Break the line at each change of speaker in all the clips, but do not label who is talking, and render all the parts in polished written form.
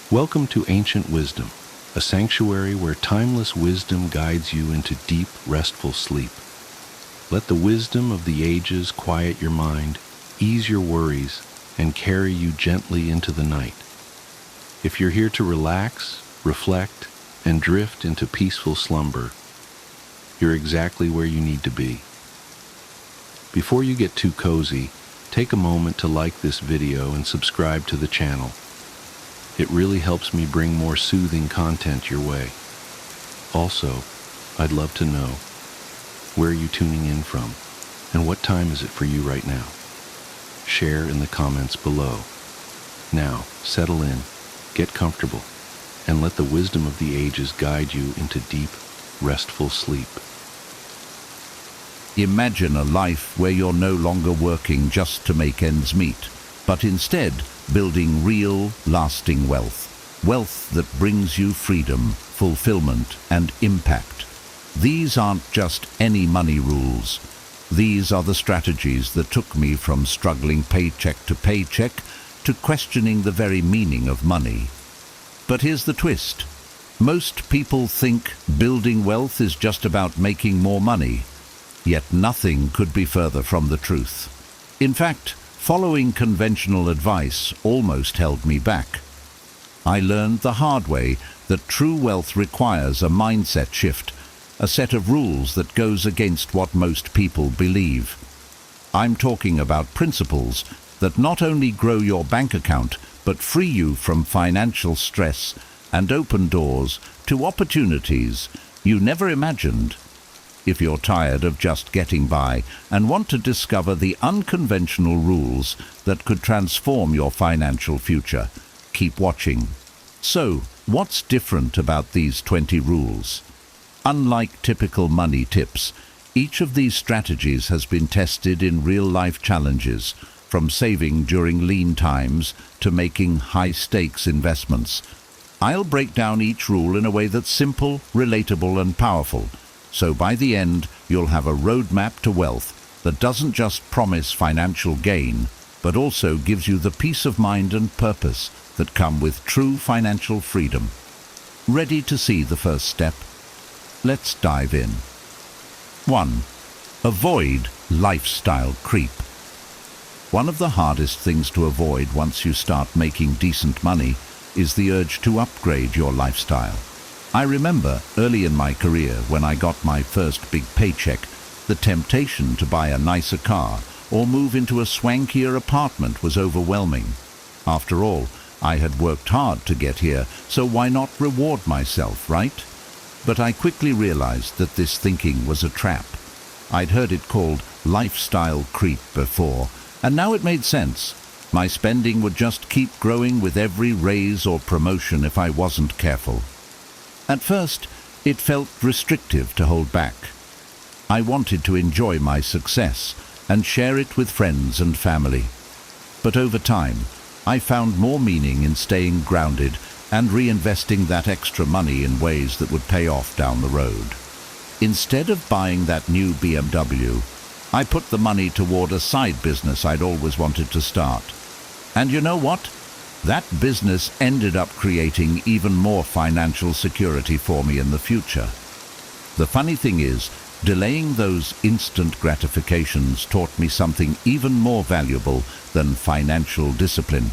Welcome to Ancient Wisdom, a sanctuary where timeless wisdom guides you into deep, restful sleep. Let the wisdom of the ages quiet your mind, ease your worries, and carry you gently into the night. If you're here to relax, reflect, and drift into peaceful slumber, you're exactly where you need to be. Before you get too cozy, take a moment to like this video and subscribe to the channel. It really helps me bring more soothing content your way. Also, I'd love to know, where are you tuning in from, and what time is it for you right now? Share in the comments below. Now, settle in, get comfortable, and let the wisdom of the ages guide you into deep, restful sleep.
Imagine a life where you're no longer working just to make ends meet, but instead building real, lasting wealth. Wealth that brings you freedom, fulfillment, and impact. These aren't just any money rules. These are the strategies that took me from struggling paycheck to paycheck to questioning the very meaning of money. But here's the twist. Most people think building wealth is just about making more money. Yet nothing could be further from the truth. In fact, following conventional advice almost held me back. I learned the hard way that true wealth requires a mindset shift, a set of rules that goes against what most people believe. I'm talking about principles that not only grow your bank account, but free you from financial stress and open doors to opportunities you never imagined. If you're tired of just getting by and want to discover the unconventional rules that could transform your financial future, keep watching. So, what's different about these 20 rules? Unlike typical money tips, each of these strategies has been tested in real-life challenges, from saving during lean times to making high-stakes investments. I'll break down each rule in a way that's simple, relatable, and powerful. So by the end, you'll have a roadmap to wealth that doesn't just promise financial gain, but also gives you the peace of mind and purpose that come with true financial freedom. Ready to see the first step? Let's dive in. 1. Avoid lifestyle creep. One of the hardest things to avoid once you start making decent money is the urge to upgrade your lifestyle. I remember early in my career when I got my first big paycheck, the temptation to buy a nicer car or move into a swankier apartment was overwhelming. After all, I had worked hard to get here, so why not reward myself, right? But I quickly realized that this thinking was a trap. I'd heard it called lifestyle creep before, and now it made sense. My spending would just keep growing with every raise or promotion if I wasn't careful. At first, it felt restrictive to hold back. I wanted to enjoy my success and share it with friends and family. But over time, I found more meaning in staying grounded and reinvesting that extra money in ways that would pay off down the road. Instead of buying that new BMW, I put the money toward a side business I'd always wanted to start. And you know what? That business ended up creating even more financial security for me in the future. The funny thing is, delaying those instant gratifications taught me something even more valuable than financial discipline.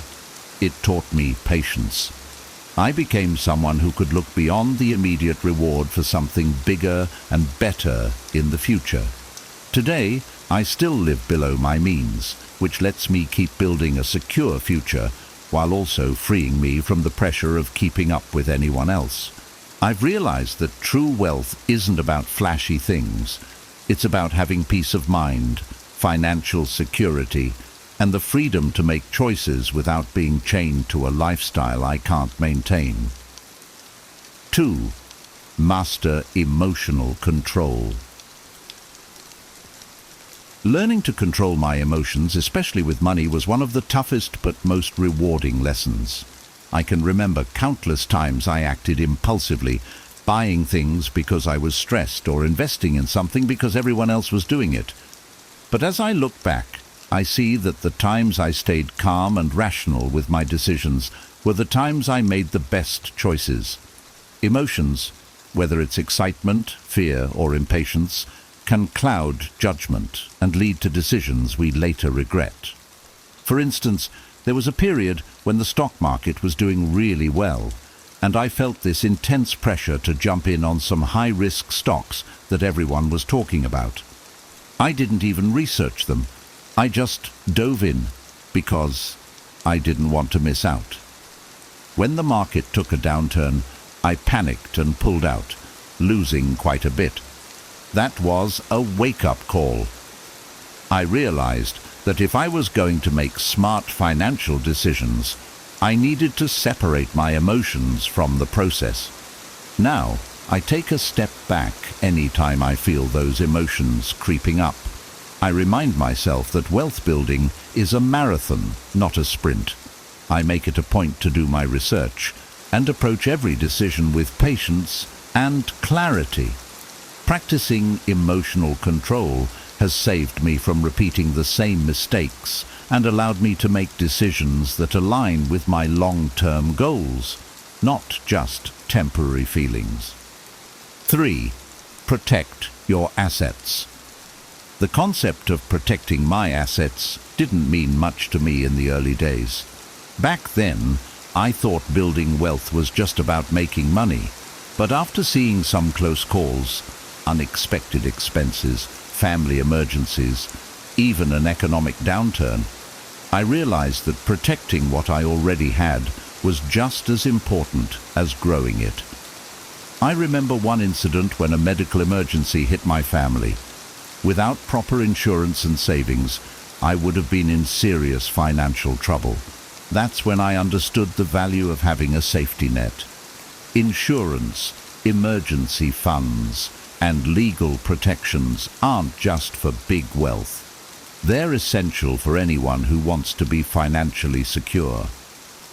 It taught me patience. I became someone who could look beyond the immediate reward for something bigger and better in the future. Today, I still live below my means, which lets me keep building a secure future while also freeing me from the pressure of keeping up with anyone else. I've realized that true wealth isn't about flashy things. It's about having peace of mind, financial security, and the freedom to make choices without being chained to a lifestyle I can't maintain. 2. Master emotional control. Learning to control my emotions, especially with money, was one of the toughest but most rewarding lessons. I can remember countless times I acted impulsively, buying things because I was stressed or investing in something because everyone else was doing it. But as I look back, I see that the times I stayed calm and rational with my decisions were the times I made the best choices. Emotions, whether it's excitement, fear, or impatience, can cloud judgment and lead to decisions we later regret. For instance, there was a period when the stock market was doing really well, and I felt this intense pressure to jump in on some high-risk stocks that everyone was talking about. I didn't even research them. I just dove in because I didn't want to miss out. When the market took a downturn, I panicked and pulled out, losing quite a bit. That was a wake-up call. I realized that if I was going to make smart financial decisions, I needed to separate my emotions from the process. Now, I take a step back any time I feel those emotions creeping up. I remind myself that wealth building is a marathon, not a sprint. I make it a point to do my research and approach every decision with patience and clarity. Practicing emotional control has saved me from repeating the same mistakes and allowed me to make decisions that align with my long-term goals, not just temporary feelings. 3. Protect your assets. The concept of protecting my assets didn't mean much to me in the early days. Back then, I thought building wealth was just about making money, but after seeing some close calls, unexpected expenses, family emergencies, even an economic downturn, I realized that protecting what I already had was just as important as growing it. I remember one incident when a medical emergency hit my family. Without proper insurance and savings, I would have been in serious financial trouble. That's when I understood the value of having a safety net. Insurance, emergency funds, and legal protections aren't just for big wealth. They're essential for anyone who wants to be financially secure.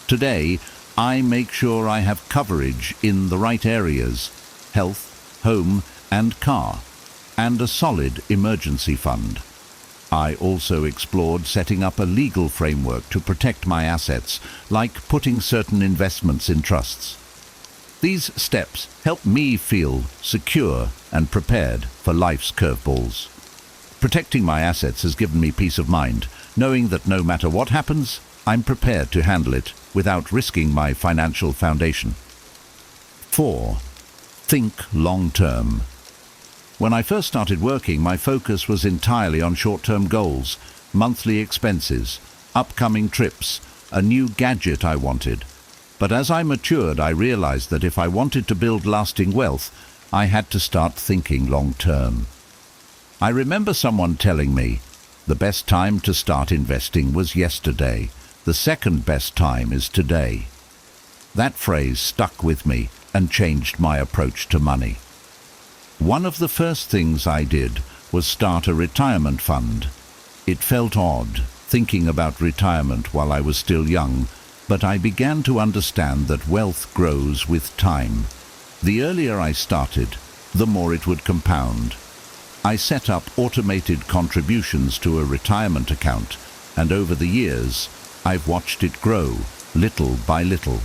Today, I make sure I have coverage in the right areas: health, home, and car, and a solid emergency fund. I also explored setting up a legal framework to protect my assets, like putting certain investments in trusts. These steps help me feel secure and prepared for life's curveballs. Protecting my assets has given me peace of mind, knowing that no matter what happens, I'm prepared to handle it without risking my financial foundation. 4. Think long-term. When I first started working, my focus was entirely on short-term goals, monthly expenses, upcoming trips, a new gadget I wanted. But as I matured, I realized that if I wanted to build lasting wealth, I had to start thinking long-term. I remember someone telling me, the best time to start investing was yesterday. The second best time is today. That phrase stuck with me and changed my approach to money. One of the first things I did was start a retirement fund. It felt odd, thinking about retirement while I was still young, but I began to understand that wealth grows with time. The earlier I started, the more it would compound. I set up automated contributions to a retirement account, and over the years, I've watched it grow, little by little.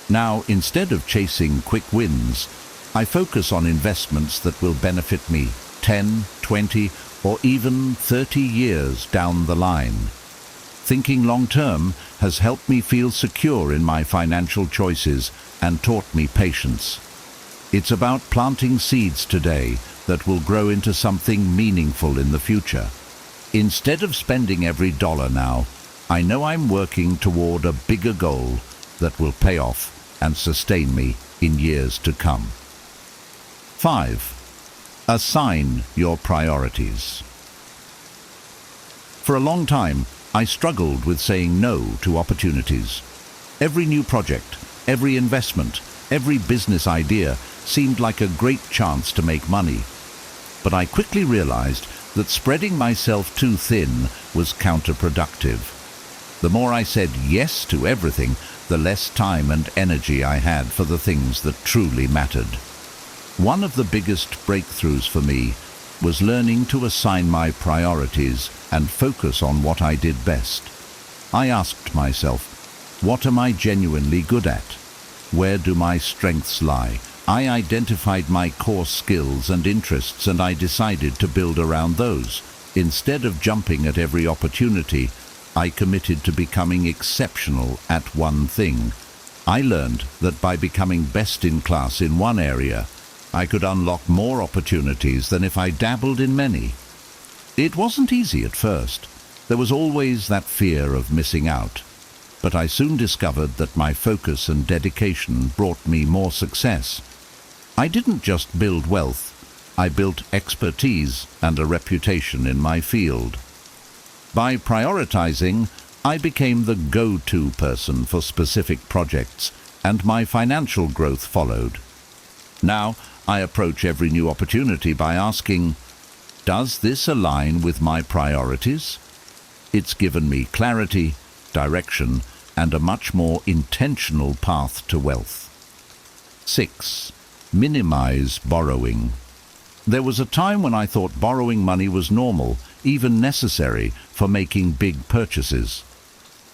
Now, instead of chasing quick wins, I focus on investments that will benefit me 10, 20, or even 30 years down the line. Thinking long-term has helped me feel secure in my financial choices and taught me patience. It's about planting seeds today that will grow into something meaningful in the future. Instead of spending every dollar now, I know I'm working toward a bigger goal that will pay off and sustain me in years to come. 5. Assign your priorities. For a long time, I struggled with saying no to opportunities. Every new project, every investment, every business idea seemed like a great chance to make money. But I quickly realized that spreading myself too thin was counterproductive. The more I said yes to everything, the less time and energy I had for the things that truly mattered. One of the biggest breakthroughs for me was learning to assign my priorities and focus on what I did best. I asked myself, What am I genuinely good at? Where do my strengths lie? I identified my core skills and interests, and I decided to build around those. Instead of jumping at every opportunity, I committed to becoming exceptional at one thing. I learned that by becoming best in class in one area, I could unlock more opportunities than if I dabbled in many. It wasn't easy at first. There was always that fear of missing out. But I soon discovered that my focus and dedication brought me more success. I didn't just build wealth, I built expertise and a reputation in my field. By prioritizing, I became the go-to person for specific projects, and my financial growth followed. Now, I approach every new opportunity by asking, does this align with my priorities? It's given me clarity, direction, and a much more intentional path to wealth. 6. Minimize borrowing. There was a time when I thought borrowing money was normal, even necessary, for making big purchases.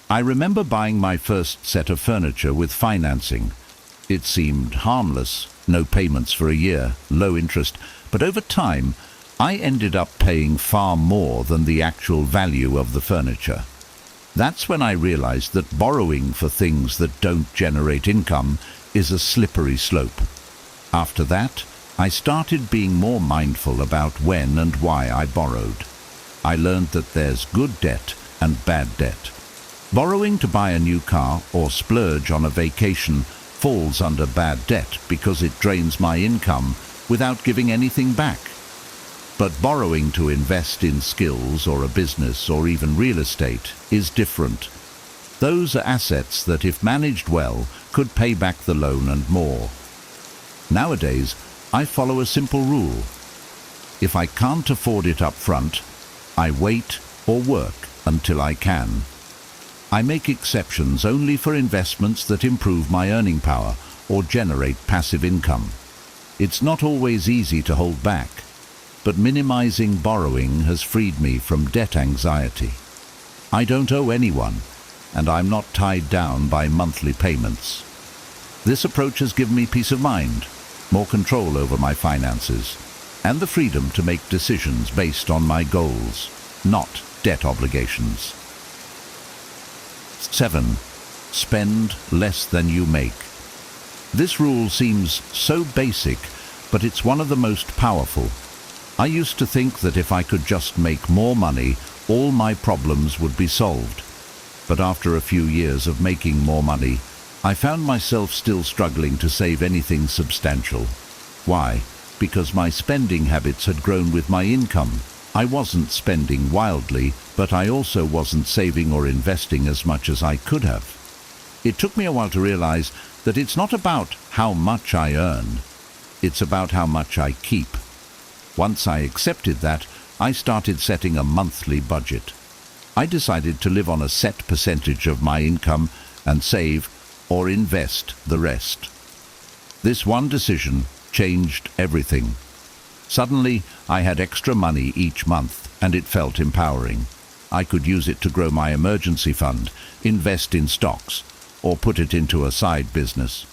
I remember buying my first set of furniture with financing. It seemed harmless, no payments for a year, low interest, but over time, I ended up paying far more than the actual value of the furniture. That's when I realized that borrowing for things that don't generate income is a slippery slope. After that, I started being more mindful about when and why I borrowed. I learned that there's good debt and bad debt. Borrowing to buy a new car or splurge on a vacation falls under bad debt because it drains my income without giving anything back. But borrowing to invest in skills or a business or even real estate is different. Those are assets that, if managed well, could pay back the loan and more. Nowadays, I follow a simple rule. If I can't afford it up front, I wait or work until I can. I make exceptions only for investments that improve my earning power or generate passive income. It's not always easy to hold back, but minimizing borrowing has freed me from debt anxiety. I don't owe anyone, and I'm not tied down by monthly payments. This approach has given me peace of mind, more control over my finances, and the freedom to make decisions based on my goals, not debt obligations. 7. Spend less than you make. This rule seems so basic, but it's one of the most powerful. I used to think that if I could just make more money, all my problems would be solved. But after a few years of making more money, I found myself still struggling to save anything substantial. Why? Because my spending habits had grown with my income. I wasn't spending wildly, but I also wasn't saving or investing as much as I could have. It took me a while to realize that it's not about how much I earn, it's about how much I keep. Once I accepted that, I started setting a monthly budget. I decided to live on a set percentage of my income and save or invest the rest. This one decision changed everything. Suddenly, I had extra money each month, and it felt empowering. I could use it to grow my emergency fund, invest in stocks, or put it into a side business.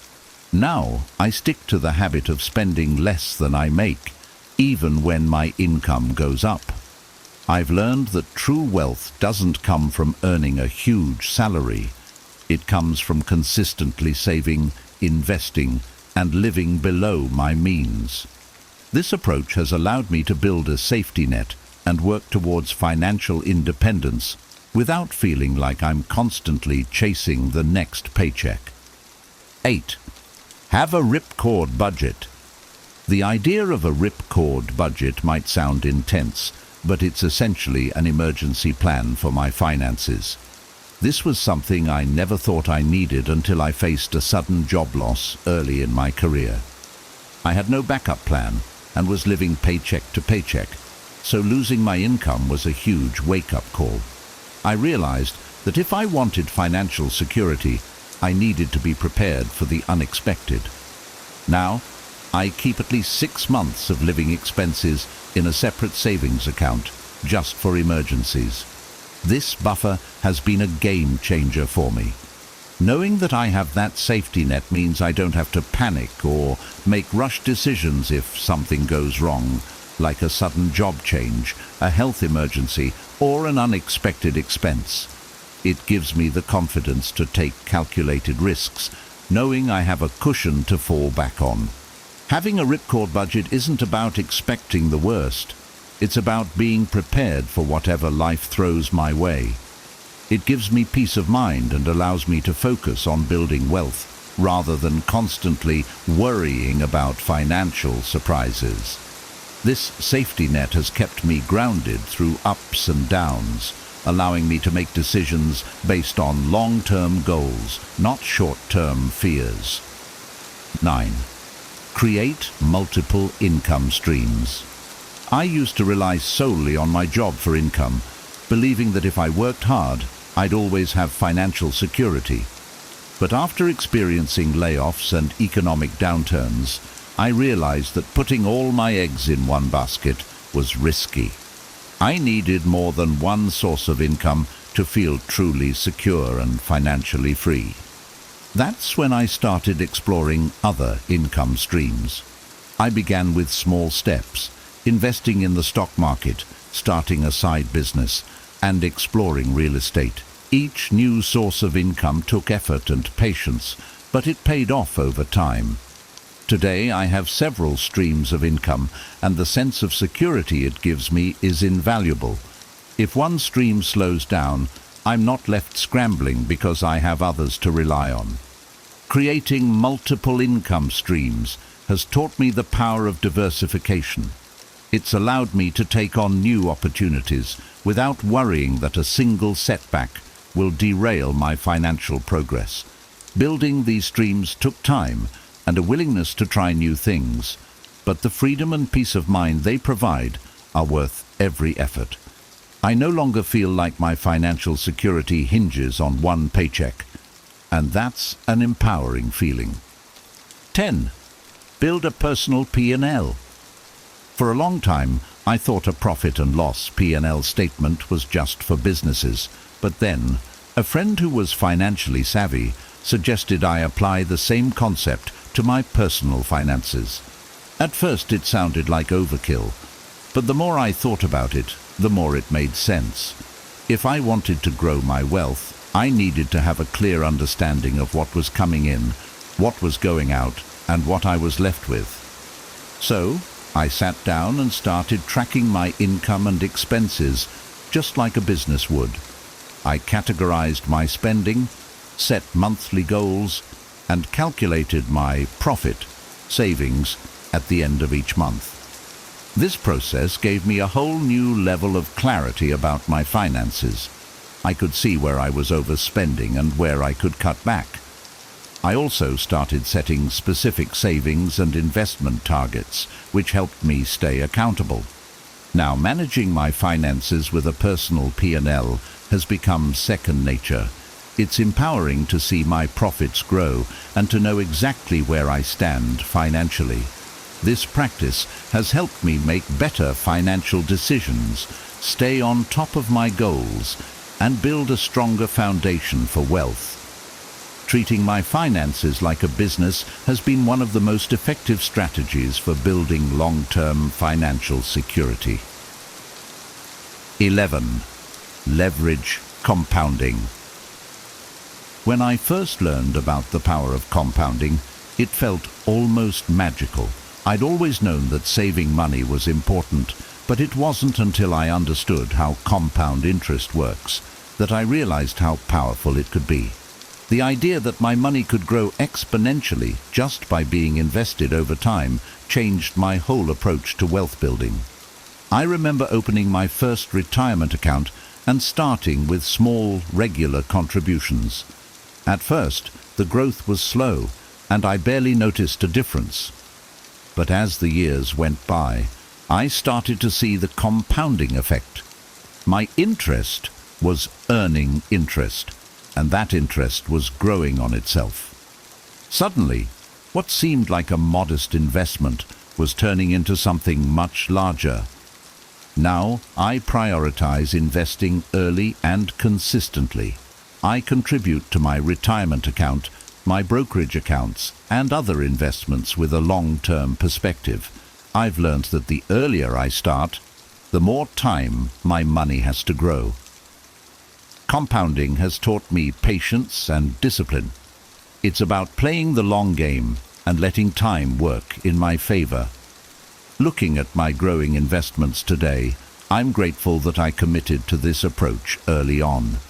Now, I stick to the habit of spending less than I make, even when my income goes up. I've learned that true wealth doesn't come from earning a huge salary. It comes from consistently saving, investing, and living below my means. This approach has allowed me to build a safety net and work towards financial independence without feeling like I'm constantly chasing the next paycheck. 8. Have a ripcord budget. The idea of a ripcord budget might sound intense, but it's essentially an emergency plan for my finances. This was something I never thought I needed until I faced a sudden job loss early in my career. I had no backup plan and was living paycheck to paycheck, so losing my income was a huge wake-up call. I realized that if I wanted financial security, I needed to be prepared for the unexpected. Now, I keep at least 6 months of living expenses in a separate savings account just for emergencies. This buffer has been a game changer for me. Knowing that I have that safety net means I don't have to panic or make rush decisions if something goes wrong, like a sudden job change, a health emergency, or an unexpected expense. It gives me the confidence to take calculated risks, knowing I have a cushion to fall back on. Having a ripcord budget isn't about expecting the worst. It's about being prepared for whatever life throws my way. It gives me peace of mind and allows me to focus on building wealth, rather than constantly worrying about financial surprises. This safety net has kept me grounded through ups and downs, allowing me to make decisions based on long-term goals, not short-term fears. 9. Create multiple income streams. I used to rely solely on my job for income, believing that if I worked hard, I'd always have financial security. But after experiencing layoffs and economic downturns, I realized that putting all my eggs in one basket was risky. I needed more than one source of income to feel truly secure and financially free. That's when I started exploring other income streams. I began with small steps, investing in the stock market, starting a side business, and exploring real estate. Each new source of income took effort and patience, but it paid off over time. Today I have several streams of income, and the sense of security it gives me is invaluable. If one stream slows down, I'm not left scrambling because I have others to rely on. Creating multiple income streams has taught me the power of diversification. It's allowed me to take on new opportunities without worrying that a single setback will derail my financial progress. Building these streams took time and a willingness to try new things, but the freedom and peace of mind they provide are worth every effort. I no longer feel like my financial security hinges on one paycheck, and that's an empowering feeling. 10. Build a personal P&L. For a long time, I thought a profit and loss P&L statement was just for businesses, but then a friend who was financially savvy suggested I apply the same concept to my personal finances. At first it sounded like overkill, but the more I thought about it, the more it made sense. If I wanted to grow my wealth, I needed to have a clear understanding of what was coming in, what was going out, and what I was left with. So, I sat down and started tracking my income and expenses, just like a business would. I categorized my spending, set monthly goals, and calculated my profit, savings, at the end of each month. This process gave me a whole new level of clarity about my finances. I could see where I was overspending and where I could cut back. I also started setting specific savings and investment targets, which helped me stay accountable. Now, managing my finances with a personal P&L has become second nature. It's empowering to see my profits grow and to know exactly where I stand financially. This practice has helped me make better financial decisions, stay on top of my goals, and build a stronger foundation for wealth. Treating my finances like a business has been one of the most effective strategies for building long-term financial security. 11. Leverage compounding. When I first learned about the power of compounding, it felt almost magical. I'd always known that saving money was important, but it wasn't until I understood how compound interest works that I realized how powerful it could be. The idea that my money could grow exponentially just by being invested over time changed my whole approach to wealth building. I remember opening my first retirement account and starting with small, regular contributions. At first, the growth was slow, and I barely noticed a difference. But as the years went by, I started to see the compounding effect. My interest was earning interest, and that interest was growing on itself. Suddenly, what seemed like a modest investment was turning into something much larger. Now, I prioritize investing early and consistently. I contribute to my retirement account, my brokerage accounts, and other investments with a long-term perspective. I've learned that the earlier I start, the more time my money has to grow. Compounding has taught me patience and discipline. It's about playing the long game and letting time work in my favor. Looking at my growing investments today, I'm grateful that I committed to this approach early on.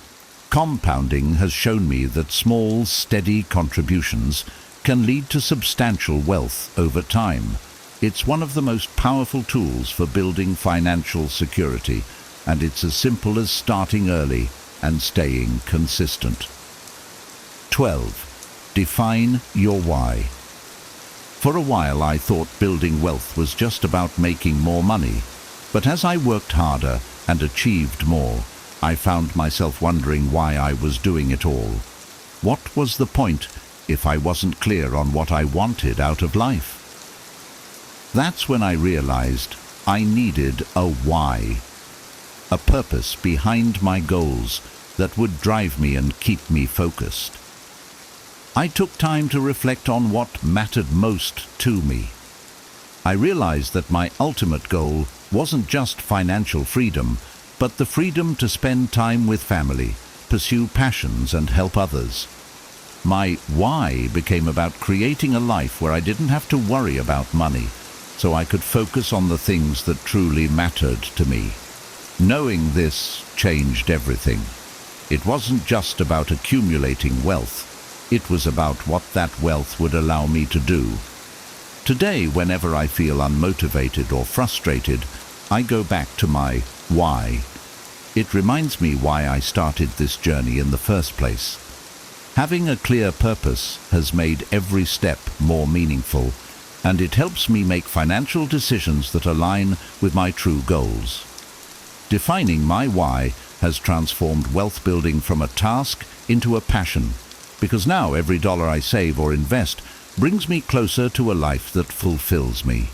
Compounding has shown me that small, steady contributions can lead to substantial wealth over time. It's one of the most powerful tools for building financial security, and it's as simple as starting early and staying consistent. 12. Define your why. For a while I thought building wealth was just about making more money, but as I worked harder and achieved more, I found myself wondering why I was doing it all. What was the point if I wasn't clear on what I wanted out of life? That's when I realized I needed a why, a purpose behind my goals that would drive me and keep me focused. I took time to reflect on what mattered most to me. I realized that my ultimate goal wasn't just financial freedom, but the freedom to spend time with family, pursue passions, and help others. My why became about creating a life where I didn't have to worry about money, so I could focus on the things that truly mattered to me. Knowing this changed everything. It wasn't just about accumulating wealth. It was about what that wealth would allow me to do. Today, whenever I feel unmotivated or frustrated, I go back to my why. It reminds me why I started this journey in the first place. Having a clear purpose has made every step more meaningful, and it helps me make financial decisions that align with my true goals. Defining my why has transformed wealth building from a task into a passion, because now every dollar I save or invest brings me closer to a life that fulfills me.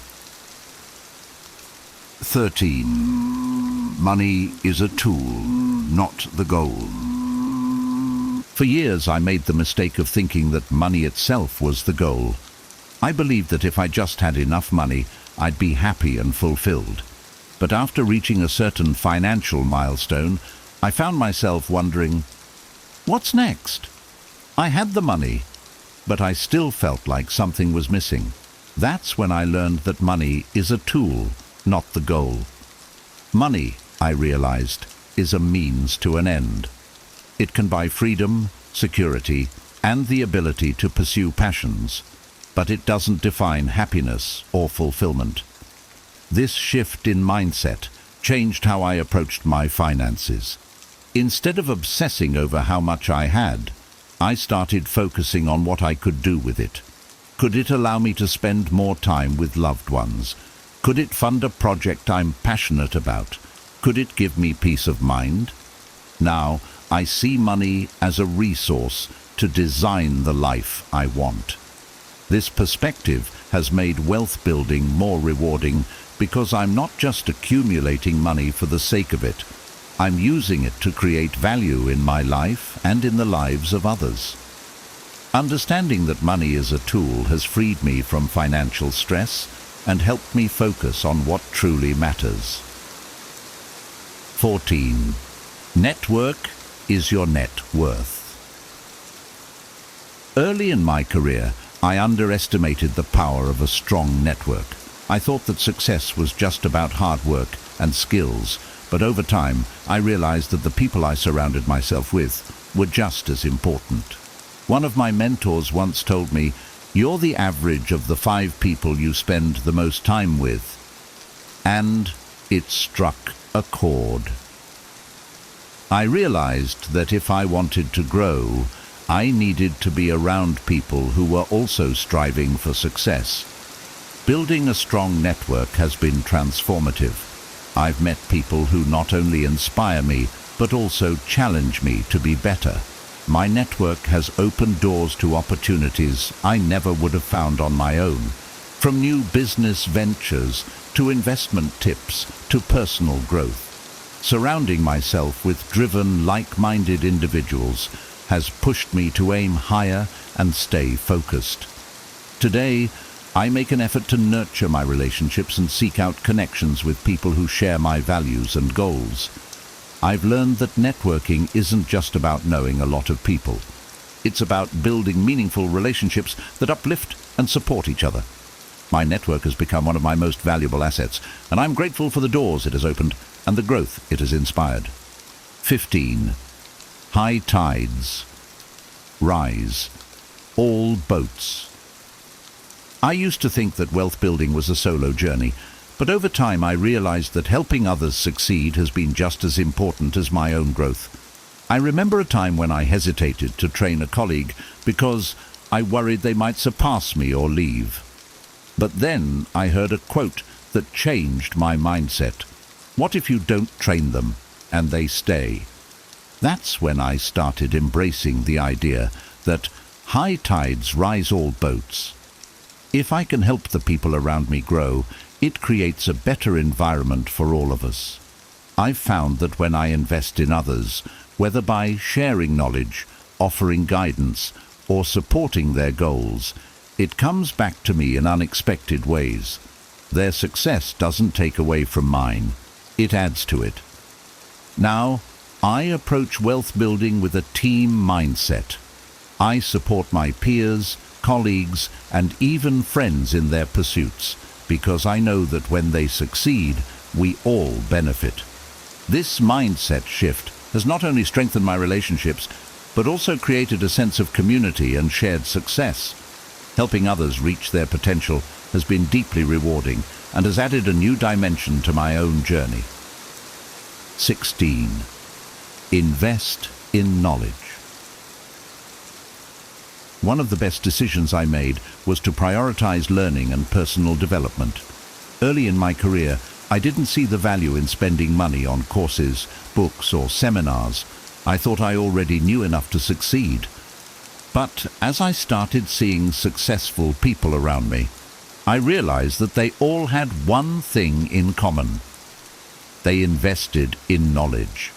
13. Money is a tool, not the goal. For years I made the mistake of thinking that money itself was the goal. I believed that if I just had enough money, I'd be happy and fulfilled. But after reaching a certain financial milestone, I found myself wondering, what's next? I had the money, but I still felt like something was missing. That's when I learned that money is a tool, not the goal. Money, I realized, is a means to an end. It can buy freedom, security, and the ability to pursue passions, but it doesn't define happiness or fulfillment. This shift in mindset changed how I approached my finances. Instead of obsessing over how much I had, I started focusing on what I could do with it. Could it allow me to spend more time with loved ones? Could it fund a project I'm passionate about? Could it give me peace of mind? Now, I see money as a resource to design the life I want. This perspective has made wealth building more rewarding because I'm not just accumulating money for the sake of it. I'm using it to create value in my life and in the lives of others. Understanding that money is a tool has freed me from financial stress and helped me focus on what truly matters. 14. Network is your net worth. Early in my career, I underestimated the power of a strong network. I thought that success was just about hard work and skills, but over time, I realized that the people I surrounded myself with were just as important. One of my mentors once told me, "You're the average of the 5 people you spend the most time with." And it struck a chord. I realized that if I wanted to grow, I needed to be around people who were also striving for success. Building a strong network has been transformative. I've met people who not only inspire me, but also challenge me to be better. My network has opened doors to opportunities I never would have found on my own, from new business ventures to investment tips to personal growth. Surrounding myself with driven, like-minded individuals has pushed me to aim higher and stay focused. Today, I make an effort to nurture my relationships and seek out connections with people who share my values and goals. I've learned that networking isn't just about knowing a lot of people. It's about building meaningful relationships that uplift and support each other. My network has become one of my most valuable assets, and I'm grateful for the doors it has opened and the growth it has inspired. 15. High tides rise all boats. I used to think that wealth building was a solo journey, but over time I realized that helping others succeed has been just as important as my own growth. I remember a time when I hesitated to train a colleague because I worried they might surpass me or leave. But then I heard a quote that changed my mindset. What if you don't train them and they stay? That's when I started embracing the idea that high tides rise all boats. If I can help the people around me grow, it creates a better environment for all of us. I've found that when I invest in others, whether by sharing knowledge, offering guidance, or supporting their goals, it comes back to me in unexpected ways. Their success doesn't take away from mine, it adds to it. Now, I approach wealth building with a team mindset. I support my peers, colleagues, and even friends in their pursuits, because I know that when they succeed, we all benefit. This mindset shift has not only strengthened my relationships, but also created a sense of community and shared success. Helping others reach their potential has been deeply rewarding and has added a new dimension to my own journey. 16. Invest in knowledge. One of the best decisions I made was to prioritize learning and personal development. Early in my career, I didn't see the value in spending money on courses, books, or seminars. I thought I already knew enough to succeed. But as I started seeing successful people around me, I realized that they all had one thing in common. They invested in knowledge.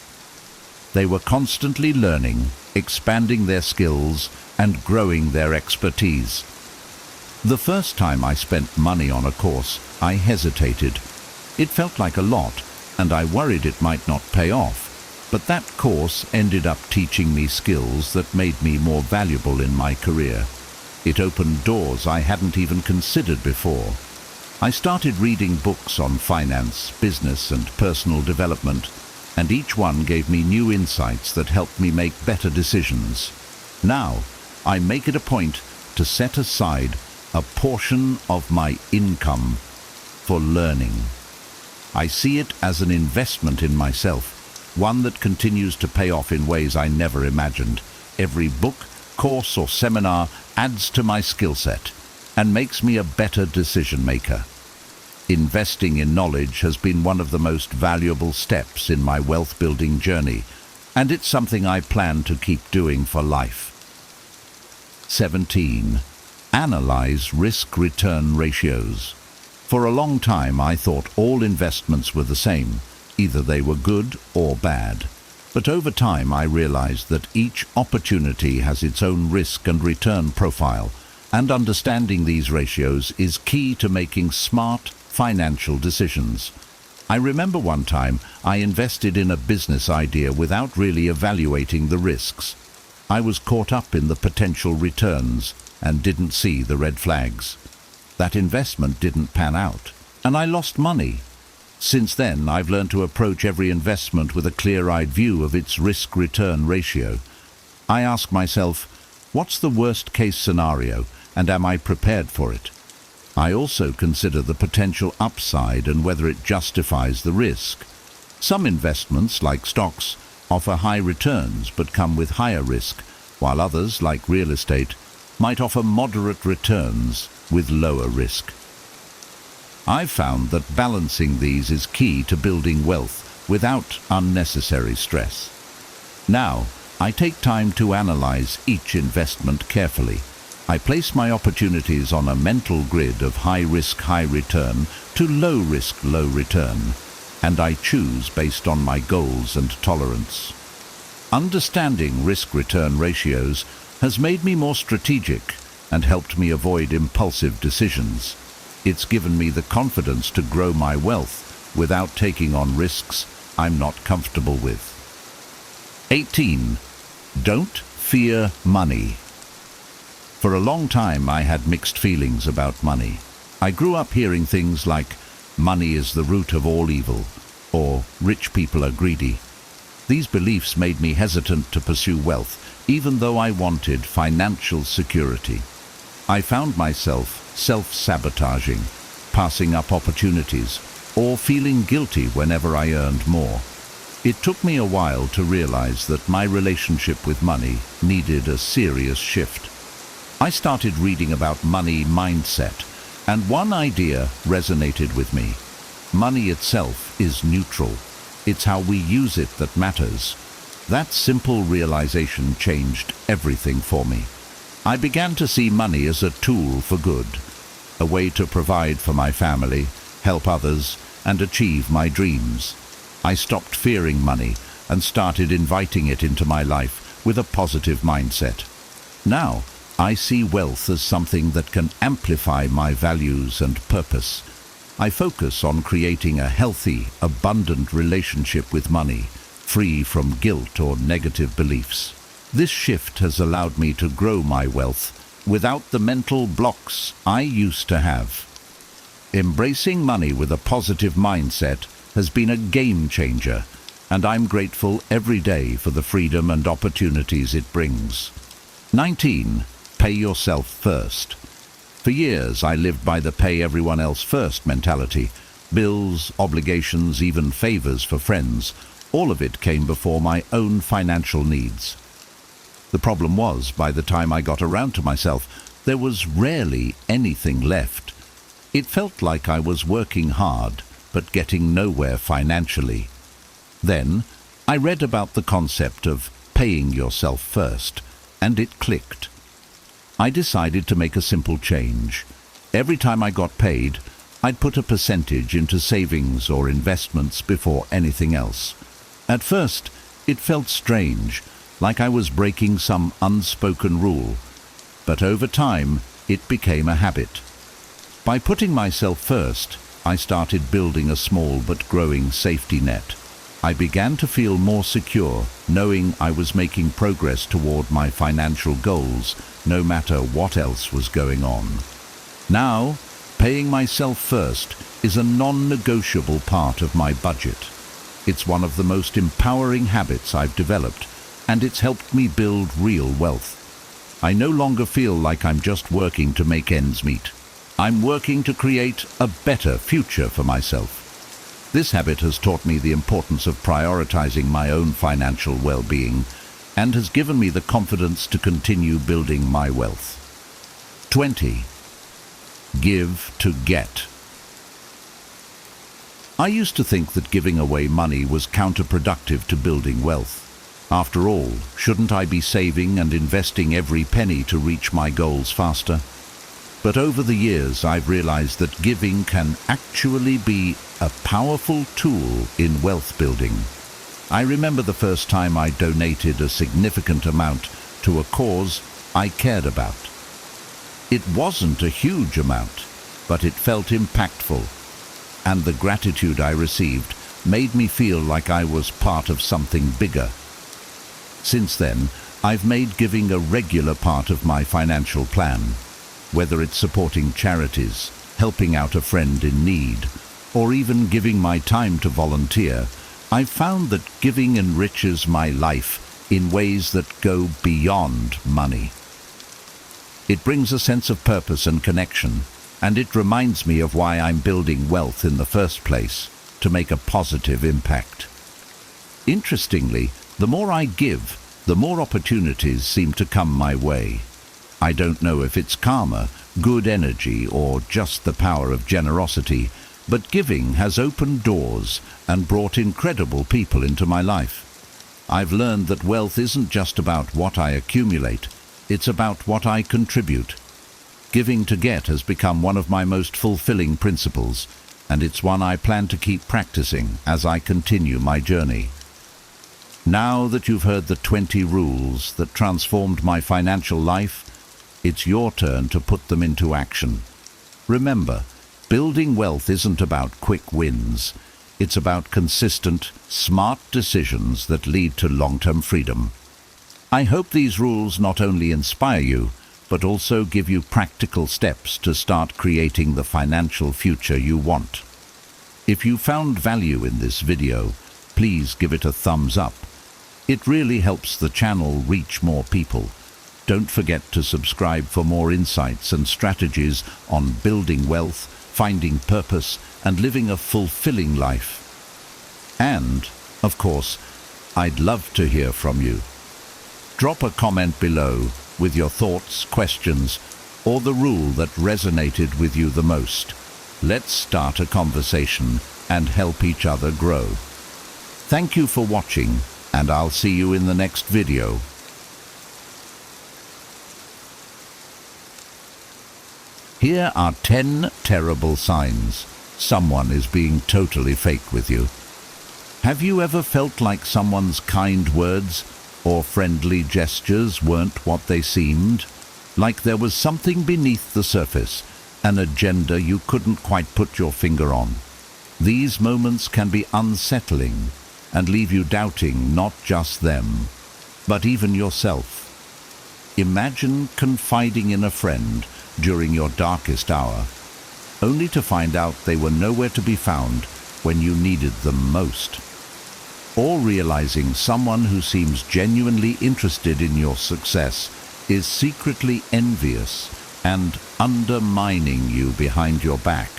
They were constantly learning, expanding their skills, and growing their expertise. The first time I spent money on a course, I hesitated. It felt like a lot, and I worried it might not pay off. But that course ended up teaching me skills that made me more valuable in my career. It opened doors I hadn't even considered before. I started reading books on finance, business, and personal development, and each one gave me new insights that helped me make better decisions. Now, I make it a point to set aside a portion of my income for learning. I see it as an investment in myself, one that continues to pay off in ways I never imagined. Every book, course, or seminar adds to my skill set and makes me a better decision maker. Investing in knowledge has been one of the most valuable steps in my wealth building journey, and it's something I plan to keep doing for life. 17. Analyze risk-return ratios. For a long time I thought all investments were the same. Either they were good or bad. But over time I realized that each opportunity has its own risk and return profile, and understanding these ratios is key to making smart financial decisions. I remember one time I invested in a business idea without really evaluating the risks. I was caught up in the potential returns and didn't see the red flags. That investment didn't pan out, and I lost money. Since then, I've learned to approach every investment with a clear-eyed view of its risk-return ratio. I ask myself, what's the worst-case scenario, and am I prepared for it? I also consider the potential upside and whether it justifies the risk. Some investments, like stocks, offer high returns but come with higher risk, while others, like real estate, might offer moderate returns with lower risk. I've found that balancing these is key to building wealth without unnecessary stress. Now, I take time to analyze each investment carefully. I place my opportunities on a mental grid of high risk, high return to low risk, low return, and I choose based on my goals and tolerance. Understanding risk-return ratios has made me more strategic and helped me avoid impulsive decisions. It's given me the confidence to grow my wealth without taking on risks I'm not comfortable with. 18. Don't fear money. For a long time I had mixed feelings about money. I grew up hearing things like, money is the root of all evil, or rich people are greedy. These beliefs made me hesitant to pursue wealth, even though I wanted financial security. I found myself self-sabotaging, passing up opportunities, or feeling guilty whenever I earned more. It took me a while to realize that my relationship with money needed a serious shift. I started reading about money mindset, and one idea resonated with me. Money itself is neutral. It's how we use it that matters. That simple realization changed everything for me. I began to see money as a tool for good, a way to provide for my family, help others, and achieve my dreams. I stopped fearing money and started inviting it into my life with a positive mindset. Now, I see wealth as something that can amplify my values and purpose. I focus on creating a healthy, abundant relationship with money, free from guilt or negative beliefs. This shift has allowed me to grow my wealth without the mental blocks I used to have. Embracing money with a positive mindset has been a game changer, and I'm grateful every day for the freedom and opportunities it brings. 19. Pay yourself first. For years, I lived by the pay everyone else first mentality. Bills, obligations, even favors for friends, all of it came before my own financial needs. The problem was, by the time I got around to myself, there was rarely anything left. It felt like I was working hard, but getting nowhere financially. Then, I read about the concept of paying yourself first, and it clicked. I decided to make a simple change. Every time I got paid, I'd put a percentage into savings or investments before anything else. At first, it felt strange, like I was breaking some unspoken rule. But over time, it became a habit. By putting myself first, I started building a small but growing safety net. I began to feel more secure, knowing I was making progress toward my financial goals, no matter what else was going on. Now, paying myself first is a non-negotiable part of my budget. It's one of the most empowering habits I've developed, and it's helped me build real wealth. I no longer feel like I'm just working to make ends meet. I'm working to create a better future for myself. This habit has taught me the importance of prioritizing my own financial well-being and has given me the confidence to continue building my wealth. 20. Give to get. I used to think that giving away money was counterproductive to building wealth. After all, shouldn't I be saving and investing every penny to reach my goals faster? But over the years, I've realized that giving can actually be a powerful tool in wealth building. I remember the first time I donated a significant amount to a cause I cared about. It wasn't a huge amount, but it felt impactful, and the gratitude I received made me feel like I was part of something bigger. Since then, I've made giving a regular part of my financial plan. Whether it's supporting charities, helping out a friend in need, or even giving my time to volunteer, I've found that giving enriches my life in ways that go beyond money. It brings a sense of purpose and connection, and it reminds me of why I'm building wealth in the first place, to make a positive impact. Interestingly, the more I give, the more opportunities seem to come my way. I don't know if it's karma, good energy, or just the power of generosity, but giving has opened doors and brought incredible people into my life. I've learned that wealth isn't just about what I accumulate, it's about what I contribute. Giving to get has become one of my most fulfilling principles, and it's one I plan to keep practicing as I continue my journey. Now that you've heard the 20 rules that transformed my financial life, it's your turn to put them into action. Remember, building wealth isn't about quick wins. It's about consistent, smart decisions that lead to long-term freedom. I hope these rules not only inspire you, but also give you practical steps to start creating the financial future you want. If you found value in this video, please give it a thumbs up. It really helps the channel reach more people. Don't forget to subscribe for more insights and strategies on building wealth, finding purpose, and living a fulfilling life. And, of course, I'd love to hear from you. Drop a comment below with your thoughts, questions, or the rule that resonated with you the most. Let's start a conversation and help each other grow. Thank you for watching, and I'll see you in the next video. Here are 10 terrible signs someone is being totally fake with you. Have you ever felt like someone's kind words or friendly gestures weren't what they seemed? Like there was something beneath the surface, an agenda you couldn't quite put your finger on. These moments can be unsettling and leave you doubting not just them, but even yourself. Imagine confiding in a friend during your darkest hour, only to find out they were nowhere to be found when you needed them most. Or realizing someone who seems genuinely interested in your success is secretly envious and undermining you behind your back.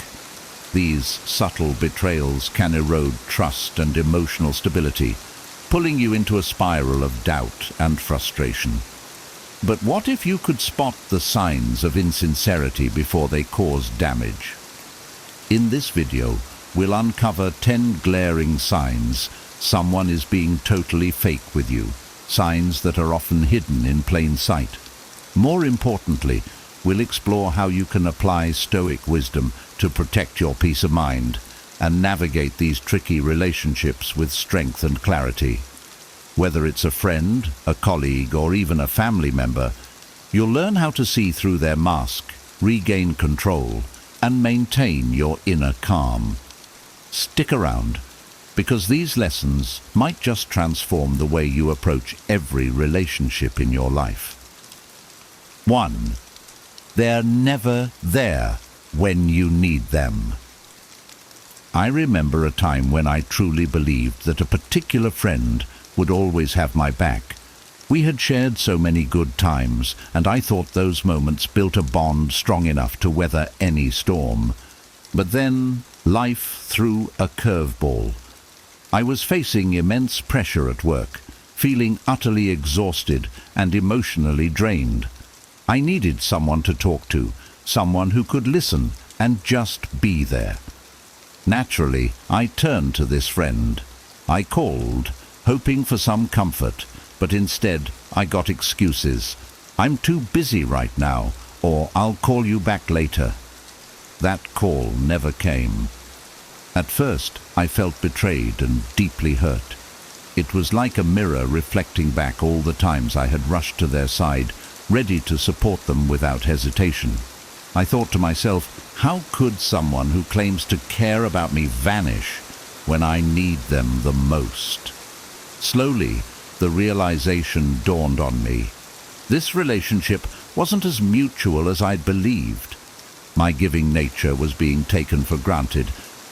These subtle betrayals can erode trust and emotional stability, pulling you into a spiral of doubt and frustration. But what if you could spot the signs of insincerity before they cause damage? In this video, we'll uncover 10 glaring signs someone is being totally fake with you, signs that are often hidden in plain sight. More importantly, we'll explore how you can apply Stoic wisdom to protect your peace of mind and navigate these tricky relationships with strength and clarity. Whether it's a friend, a colleague, or even a family member, you'll learn how to see through their mask, regain control, and maintain your inner calm. Stick around, because these lessons might just transform the way you approach every relationship in your life. 1. They're never there when you need them. I remember a time when I truly believed that a particular friend would always have my back. We had shared so many good times, and I thought those moments built a bond strong enough to weather any storm. But then life threw a curveball. I was facing immense pressure at work, feeling utterly exhausted and emotionally drained. I needed someone to talk to, someone who could listen and just be there. Naturally, I turned to this friend. I called, hoping for some comfort, but instead I got excuses. I'm too busy right now, or I'll call you back later. That call never came. At first, I felt betrayed and deeply hurt. It was like a mirror reflecting back all the times I had rushed to their side, ready to support them without hesitation. I thought to myself, how could someone who claims to care about me vanish when I need them the most? Slowly, the realization dawned on me. This relationship wasn't as mutual as I'd believed. My giving nature was being taken for granted,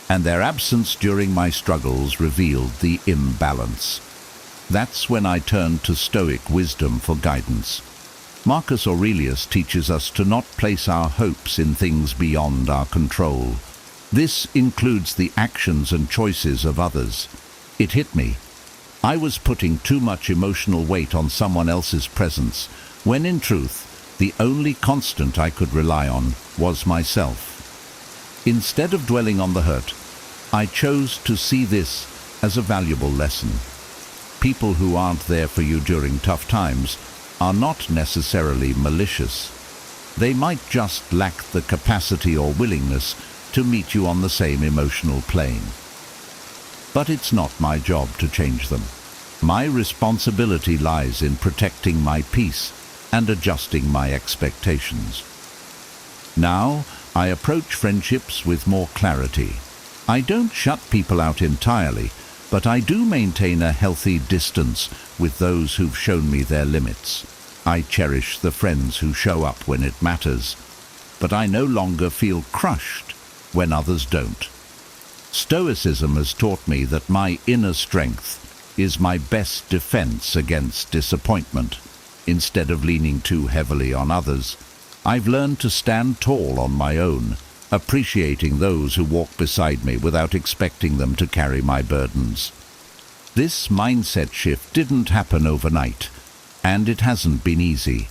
and their absence during my struggles revealed the imbalance. That's when I turned to Stoic wisdom for guidance. Marcus Aurelius teaches us to not place our hopes in things beyond our control. This includes the actions and choices of others. It hit me. I was putting too much emotional weight on someone else's presence, when in truth, the only constant I could rely on was myself. Instead of dwelling on the hurt, I chose to see this as a valuable lesson. People who aren't there for you during tough times are not necessarily malicious. They might just lack the capacity or willingness to meet you on the same emotional plane. But it's not my job to change them. My responsibility lies in protecting my peace and adjusting my expectations. Now, I approach friendships with more clarity. I don't shut people out entirely, but I do maintain a healthy distance with those who've shown me their limits. I cherish the friends who show up when it matters, but I no longer feel crushed when others don't. Stoicism has taught me that my inner strength is my best defense against disappointment. Instead of leaning too heavily on others, I've learned to stand tall on my own, appreciating those who walk beside me without expecting them to carry my burdens. This mindset shift didn't happen overnight, and it hasn't been easy.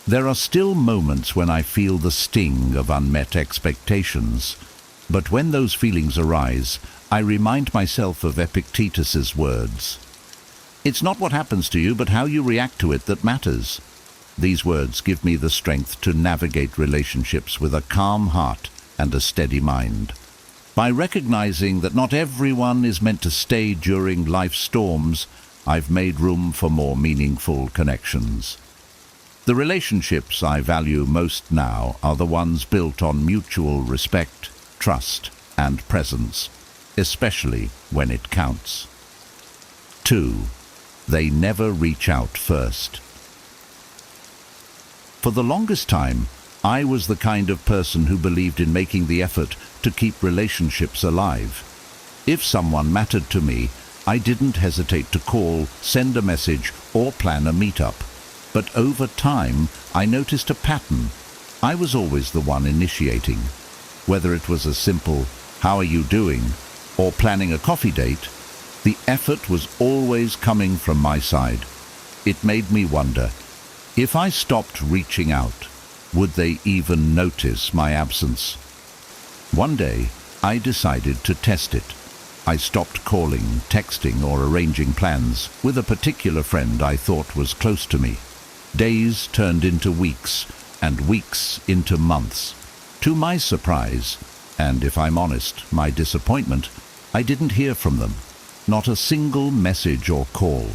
There are still moments when I feel the sting of unmet expectations, but when those feelings arise, I remind myself of Epictetus's words. It's not what happens to you, but how you react to it that matters. These words give me the strength to navigate relationships with a calm heart and a steady mind. By recognizing that not everyone is meant to stay during life's storms, I've made room for more meaningful connections. The relationships I value most now are the ones built on mutual respect, trust, and presence, especially when it counts. 2. They never reach out first. For the longest time, I was the kind of person who believed in making the effort to keep relationships alive. If someone mattered to me, I didn't hesitate to call, send a message, or plan a meetup. But over time, I noticed a pattern. I was always the one initiating. Whether it was a simple, "How are you doing?" or planning a coffee date, the effort was always coming from my side. It made me wonder, if I stopped reaching out, would they even notice my absence? One day, I decided to test it. I stopped calling, texting, or arranging plans with a particular friend I thought was close to me. Days turned into weeks, and weeks into months. To my surprise, and if I'm honest, my disappointment, I didn't hear from them. Not a single message or call.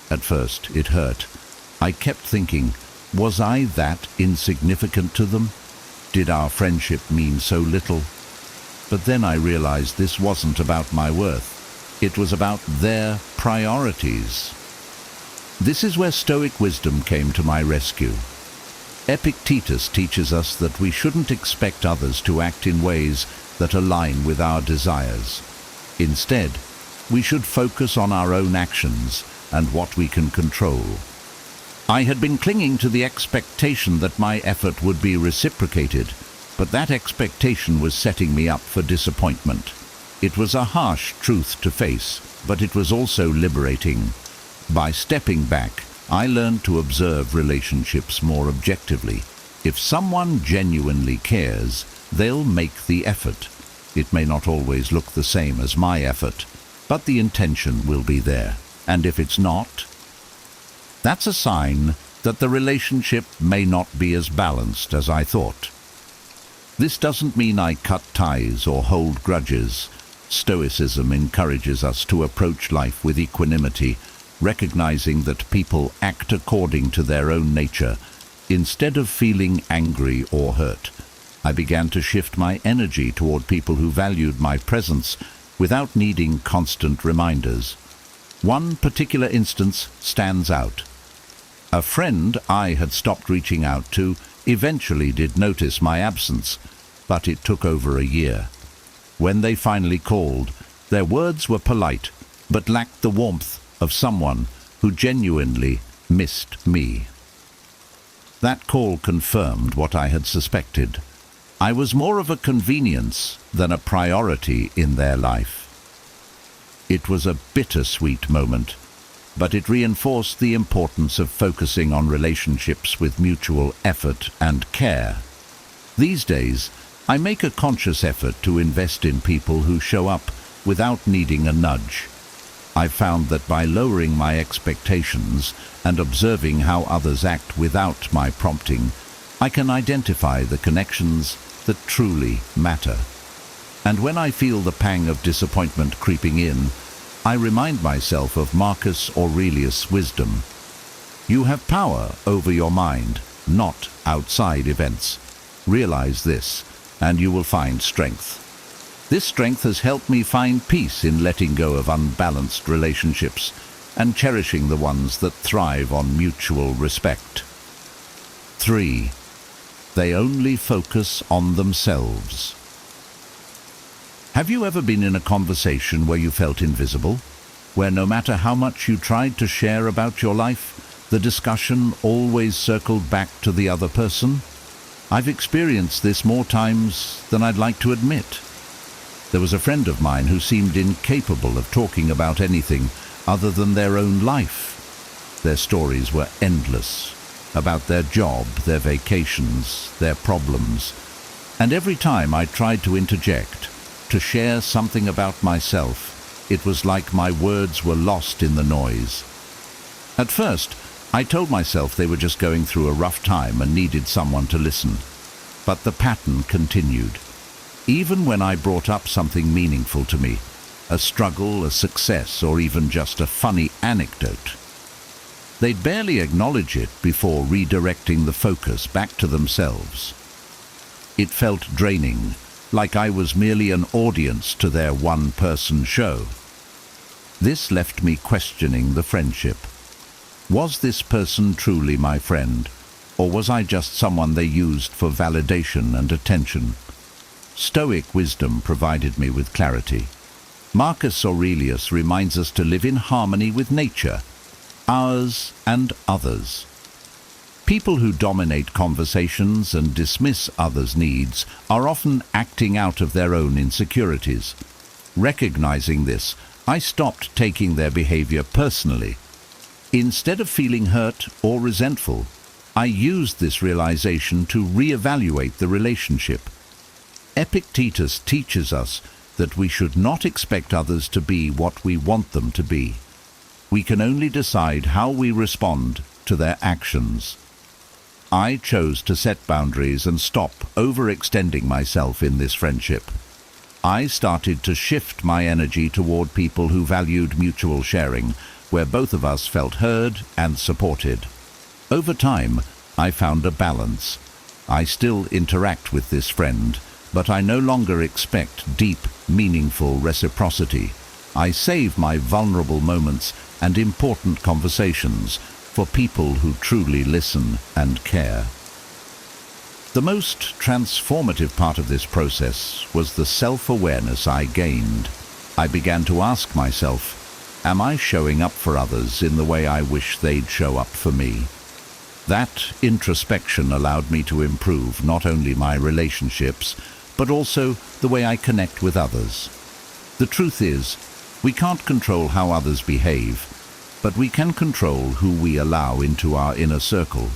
At first, it hurt. I kept thinking, was I that insignificant to them? Did our friendship mean so little? But then I realized this wasn't about my worth. It was about their priorities. This is where Stoic wisdom came to my rescue. Epictetus teaches us that we shouldn't expect others to act in ways that align with our desires. Instead, we should focus on our own actions and what we can control. I had been clinging to the expectation that my effort would be reciprocated, but that expectation was setting me up for disappointment. It was a harsh truth to face, but it was also liberating. By stepping back, I learned to observe relationships more objectively. If someone genuinely cares, they'll make the effort. It may not always look the same as my effort, but the intention will be there. And if it's not, that's a sign that the relationship may not be as balanced as I thought. This doesn't mean I cut ties or hold grudges. Stoicism encourages us to approach life with equanimity, recognizing that people act according to their own nature. Instead of feeling angry or hurt, I began to shift my energy toward people who valued my presence without needing constant reminders. One particular instance stands out. A friend I had stopped reaching out to eventually did notice my absence, but it took over a year. When they finally called, their words were polite, but lacked the warmth of someone who genuinely missed me. That call confirmed what I had suspected. I was more of a convenience than a priority in their life. It was a bittersweet moment, but it reinforced the importance of focusing on relationships with mutual effort and care. These days, I make a conscious effort to invest in people who show up without needing a nudge. I've found that by lowering my expectations and observing how others act without my prompting, I can identify the connections that truly matter. And when I feel the pang of disappointment creeping in, I remind myself of Marcus Aurelius' wisdom. You have power over your mind, not outside events. Realize this, and you will find strength. This strength has helped me find peace in letting go of unbalanced relationships and cherishing the ones that thrive on mutual respect. 3. They only focus on themselves. Have you ever been in a conversation where you felt invisible? Where no matter how much you tried to share about your life, the discussion always circled back to the other person? I've experienced this more times than I'd like to admit. There was a friend of mine who seemed incapable of talking about anything other than their own life. Their stories were endless, about their job, their vacations, their problems. And every time I tried to interject, to share something about myself, it was like my words were lost in the noise. At first, I told myself they were just going through a rough time and needed someone to listen. But the pattern continued. Even when I brought up something meaningful to me, a struggle, a success, or even just a funny anecdote, they'd barely acknowledge it before redirecting the focus back to themselves. It felt draining, like I was merely an audience to their one-person show. This left me questioning the friendship. Was this person truly my friend, or was I just someone they used for validation and attention? Stoic wisdom provided me with clarity. Marcus Aurelius reminds us to live in harmony with nature, ours and others. People who dominate conversations and dismiss others' needs are often acting out of their own insecurities. Recognizing this, I stopped taking their behavior personally. Instead of feeling hurt or resentful, I used this realization to reevaluate the relationship. Epictetus teaches us that we should not expect others to be what we want them to be. We can only decide how we respond to their actions. I chose to set boundaries and stop overextending myself in this friendship. I started to shift my energy toward people who valued mutual sharing, where both of us felt heard and supported. Over time, I found a balance. I still interact with this friend, but I no longer expect deep, meaningful reciprocity. I save my vulnerable moments and important conversations for people who truly listen and care. The most transformative part of this process was the self-awareness I gained. I began to ask myself, am I showing up for others in the way I wish they'd show up for me? That introspection allowed me to improve not only my relationships, but also the way I connect with others. The truth is, we can't control how others behave, but we can control who we allow into our inner circle.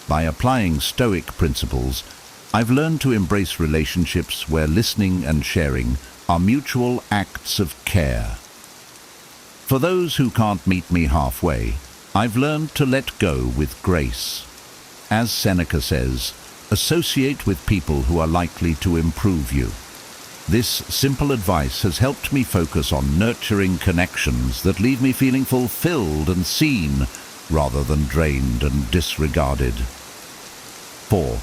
By applying Stoic principles, I've learned to embrace relationships where listening and sharing are mutual acts of care. For those who can't meet me halfway, I've learned to let go with grace. As Seneca says, associate with people who are likely to improve you. This simple advice has helped me focus on nurturing connections that leave me feeling fulfilled and seen, rather than drained and disregarded. 4.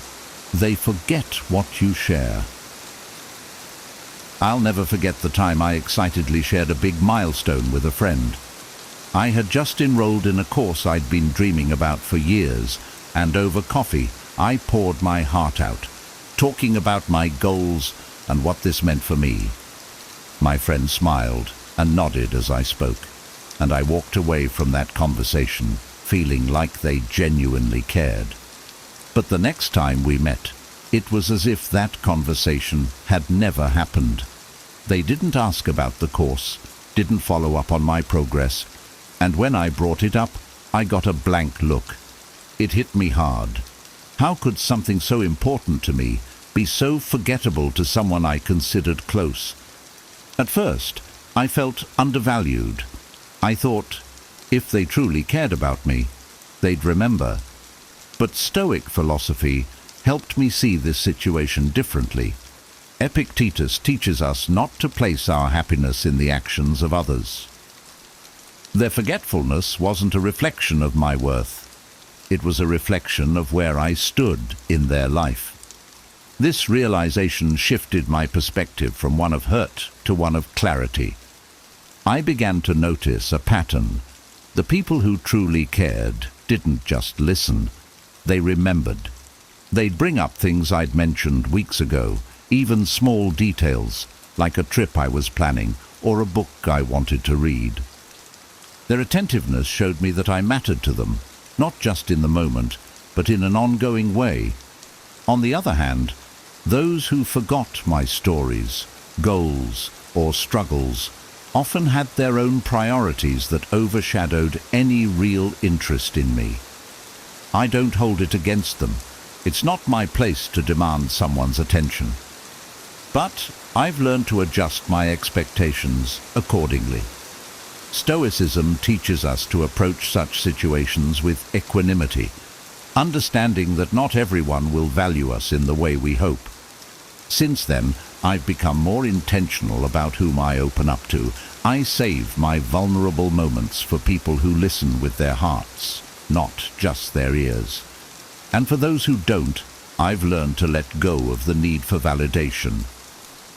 They forget what you share. I'll never forget the time I excitedly shared a big milestone with a friend. I had just enrolled in a course I'd been dreaming about for years, and over coffee, I poured my heart out, talking about my goals and what this meant for me. My friend smiled and nodded as I spoke, and I walked away from that conversation feeling like they genuinely cared. But the next time we met, it was as if that conversation had never happened. They didn't ask about the course, didn't follow up on my progress, and when I brought it up, I got a blank look. It hit me hard. How could something so important to me be so forgettable to someone I considered close? At first, I felt undervalued. I thought, if they truly cared about me, they'd remember. But Stoic philosophy helped me see this situation differently. Epictetus teaches us not to place our happiness in the actions of others. Their forgetfulness wasn't a reflection of my worth. It was a reflection of where I stood in their life. This realization shifted my perspective from one of hurt to one of clarity. I began to notice a pattern. The people who truly cared didn't just listen, they remembered. They'd bring up things I'd mentioned weeks ago, even small details, like a trip I was planning or a book I wanted to read. Their attentiveness showed me that I mattered to them, not just in the moment, but in an ongoing way. On the other hand, those who forgot my stories, goals, or struggles often had their own priorities that overshadowed any real interest in me. I don't hold it against them. It's not my place to demand someone's attention. But I've learned to adjust my expectations accordingly. Stoicism teaches us to approach such situations with equanimity, understanding that not everyone will value us in the way we hope. Since then, I've become more intentional about whom I open up to. I save my vulnerable moments for people who listen with their hearts, not just their ears. And for those who don't, I've learned to let go of the need for validation.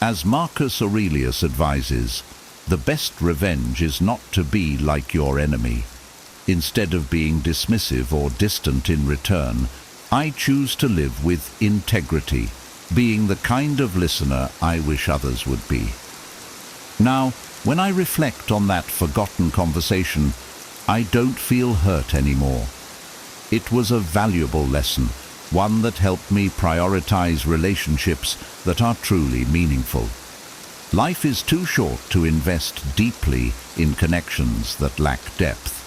As Marcus Aurelius advises, the best revenge is not to be like your enemy. Instead of being dismissive or distant in return, I choose to live with integrity, being the kind of listener I wish others would be. Now, when I reflect on that forgotten conversation, I don't feel hurt anymore. It was a valuable lesson, one that helped me prioritize relationships that are truly meaningful. Life is too short to invest deeply in connections that lack depth.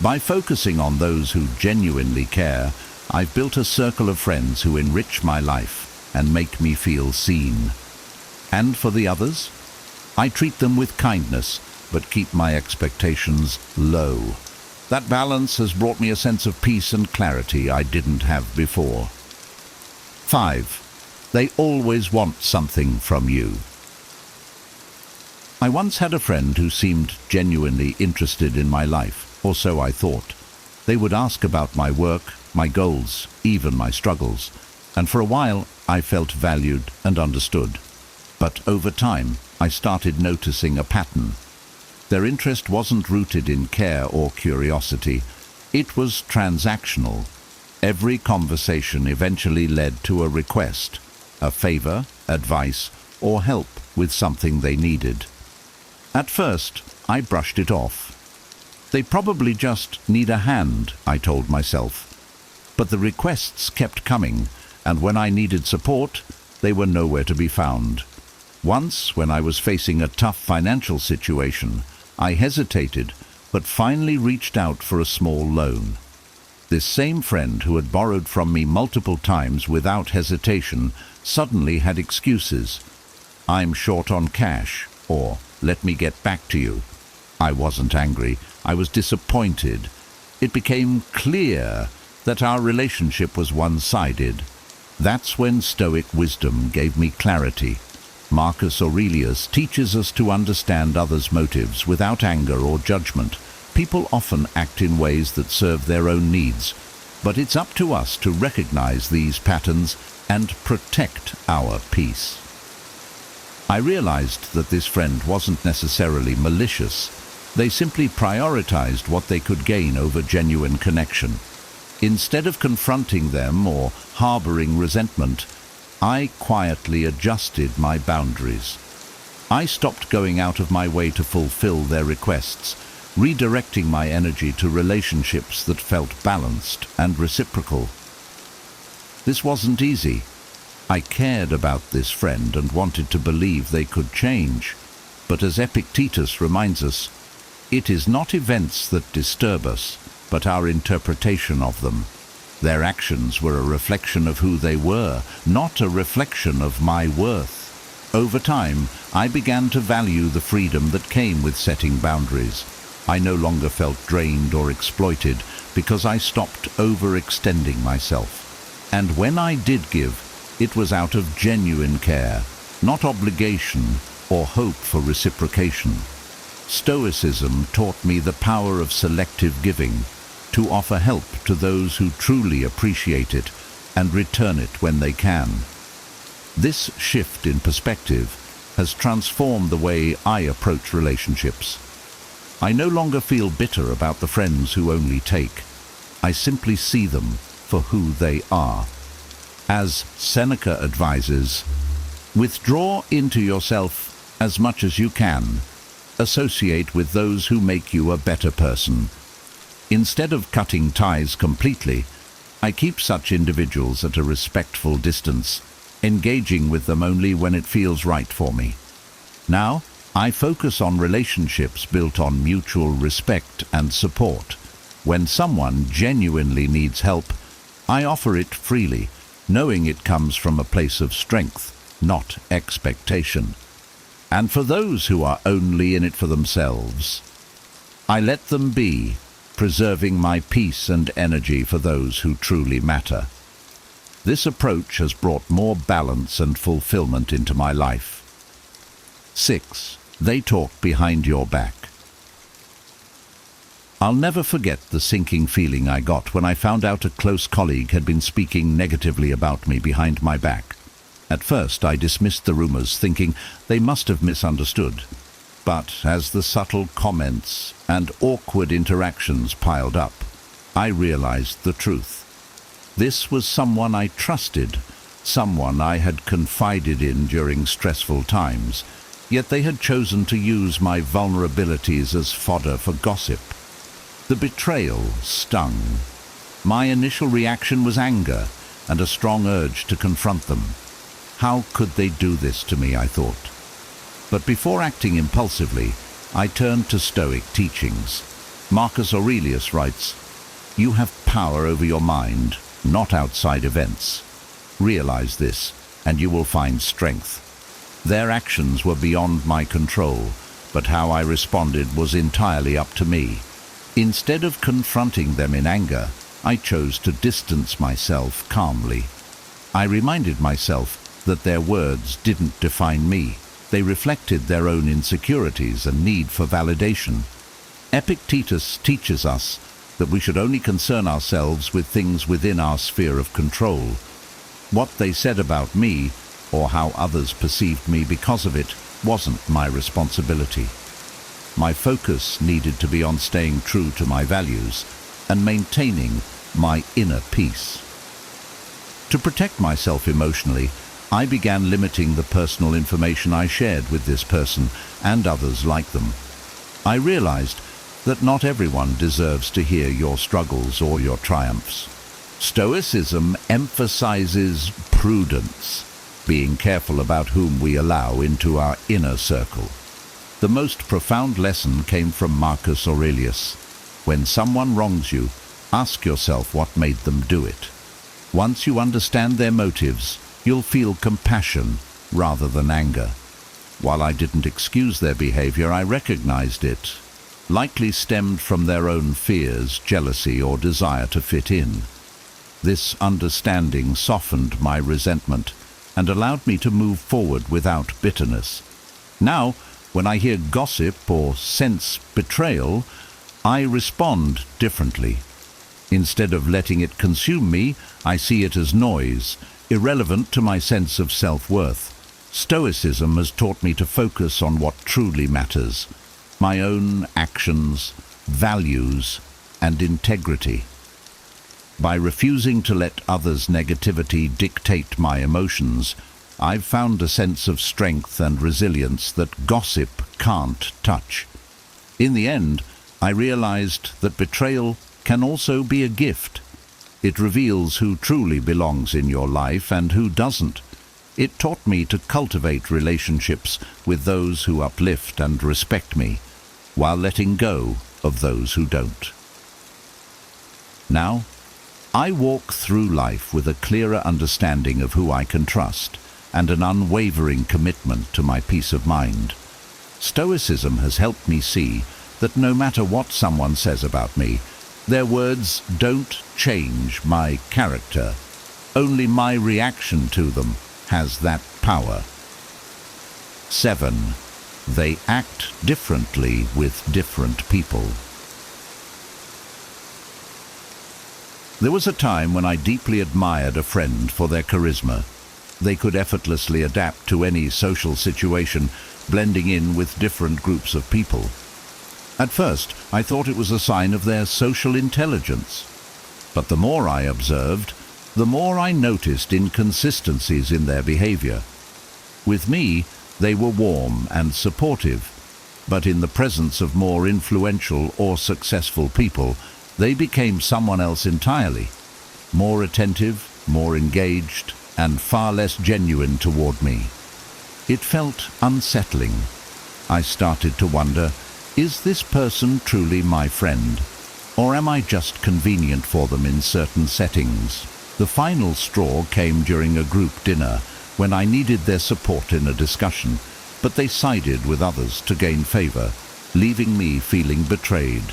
By focusing on those who genuinely care, I've built a circle of friends who enrich my life and make me feel seen. And for the others, I treat them with kindness, but keep my expectations low. That balance has brought me a sense of peace and clarity I didn't have before. 5. They always want something from you. I once had a friend who seemed genuinely interested in my life, or so I thought. They would ask about my work, my goals, even my struggles, and for a while I felt valued and understood. But over time, I started noticing a pattern. Their interest wasn't rooted in care or curiosity. It was transactional. Every conversation eventually led to a request, a favor, advice, or help with something they needed. At first, I brushed it off. They probably just need a hand, I told myself. But the requests kept coming, and when I needed support, they were nowhere to be found. Once, when I was facing a tough financial situation, I hesitated, but finally reached out for a small loan. This same friend who had borrowed from me multiple times without hesitation suddenly had excuses. "I'm short on cash," or "let me get back to you." I wasn't angry. I was disappointed. It became clear that our relationship was one-sided. That's when Stoic wisdom gave me clarity. Marcus Aurelius teaches us to understand others' motives without anger or judgment. People often act in ways that serve their own needs, but it's up to us to recognize these patterns and protect our peace. I realized that this friend wasn't necessarily malicious. They simply prioritized what they could gain over genuine connection. Instead of confronting them or harboring resentment, I quietly adjusted my boundaries. I stopped going out of my way to fulfill their requests, redirecting my energy to relationships that felt balanced and reciprocal. This wasn't easy. I cared about this friend and wanted to believe they could change. But as Epictetus reminds us, it is not events that disturb us, but our interpretation of them. Their actions were a reflection of who they were, not a reflection of my worth. Over time, I began to value the freedom that came with setting boundaries. I no longer felt drained or exploited because I stopped overextending myself. And when I did give, it was out of genuine care, not obligation or hope for reciprocation. Stoicism taught me the power of selective giving, to offer help to those who truly appreciate it and return it when they can. This shift in perspective has transformed the way I approach relationships. I no longer feel bitter about the friends who only take. I simply see them for who they are. As Seneca advises, withdraw into yourself as much as you can. Associate with those who make you a better person. Instead of cutting ties completely, I keep such individuals at a respectful distance, engaging with them only when it feels right for me. Now, I focus on relationships built on mutual respect and support. When someone genuinely needs help, I offer it freely, knowing it comes from a place of strength, not expectation. And for those who are only in it for themselves, I let them be, preserving my peace and energy for those who truly matter. This approach has brought more balance and fulfillment into my life. 6. They talk behind your back. I'll never forget the sinking feeling I got when I found out a close colleague had been speaking negatively about me behind my back. At first I dismissed the rumors, thinking they must have misunderstood. But as the subtle comments and awkward interactions piled up, I realized the truth. This was someone I trusted, someone I had confided in during stressful times, yet they had chosen to use my vulnerabilities as fodder for gossip. The betrayal stung. My initial reaction was anger and a strong urge to confront them. How could they do this to me, I thought. But before acting impulsively, I turned to Stoic teachings. Marcus Aurelius writes, "You have power over your mind, not outside events. Realize this, and you will find strength." Their actions were beyond my control, but how I responded was entirely up to me. Instead of confronting them in anger, I chose to distance myself calmly. I reminded myself that their words didn't define me. They reflected their own insecurities and need for validation. Epictetus teaches us that we should only concern ourselves with things within our sphere of control. What they said about me, or how others perceived me because of it, wasn't my responsibility. My focus needed to be on staying true to my values and maintaining my inner peace. To protect myself emotionally, I began limiting the personal information I shared with this person and others like them. I realized that not everyone deserves to hear your struggles or your triumphs. Stoicism emphasizes prudence, being careful about whom we allow into our inner circle. The most profound lesson came from Marcus Aurelius. When someone wrongs you, ask yourself what made them do it. Once you understand their motives, you'll feel compassion rather than anger. While I didn't excuse their behavior, I recognized it likely stemmed from their own fears, jealousy, or desire to fit in. This understanding softened my resentment and allowed me to move forward without bitterness. Now, when I hear gossip or sense betrayal, I respond differently. Instead of letting it consume me, I see it as noise, irrelevant to my sense of self-worth. Stoicism has taught me to focus on what truly matters: my own actions, values, and integrity. By refusing to let others' negativity dictate my emotions, I've found a sense of strength and resilience that gossip can't touch. In the end, I realized that betrayal can also be a gift. It reveals who truly belongs in your life and who doesn't. It taught me to cultivate relationships with those who uplift and respect me, while letting go of those who don't. Now, I walk through life with a clearer understanding of who I can trust and an unwavering commitment to my peace of mind. Stoicism has helped me see that no matter what someone says about me, their words don't change my character. Only my reaction to them has that power. 7. They act differently with different people. There was a time when I deeply admired a friend for their charisma. They could effortlessly adapt to any social situation, blending in with different groups of people. At first, I thought it was a sign of their social intelligence. But the more I observed, the more I noticed inconsistencies in their behavior. With me, they were warm and supportive, but in the presence of more influential or successful people, they became someone else entirely, more attentive, more engaged, and far less genuine toward me. It felt unsettling. I started to wonder, is this person truly my friend, or am I just convenient for them in certain settings? The final straw came during a group dinner when I needed their support in a discussion, but they sided with others to gain favor, leaving me feeling betrayed.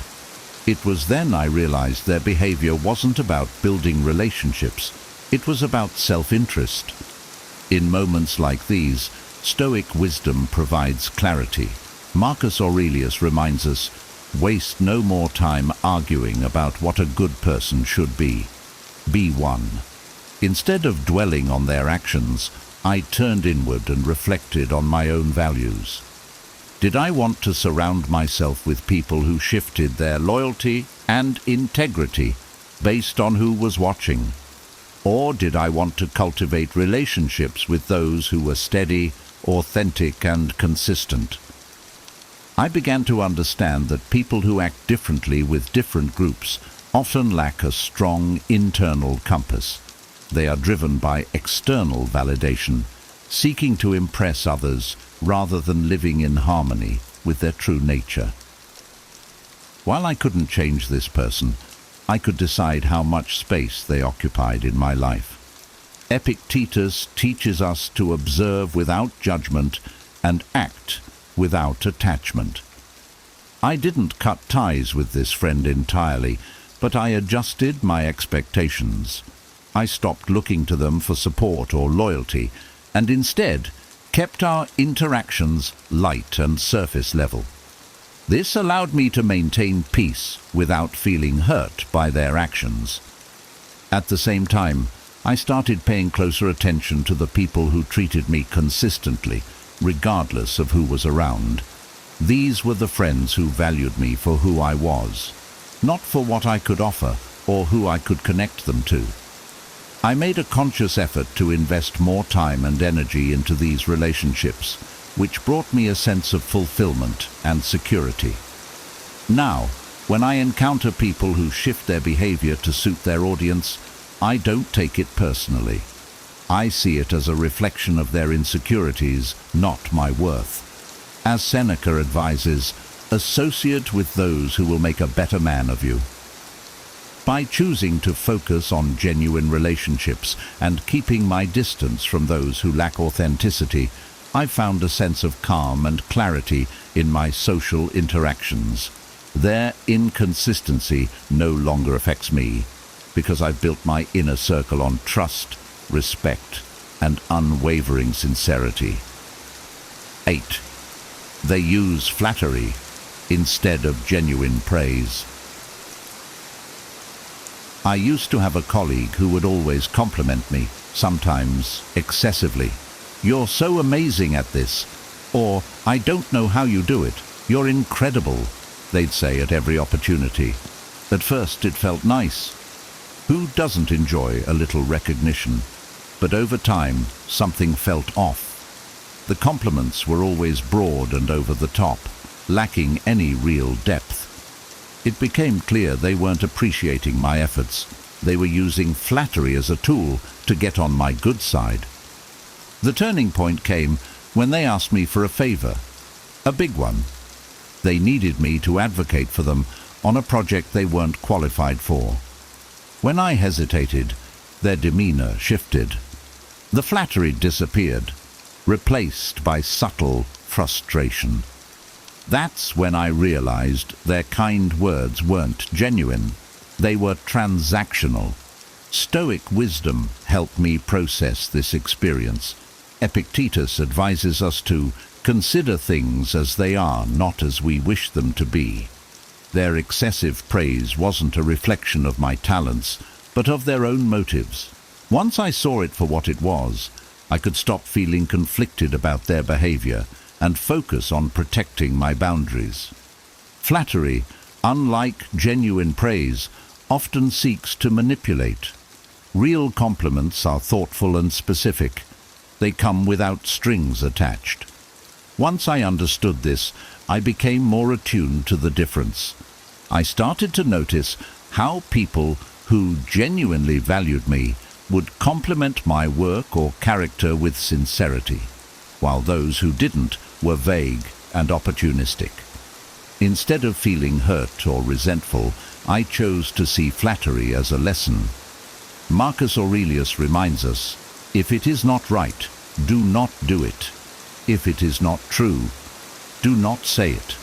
It was then I realized their behavior wasn't about building relationships, it was about self-interest. In moments like these, Stoic wisdom provides clarity. Marcus Aurelius reminds us, waste no more time arguing about what a good person should be. Be one. Instead of dwelling on their actions, I turned inward and reflected on my own values. Did I want to surround myself with people who shifted their loyalty and integrity based on who was watching? Or did I want to cultivate relationships with those who were steady, authentic, and consistent? I began to understand that people who act differently with different groups often lack a strong internal compass. They are driven by external validation, seeking to impress others rather than living in harmony with their true nature. While I couldn't change this person, I could decide how much space they occupied in my life. Epictetus teaches us to observe without judgment and act without attachment. I didn't cut ties with this friend entirely, but I adjusted my expectations. I stopped looking to them for support or loyalty, and instead kept our interactions light and surface level. This allowed me to maintain peace without feeling hurt by their actions. At the same time, I started paying closer attention to the people who treated me consistently, regardless of who was around. These were the friends who valued me for who I was, not for what I could offer or who I could connect them to. I made a conscious effort to invest more time and energy into these relationships, which brought me a sense of fulfillment and security. Now, when I encounter people who shift their behavior to suit their audience, I don't take it personally. I see it as a reflection of their insecurities, not my worth. As Seneca advises, associate with those who will make a better man of you. By choosing to focus on genuine relationships and keeping my distance from those who lack authenticity, I've found a sense of calm and clarity in my social interactions. Their inconsistency no longer affects me, because I've built my inner circle on trust, respect, and unwavering sincerity. 8. They use flattery instead of genuine praise. I used to have a colleague who would always compliment me, sometimes excessively. "You're so amazing at this," or "I don't know how you do it. You're incredible," they'd say at every opportunity. At first it felt nice. Who doesn't enjoy a little recognition? But over time, something felt off. The compliments were always broad and over the top, lacking any real depth. It became clear they weren't appreciating my efforts. They were using flattery as a tool to get on my good side. The turning point came when they asked me for a favor, a big one. They needed me to advocate for them on a project they weren't qualified for. When I hesitated, their demeanor shifted. The flattery disappeared, replaced by subtle frustration. That's when I realized their kind words weren't genuine. They were transactional. Stoic wisdom helped me process this experience. Epictetus advises us to consider things as they are, not as we wish them to be. Their excessive praise wasn't a reflection of my talents, but of their own motives. Once I saw it for what it was, I could stop feeling conflicted about their behavior and focus on protecting my boundaries. Flattery, unlike genuine praise, often seeks to manipulate. Real compliments are thoughtful and specific. They come without strings attached. Once I understood this, I became more attuned to the difference. I started to notice how people who genuinely valued me would compliment my work or character with sincerity, while those who didn't were vague and opportunistic. Instead of feeling hurt or resentful, I chose to see flattery as a lesson. Marcus Aurelius reminds us, "If it is not right, do not do it. If it is not true, do not say it."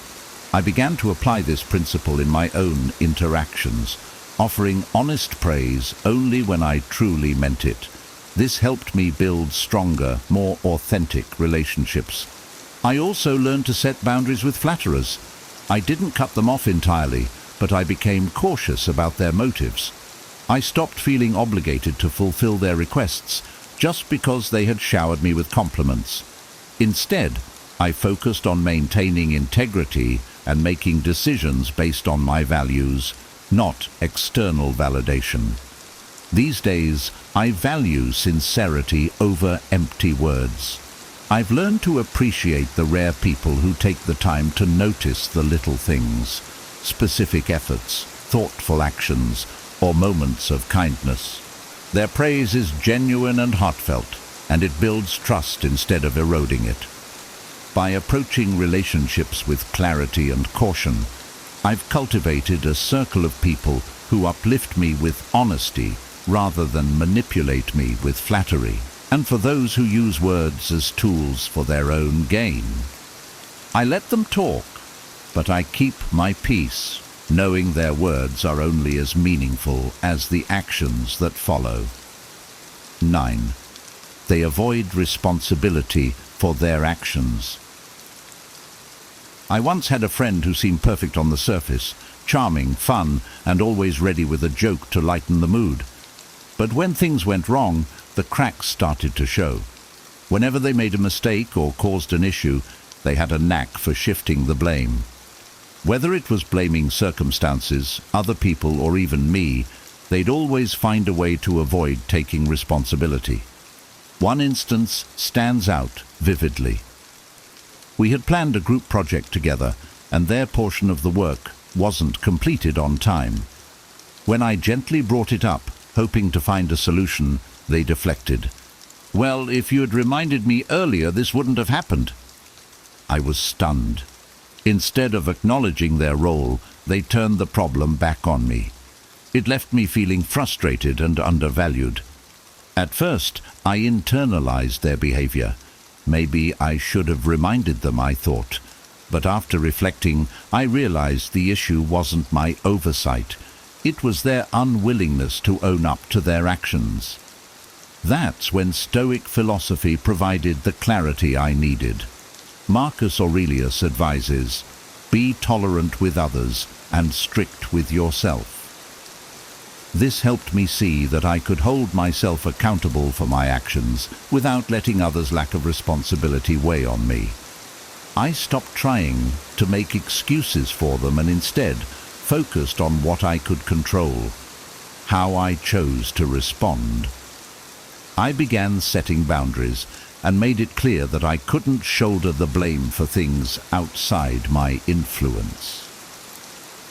I began to apply this principle in my own interactions, offering honest praise only when I truly meant it. This helped me build stronger, more authentic relationships. I also learned to set boundaries with flatterers. I didn't cut them off entirely, but I became cautious about their motives. I stopped feeling obligated to fulfill their requests just because they had showered me with compliments. Instead, I focused on maintaining integrity and making decisions based on my values, not external validation. These days, I value sincerity over empty words. I've learned to appreciate the rare people who take the time to notice the little things, specific efforts, thoughtful actions, or moments of kindness. Their praise is genuine and heartfelt, and it builds trust instead of eroding it. By approaching relationships with clarity and caution, I've cultivated a circle of people who uplift me with honesty rather than manipulate me with flattery, and for those who use words as tools for their own gain. I let them talk, but I keep my peace, knowing their words are only as meaningful as the actions that follow. 9. They avoid responsibility for their actions. I once had a friend who seemed perfect on the surface, charming, fun, and always ready with a joke to lighten the mood. But when things went wrong, the cracks started to show. Whenever they made a mistake or caused an issue, they had a knack for shifting the blame. Whether it was blaming circumstances, other people, or even me, they'd always find a way to avoid taking responsibility. One instance stands out vividly. We had planned a group project together, and their portion of the work wasn't completed on time. When I gently brought it up, hoping to find a solution, they deflected. "Well, if you had reminded me earlier, this wouldn't have happened." I was stunned. Instead of acknowledging their role, they turned the problem back on me. It left me feeling frustrated and undervalued. At first, I internalized their behavior. Maybe I should have reminded them, I thought. But after reflecting, I realized the issue wasn't my oversight. It was their unwillingness to own up to their actions. That's when Stoic philosophy provided the clarity I needed. Marcus Aurelius advises, "Be tolerant with others and strict with yourself." This helped me see that I could hold myself accountable for my actions without letting others' lack of responsibility weigh on me. I stopped trying to make excuses for them and instead focused on what I could control, how I chose to respond. I began setting boundaries and made it clear that I couldn't shoulder the blame for things outside my influence.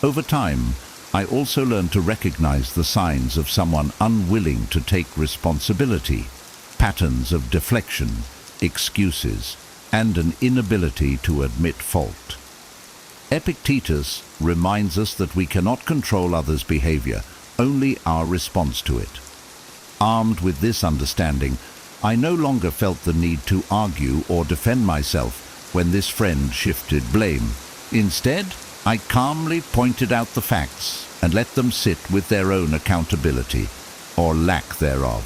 Over time, I also learned to recognize the signs of someone unwilling to take responsibility, patterns of deflection, excuses, and an inability to admit fault. Epictetus reminds us that we cannot control others' behavior, only our response to it. Armed with this understanding, I no longer felt the need to argue or defend myself when this friend shifted blame. Instead, I calmly pointed out the facts and let them sit with their own accountability, or lack thereof.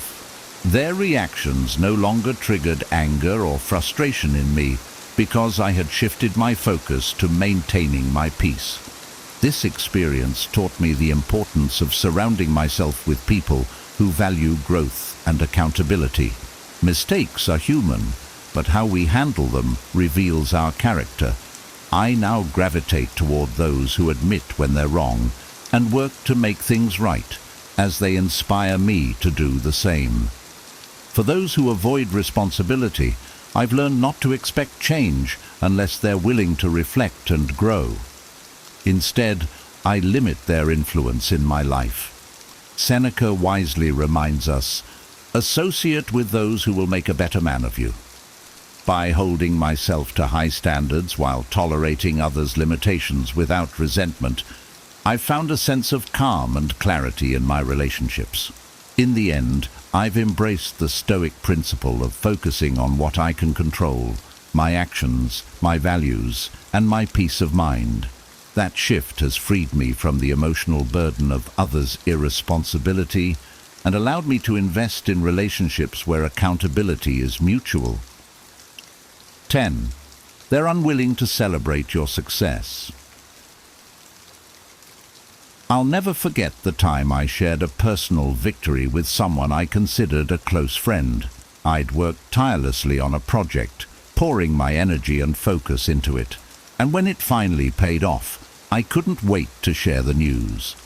Their reactions no longer triggered anger or frustration in me because I had shifted my focus to maintaining my peace. This experience taught me the importance of surrounding myself with people who value growth and accountability. Mistakes are human, but how we handle them reveals our character. I now gravitate toward those who admit when they're wrong and work to make things right, as they inspire me to do the same. For those who avoid responsibility, I've learned not to expect change unless they're willing to reflect and grow. Instead, I limit their influence in my life. Seneca wisely reminds us, "Associate with those who will make a better man of you." By holding myself to high standards while tolerating others' limitations without resentment, I've found a sense of calm and clarity in my relationships. In the end, I've embraced the Stoic principle of focusing on what I can control, my actions, my values, and my peace of mind. That shift has freed me from the emotional burden of others' irresponsibility and allowed me to invest in relationships where accountability is mutual. 10. They're unwilling to celebrate your success. I'll never forget the time I shared a personal victory with someone I considered a close friend. I'd worked tirelessly on a project, pouring my energy and focus into it, and when it finally paid off, I couldn't wait to share the news.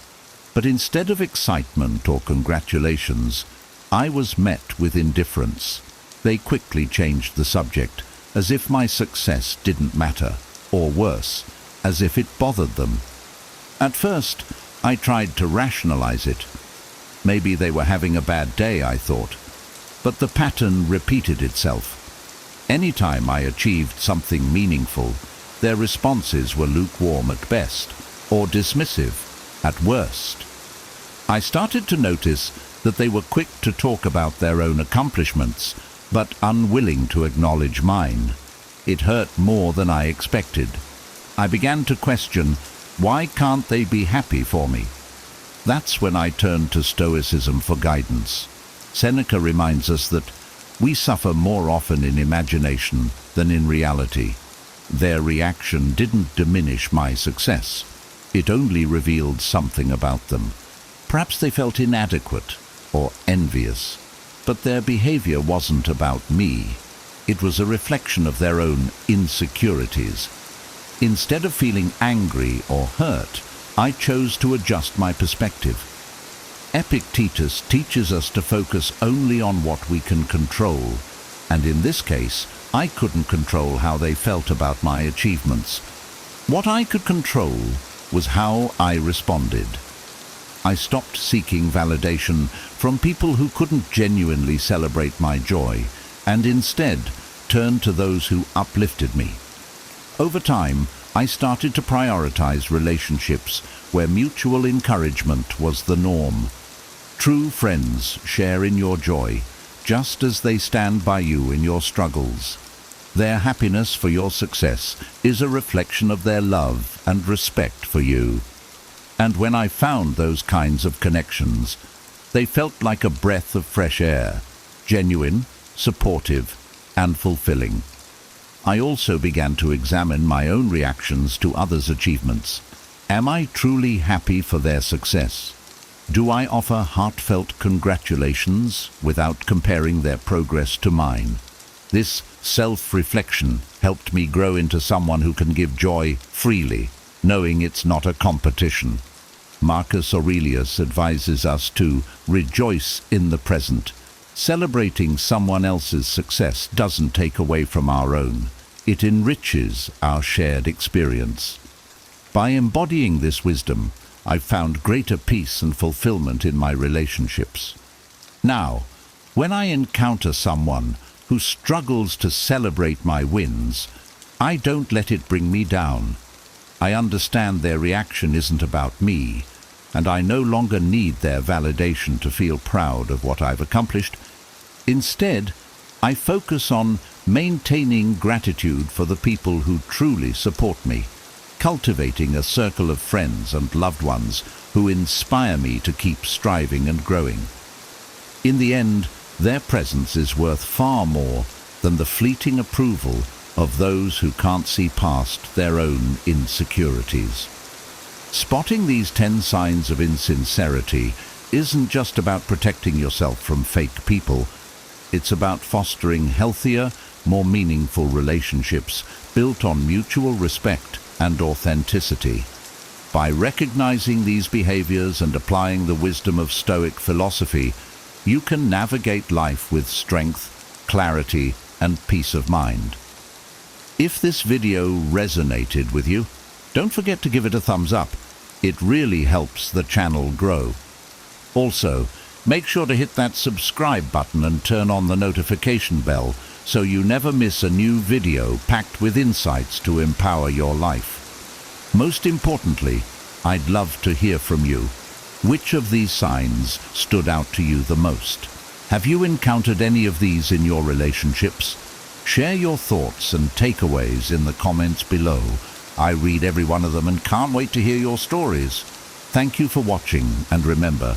But instead of excitement or congratulations, I was met with indifference. They quickly changed the subject, as if my success didn't matter, or worse, as if it bothered them. At first, I tried to rationalize it. Maybe they were having a bad day, I thought. But the pattern repeated itself. Anytime I achieved something meaningful, their responses were lukewarm at best, or dismissive at worst. I started to notice that they were quick to talk about their own accomplishments, but unwilling to acknowledge mine. It hurt more than I expected. I began to question, why can't they be happy for me? That's when I turned to Stoicism for guidance. Seneca reminds us that we suffer more often in imagination than in reality. Their reaction didn't diminish my success. It only revealed something about them. Perhaps they felt inadequate or envious, but their behavior wasn't about me. It was a reflection of their own insecurities. Instead of feeling angry or hurt, I chose to adjust my perspective. Epictetus teaches us to focus only on what we can control, and in this case, I couldn't control how they felt about my achievements. What I could control was how I responded. I stopped seeking validation from people who couldn't genuinely celebrate my joy, and instead turned to those who uplifted me. Over time, I started to prioritize relationships where mutual encouragement was the norm. True friends share in your joy, just as they stand by you in your struggles. Their happiness for your success is a reflection of their love and respect for you. And when I found those kinds of connections, they felt like a breath of fresh air, genuine, supportive, and fulfilling. I also began to examine my own reactions to others' achievements. Am I truly happy for their success? Do I offer heartfelt congratulations without comparing their progress to mine? This self-reflection helped me grow into someone who can give joy freely, knowing it's not a competition. Marcus Aurelius advises us to rejoice in the present. Celebrating someone else's success doesn't take away from our own. It enriches our shared experience. By embodying this wisdom, I've found greater peace and fulfillment in my relationships. Now, when I encounter someone who struggles to celebrate my wins, I don't let it bring me down. I understand their reaction isn't about me, and I no longer need their validation to feel proud of what I've accomplished. Instead, I focus on maintaining gratitude for the people who truly support me, cultivating a circle of friends and loved ones who inspire me to keep striving and growing. In the end, Their presence is worth far more than the fleeting approval of those who can't see past their own insecurities. Spotting these 10 signs of insincerity isn't just about protecting yourself from fake people. It's about fostering healthier, more meaningful relationships built on mutual respect and authenticity. By recognizing these behaviors and applying the wisdom of Stoic philosophy, you can navigate life with strength, clarity, and peace of mind. If this video resonated with you, don't forget to give it a thumbs up. It really helps the channel grow. Also, make sure to hit that subscribe button and turn on the notification bell so you never miss a new video packed with insights to empower your life. Most importantly, I'd love to hear from you. Which of these signs stood out to you the most? Have you encountered any of these in your relationships? Share your thoughts and takeaways in the comments below. I read every one of them and can't wait to hear your stories. Thank you for watching, and remember,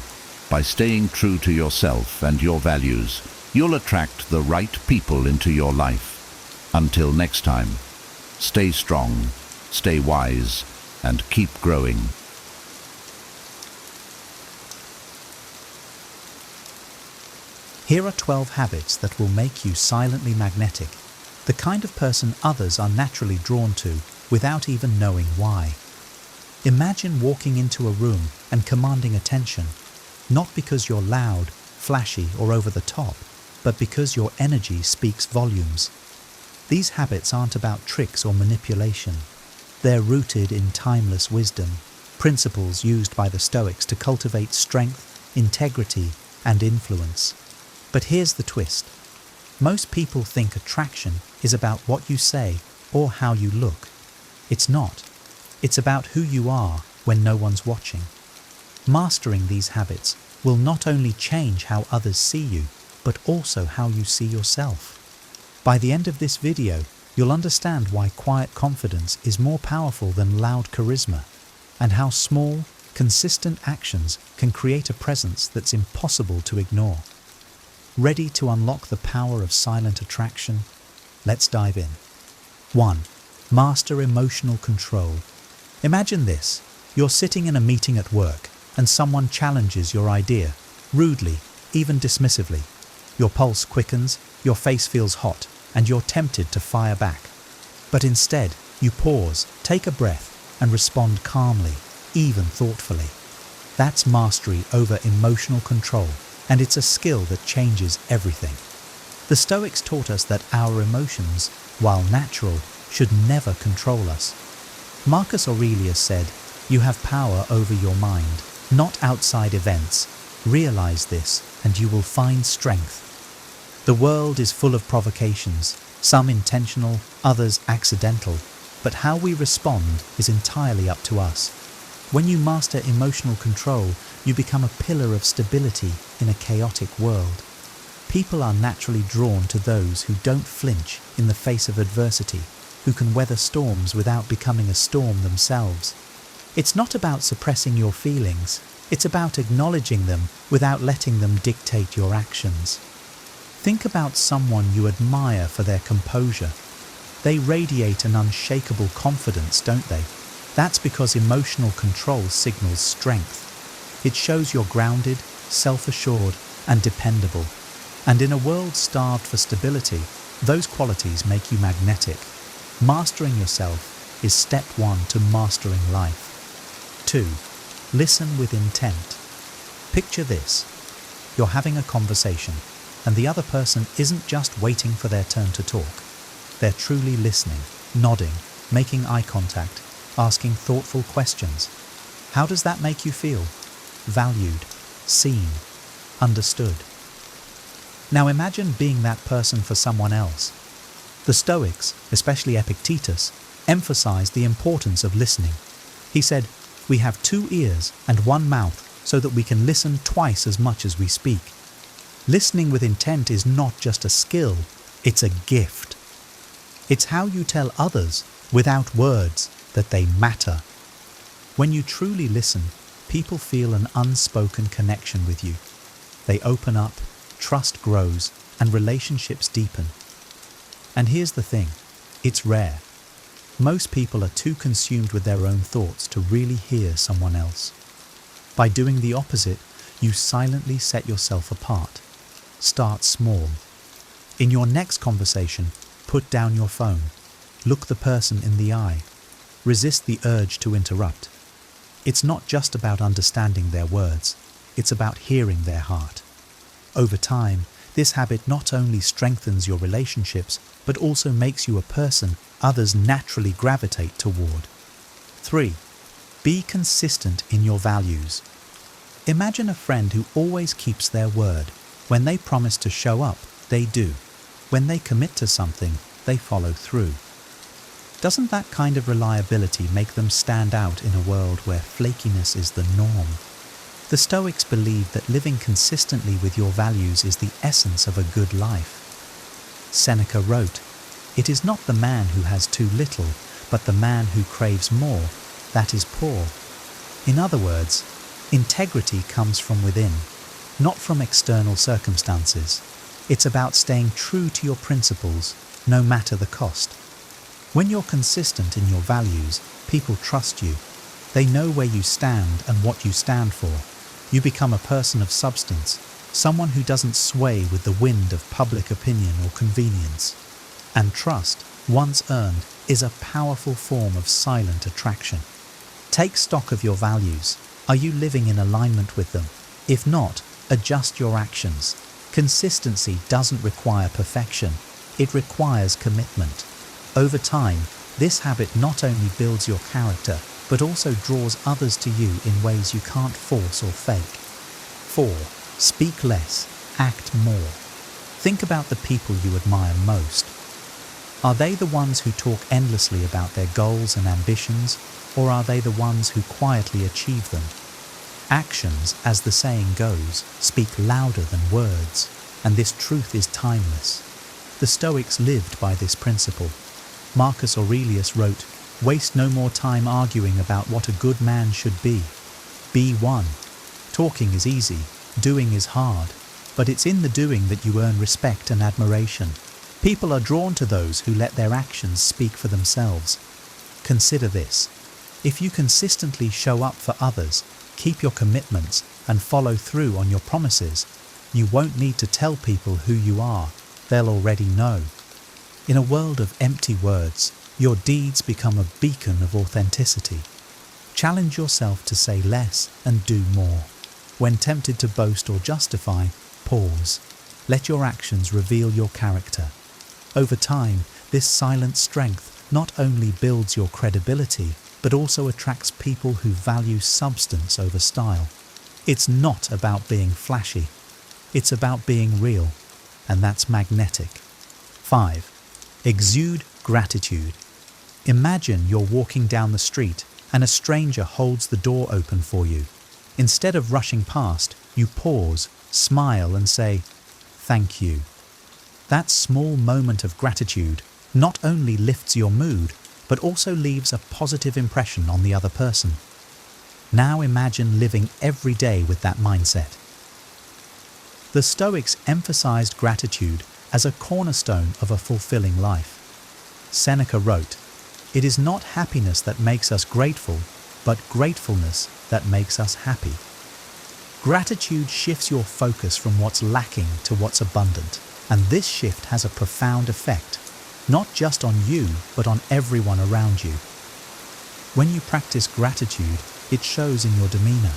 by staying true to yourself and your values, you'll attract the right people into your life. Until next time, stay strong, stay wise, and keep growing.
Here are 12 habits that will make you silently magnetic, the kind of person others are naturally drawn to without even knowing why. Imagine walking into a room and commanding attention, not because you're loud, flashy, or over the top, but because your energy speaks volumes. These habits aren't about tricks or manipulation. They're rooted in timeless wisdom, principles used by the Stoics to cultivate strength, integrity, and influence. But here's the twist. Most people think attraction is about what you say or how you look. It's not. It's about who you are when no one's watching. Mastering these habits will not only change how others see you, but also how you see yourself. By the end of this video, you'll understand why quiet confidence is more powerful than loud charisma, and how small, consistent actions can create a presence that's impossible to ignore. Ready to unlock the power of silent attraction? Let's dive in. 1. Master emotional control. Imagine this. You're sitting in a meeting at work, and someone challenges your idea, rudely, even dismissively. Your pulse quickens, your face feels hot, and you're tempted to fire back. But instead, you pause, take a breath, and respond calmly, even thoughtfully. That's mastery over emotional control, and it's a skill that changes everything. The Stoics taught us that our emotions, while natural, should never control us. Marcus Aurelius said, "You have power over your mind, not outside events. Realize this, and you will find strength." The world is full of provocations, some intentional, others accidental, but how we respond is entirely up to us. When you master emotional control, you become a pillar of stability in a chaotic world. People are naturally drawn to those who don't flinch in the face of adversity, who can weather storms without becoming a storm themselves. It's not about suppressing your feelings, it's about acknowledging them without letting them dictate your actions. Think about someone you admire for their composure. They radiate an unshakable confidence, don't they? That's because emotional control signals strength. It shows you're grounded, self-assured, and dependable. And in a world starved for stability, those qualities make you magnetic. Mastering yourself is step 1 to mastering life. 2. Listen with intent. Picture this. You're having a conversation, and the other person isn't just waiting for their turn to talk. They're truly listening, nodding, making eye contact, asking thoughtful questions. How does that make you feel? Valued, seen, understood. Now imagine being that person for someone else. The Stoics, especially Epictetus, emphasized the importance of listening. He said, "We have 2 ears and 1 mouth so that we can listen twice as much as we speak." Listening with intent is not just a skill, it's a gift. It's how you tell others, without words, that they matter. When you truly listen, people feel an unspoken connection with you. They open up, trust grows and relationships deepen. And here's the thing, it's rare. Most people are too consumed with their own thoughts to really hear someone else. By doing the opposite, you silently set yourself apart. Start small. In your next conversation, put down your phone. Look the person in the eye. Resist the urge to interrupt. It's not just about understanding their words, it's about hearing their heart. Over time, this habit not only strengthens your relationships, but also makes you a person others naturally gravitate toward. 3. Be consistent in your values. Imagine a friend who always keeps their word. When they promise to show up, they do. When they commit to something, they follow through. Doesn't that kind of reliability make them stand out in a world where flakiness is the norm? The Stoics believe that living consistently with your values is the essence of a good life. Seneca wrote, "It is not the man who has too little, but the man who craves more, that is poor." In other words, integrity comes from within, not from external circumstances. It's about staying true to your principles, no matter the cost. When you're consistent in your values, people trust you. They know where you stand and what you stand for. You become a person of substance, someone who doesn't sway with the wind of public opinion or convenience. And trust, once earned, is a powerful form of silent attraction. Take stock of your values. Are you living in alignment with them? If not, adjust your actions. Consistency doesn't require perfection. It requires commitment. Over time, this habit not only builds your character, but also draws others to you in ways you can't force or fake. 4. Speak less, act more. Think about the people you admire most. Are they the ones who talk endlessly about their goals and ambitions, or are they the ones who quietly achieve them? Actions, as the saying goes, speak louder than words, and this truth is timeless. The Stoics lived by this principle. Marcus Aurelius wrote, "Waste no more time arguing about what a good man should be. Be one." Talking is easy, doing is hard, but it's in the doing that you earn respect and admiration. People are drawn to those who let their actions speak for themselves. Consider this. If you consistently show up for others, keep your commitments, and follow through on your promises, you won't need to tell people who you are. They'll already know. In a world of empty words, your deeds become a beacon of authenticity. Challenge yourself to say less and do more. When tempted to boast or justify, pause. Let your actions reveal your character. Over time, this silent strength not only builds your credibility, but also attracts people who value substance over style. It's not about being flashy. It's about being real, and that's magnetic. 5. Exude gratitude. Imagine you're walking down the street and a stranger holds the door open for you. Instead of rushing past, you pause, smile and say, "Thank you." That small moment of gratitude not only lifts your mood, but also leaves a positive impression on the other person. Now imagine living every day with that mindset. The Stoics emphasized gratitude as a cornerstone of a fulfilling life. Seneca wrote, "It is not happiness that makes us grateful, but gratefulness that makes us happy." Gratitude shifts your focus from what's lacking to what's abundant, and this shift has a profound effect, not just on you, but on everyone around you. When you practice gratitude, it shows in your demeanor.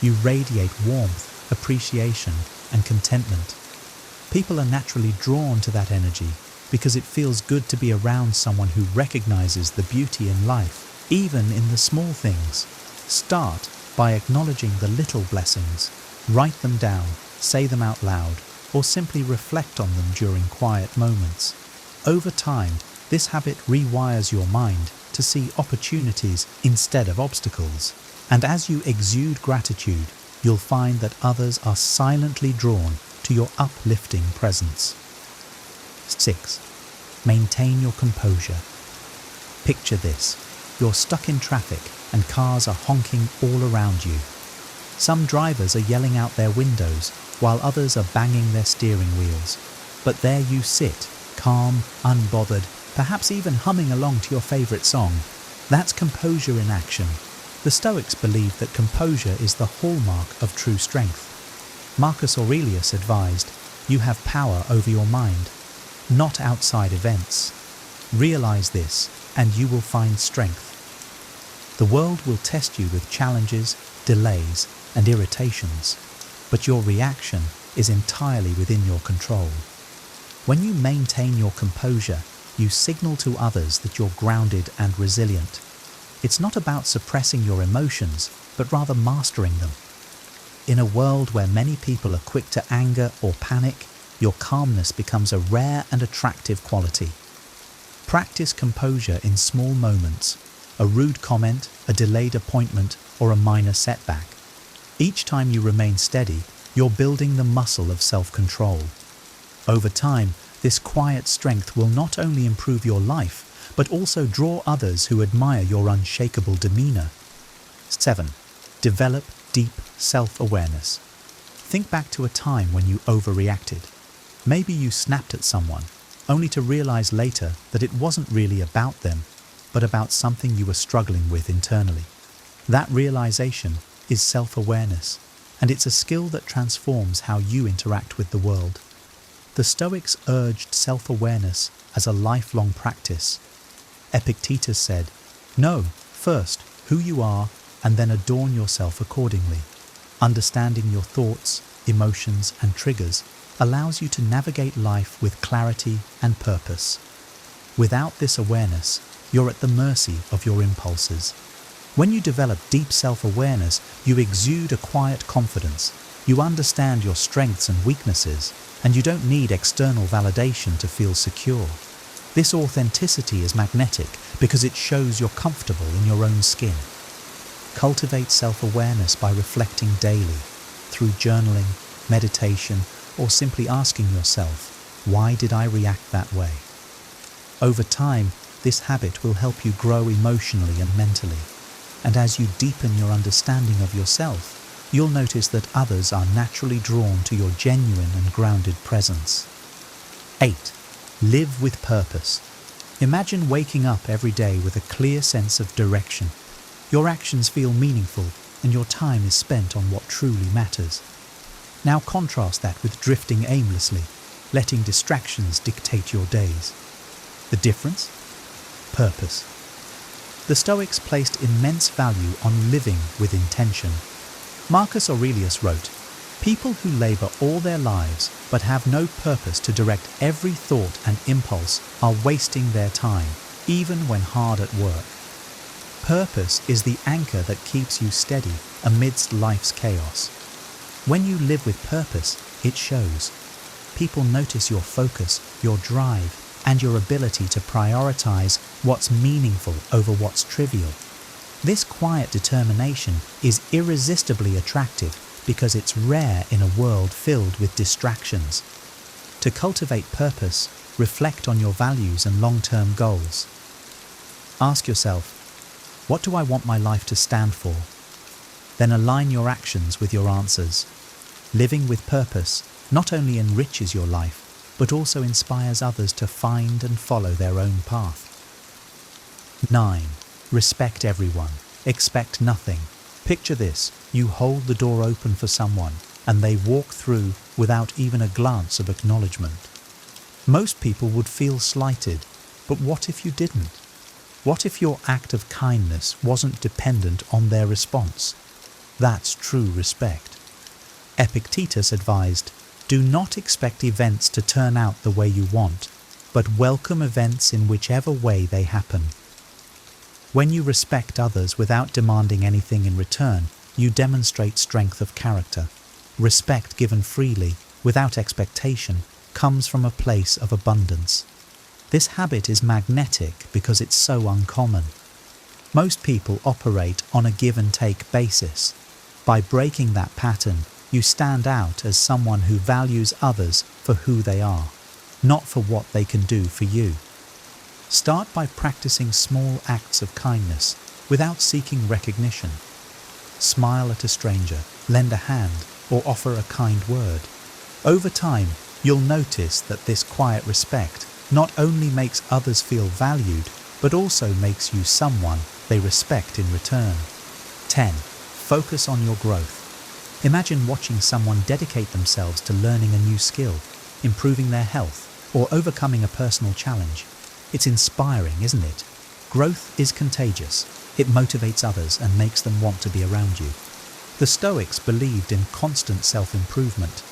You radiate warmth, appreciation, and contentment. People are naturally drawn to that energy because it feels good to be around someone who recognizes the beauty in life, even in the small things. Start by acknowledging the little blessings. Write them down, say them out loud, or simply reflect on them during quiet moments. Over time, this habit rewires your mind to see opportunities instead of obstacles. And as you exude gratitude, you'll find that others are silently drawn to your uplifting presence. 6. Maintain your composure. Picture this. You're stuck in traffic and cars are honking all around you. Some drivers are yelling out their windows, while others are banging their steering wheels. But there you sit, calm, unbothered, perhaps even humming along to your favorite song. That's composure in action. The Stoics believed that composure is the hallmark of true strength. Marcus Aurelius advised, "You have power over your mind, not outside events. Realize this, and you will find strength." The world will test you with challenges, delays, and irritations, but your reaction is entirely within your control. When you maintain your composure, you signal to others that you're grounded and resilient. It's not about suppressing your emotions, but rather mastering them. In a world where many people are quick to anger or panic, your calmness becomes a rare and attractive quality. Practice composure in small moments, a rude comment, a delayed appointment, or a minor setback. Each time you remain steady, you're building the muscle of self-control. Over time, this quiet strength will not only improve your life, but also draw others who admire your unshakable demeanor. 7. Develop deep self-awareness. Think back to a time when you overreacted. Maybe you snapped at someone, only to realize later that it wasn't really about them, but about something you were struggling with internally. That realization is self-awareness, and it's a skill that transforms how you interact with the world. The Stoics urged self-awareness as a lifelong practice. Epictetus said, "Know, first, who you are, and then adorn yourself accordingly." Understanding your thoughts, emotions, and triggers allows you to navigate life with clarity and purpose. Without this awareness, you're at the mercy of your impulses. When you develop deep self-awareness, you exude a quiet confidence. You understand your strengths and weaknesses, and you don't need external validation to feel secure. This authenticity is magnetic because it shows you're comfortable in your own skin. Cultivate self-awareness by reflecting daily, through journaling, meditation, or simply asking yourself, why did I react that way? Over time, this habit will help you grow emotionally and mentally. And as you deepen your understanding of yourself, you'll notice that others are naturally drawn to your genuine and grounded presence. 8. Live with purpose. Imagine waking up every day with a clear sense of direction. Your actions feel meaningful, and your time is spent on what truly matters. Now contrast that with drifting aimlessly, letting distractions dictate your days. The difference? Purpose. The Stoics placed immense value on living with intention. Marcus Aurelius wrote, "People who labor all their lives but have no purpose to direct every thought and impulse are wasting their time, even when hard at work." Purpose is the anchor that keeps you steady amidst life's chaos. When you live with purpose, it shows. People notice your focus, your drive, and your ability to prioritize what's meaningful over what's trivial. This quiet determination is irresistibly attractive because it's rare in a world filled with distractions. To cultivate purpose, reflect on your values and long-term goals. Ask yourself, what do I want my life to stand for? Then align your actions with your answers. Living with purpose not only enriches your life, but also inspires others to find and follow their own path. 9. Respect everyone. Expect nothing. Picture this, you hold the door open for someone, and they walk through without even a glance of acknowledgement. Most people would feel slighted, but what if you didn't? What if your act of kindness wasn't dependent on their response? That's true respect. Epictetus advised, "Do not expect events to turn out the way you want, but welcome events in whichever way they happen." When you respect others without demanding anything in return, you demonstrate strength of character. Respect given freely, without expectation, comes from a place of abundance. This habit is magnetic because it's so uncommon. Most people operate on a give-and-take basis. By breaking that pattern, you stand out as someone who values others for who they are, not for what they can do for you. Start by practicing small acts of kindness without seeking recognition. smile at a stranger, lend a hand, or offer a kind word. Over time, you'll notice that this quiet respect not only makes others feel valued, but also makes you someone they respect in return. 10. Focus on your growth. Imagine watching someone dedicate themselves to learning a new skill, improving their health, or overcoming a personal challenge. It's inspiring, isn't it? Growth is contagious. It motivates others and makes them want to be around you. The Stoics believed in constant self-improvement.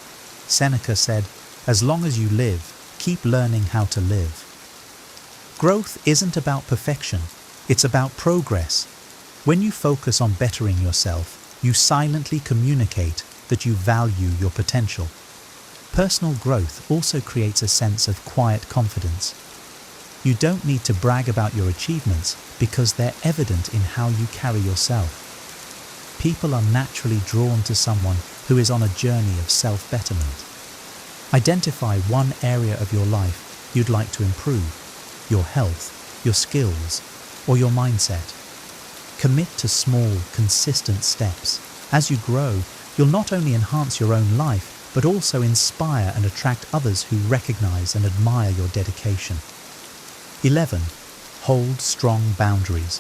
Seneca said, "As long as you live, keep learning how to live." Growth isn't about perfection, it's about progress. When you focus on bettering yourself, you silently communicate that you value your potential. Personal growth also creates a sense of quiet confidence. You don't need to brag about your achievements because they're evident in how you carry yourself. People are naturally drawn to someone who is on a journey of self-betterment. Identify one area of your life you'd like to improve: your health, your skills, or your mindset. Commit to small, consistent steps. As you grow, you'll not only enhance your own life, but also inspire and attract others who recognize and admire your dedication. 11. Hold strong boundaries.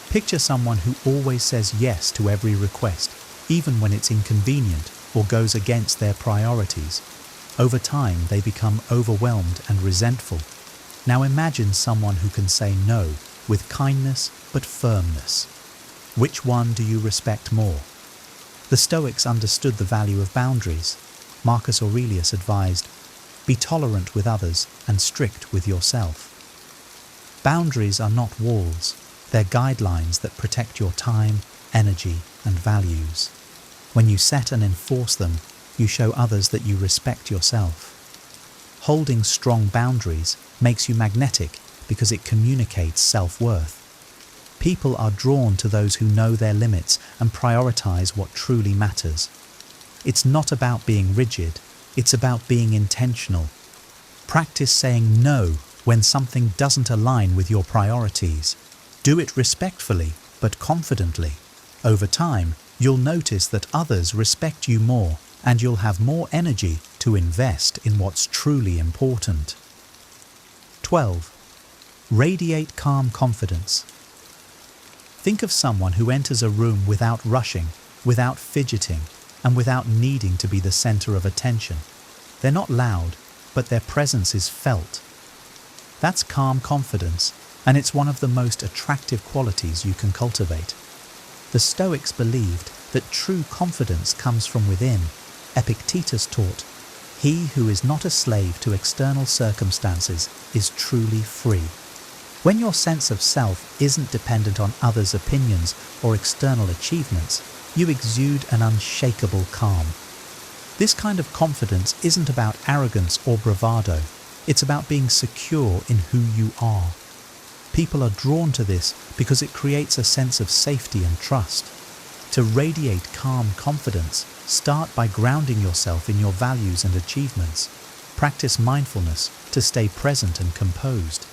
Picture someone who always says yes to every request, even when it's inconvenient or goes against their priorities. Over time, they become overwhelmed and resentful. Now imagine someone who can say no with kindness but firmness. Which one do you respect more? The Stoics understood the value of boundaries. Marcus Aurelius advised, "Be tolerant with others and strict with yourself." Boundaries are not walls, they're guidelines that protect your time, energy, and values. When you set and enforce them, you show others that you respect yourself. Holding strong boundaries makes you magnetic because it communicates self-worth. People are drawn to those who know their limits and prioritize what truly matters. It's not about being rigid, it's about being intentional. Practice saying no when something doesn't align with your priorities. Do it respectfully, but confidently. Over time, you'll notice that others respect you more, and you'll have more energy to invest in what's truly important. 12. Radiate calm confidence. Think of someone who enters a room without rushing, without fidgeting, and without needing to be the center of attention. They're not loud, but their presence is felt. That's calm confidence, and it's one of the most attractive qualities you can cultivate. The Stoics believed that true confidence comes from within. Epictetus taught, "He who is not a slave to external circumstances is truly free." When your sense of self isn't dependent on others' opinions or external achievements, you exude an unshakable calm. This kind of confidence isn't about arrogance or bravado. It's about being secure in who you are. People are drawn to this because it creates a sense of safety and trust. To radiate calm confidence, start by grounding yourself in your values and achievements. Practice mindfulness to stay present and composed.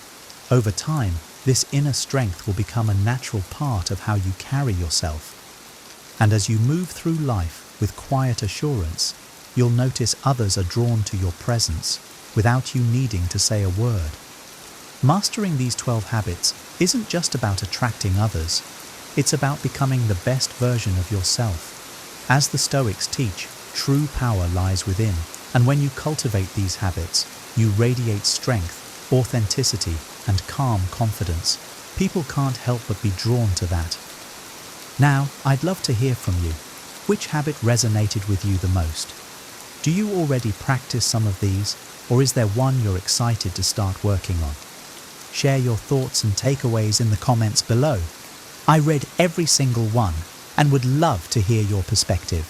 Over time, this inner strength will become a natural part of how you carry yourself. And as you move through life with quiet assurance, you'll notice others are drawn to your presence without you needing to say a word. Mastering these 12 habits isn't just about attracting others, it's about becoming the best version of yourself. As the Stoics teach, true power lies within, and when you cultivate these habits, you radiate strength, authenticity, and calm confidence. People can't help but be drawn to that. Now, I'd love to hear from you. Which habit resonated with you the most? Do you already practice some of these, or is there one you're excited to start working on? Share your thoughts and takeaways in the comments below. I read every single one and would love to hear your perspective.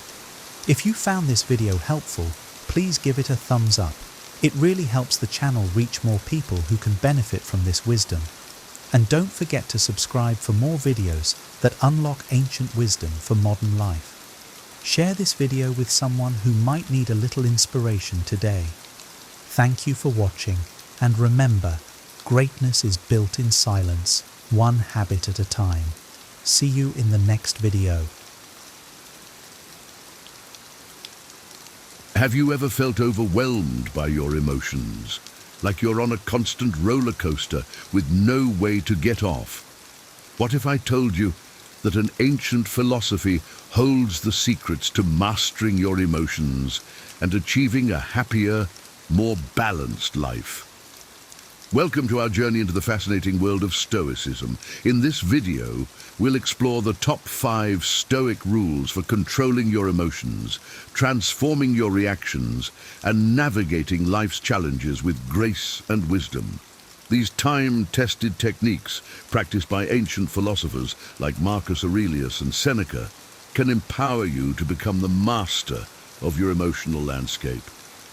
If you found this video helpful, please give it a thumbs up. It really helps the channel reach more people who can benefit from this wisdom. And don't forget to subscribe for more videos that unlock ancient wisdom for modern life. Share this video with someone who might need a little inspiration today. Thank you for watching, and remember, greatness is built in silence, one habit at a time. See you in the next video.
Have you ever felt overwhelmed by your emotions, like you're on a constant roller coaster with no way to get off? What if I told you that an ancient philosophy holds the secrets to mastering your emotions and achieving a happier, more balanced life? Welcome to our journey into the fascinating world of Stoicism. In this video, we'll explore the top 5 Stoic rules for controlling your emotions, transforming your reactions, and navigating life's challenges with grace and wisdom. These time-tested techniques, practiced by ancient philosophers like Marcus Aurelius and Seneca, can empower you to become the master of your emotional landscape.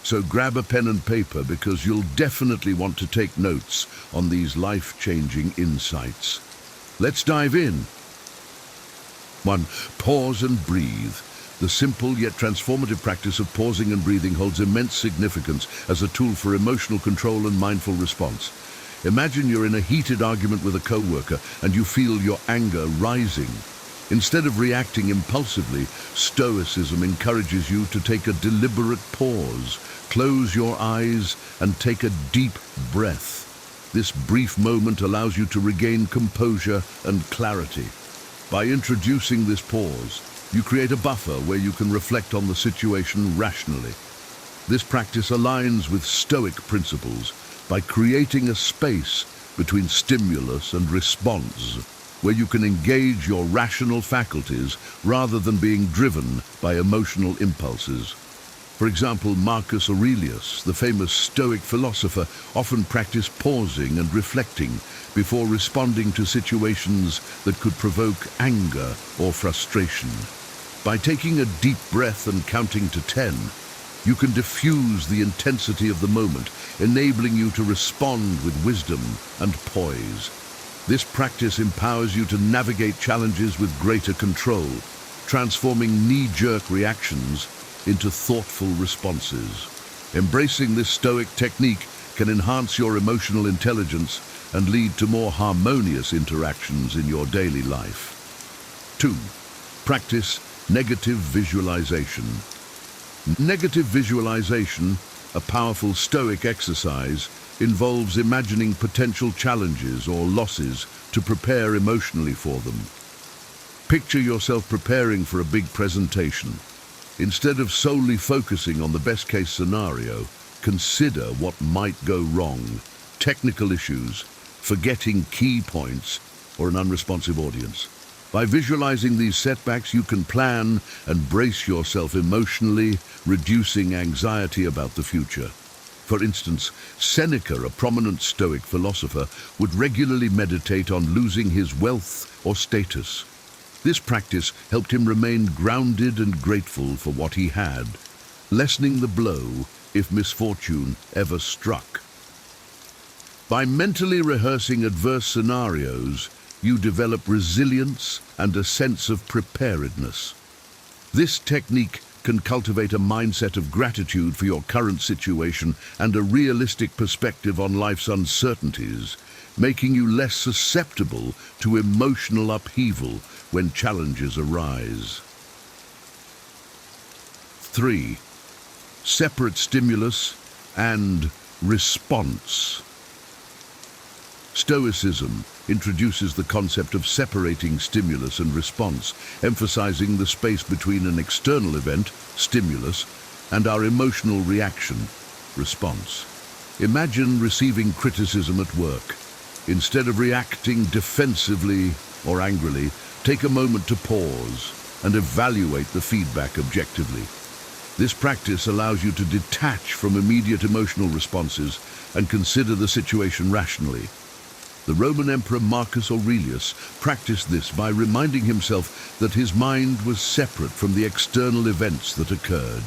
So grab a pen and paper, because you'll definitely want to take notes on these life-changing insights. Let's dive in. 1. Pause and breathe. The simple yet transformative practice of pausing and breathing holds immense significance as a tool for emotional control and mindful response. Imagine you're in a heated argument with a co-worker and you feel your anger rising. Instead of reacting impulsively, Stoicism encourages you to take a deliberate pause, close your eyes, and take a deep breath. This brief moment allows you to regain composure and clarity. By introducing this pause, you create a buffer where you can reflect on the situation rationally. This practice aligns with Stoic principles by creating a space between stimulus and response, where you can engage your rational faculties rather than being driven by emotional impulses. For example, Marcus Aurelius, the famous Stoic philosopher, often practiced pausing and reflecting before responding to situations that could provoke anger or frustration. By taking a deep breath and counting to 10, you can diffuse the intensity of the moment, enabling you to respond with wisdom and poise. This practice empowers you to navigate challenges with greater control, transforming knee-jerk reactions into thoughtful responses. Embracing this Stoic technique can enhance your emotional intelligence and lead to more harmonious interactions in your daily life. 2. Practice negative visualization. Negative visualization, a powerful Stoic exercise, involves imagining potential challenges or losses to prepare emotionally for them. Picture yourself preparing for a big presentation. Instead of solely focusing on the best-case scenario, consider what might go wrong, technical issues, forgetting key points, or an unresponsive audience. By visualizing these setbacks, you can plan and brace yourself emotionally, reducing anxiety about the future. For instance, Seneca, a prominent Stoic philosopher, would regularly meditate on losing his wealth or status. This practice helped him remain grounded and grateful for what he had, lessening the blow if misfortune ever struck. By mentally rehearsing adverse scenarios, you develop resilience and a sense of preparedness. This technique can cultivate a mindset of gratitude for your current situation and a realistic perspective on life's uncertainties, making you less susceptible to emotional upheaval when challenges arise. 3. Separate stimulus and response. Stoicism introduces the concept of separating stimulus and response, emphasizing the space between an external event, stimulus, and our emotional reaction, response. Imagine receiving criticism at work. Instead of reacting defensively or angrily, take a moment to pause and evaluate the feedback objectively. This practice allows you to detach from immediate emotional responses and consider the situation rationally. The Roman Emperor Marcus Aurelius practiced this by reminding himself that his mind was separate from the external events that occurred.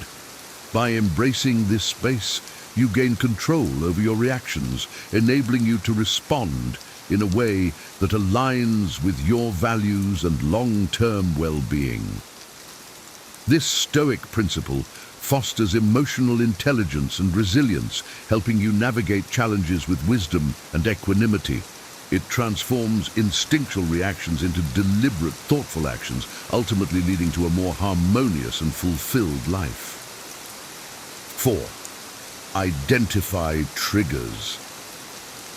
By embracing this space, you gain control over your reactions, enabling you to respond in a way that aligns with your values and long-term well-being. This Stoic principle fosters emotional intelligence and resilience, helping you navigate challenges with wisdom and equanimity. It transforms instinctual reactions into deliberate, thoughtful actions, ultimately leading to a more harmonious and fulfilled life. 4. Identify triggers.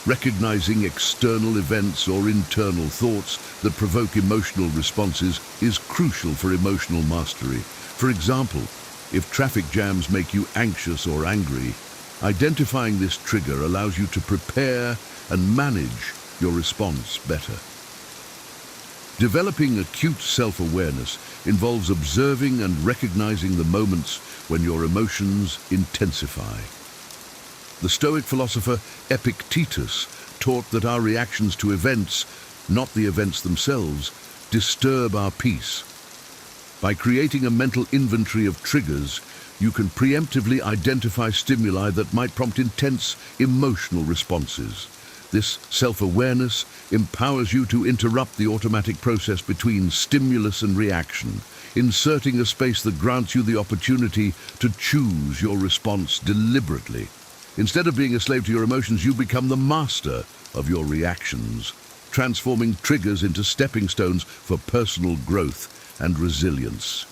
Recognizing external events or internal thoughts that provoke emotional responses is crucial for emotional mastery. For example, if traffic jams make you anxious or angry, identifying this trigger allows you to prepare and manage your response better. Developing acute self-awareness involves observing and recognizing the moments when your emotions intensify. The Stoic philosopher Epictetus taught that our reactions to events, not the events themselves, disturb our peace. By creating a mental inventory of triggers, you can preemptively identify stimuli that might prompt intense emotional responses. This self-awareness empowers you to interrupt the automatic process between stimulus and reaction, inserting a space that grants you the opportunity to choose your response deliberately. Instead of being a slave to your emotions, you become the master of your reactions, transforming triggers into stepping stones for personal growth and resilience.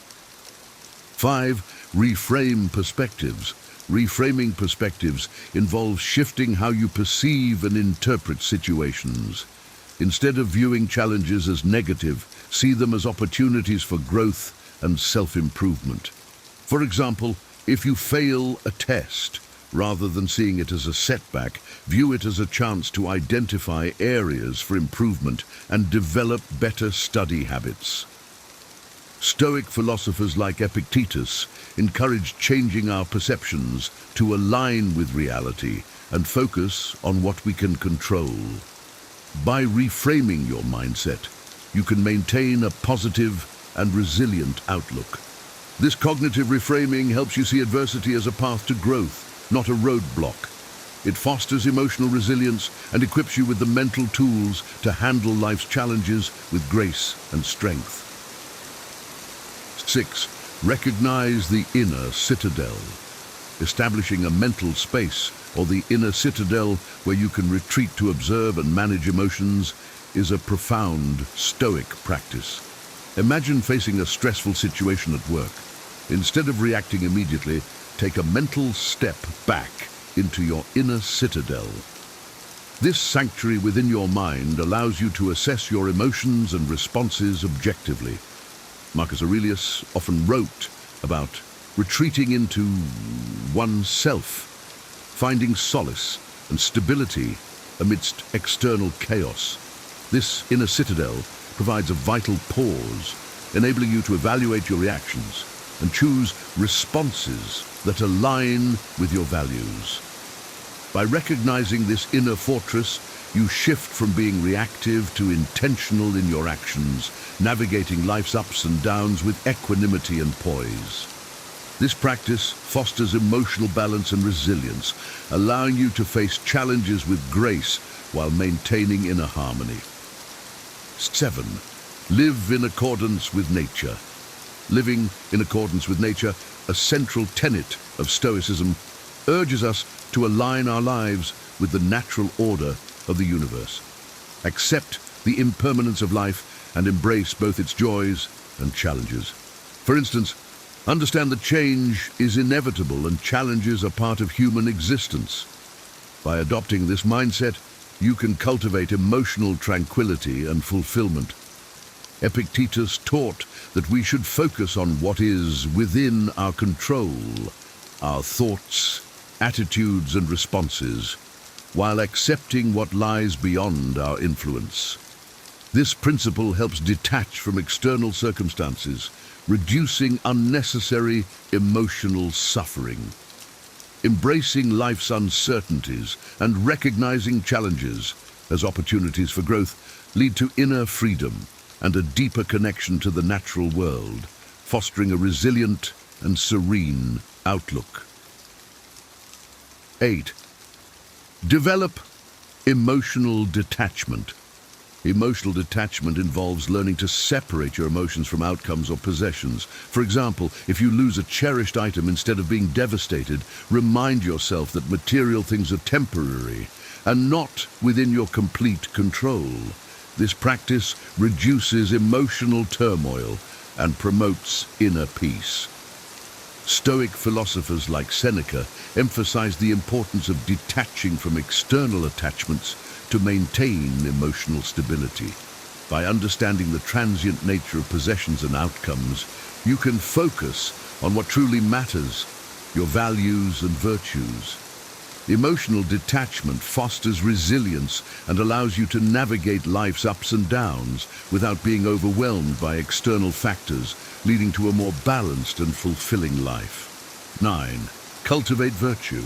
5. Reframe perspectives. Reframing perspectives involves shifting how you perceive and interpret situations. Instead of viewing challenges as negative, see them as opportunities for growth and self-improvement. For example, if you fail a test, rather than seeing it as a setback, view it as a chance to identify areas for improvement and develop better study habits. Stoic philosophers like Epictetus encourage changing our perceptions to align with reality and focus on what we can control. By reframing your mindset, you can maintain a positive and resilient outlook. This cognitive reframing helps you see adversity as a path to growth, not a roadblock. It fosters emotional resilience and equips you with the mental tools to handle life's challenges with grace and strength. 6. Recognize the inner citadel. Establishing a mental space, or the inner citadel where you can retreat to observe and manage emotions, is a profound Stoic practice. Imagine facing a stressful situation at work. Instead of reacting immediately, take a mental step back into your inner citadel. This sanctuary within your mind allows you to assess your emotions and responses objectively. Marcus Aurelius often wrote about retreating into oneself, finding solace and stability amidst external chaos. This inner citadel provides a vital pause, enabling you to evaluate your reactions and choose responses that align with your values. By recognizing this inner fortress, you shift from being reactive to intentional in your actions, navigating life's ups and downs with equanimity and poise. This practice fosters emotional balance and resilience, allowing you to face challenges with grace while maintaining inner harmony. 7. Live in accordance with nature. Living in accordance with nature, a central tenet of Stoicism, urges us to align our lives with the natural order of the universe. Accept the impermanence of life and embrace both its joys and challenges. For instance, understand that change is inevitable and challenges are part of human existence. By adopting this mindset, you can cultivate emotional tranquility and fulfillment. Epictetus taught that we should focus on what is within our control, our thoughts, attitudes and responses, while accepting what lies beyond our influence. This principle helps detach from external circumstances, reducing unnecessary emotional suffering. Embracing life's uncertainties and recognizing challenges as opportunities for growth lead to inner freedom and a deeper connection to the natural world, fostering a resilient and serene outlook. 8. Develop emotional detachment. Emotional detachment involves learning to separate your emotions from outcomes or possessions. For example, if you lose a cherished item, instead of being devastated, remind yourself that material things are temporary and not within your complete control. This practice reduces emotional turmoil and promotes inner peace. Stoic philosophers like Seneca emphasize the importance of detaching from external attachments to maintain emotional stability. By understanding the transient nature of possessions and outcomes, you can focus on what truly matters, your values and virtues. Emotional detachment fosters resilience and allows you to navigate life's ups and downs without being overwhelmed by external factors, leading to a more balanced and fulfilling life. 9. Cultivate virtue.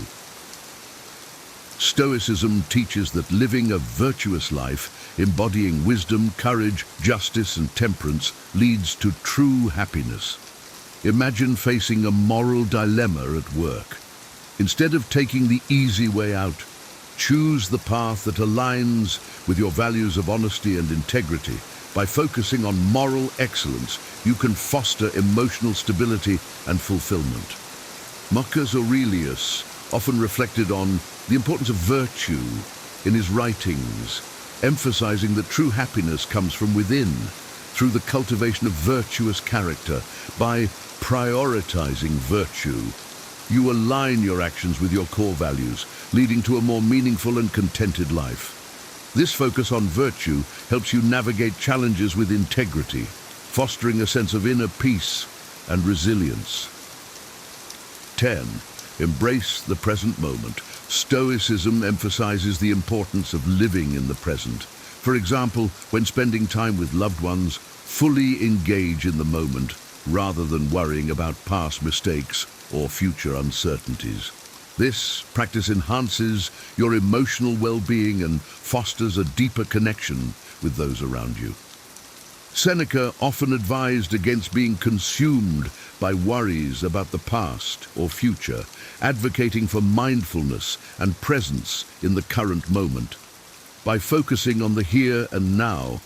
Stoicism teaches that living a virtuous life, embodying wisdom, courage, justice, and temperance, leads to true happiness. Imagine facing a moral dilemma at work. Instead of taking the easy way out, choose the path that aligns with your values of honesty and integrity. By focusing on moral excellence, you can foster emotional stability and fulfillment. Marcus Aurelius often reflected on the importance of virtue in his writings, emphasizing that true happiness comes from within, through the cultivation of virtuous character. By prioritizing virtue, you align your actions with your core values, leading to a more meaningful and contented life. This focus on virtue helps you navigate challenges with integrity, fostering a sense of inner peace and resilience. 10. Embrace the present moment. Stoicism emphasizes the importance of living in the present. For example, when spending time with loved ones, fully engage in the moment rather than worrying about past mistakes or future uncertainties. This practice enhances your emotional well-being and fosters a deeper connection with those around you. Seneca often advised against being consumed by worries about the past or future, advocating for mindfulness and presence in the current moment. By focusing on the here and now,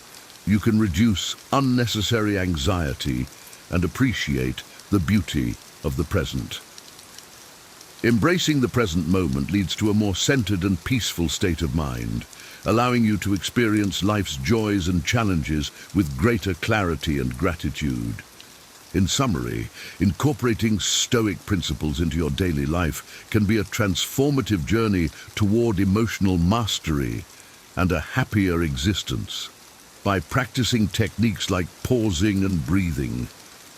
you can reduce unnecessary anxiety and appreciate the beauty of the present. Embracing the present moment leads to a more centered and peaceful state of mind, allowing you to experience life's joys and challenges with greater clarity and gratitude. In summary, incorporating Stoic principles into your daily life can be a transformative journey toward emotional mastery and a happier existence. By practicing techniques like pausing and breathing,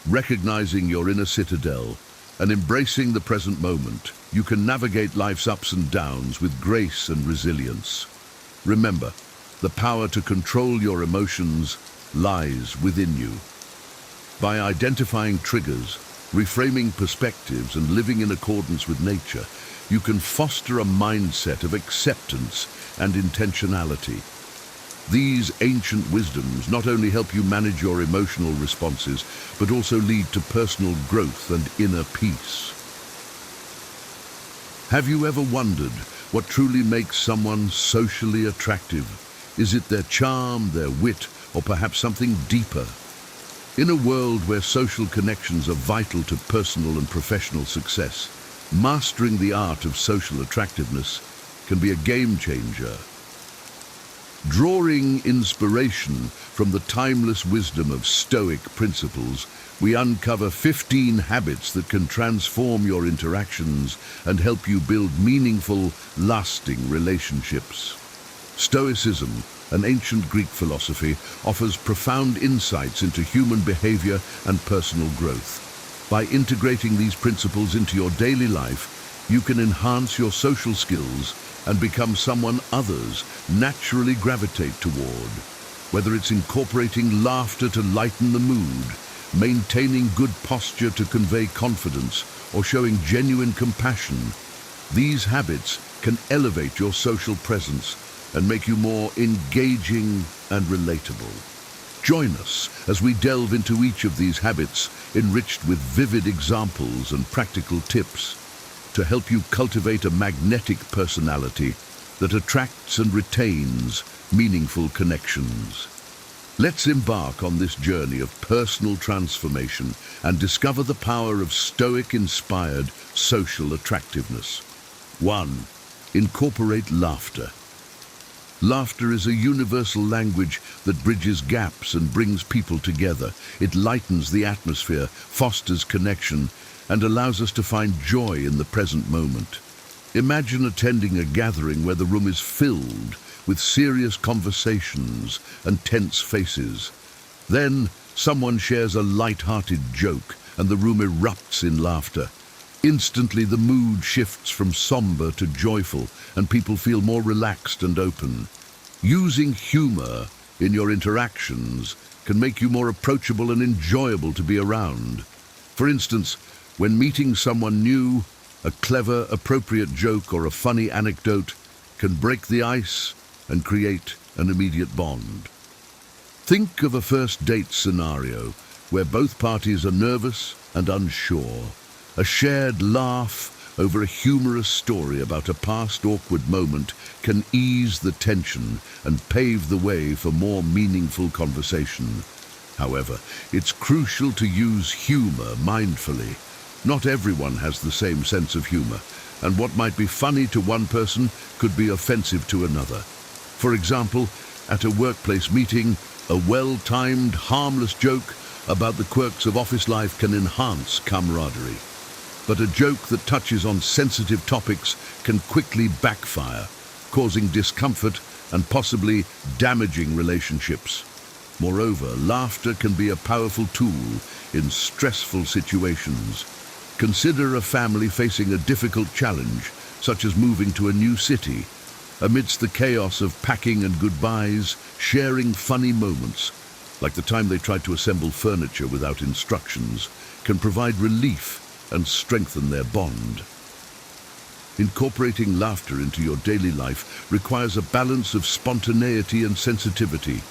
recognizing your inner citadel, and embracing the present moment, you can navigate life's ups and downs with grace and resilience. Remember, the power to control your emotions lies within you. By identifying triggers, reframing perspectives, and living in accordance with nature, you can foster a mindset of acceptance and intentionality. These ancient wisdoms not only help you manage your emotional responses, but also lead to personal growth and inner peace. Have you ever wondered what truly makes someone socially attractive? Is it their charm, their wit, or perhaps something deeper? In a world where social connections are vital to personal and professional success, mastering the art of social attractiveness can be a game changer. Drawing inspiration from the timeless wisdom of Stoic principles, we uncover 15 habits that can transform your interactions and help you build meaningful, lasting relationships. Stoicism, an ancient Greek philosophy, offers profound insights into human behavior and personal growth. By integrating these principles into your daily life, you can enhance your social skills and become someone others naturally gravitate toward. Whether it's incorporating laughter to lighten the mood, maintaining good posture to convey confidence, or showing genuine compassion, these habits can elevate your social presence and make you more engaging and relatable. Join us as we delve into each of these habits, enriched with vivid examples and practical tips, to help you cultivate a magnetic personality that attracts and retains meaningful connections. Let's embark on this journey of personal transformation and discover the power of Stoic-inspired social attractiveness. 1. Incorporate laughter. Laughter is a universal language that bridges gaps and brings people together. It lightens the atmosphere, fosters connection, and allows us to find joy in the present moment. Imagine attending a gathering where the room is filled with serious conversations and tense faces. Then someone shares a light-hearted joke and the room erupts in laughter. Instantly the mood shifts from somber to joyful and people feel more relaxed and open. Using humor in your interactions can make you more approachable and enjoyable to be around. For instance, when meeting someone new, a clever, appropriate joke or a funny anecdote can break the ice and create an immediate bond. Think of a first date scenario where both parties are nervous and unsure. A shared laugh over a humorous story about a past awkward moment can ease the tension and pave the way for more meaningful conversation. However, it's crucial to use humor mindfully. Not everyone has the same sense of humor, and what might be funny to one person could be offensive to another. For example, at a workplace meeting, a well-timed, harmless joke about the quirks of office life can enhance camaraderie. But a joke that touches on sensitive topics can quickly backfire, causing discomfort and possibly damaging relationships. Moreover, laughter can be a powerful tool in stressful situations. Consider a family facing a difficult challenge, such as moving to a new city. Amidst the chaos of packing and goodbyes, sharing funny moments, like the time they tried to assemble furniture without instructions, can provide relief and strengthen their bond. Incorporating laughter into your daily life requires a balance of spontaneity and sensitivity.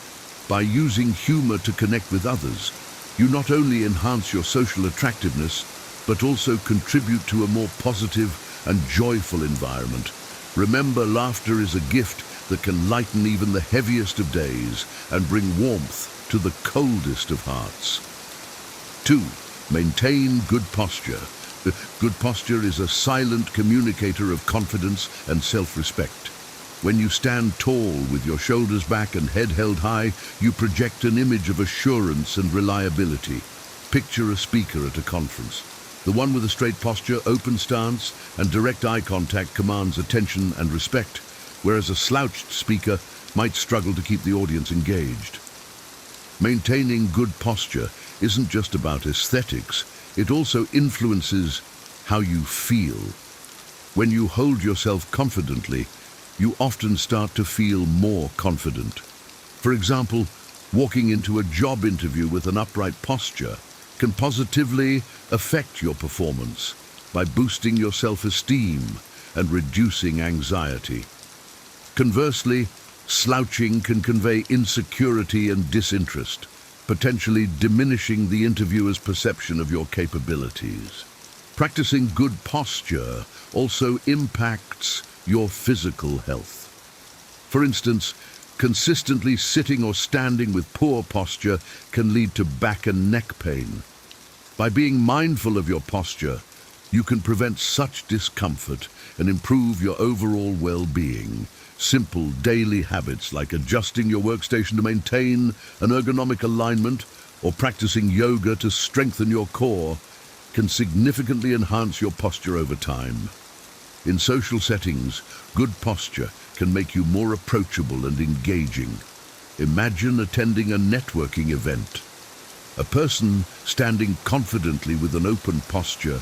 By using humor to connect with others, you not only enhance your social attractiveness, but also contribute to a more positive and joyful environment. Remember, laughter is a gift that can lighten even the heaviest of days and bring warmth to the coldest of hearts. 2. Maintain good posture. Good posture is a silent communicator of confidence and self-respect. When you stand tall with your shoulders back and head held high, you project an image of assurance and reliability. Picture a speaker at a conference. The one with a straight posture, open stance, and direct eye contact commands attention and respect, whereas a slouched speaker might struggle to keep the audience engaged. Maintaining good posture isn't just about aesthetics, it also influences how you feel. When you hold yourself confidently, you often start to feel more confident. For example, walking into a job interview with an upright posture can positively affect your performance by boosting your self-esteem and reducing anxiety. Conversely, slouching can convey insecurity and disinterest, potentially diminishing the interviewer's perception of your capabilities. Practicing good posture also impacts your physical health. For instance, consistently sitting or standing with poor posture can lead to back and neck pain. By being mindful of your posture, you can prevent such discomfort and improve your overall well-being. Simple daily habits like adjusting your workstation to maintain an ergonomic alignment or practicing yoga to strengthen your core can significantly enhance your posture over time. In social settings, good posture can make you more approachable and engaging. Imagine attending a networking event. A person standing confidently with an open posture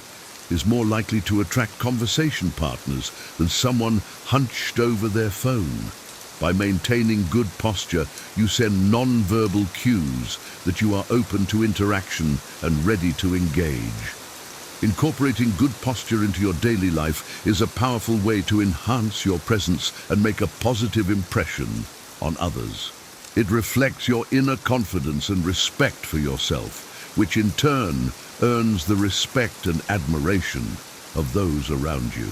is more likely to attract conversation partners than someone hunched over their phone. By maintaining good posture, you send non-verbal cues that you are open to interaction and ready to engage. Incorporating good posture into your daily life is a powerful way to enhance your presence and make a positive impression on others. It reflects your inner confidence and respect for yourself, which in turn earns the respect and admiration of those around you.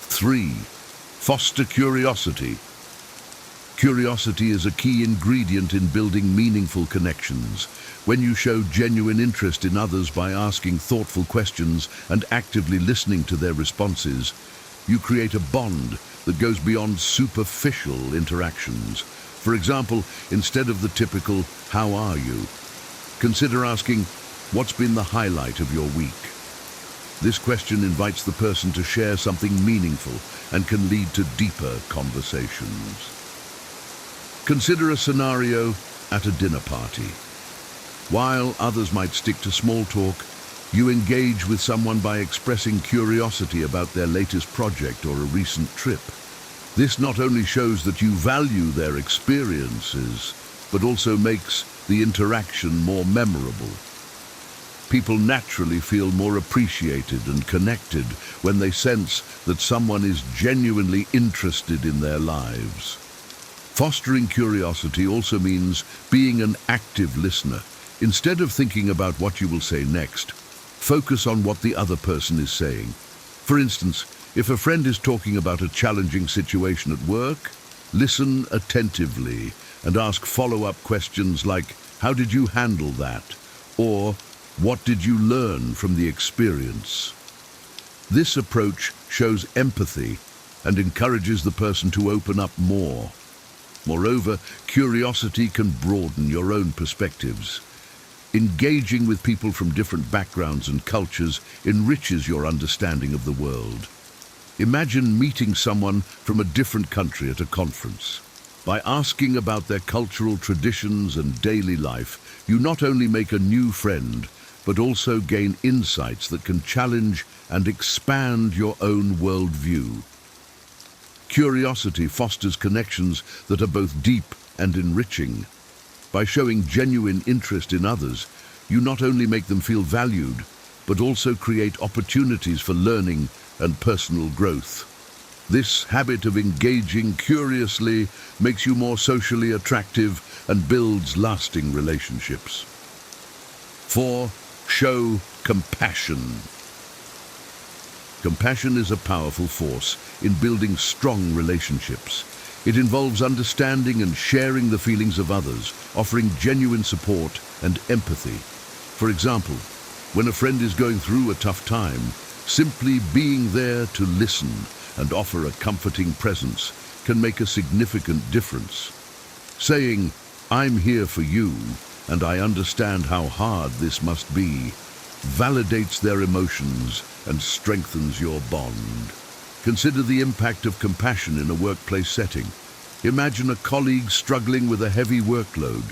3. Foster curiosity. Curiosity is a key ingredient in building meaningful connections. When you show genuine interest in others by asking thoughtful questions and actively listening to their responses, you create a bond that goes beyond superficial interactions. For example, instead of the typical, "How are you?" consider asking, "What's been the highlight of your week?" This question invites the person to share something meaningful and can lead to deeper conversations. Consider a scenario at a dinner party. While others might stick to small talk, you engage with someone by expressing curiosity about their latest project or a recent trip. This not only shows that you value their experiences, but also makes the interaction more memorable. People naturally feel more appreciated and connected when they sense that someone is genuinely interested in their lives. Fostering curiosity also means being an active listener. Instead of thinking about what you will say next, focus on what the other person is saying. For instance, if a friend is talking about a challenging situation at work, listen attentively and ask follow-up questions like, "How did you handle that?" or "What did you learn from the experience?" This approach shows empathy and encourages the person to open up more. Moreover, curiosity can broaden your own perspectives. Engaging with people from different backgrounds and cultures enriches your understanding of the world. Imagine meeting someone from a different country at a conference. By asking about their cultural traditions and daily life, you not only make a new friend, but also gain insights that can challenge and expand your own worldview. Curiosity fosters connections that are both deep and enriching. By showing genuine interest in others, you not only make them feel valued, but also create opportunities for learning and personal growth. This habit of engaging curiously makes you more socially attractive and builds lasting relationships. 4. Show compassion. Compassion is a powerful force in building strong relationships. It involves understanding and sharing the feelings of others, offering genuine support and empathy. For example, when a friend is going through a tough time, simply being there to listen and offer a comforting presence can make a significant difference. Saying, "I'm here for you, and I understand how hard this must be," validates their emotions and strengthens your bond. Consider the impact of compassion in a workplace setting. Imagine a colleague struggling with a heavy workload.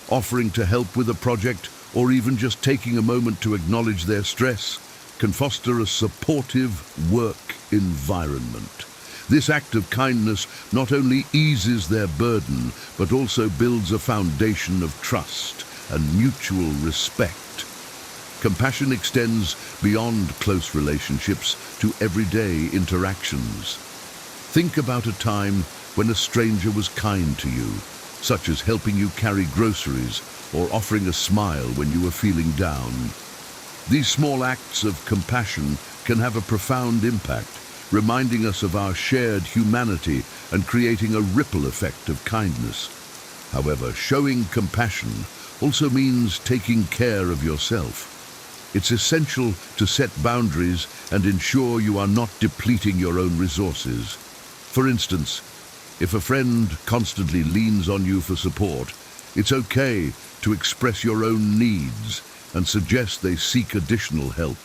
Offering to help with a project or even just taking a moment to acknowledge their stress can foster a supportive work environment. This act of kindness not only eases their burden, but also builds a foundation of trust and mutual respect. Compassion extends beyond close relationships to everyday interactions. Think about a time when a stranger was kind to you, such as helping you carry groceries or offering a smile when you were feeling down. These small acts of compassion can have a profound impact, reminding us of our shared humanity and creating a ripple effect of kindness. However, showing compassion also means taking care of yourself. It's essential to set boundaries and ensure you are not depleting your own resources. For instance, if a friend constantly leans on you for support, it's okay to express your own needs and suggest they seek additional help.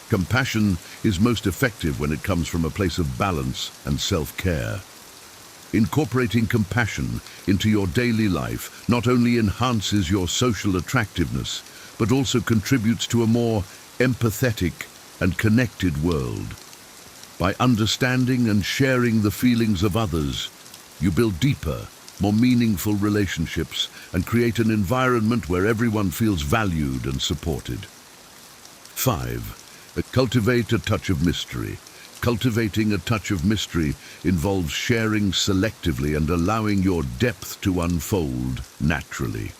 Compassion is most effective when it comes from a place of balance and self-care. Incorporating compassion into your daily life not only enhances your social attractiveness, but also contributes to a more empathetic and connected world. By understanding and sharing the feelings of others, you build deeper, more meaningful relationships and create an environment where everyone feels valued and supported. 5. Cultivate a touch of mystery. Cultivating a touch of mystery involves sharing selectively and allowing your depth to unfold naturally.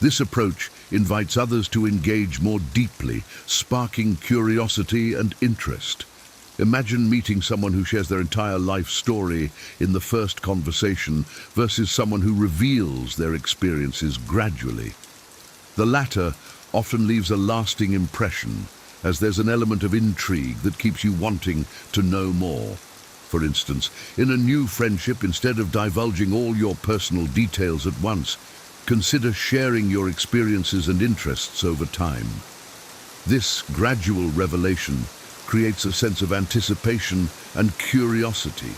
This approach invites others to engage more deeply, sparking curiosity and interest. Imagine meeting someone who shares their entire life story in the first conversation versus someone who reveals their experiences gradually. The latter often leaves a lasting impression, as there's an element of intrigue that keeps you wanting to know more. For instance, in a new friendship, instead of divulging all your personal details at once, consider sharing your experiences and interests over time. This gradual revelation creates a sense of anticipation and curiosity,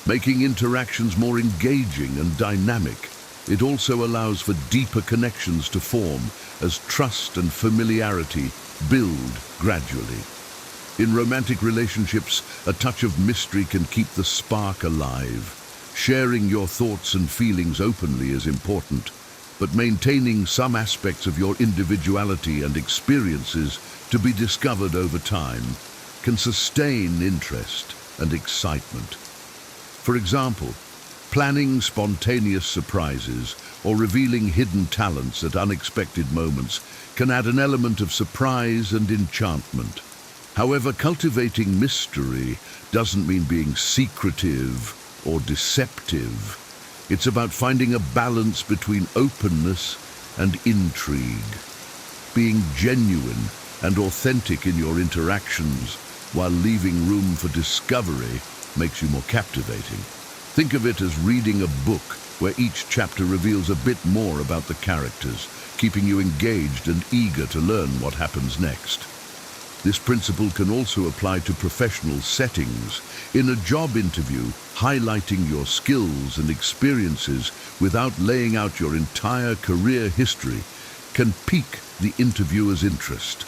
making interactions more engaging and dynamic. It also allows for deeper connections to form as trust and familiarity build gradually. In romantic relationships, a touch of mystery can keep the spark alive. Sharing your thoughts and feelings openly is important, but maintaining some aspects of your individuality and experiences to be discovered over time can sustain interest and excitement. For example, planning spontaneous surprises or revealing hidden talents at unexpected moments can add an element of surprise and enchantment. However, cultivating mystery doesn't mean being secretive or deceptive. It's about finding a balance between openness and intrigue, being genuine and authentic in your interactions while leaving room for discovery makes you more captivating. Think of it as reading a book where each chapter reveals a bit more about the characters, keeping you engaged and eager to learn what happens next. This principle can also apply to professional settings. In a job interview, highlighting your skills and experiences without laying out your entire career history can pique the interviewer's interest.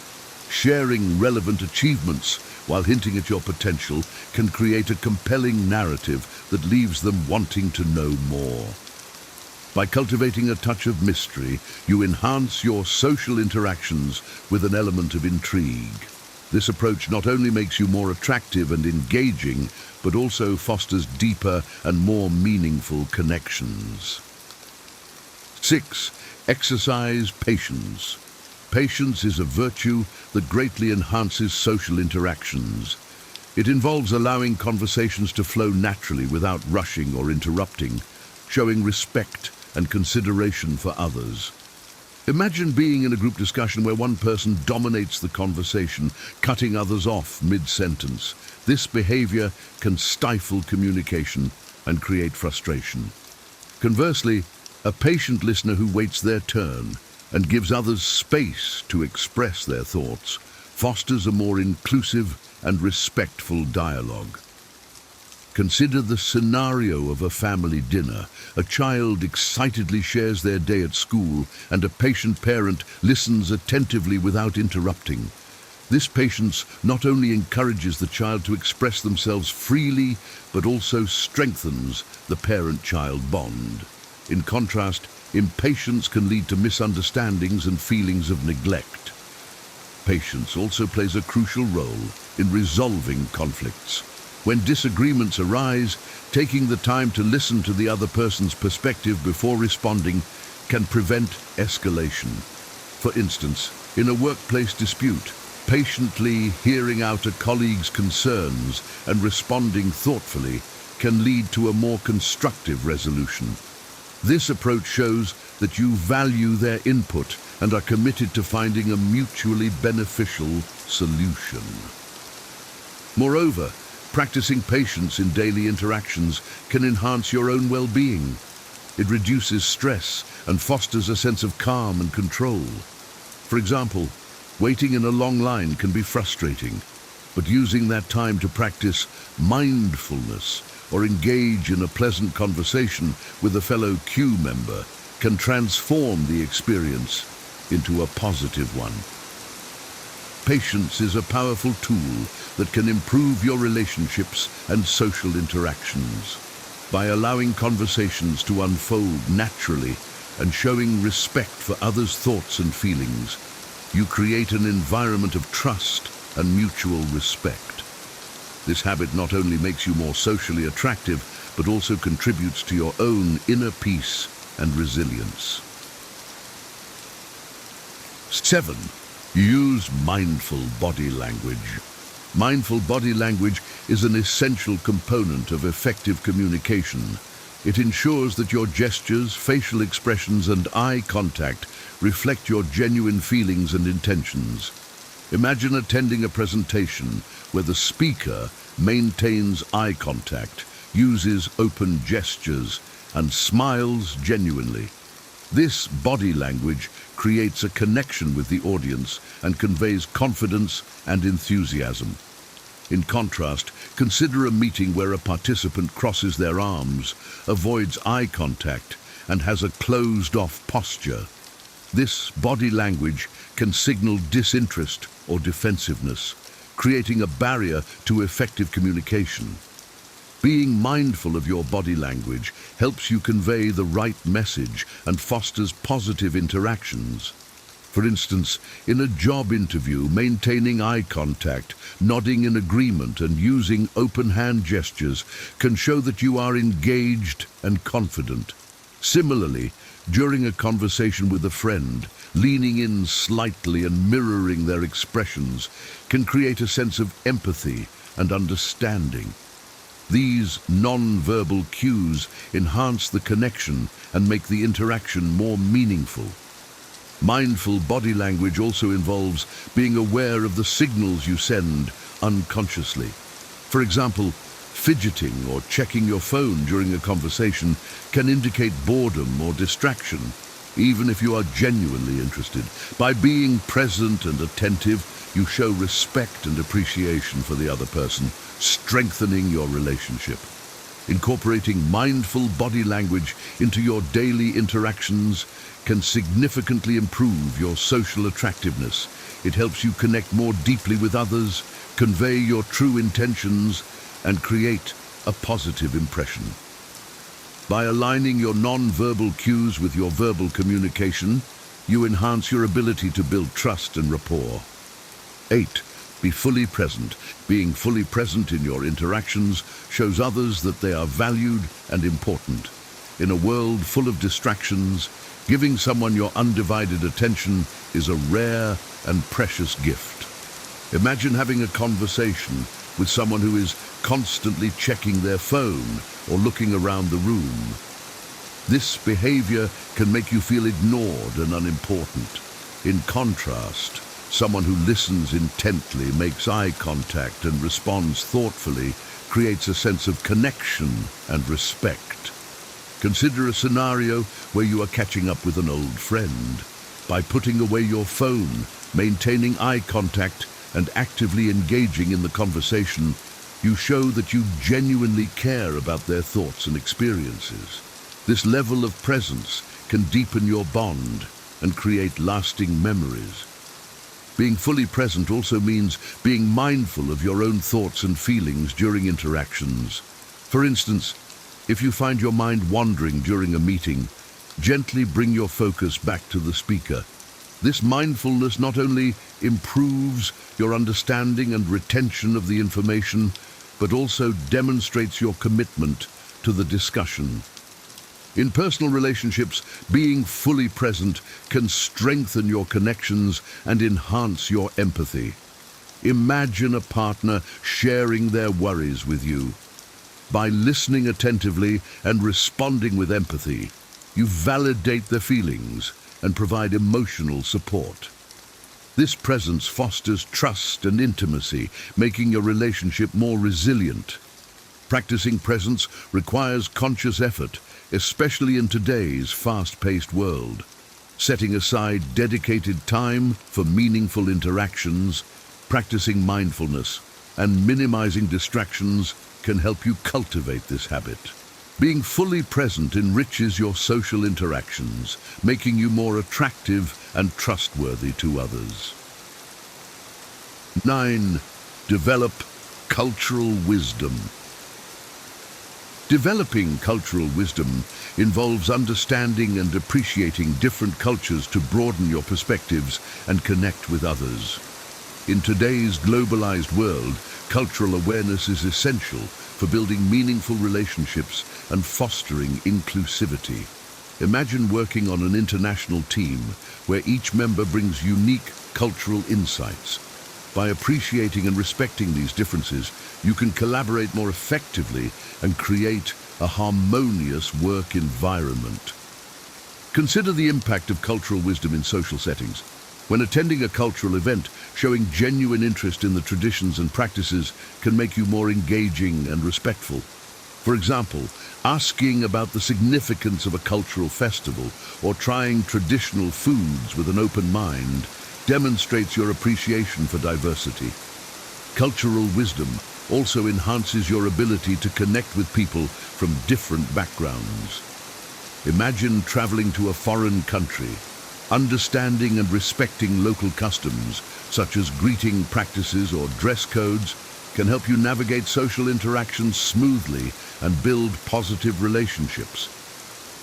Sharing relevant achievements while hinting at your potential can create a compelling narrative that leaves them wanting to know more. By cultivating a touch of mystery, you enhance your social interactions with an element of intrigue. This approach not only makes you more attractive and engaging, but also fosters deeper and more meaningful connections. 6. Exercise patience. Patience is a virtue that greatly enhances social interactions. It involves allowing conversations to flow naturally without rushing or interrupting, showing respect and consideration for others. Imagine being in a group discussion where one person dominates the conversation, cutting others off mid-sentence. This behavior can stifle communication and create frustration. Conversely, a patient listener who waits their turn and gives others space to express their thoughts fosters a more inclusive and respectful dialogue. Consider the scenario of a family dinner. A child excitedly shares their day at school, and a patient parent listens attentively without interrupting. This patience not only encourages the child to express themselves freely, but also strengthens the parent-child bond. In contrast, impatience can lead to misunderstandings and feelings of neglect. Patience also plays a crucial role in resolving conflicts. When disagreements arise, taking the time to listen to the other person's perspective before responding can prevent escalation. For instance, in a workplace dispute, patiently hearing out a colleague's concerns and responding thoughtfully can lead to a more constructive resolution. This approach shows that you value their input and are committed to finding a mutually beneficial solution. Moreover, practicing patience in daily interactions can enhance your own well-being. It reduces stress and fosters a sense of calm and control. For example, waiting in a long line can be frustrating, but using that time to practice mindfulness or engage in a pleasant conversation with a fellow queue member can transform the experience into a positive one. Patience is a powerful tool that can improve your relationships and social interactions. By allowing conversations to unfold naturally and showing respect for others' thoughts and feelings, you create an environment of trust and mutual respect. This habit not only makes you more socially attractive, but also contributes to your own inner peace and resilience. 7. Use mindful body language. Mindful body language is an essential component of effective communication. It ensures that your gestures, facial expressions, and eye contact reflect your genuine feelings and intentions. Imagine attending a presentation where the speaker maintains eye contact, uses open gestures, and smiles genuinely. This body language creates a connection with the audience and conveys confidence and enthusiasm. In contrast, consider a meeting where a participant crosses their arms, avoids eye contact, and has a closed-off posture. This body language can signal disinterest or defensiveness, creating a barrier to effective communication. Being mindful of your body language helps you convey the right message and fosters positive interactions. For instance, in a job interview, maintaining eye contact, nodding in agreement, and using open hand gestures can show that you are engaged and confident. Similarly, during a conversation with a friend, leaning in slightly and mirroring their expressions can create a sense of empathy and understanding. These non-verbal cues enhance the connection and make the interaction more meaningful. Mindful body language also involves being aware of the signals you send unconsciously. For example, fidgeting or checking your phone during a conversation can indicate boredom or distraction, even if you are genuinely interested. By being present and attentive, you show respect and appreciation for the other person, strengthening your relationship. Incorporating mindful body language into your daily interactions can significantly improve your social attractiveness. It helps you connect more deeply with others, convey your true intentions, and create a positive impression. By aligning your non-verbal cues with your verbal communication, you enhance your ability to build trust and rapport. 8. Be fully present. Being fully present in your interactions shows others that they are valued and important. In a world full of distractions, giving someone your undivided attention is a rare and precious gift. Imagine having a conversation with someone who is constantly checking their phone or looking around the room. This behavior can make you feel ignored and unimportant. In contrast, someone who listens intently, makes eye contact, and responds thoughtfully creates a sense of connection and respect. Consider a scenario where you are catching up with an old friend. By putting away your phone, maintaining eye contact, and actively engaging in the conversation, you show that you genuinely care about their thoughts and experiences. This level of presence can deepen your bond and create lasting memories. Being fully present also means being mindful of your own thoughts and feelings during interactions. For instance, if you find your mind wandering during a meeting, gently bring your focus back to the speaker. This mindfulness not only improves your understanding and retention of the information, but also demonstrates your commitment to the discussion. In personal relationships, being fully present can strengthen your connections and enhance your empathy. Imagine a partner sharing their worries with you. By listening attentively and responding with empathy, you validate their feelings and provide emotional support. This presence fosters trust and intimacy, making your relationship more resilient. Practicing presence requires conscious effort, especially in today's fast-paced world. Setting aside dedicated time for meaningful interactions, practicing mindfulness, and minimizing distractions can help you cultivate this habit. Being fully present enriches your social interactions, making you more attractive and trustworthy to others. 9. Develop cultural wisdom. Developing cultural wisdom involves understanding and appreciating different cultures to broaden your perspectives and connect with others. In today's globalized world, cultural awareness is essential for building meaningful relationships and fostering inclusivity. Imagine working on an international team where each member brings unique cultural insights. By appreciating and respecting these differences, you can collaborate more effectively and create a harmonious work environment. Consider the impact of cultural wisdom in social settings. When attending a cultural event, showing genuine interest in the traditions and practices can make you more engaging and respectful. For example, asking about the significance of a cultural festival or trying traditional foods with an open mind demonstrates your appreciation for diversity. Cultural wisdom also enhances your ability to connect with people from different backgrounds. Imagine traveling to a foreign country. Understanding and respecting local customs, such as greeting practices or dress codes, can help you navigate social interactions smoothly and build positive relationships.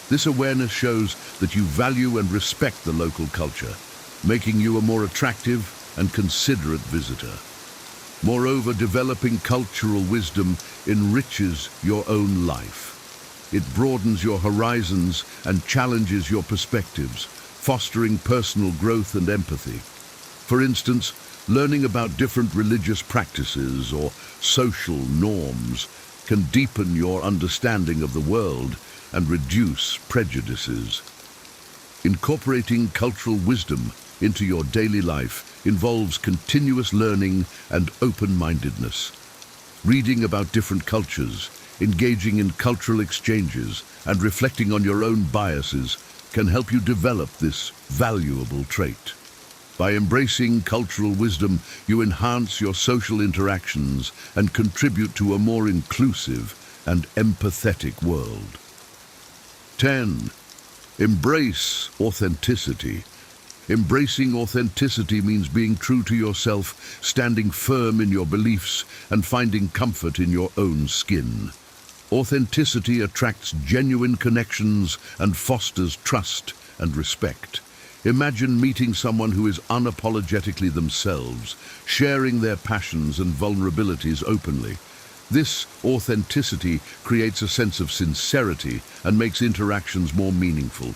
This awareness shows that you value and respect the local culture, making you a more attractive and considerate visitor. Moreover, developing cultural wisdom enriches your own life. It broadens your horizons and challenges your perspectives, fostering personal growth and empathy. For instance, learning about different religious practices or social norms can deepen your understanding of the world and reduce prejudices. Incorporating cultural wisdom into your daily life involves continuous learning and open-mindedness. Reading about different cultures, engaging in cultural exchanges, and reflecting on your own biases can help you develop this valuable trait. By embracing cultural wisdom, you enhance your social interactions and contribute to a more inclusive and empathetic world. 10. Embrace authenticity. Embracing authenticity means being true to yourself, standing firm in your beliefs, and finding comfort in your own skin. Authenticity attracts genuine connections and fosters trust and respect. Imagine meeting someone who is unapologetically themselves, sharing their passions and vulnerabilities openly. This authenticity creates a sense of sincerity and makes interactions more meaningful.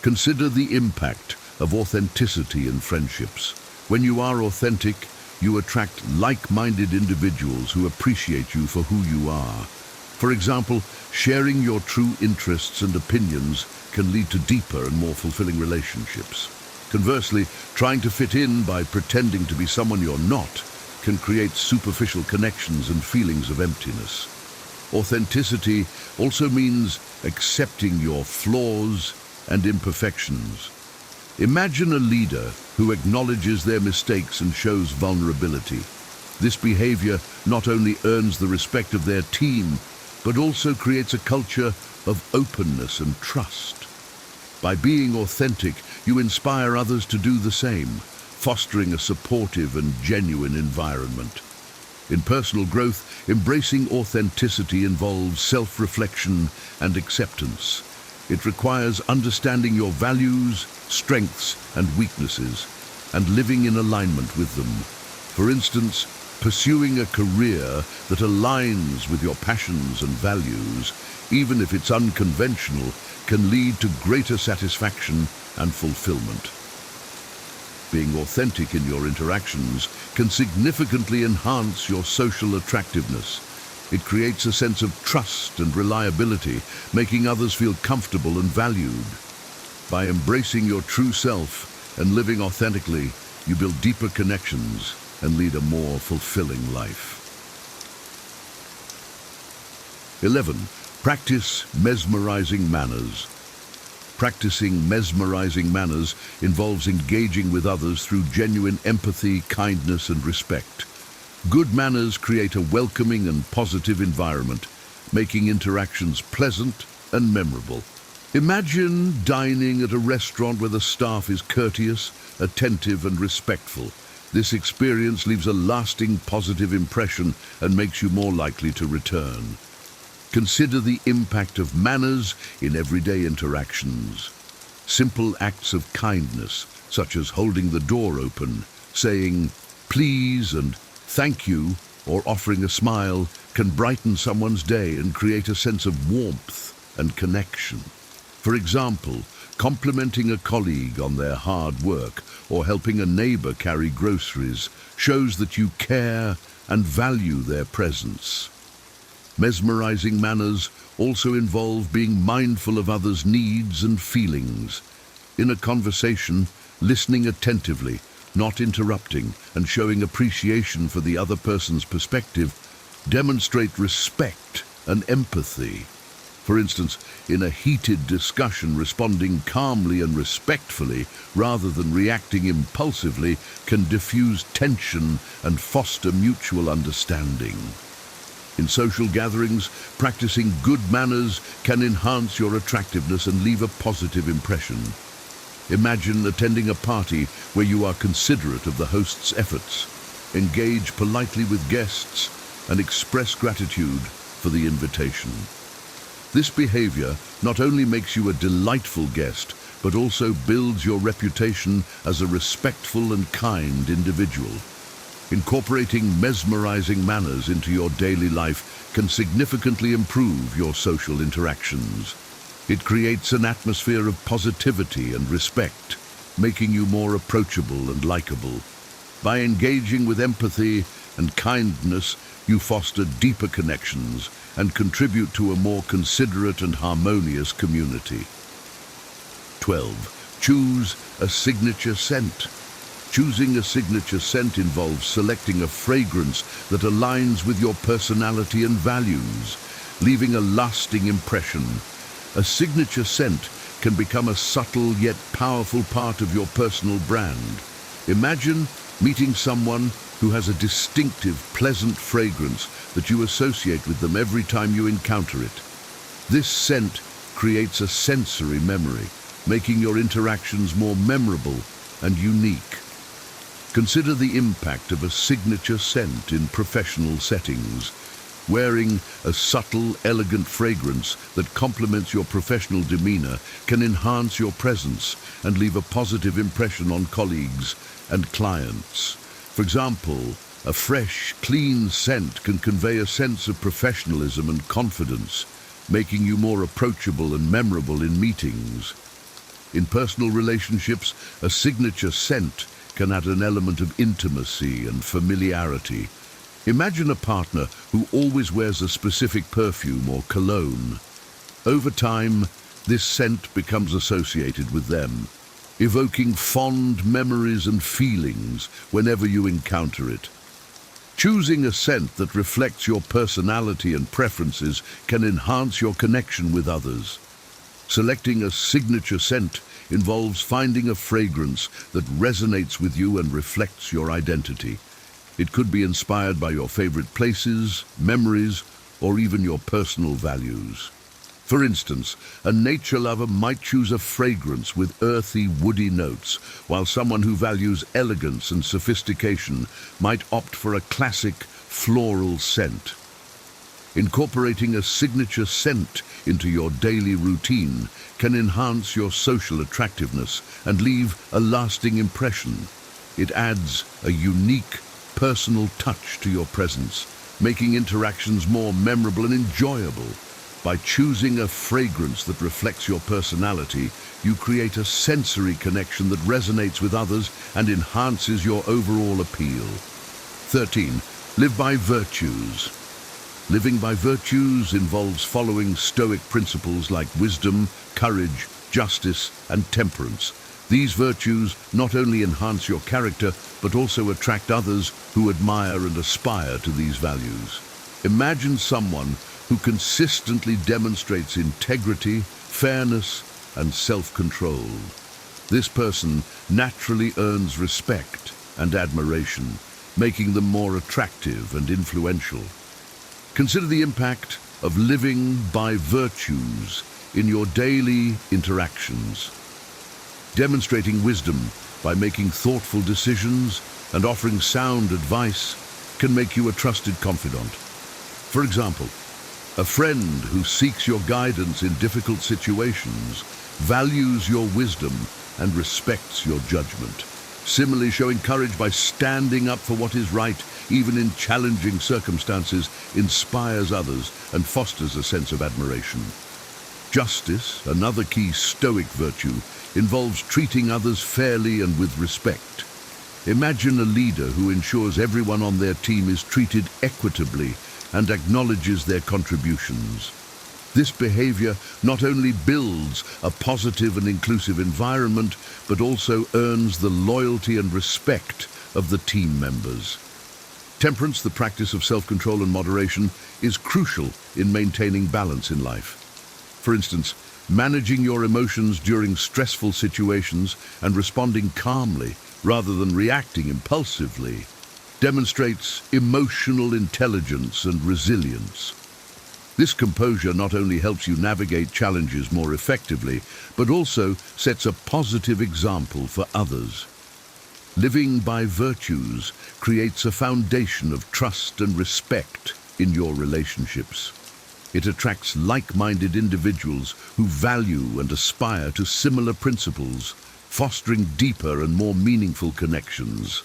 Consider the impact of authenticity in friendships. When you are authentic, you attract like-minded individuals who appreciate you for who you are. For example, sharing your true interests and opinions can lead to deeper and more fulfilling relationships. Conversely, trying to fit in by pretending to be someone you're not can create superficial connections and feelings of emptiness. Authenticity also means accepting your flaws and imperfections. Imagine a leader who acknowledges their mistakes and shows vulnerability. This behavior not only earns the respect of their team, but also creates a culture of openness and trust. By being authentic, you inspire others to do the same, fostering a supportive and genuine environment. In personal growth, embracing authenticity involves self-reflection and acceptance. It requires understanding your values, strengths, and weaknesses, and living in alignment with them. For instance, pursuing a career that aligns with your passions and values, even if it's unconventional, can lead to greater satisfaction and fulfillment. Being authentic in your interactions can significantly enhance your social attractiveness. It creates a sense of trust and reliability, making others feel comfortable and valued. By embracing your true self and living authentically, you build deeper connections and lead a more fulfilling life. 11. Practice mesmerizing manners. Practicing mesmerizing manners involves engaging with others through genuine empathy, kindness, and respect. Good manners create a welcoming and positive environment, making interactions pleasant and memorable. Imagine dining at a restaurant where the staff is courteous, attentive, and respectful. This experience leaves a lasting positive impression and makes you more likely to return. Consider the impact of manners in everyday interactions. Simple acts of kindness, such as holding the door open, saying please and thank you, or offering a smile, can brighten someone's day and create a sense of warmth and connection. For example, complimenting a colleague on their hard work or helping a neighbor carry groceries shows that you care and value their presence. Mesmerizing manners also involve being mindful of others' needs and feelings. In a conversation, listening attentively, not interrupting, and showing appreciation for the other person's perspective demonstrate respect and empathy. For instance, in a heated discussion, responding calmly and respectfully rather than reacting impulsively can diffuse tension and foster mutual understanding. In social gatherings, practicing good manners can enhance your attractiveness and leave a positive impression. Imagine attending a party where you are considerate of the host's efforts, engage politely with guests, and express gratitude for the invitation. This behavior not only makes you a delightful guest, but also builds your reputation as a respectful and kind individual. Incorporating mesmerizing manners into your daily life can significantly improve your social interactions. It creates an atmosphere of positivity and respect, making you more approachable and likable. By engaging with empathy and kindness, you foster deeper connections and contribute to a more considerate and harmonious community. 12. Choose a signature scent. Choosing a signature scent involves selecting a fragrance that aligns with your personality and values, leaving a lasting impression. A signature scent can become a subtle yet powerful part of your personal brand. Imagine meeting someone who has a distinctive, pleasant fragrance that you associate with them every time you encounter it. This scent creates a sensory memory, making your interactions more memorable and unique. Consider the impact of a signature scent in professional settings. Wearing a subtle, elegant fragrance that complements your professional demeanor can enhance your presence and leave a positive impression on colleagues and clients. For example, a fresh, clean scent can convey a sense of professionalism and confidence, making you more approachable and memorable in meetings. In personal relationships, a signature scent can add an element of intimacy and familiarity. Imagine a partner who always wears a specific perfume or cologne. Over time, this scent becomes associated with them, evoking fond memories and feelings whenever you encounter it. Choosing a scent that reflects your personality and preferences can enhance your connection with others. Selecting a signature scent involves finding a fragrance that resonates with you and reflects your identity. It could be inspired by your favorite places, memories, or even your personal values. For instance, a nature lover might choose a fragrance with earthy, woody notes, while someone who values elegance and sophistication might opt for a classic, floral scent. Incorporating a signature scent into your daily routine can enhance your social attractiveness and leave a lasting impression. It adds a unique, personal touch to your presence, making interactions more memorable and enjoyable. By choosing a fragrance that reflects your personality, you create a sensory connection that resonates with others and enhances your overall appeal. 13. Live by virtues. Living by virtues involves following Stoic principles like wisdom, courage, justice, and temperance. These virtues not only enhance your character, but also attract others who admire and aspire to these values. Imagine someone who consistently demonstrates integrity, fairness, and self-control. This person naturally earns respect and admiration, making them more attractive and influential. Consider the impact of living by virtues in your daily interactions. Demonstrating wisdom by making thoughtful decisions and offering sound advice can make you a trusted confidant. For example, a friend who seeks your guidance in difficult situations values your wisdom and respects your judgment. Similarly, showing courage by standing up for what is right, even in challenging circumstances, inspires others and fosters a sense of admiration. Justice, another key Stoic virtue, involves treating others fairly and with respect. Imagine a leader who ensures everyone on their team is treated equitably and acknowledges their contributions. This behavior not only builds a positive and inclusive environment, but also earns the loyalty and respect of the team members. Temperance, the practice of self-control and moderation, is crucial in maintaining balance in life. For instance, managing your emotions during stressful situations and responding calmly rather than reacting impulsively demonstrates emotional intelligence and resilience. This composure not only helps you navigate challenges more effectively, but also sets a positive example for others. Living by virtues creates a foundation of trust and respect in your relationships. It attracts like-minded individuals who value and aspire to similar principles, fostering deeper and more meaningful connections.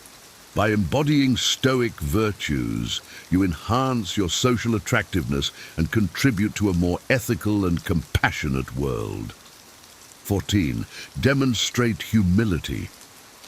By embodying Stoic virtues, you enhance your social attractiveness and contribute to a more ethical and compassionate world. 14. Demonstrate humility.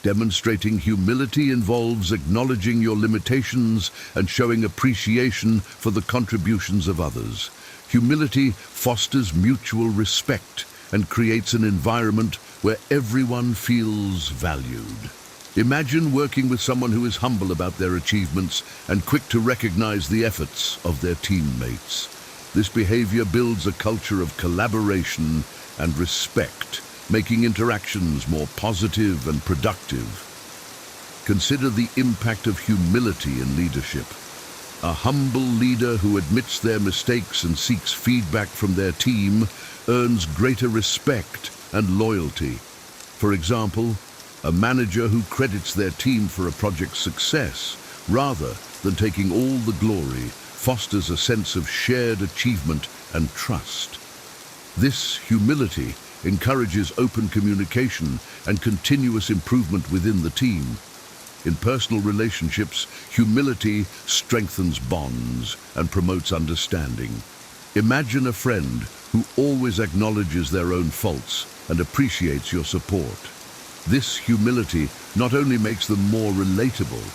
Demonstrating humility involves acknowledging your limitations and showing appreciation for the contributions of others. Humility fosters mutual respect and creates an environment where everyone feels valued. Imagine working with someone who is humble about their achievements and quick to recognize the efforts of their teammates. This behavior builds a culture of collaboration and respect, making interactions more positive and productive. Consider the impact of humility in leadership. A humble leader who admits their mistakes and seeks feedback from their team earns greater respect and loyalty. For example, a manager who credits their team for a project's success, rather than taking all the glory, fosters a sense of shared achievement and trust. This humility encourages open communication and continuous improvement within the team. In personal relationships, humility strengthens bonds and promotes understanding. Imagine a friend who always acknowledges their own faults and appreciates your support. This humility not only makes them more relatable,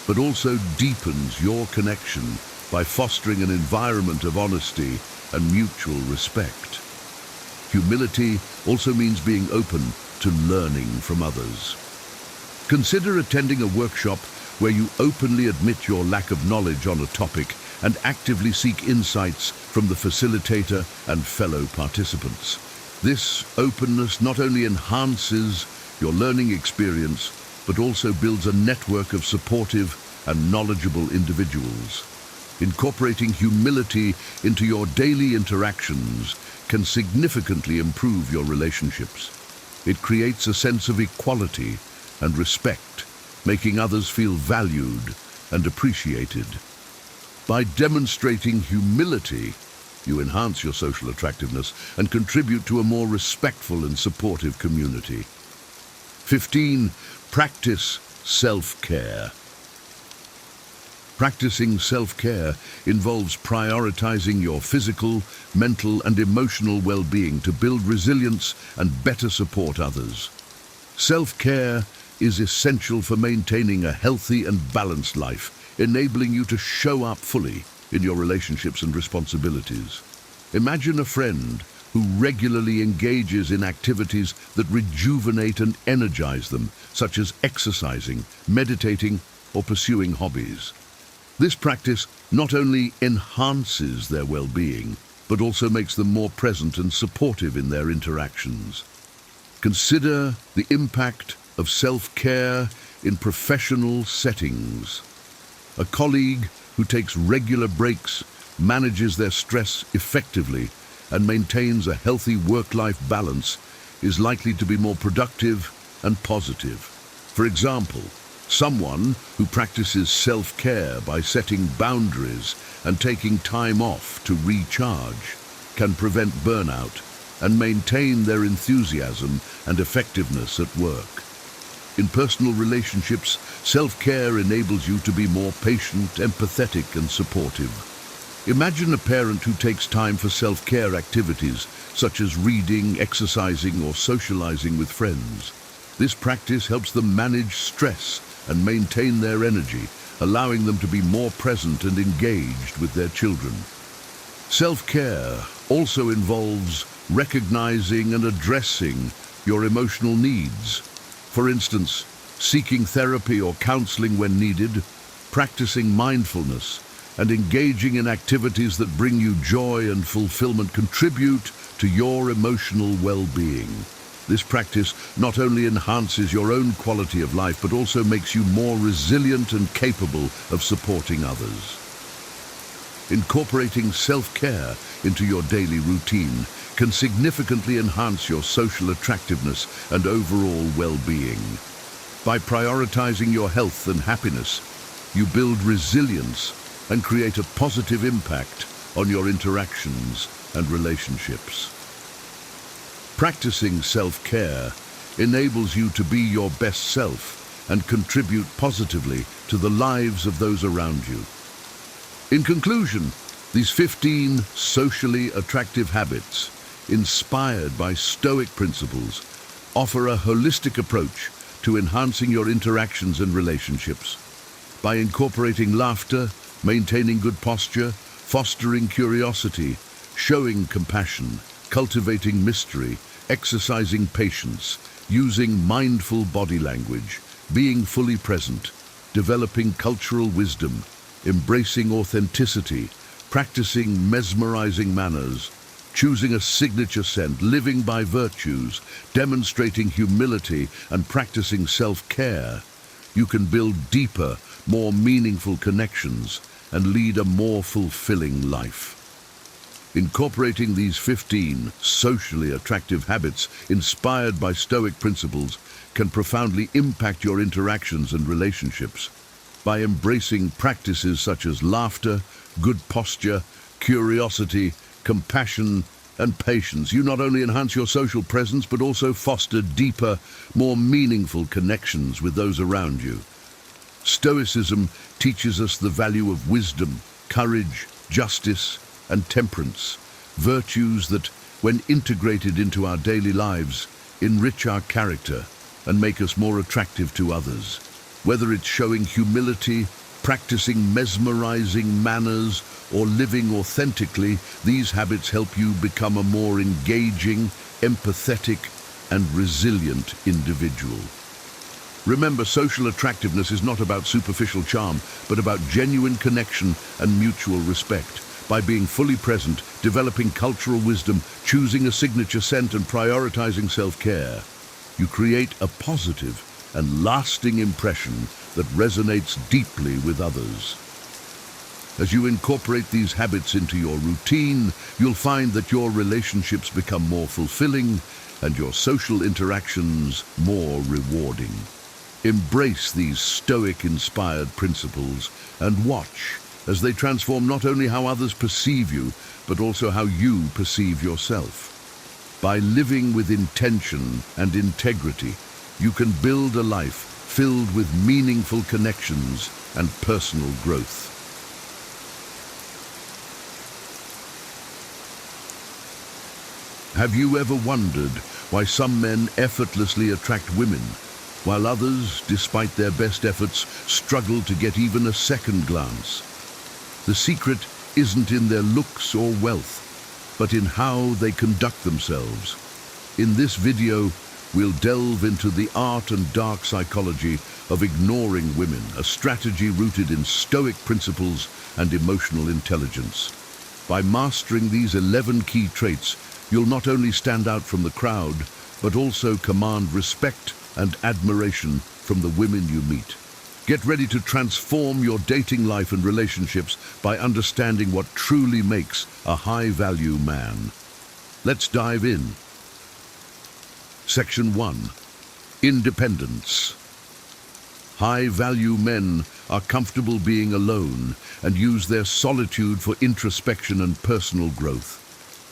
but also deepens your connection by fostering an environment of honesty and mutual respect. Humility also means being open to learning from others. Consider attending a workshop where you openly admit your lack of knowledge on a topic and actively seek insights from the facilitator and fellow participants. This openness not only enhances your learning experience, but also builds a network of supportive and knowledgeable individuals. Incorporating humility into your daily interactions can significantly improve your relationships. It creates a sense of equality and respect, making others feel valued and appreciated. By demonstrating humility, you enhance your social attractiveness and contribute to a more respectful and supportive community. 15. Practice self-care. Practicing self-care involves prioritizing your physical, mental, and emotional well-being to build resilience and better support others. Self-care is essential for maintaining a healthy and balanced life, enabling you to show up fully in your relationships and responsibilities. Imagine a friend who regularly engages in activities that rejuvenate and energize them, such as exercising, meditating, or pursuing hobbies. This practice not only enhances their well-being, but also makes them more present and supportive in their interactions. Consider the impact of self-care in professional settings. A colleague who takes regular breaks, manages their stress effectively, and maintains a healthy work-life balance is likely to be more productive and positive. For example, someone who practices self-care by setting boundaries and taking time off to recharge can prevent burnout and maintain their enthusiasm and effectiveness at work. In personal relationships, self-care enables you to be more patient, empathetic, and supportive. Imagine a parent who takes time for self-care activities, such as reading, exercising, or socializing with friends. This practice helps them manage stress and maintain their energy, allowing them to be more present and engaged with their children. Self-care also involves recognizing and addressing your emotional needs. For instance, seeking therapy or counseling when needed, practicing mindfulness, and engaging in activities that bring you joy and fulfillment contribute to your emotional well-being. This practice not only enhances your own quality of life, but also makes you more resilient and capable of supporting others. Incorporating self-care into your daily routine can significantly enhance your social attractiveness and overall well-being. By prioritizing your health and happiness, you build resilience and create a positive impact on your interactions and relationships. Practicing self-care enables you to be your best self and contribute positively to the lives of those around you. In conclusion, these 15 socially attractive habits, inspired by Stoic principles, offer a holistic approach to enhancing your interactions and relationships. By incorporating laughter, maintaining good posture, fostering curiosity, showing compassion, cultivating mystery, exercising patience, using mindful body language, being fully present, developing cultural wisdom, embracing authenticity, practicing mesmerizing manners, choosing a signature scent, living by virtues, demonstrating humility, and practicing self-care, you can build deeper, more meaningful connections and lead a more fulfilling life. Incorporating these 15 socially attractive habits inspired by Stoic principles can profoundly impact your interactions and relationships. By embracing practices such as laughter, good posture, curiosity, compassion, and patience, you not only enhance your social presence but also foster deeper, more meaningful connections with those around you. Stoicism teaches us the value of wisdom, courage, justice, and temperance, virtues that, when integrated into our daily lives, enrich our character and make us more attractive to others. Whether it's showing humility, practicing mesmerizing manners, or living authentically, these habits help you become a more engaging, empathetic, and resilient individual. Remember, social attractiveness is not about superficial charm, but about genuine connection and mutual respect. By being fully present, developing cultural wisdom, choosing a signature scent, and prioritizing self-care, you create a positive and lasting impression that resonates deeply with others. As you incorporate these habits into your routine, you'll find that your relationships become more fulfilling and your social interactions more rewarding. Embrace these Stoic-inspired principles and watch as they transform not only how others perceive you, but also how you perceive yourself. By living with intention and integrity, you can build a life filled with meaningful connections and personal growth. Have you ever wondered why some men effortlessly attract women, while others, despite their best efforts, struggle to get even a second glance? The secret isn't in their looks or wealth, but in how they conduct themselves. In this video, we'll delve into the art and dark psychology of ignoring women, a strategy rooted in Stoic principles and emotional intelligence. By mastering these 11 key traits, you'll not only stand out from the crowd, but also command respect and admiration from the women you meet. Get ready to transform your dating life and relationships by understanding what truly makes a high-value man. Let's dive in. Section 1. Independence. High-value men are comfortable being alone and use their solitude for introspection and personal growth.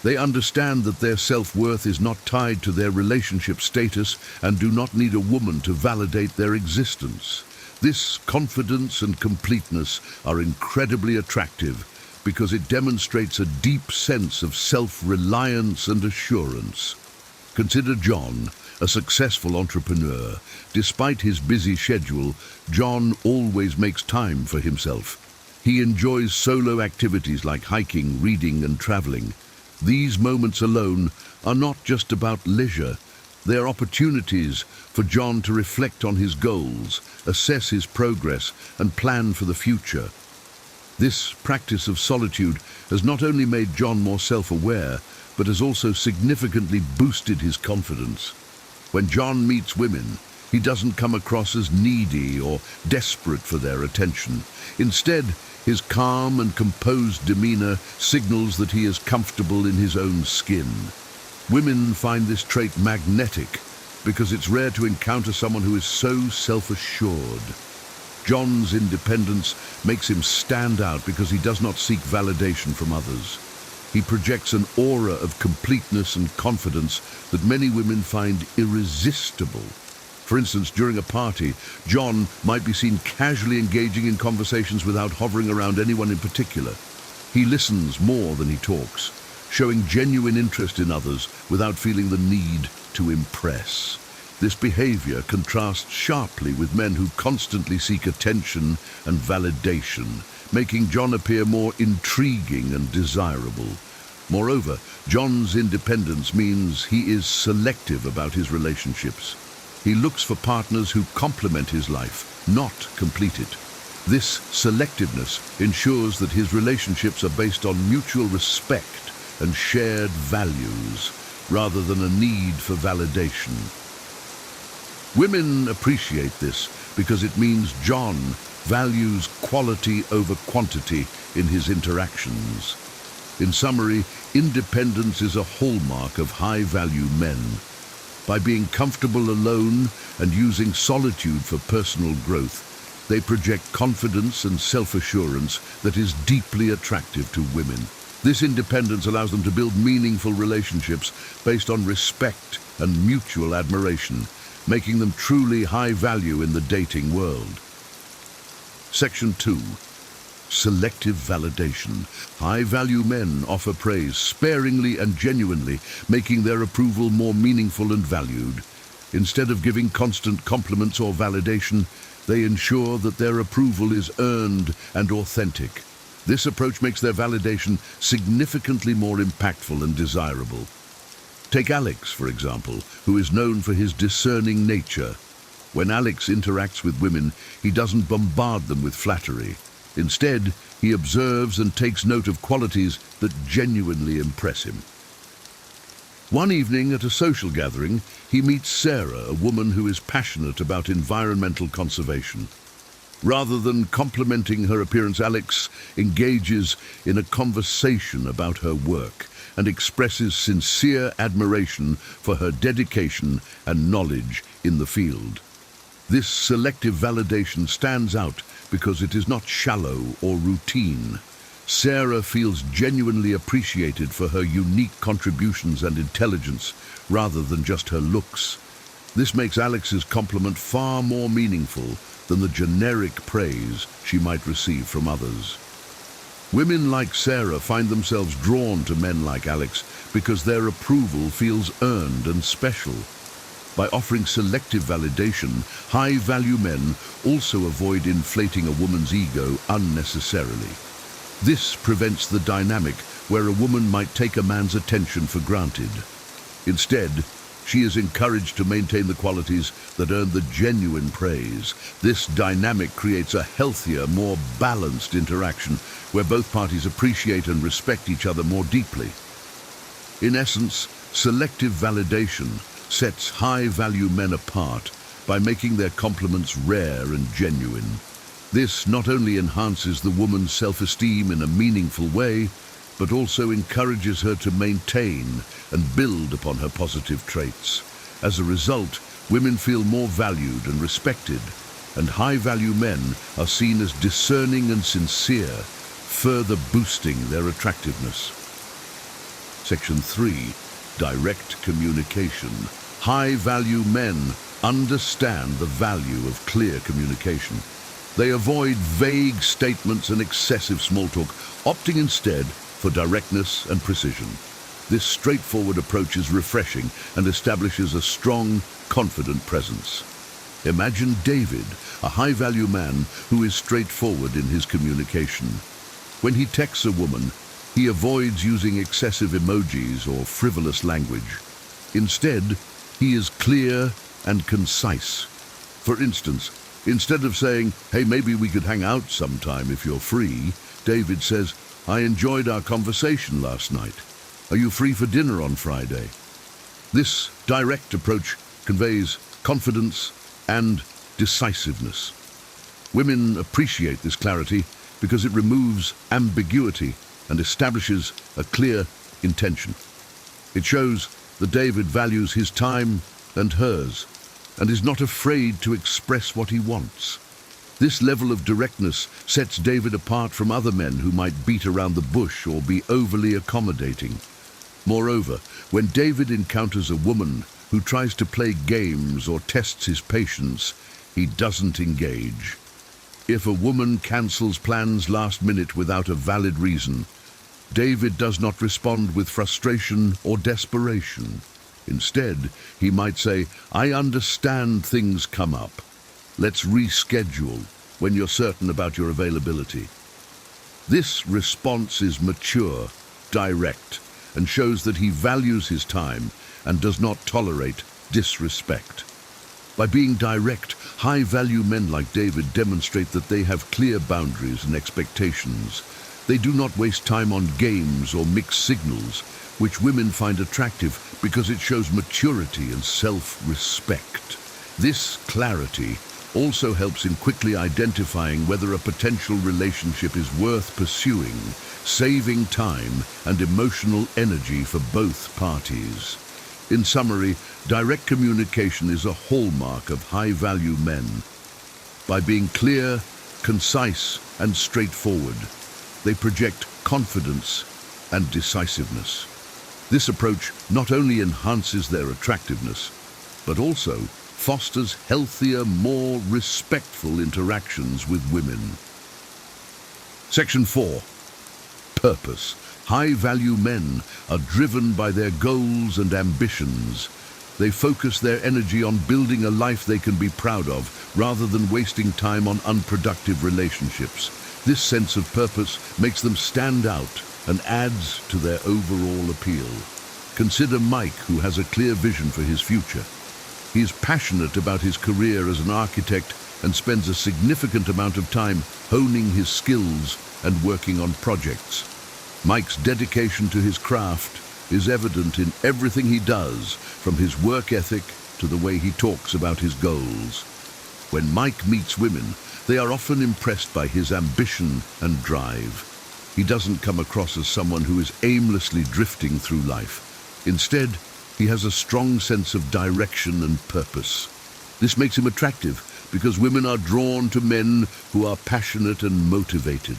They understand that their self-worth is not tied to their relationship status and do not need a woman to validate their existence. This confidence and completeness are incredibly attractive because it demonstrates a deep sense of self-reliance and assurance. Consider John, a successful entrepreneur. Despite his busy schedule, John always makes time for himself. He enjoys solo activities like hiking, reading, and traveling. These moments alone are not just about leisure. They are opportunities for John to reflect on his goals, assess his progress, and plan for the future. This practice of solitude has not only made John more self-aware, but has also significantly boosted his confidence. When John meets women, he doesn't come across as needy or desperate for their attention. Instead, his calm and composed demeanor signals that he is comfortable in his own skin. Women find this trait magnetic because it's rare to encounter someone who is so self-assured. John's independence makes him stand out because he does not seek validation from others. He projects an aura of completeness and confidence that many women find irresistible. For instance, during a party, John might be seen casually engaging in conversations without hovering around anyone in particular. He listens more than he talks, showing genuine interest in others without feeling the need to impress. This behavior contrasts sharply with men who constantly seek attention and validation, making John appear more intriguing and desirable. Moreover, John's independence means he is selective about his relationships. He looks for partners who complement his life, not complete it. This selectiveness ensures that his relationships are based on mutual respect and shared values, rather than a need for validation. Women appreciate this because it means John values quality over quantity in his interactions. In summary, independence is a hallmark of high-value men. By being comfortable alone and using solitude for personal growth, they project confidence and self-assurance that is deeply attractive to women. This independence allows them to build meaningful relationships based on respect and mutual admiration, making them truly high value in the dating world. Section 2. Selective validation. High-value men offer praise sparingly and genuinely, making their approval more meaningful and valued. Instead of giving constant compliments or validation, they ensure that their approval is earned and authentic. This approach makes their validation significantly more impactful and desirable. Take Alex, for example, who is known for his discerning nature. When Alex interacts with women, he doesn't bombard them with flattery. Instead, he observes and takes note of qualities that genuinely impress him. One evening at a social gathering, he meets Sarah, a woman who is passionate about environmental conservation. Rather than complimenting her appearance, Alex engages in a conversation about her work and expresses sincere admiration for her dedication and knowledge in the field. This selective validation stands out because it is not shallow or routine. Sarah feels genuinely appreciated for her unique contributions and intelligence rather than just her looks. This makes Alex's compliment far more meaningful than the generic praise she might receive from others. Women like Sarah find themselves drawn to men like Alex because their approval feels earned and special. By offering selective validation, high-value men also avoid inflating a woman's ego unnecessarily. This prevents the dynamic where a woman might take a man's attention for granted. Instead, she is encouraged to maintain the qualities that earn the genuine praise. This dynamic creates a healthier, more balanced interaction where both parties appreciate and respect each other more deeply. In essence, selective validation sets high-value men apart by making their compliments rare and genuine. This not only enhances the woman's self-esteem in a meaningful way, but also encourages her to maintain and build upon her positive traits. As a result, women feel more valued and respected, and high-value men are seen as discerning and sincere, further boosting their attractiveness. Section 3. Direct communication. High-value men understand the value of clear communication. They avoid vague statements and excessive small talk, opting instead for directness and precision. This straightforward approach is refreshing and establishes a strong, confident presence. Imagine David, a high-value man who is straightforward in his communication. When he texts a woman, he avoids using excessive emojis or frivolous language. Instead, he is clear and concise. For instance, instead of saying, "Hey, maybe we could hang out sometime if you're free," David says, "I enjoyed our conversation last night. Are you free for dinner on Friday?" This direct approach conveys confidence and decisiveness. Women appreciate this clarity because it removes ambiguity and establishes a clear intention. It shows that David values his time and hers and is not afraid to express what he wants. This level of directness sets David apart from other men who might beat around the bush or be overly accommodating. Moreover, when David encounters a woman who tries to play games or tests his patience, he doesn't engage. If a woman cancels plans last minute without a valid reason, David does not respond with frustration or desperation. Instead, he might say, "I understand things come up. Let's reschedule when you're certain about your availability." This response is mature, direct, and shows that he values his time and does not tolerate disrespect. By being direct, high-value men like David demonstrate that they have clear boundaries and expectations. They do not waste time on games or mixed signals, which women find attractive because it shows maturity and self-respect. This clarity also helps in quickly identifying whether a potential relationship is worth pursuing, saving time and emotional energy for both parties. In summary, direct communication is a hallmark of high-value men. By being clear, concise, and straightforward, they project confidence and decisiveness. This approach not only enhances their attractiveness, but also fosters healthier, more respectful interactions with women. Section 4. Purpose. High-value men are driven by their goals and ambitions. They focus their energy on building a life they can be proud of, rather than wasting time on unproductive relationships. This sense of purpose makes them stand out and adds to their overall appeal. Consider Mike, who has a clear vision for his future. He is passionate about his career as an architect and spends a significant amount of time honing his skills and working on projects. Mike's dedication to his craft is evident in everything he does, from his work ethic to the way he talks about his goals. When Mike meets women, they are often impressed by his ambition and drive. He doesn't come across as someone who is aimlessly drifting through life. Instead, he has a strong sense of direction and purpose. This makes him attractive because women are drawn to men who are passionate and motivated.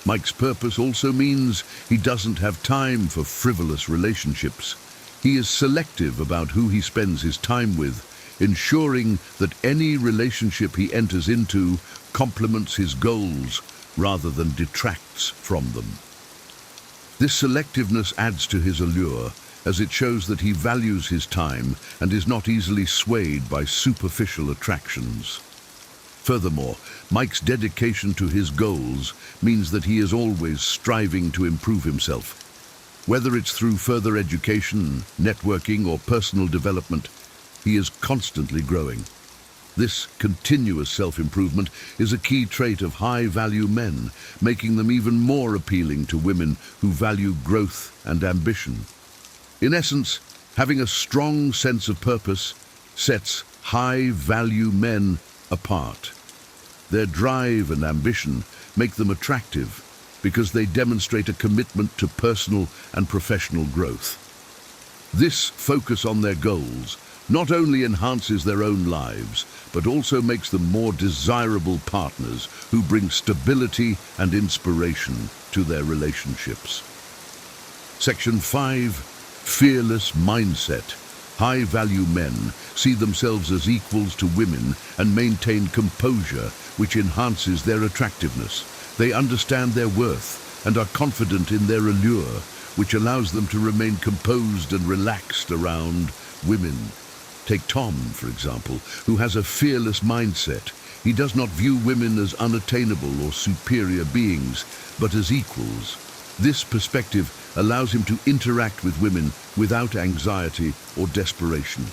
Mike's purpose also means he doesn't have time for frivolous relationships. He is selective about who he spends his time with, ensuring that any relationship he enters into complements his goals rather than detracts from them. This selectiveness adds to his allure, as it shows that he values his time and is not easily swayed by superficial attractions. Furthermore, Mike's dedication to his goals means that he is always striving to improve himself. Whether it's through further education, networking, or personal development, he is constantly growing. This continuous self-improvement is a key trait of high-value men, making them even more appealing to women who value growth and ambition. In essence, having a strong sense of purpose sets high-value men apart. Their drive and ambition make them attractive because they demonstrate a commitment to personal and professional growth. This focus on their goals not only enhances their own lives, but also makes them more desirable partners who bring stability and inspiration to their relationships. Section 5. Fearless mindset. High-value men see themselves as equals to women and maintain composure, which enhances their attractiveness. They understand their worth and are confident in their allure, which allows them to remain composed and relaxed around women. Take Tom, for example, who has a fearless mindset. He does not view women as unattainable or superior beings, but as equals. This perspective allows him to interact with women without anxiety or desperation.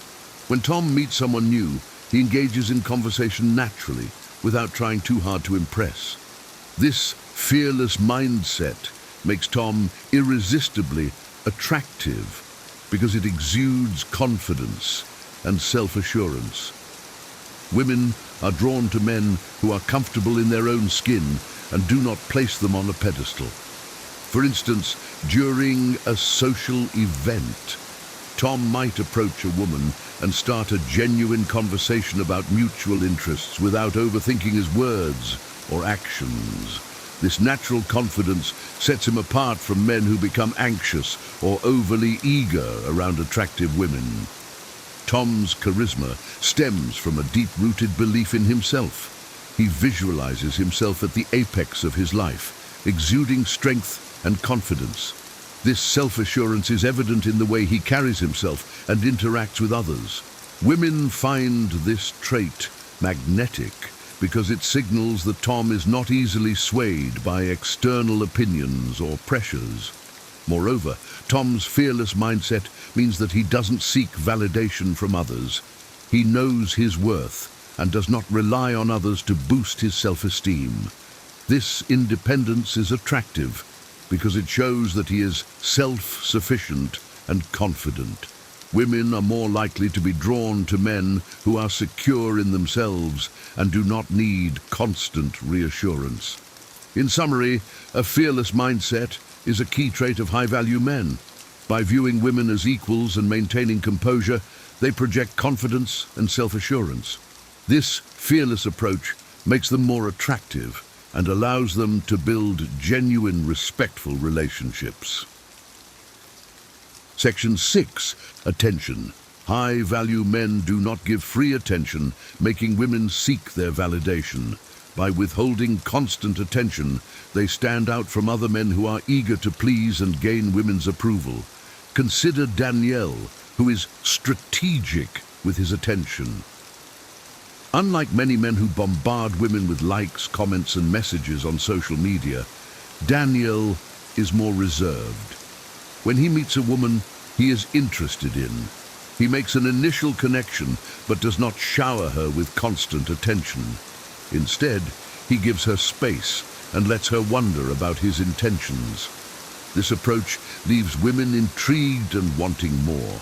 When Tom meets someone new, he engages in conversation naturally, without trying too hard to impress. This fearless mindset makes Tom irresistibly attractive because it exudes confidence and self-assurance. Women are drawn to men who are comfortable in their own skin and do not place them on a pedestal. For instance, during a social event, Tom might approach a woman and start a genuine conversation about mutual interests without overthinking his words or actions. This natural confidence sets him apart from men who become anxious or overly eager around attractive women. Tom's charisma stems from a deep-rooted belief in himself. He visualizes himself at the apex of his life, exuding strength and confidence. This self-assurance is evident in the way he carries himself and interacts with others. Women find this trait magnetic because it signals that Tom is not easily swayed by external opinions or pressures. Moreover, Tom's fearless mindset means that he doesn't seek validation from others. He knows his worth and does not rely on others to boost his self-esteem. This independence is attractive because it shows that he is self-sufficient and confident. Women are more likely to be drawn to men who are secure in themselves and do not need constant reassurance. In summary, a fearless mindset is a key trait of high-value men. By viewing women as equals and maintaining composure, they project confidence and self-assurance. This fearless approach makes them more attractive and allows them to build genuine, respectful relationships. Section 6. Attention. High-value men do not give free attention, making women seek their validation. By withholding constant attention, they stand out from other men who are eager to please and gain women's approval. Consider Daniel, who is strategic with his attention. Unlike many men who bombard women with likes, comments, and messages on social media, Daniel is more reserved. When he meets a woman he is interested in, he makes an initial connection but does not shower her with constant attention. Instead, he gives her space and lets her wonder about his intentions. This approach leaves women intrigued and wanting more.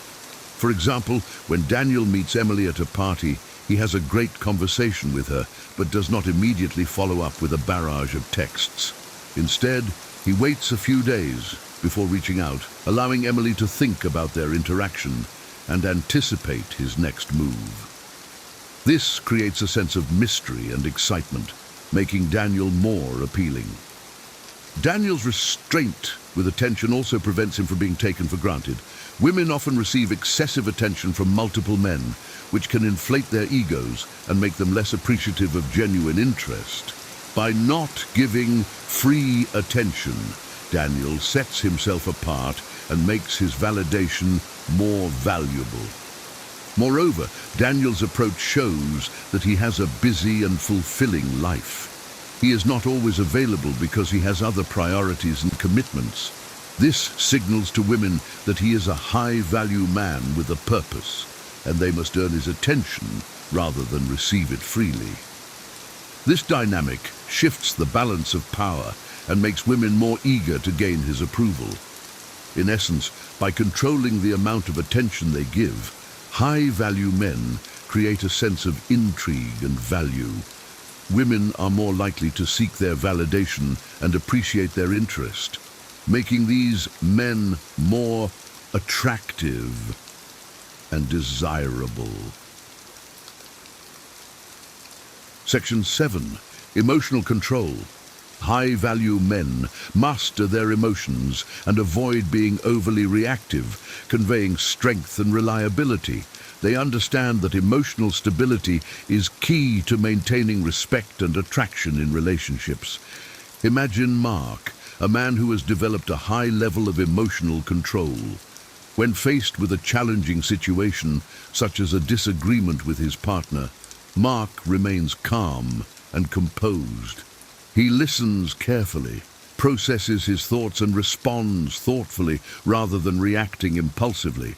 For example, when Daniel meets Emily at a party, he has a great conversation with her, but does not immediately follow up with a barrage of texts. Instead, he waits a few days before reaching out, allowing Emily to think about their interaction and anticipate his next move. This creates a sense of mystery and excitement, making Daniel more appealing. Daniel's restraint with attention also prevents him from being taken for granted. Women often receive excessive attention from multiple men, which can inflate their egos and make them less appreciative of genuine interest. By not giving free attention, Daniel sets himself apart and makes his validation more valuable. Moreover, Daniel's approach shows that he has a busy and fulfilling life. He is not always available because he has other priorities and commitments. This signals to women that he is a high-value man with a purpose, and they must earn his attention rather than receive it freely. This dynamic shifts the balance of power and makes women more eager to gain his approval. In essence, by controlling the amount of attention they give, high-value men create a sense of intrigue and value. Women are more likely to seek their validation and appreciate their interest, making these men more attractive and desirable. Section 7. Emotional control. High-value men master their emotions and avoid being overly reactive, conveying strength and reliability. They understand that emotional stability is key to maintaining respect and attraction in relationships. Imagine Mark, a man who has developed a high level of emotional control. When faced with a challenging situation, such as a disagreement with his partner, Mark remains calm and composed. He listens carefully, processes his thoughts and responds thoughtfully rather than reacting impulsively.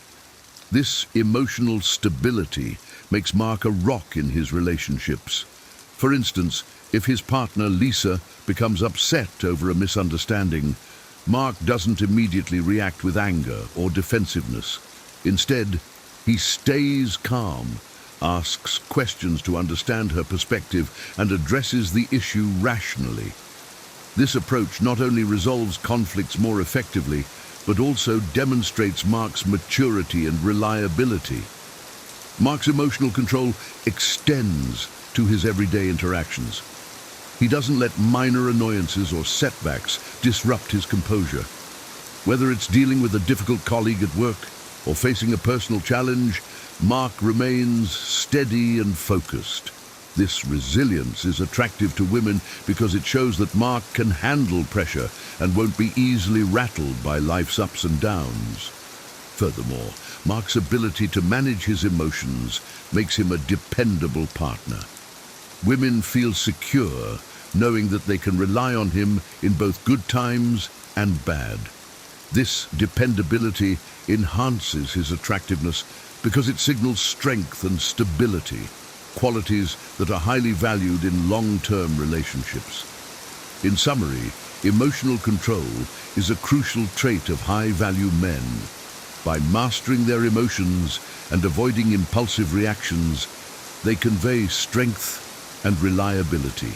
This emotional stability makes Mark a rock in his relationships. For instance, if his partner Lisa becomes upset over a misunderstanding, Mark doesn't immediately react with anger or defensiveness. Instead, he stays calm, asks questions to understand her perspective, and addresses the issue rationally. This approach not only resolves conflicts more effectively, but also demonstrates Mark's maturity and reliability. Mark's emotional control extends to his everyday interactions. He doesn't let minor annoyances or setbacks disrupt his composure. Whether it's dealing with a difficult colleague at work or facing a personal challenge, Mark remains steady and focused. This resilience is attractive to women because it shows that Mark can handle pressure and won't be easily rattled by life's ups and downs. Furthermore, Mark's ability to manage his emotions makes him a dependable partner. Women feel secure knowing that they can rely on him in both good times and bad. This dependability enhances his attractiveness because it signals strength and stability, qualities that are highly valued in long-term relationships. In summary, emotional control is a crucial trait of high-value men. By mastering their emotions and avoiding impulsive reactions, they convey strength and reliability.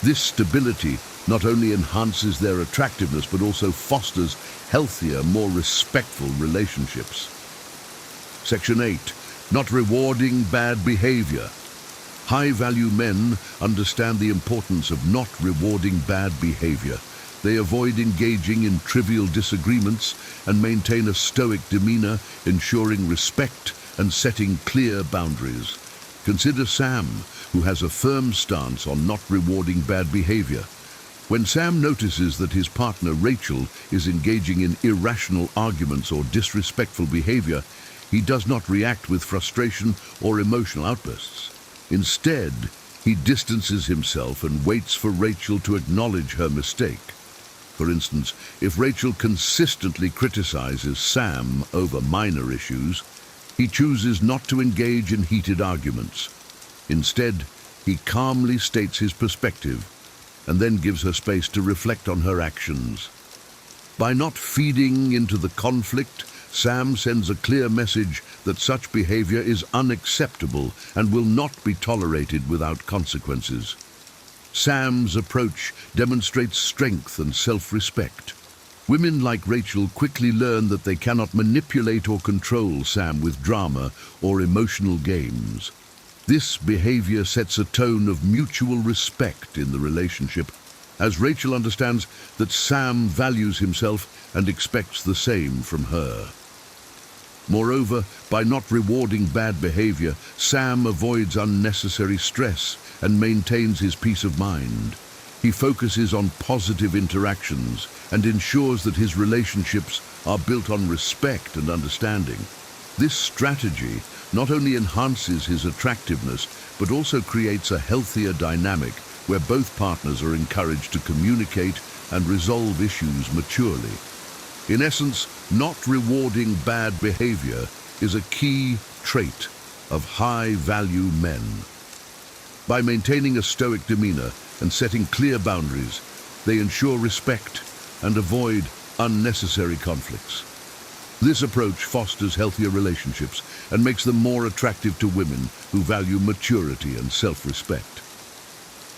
This stability not only enhances their attractiveness but also fosters healthier, more respectful relationships. Section 8. Not rewarding bad behavior. High-value men understand the importance of not rewarding bad behavior. They avoid engaging in trivial disagreements and maintain a stoic demeanor, ensuring respect and setting clear boundaries. Consider Sam, who has a firm stance on not rewarding bad behavior. When Sam notices that his partner Rachel is engaging in irrational arguments or disrespectful behavior, he does not react with frustration or emotional outbursts. Instead, he distances himself and waits for Rachel to acknowledge her mistake. For instance, if Rachel consistently criticizes Sam over minor issues, he chooses not to engage in heated arguments. Instead, he calmly states his perspective and then gives her space to reflect on her actions. By not feeding into the conflict, Sam sends a clear message that such behavior is unacceptable and will not be tolerated without consequences. Sam's approach demonstrates strength and self-respect. Women like Rachel quickly learn that they cannot manipulate or control Sam with drama or emotional games. This behavior sets a tone of mutual respect in the relationship, as Rachel understands that Sam values himself and expects the same from her. Moreover, by not rewarding bad behavior, Sam avoids unnecessary stress and maintains his peace of mind. He focuses on positive interactions and ensures that his relationships are built on respect and understanding. This strategy not only enhances his attractiveness, but also creates a healthier dynamic where both partners are encouraged to communicate and resolve issues maturely. In essence, not rewarding bad behavior is a key trait of high-value men. By maintaining a stoic demeanor and setting clear boundaries, they ensure respect and avoid unnecessary conflicts. This approach fosters healthier relationships and makes them more attractive to women who value maturity and self-respect.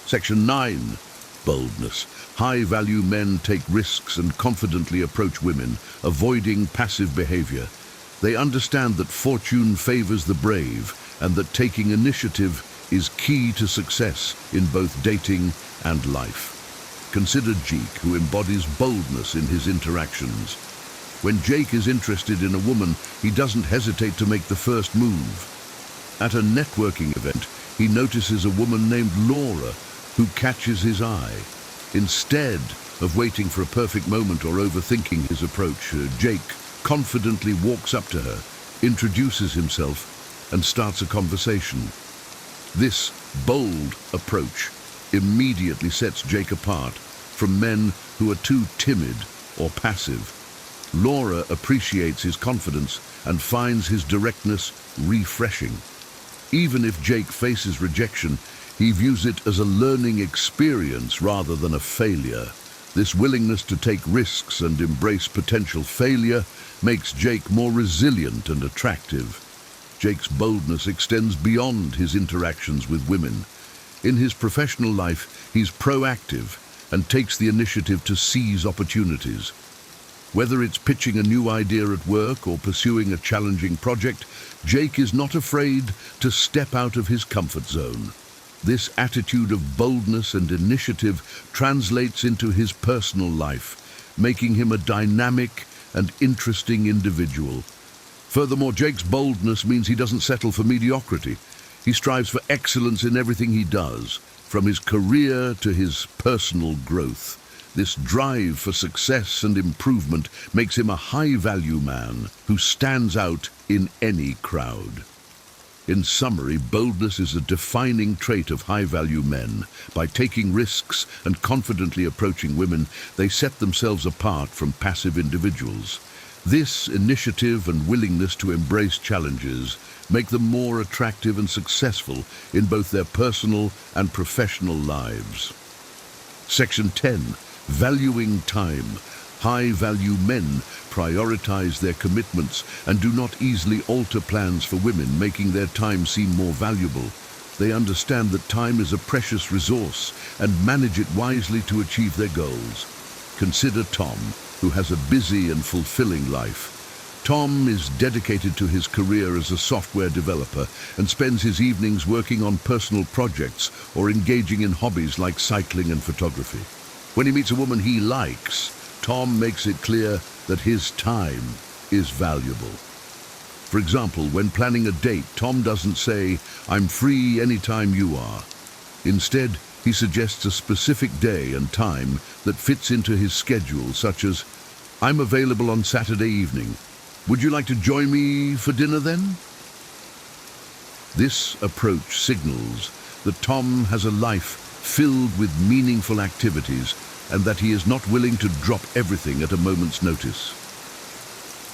Section 9. Boldness. High-value men take risks and confidently approach women, avoiding passive behavior. They understand that fortune favors the brave and that taking initiative is key to success in both dating and life. Consider Jake, who embodies boldness in his interactions. When Jake is interested in a woman, he doesn't hesitate to make the first move. At a networking event, he notices a woman named Laura who catches his eye. Instead of waiting for a perfect moment or overthinking his approach, Jake confidently walks up to her, introduces himself, and starts a conversation. This bold approach immediately sets Jake apart from men who are too timid or passive. Laura appreciates his confidence and finds his directness refreshing. Even if Jake faces rejection, he views it as a learning experience rather than a failure. This willingness to take risks and embrace potential failure makes Jake more resilient and attractive. Jake's boldness extends beyond his interactions with women. In his professional life, he's proactive and takes the initiative to seize opportunities. Whether it's pitching a new idea at work or pursuing a challenging project, Jake is not afraid to step out of his comfort zone. This attitude of boldness and initiative translates into his personal life, making him a dynamic and interesting individual. Furthermore, Jake's boldness means he doesn't settle for mediocrity. He strives for excellence in everything he does, from his career to his personal growth. This drive for success and improvement makes him a high-value man who stands out in any crowd. In summary, boldness is a defining trait of high-value men. By taking risks and confidently approaching women, they set themselves apart from passive individuals. This initiative and willingness to embrace challenges make them more attractive and successful in both their personal and professional lives. Section 10. Valuing time. High-value men prioritize their commitments and do not easily alter plans for women, making their time seem more valuable. They understand that time is a precious resource and manage it wisely to achieve their goals. Consider Tom, who has a busy and fulfilling life. Tom is dedicated to his career as a software developer and spends his evenings working on personal projects or engaging in hobbies like cycling and photography. When he meets a woman he likes, Tom makes it clear that his time is valuable. For example, when planning a date, Tom doesn't say, "I'm free anytime you are." Instead, he suggests a specific day and time that fits into his schedule, such as, "I'm available on Saturday evening. Would you like to join me for dinner then?" This approach signals that Tom has a life filled with meaningful activities and that he is not willing to drop everything at a moment's notice.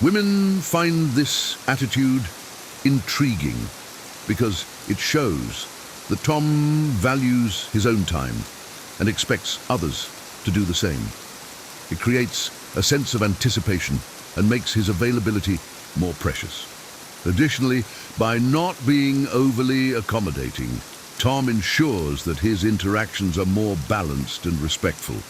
Women find this attitude intriguing because it shows that Tom values his own time and expects others to do the same. It creates a sense of anticipation and makes his availability more precious. Additionally, by not being overly accommodating, Tom ensures that his interactions are more balanced and respectful.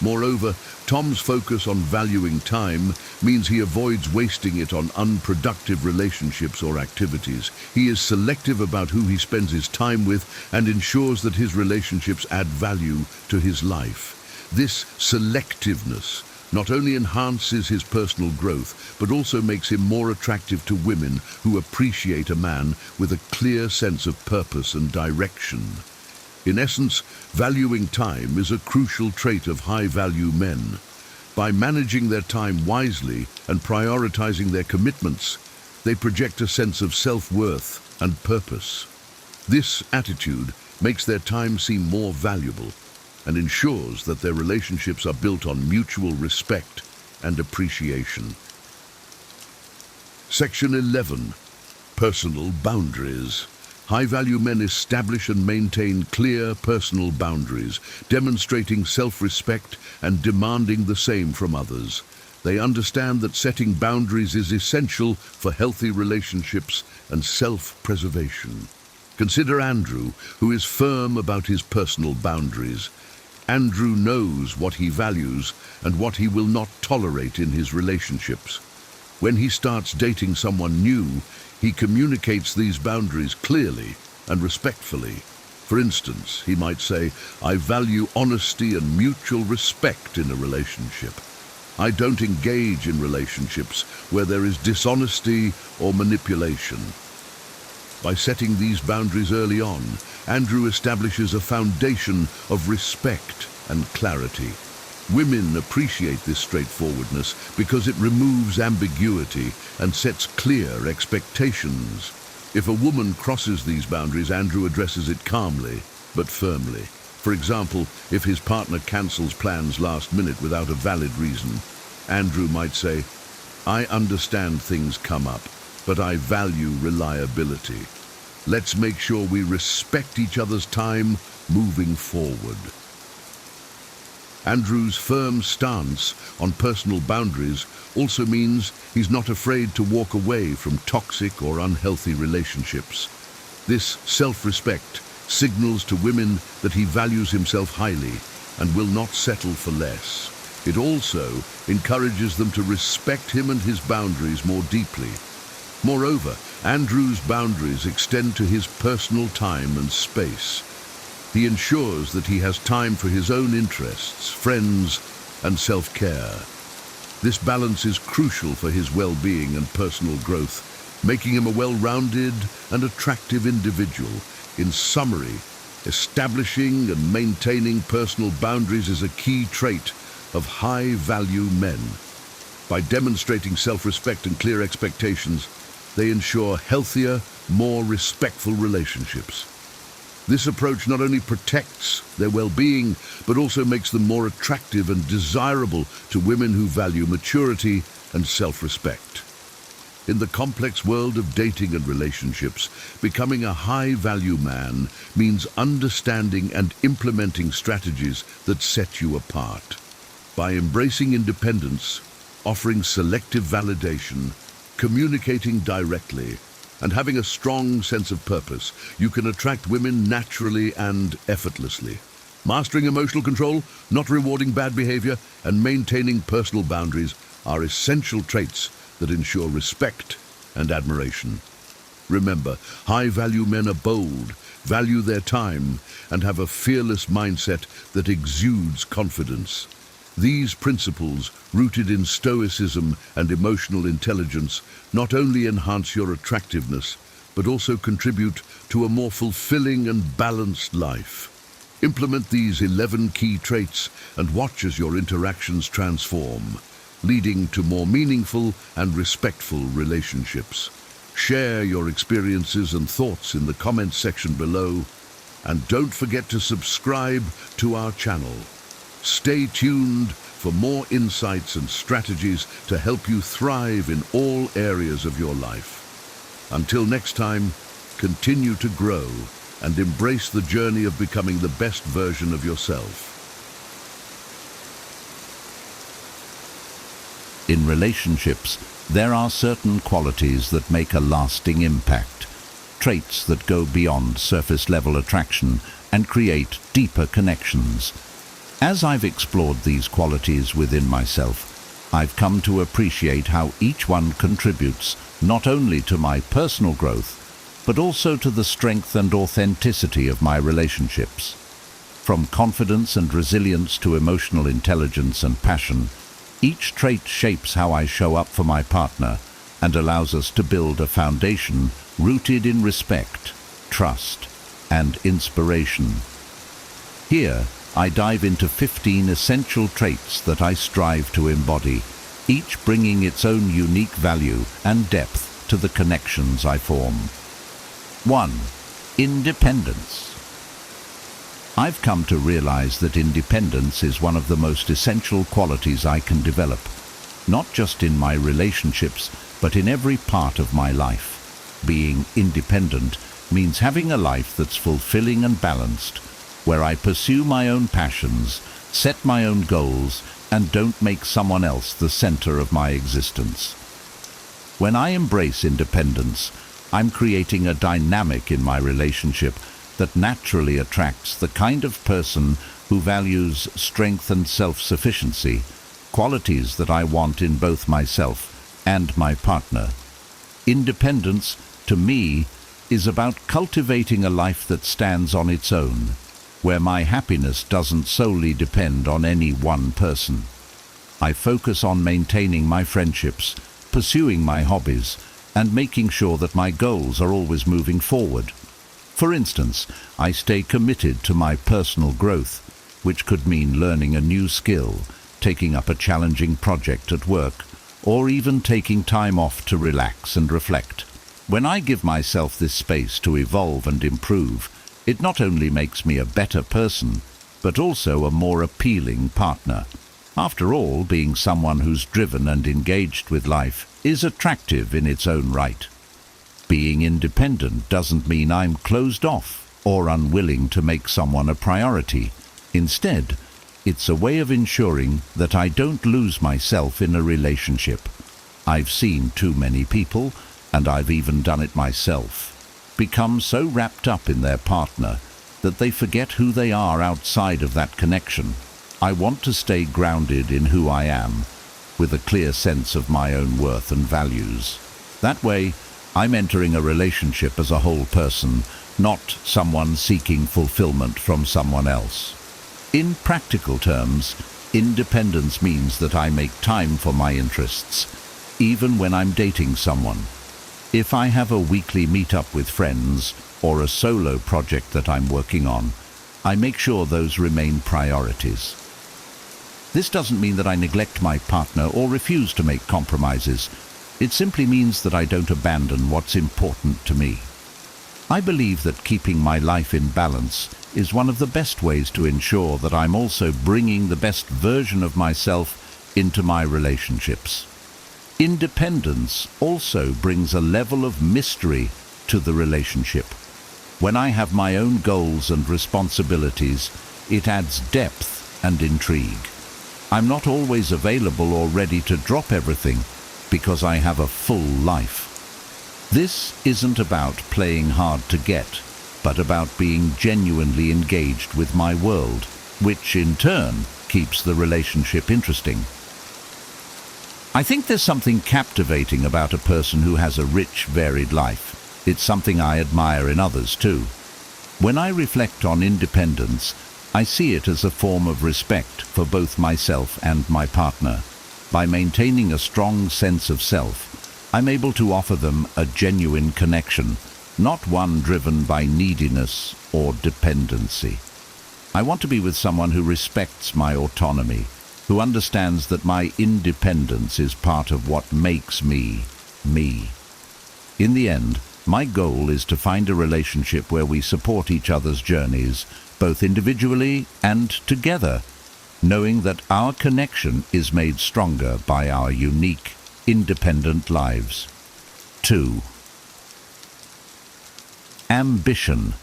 Moreover, Tom's focus on valuing time means he avoids wasting it on unproductive relationships or activities. He is selective about who he spends his time with and ensures that his relationships add value to his life. This selectiveness not only enhances his personal growth, but also makes him more attractive to women who appreciate a man with a clear sense of purpose and direction. In essence, valuing time is a crucial trait of high-value men. By managing their time wisely and prioritizing their commitments, they project a sense of self-worth and purpose. This attitude makes their time seem more valuable and ensures that their relationships are built on mutual respect and appreciation. Section 11. Personal boundaries. High-value men establish and maintain clear personal boundaries, demonstrating self-respect and demanding the same from others. They understand that setting boundaries is essential for healthy relationships and self-preservation. Consider Andrew, who is firm about his personal boundaries. Andrew knows what he values and what he will not tolerate in his relationships. When he starts dating someone new, he communicates these boundaries clearly and respectfully. For instance, he might say, "I value honesty and mutual respect in a relationship. I don't engage in relationships where there is dishonesty or manipulation." By setting these boundaries early on, Andrew establishes a foundation of respect and clarity. Women appreciate this straightforwardness because it removes ambiguity and sets clear expectations. If a woman crosses these boundaries, Andrew addresses it calmly but firmly. For example, if his partner cancels plans last minute without a valid reason, Andrew might say, "I understand things come up, but I value reliability. Let's make sure we respect each other's time moving forward." Andrew's firm stance on personal boundaries also means he's not afraid to walk away from toxic or unhealthy relationships. This self-respect signals to women that he values himself highly and will not settle for less. It also encourages them to respect him and his boundaries more deeply. Moreover, Andrew's boundaries extend to his personal time and space. He ensures that he has time for his own interests, friends, and self-care. This balance is crucial for his well-being and personal growth, making him a well-rounded and attractive individual. In summary, establishing and maintaining personal boundaries is a key trait of high-value men. By demonstrating self-respect and clear expectations, they ensure healthier, more respectful relationships. This approach not only protects their well-being, but also makes them more attractive and desirable to women who value maturity and self-respect. In the complex world of dating and relationships, becoming a high-value man means understanding and implementing strategies that set you apart. By embracing independence, offering selective validation, communicating directly, and having a strong sense of purpose, you can attract women naturally and effortlessly. Mastering emotional control, not rewarding bad behavior, and maintaining personal boundaries are essential traits that ensure respect and admiration. Remember, high-value men are bold, value their time, and have a fearless mindset that exudes confidence. These principles, rooted in Stoicism and emotional intelligence, not only enhance your attractiveness, but also contribute to a more fulfilling and balanced life. Implement these 11 key traits and watch as your interactions transform, leading to more meaningful and respectful relationships. Share your experiences and thoughts in the comments section below, and don't forget to subscribe to our channel. Stay tuned for more insights and strategies to help you thrive in all areas of your life. Until next time, continue to grow and embrace the journey of becoming the best version of yourself.
In relationships, there are certain qualities that make a lasting impact, traits that go beyond surface-level attraction and create deeper connections. As I've explored these qualities within myself, I've come to appreciate how each one contributes not only to my personal growth, but also to the strength and authenticity of my relationships. From confidence and resilience to emotional intelligence and passion, each trait shapes how I show up for my partner and allows us to build a foundation rooted in respect, trust, and inspiration. Here, I dive into 15 essential traits that I strive to embody, each bringing its own unique value and depth to the connections I form. 1. Independence. I've come to realize that independence is one of the most essential qualities I can develop, not just in my relationships, but in every part of my life. Being independent means having a life that's fulfilling and balanced, where I pursue my own passions, set my own goals, and don't make someone else the center of my existence. When I embrace independence, I'm creating a dynamic in my relationship that naturally attracts the kind of person who values strength and self-sufficiency, qualities that I want in both myself and my partner. Independence, to me, is about cultivating a life that stands on its own, where my happiness doesn't solely depend on any one person. I focus on maintaining my friendships, pursuing my hobbies, and making sure that my goals are always moving forward. For instance, I stay committed to my personal growth, which could mean learning a new skill, taking up a challenging project at work, or even taking time off to relax and reflect. When I give myself this space to evolve and improve, it not only makes me a better person, but also a more appealing partner. After all, being someone who's driven and engaged with life is attractive in its own right. Being independent doesn't mean I'm closed off or unwilling to make someone a priority. Instead, it's a way of ensuring that I don't lose myself in a relationship. I've seen too many people, and I've even done it myself, become so wrapped up in their partner that they forget who they are outside of that connection. I want to stay grounded in who I am, with a clear sense of my own worth and values. That way, I'm entering a relationship as a whole person, not someone seeking fulfillment from someone else. In practical terms, independence means that I make time for my interests, even when I'm dating someone. If I have a weekly meet-up with friends or a solo project that I'm working on, I make sure those remain priorities. This doesn't mean that I neglect my partner or refuse to make compromises. It simply means that I don't abandon what's important to me. I believe that keeping my life in balance is one of the best ways to ensure that I'm also bringing the best version of myself into my relationships. Independence also brings a level of mystery to the relationship. When I have my own goals and responsibilities, it adds depth and intrigue. I'm not always available or ready to drop everything because I have a full life. This isn't about playing hard to get, but about being genuinely engaged with my world, which in turn keeps the relationship interesting. I think there's something captivating about a person who has a rich, varied life. It's something I admire in others too. When I reflect on independence, I see it as a form of respect for both myself and my partner. By maintaining a strong sense of self, I'm able to offer them a genuine connection, not one driven by neediness or dependency. I want to be with someone who respects my autonomy, who understands that my independence is part of what makes me, me. In the end, my goal is to find a relationship where we support each other's journeys, both individually and together, knowing that our connection is made stronger by our unique, independent lives. 2. Ambition.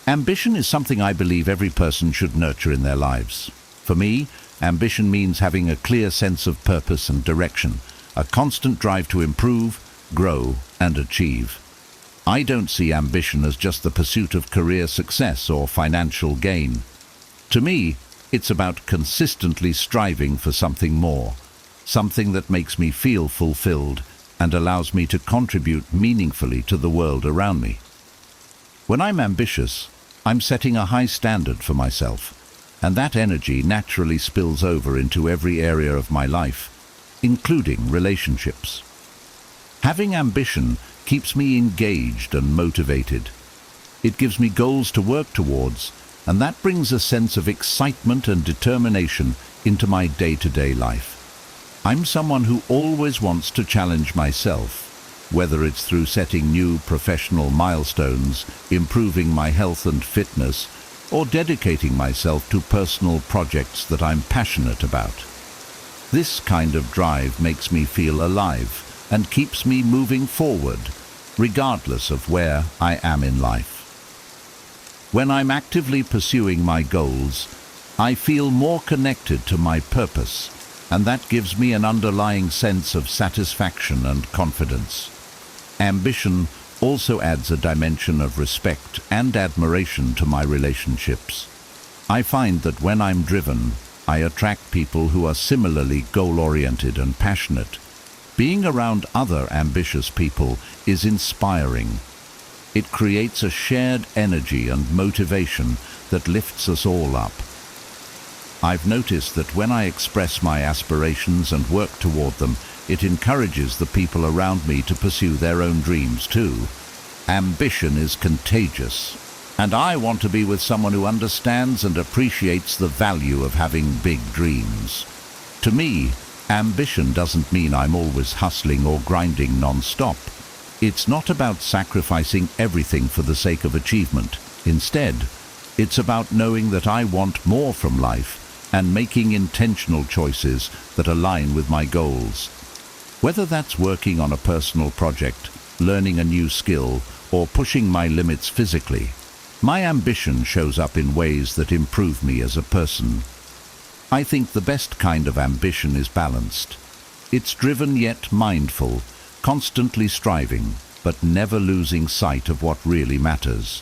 Ambition is something I believe every person should nurture in their lives. For me, ambition means having a clear sense of purpose and direction, a constant drive to improve, grow, and achieve. I don't see ambition as just the pursuit of career success or financial gain. To me, it's about consistently striving for something more, something that makes me feel fulfilled and allows me to contribute meaningfully to the world around me. When I'm ambitious, I'm setting a high standard for myself, and that energy naturally spills over into every area of my life, including relationships. Having ambition keeps me engaged and motivated. It gives me goals to work towards, and that brings a sense of excitement and determination into my day-to-day life. I'm someone who always wants to challenge myself, whether it's through setting new professional milestones, improving my health and fitness, or dedicating myself to personal projects that I'm passionate about. This kind of drive makes me feel alive and keeps me moving forward, regardless of where I am in life. When I'm actively pursuing my goals, I feel more connected to my purpose, and that gives me an underlying sense of satisfaction and confidence. Ambition also adds a dimension of respect and admiration to my relationships. I find that when I'm driven, I attract people who are similarly goal-oriented and passionate. Being around other ambitious people is inspiring. It creates a shared energy and motivation that lifts us all up. I've noticed that when I express my aspirations and work toward them, it encourages the people around me to pursue their own dreams too. Ambition is contagious, And I want to be with someone who understands and appreciates the value of having big dreams. To me, ambition doesn't mean I'm always hustling or grinding non-stop. It's not about sacrificing everything for the sake of achievement. Instead, it's about knowing that I want more from life and making intentional choices that align with my goals. Whether that's working on a personal project, learning a new skill, or pushing my limits physically, my ambition shows up in ways that improve me as a person. I think the best kind of ambition is balanced. It's driven yet mindful, constantly striving, but never losing sight of what really matters,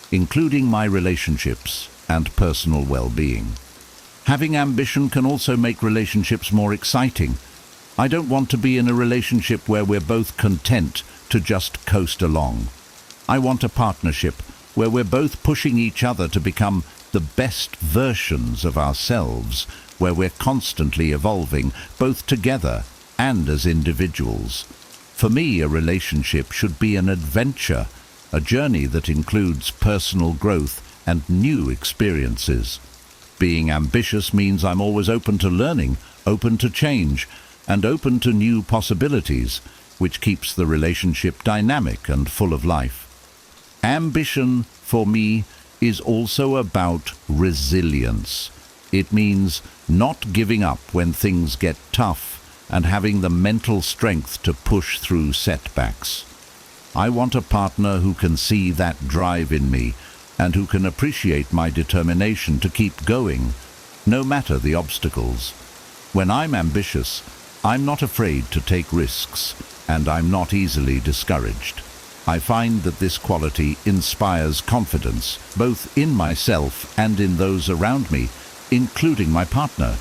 including my relationships and personal well-being. Having ambition can also make relationships more exciting. I don't want to be in a relationship where we're both content to just coast along. I want a partnership where we're both pushing each other to become the best versions of ourselves, where we're constantly evolving, both together and as individuals. For me, a relationship should be an adventure, a journey that includes personal growth and new experiences. Being ambitious means I'm always open to learning, open to change, and open to new possibilities, which keeps the relationship dynamic and full of life. Ambition, for me, is also about resilience. It means not giving up when things get tough and having the mental strength to push through setbacks. I want a partner who can see that drive in me and who can appreciate my determination to keep going, no matter the obstacles. When I'm ambitious, I'm not afraid to take risks, and I'm not easily discouraged. I find that this quality inspires confidence, both in myself and in those around me, including my partner.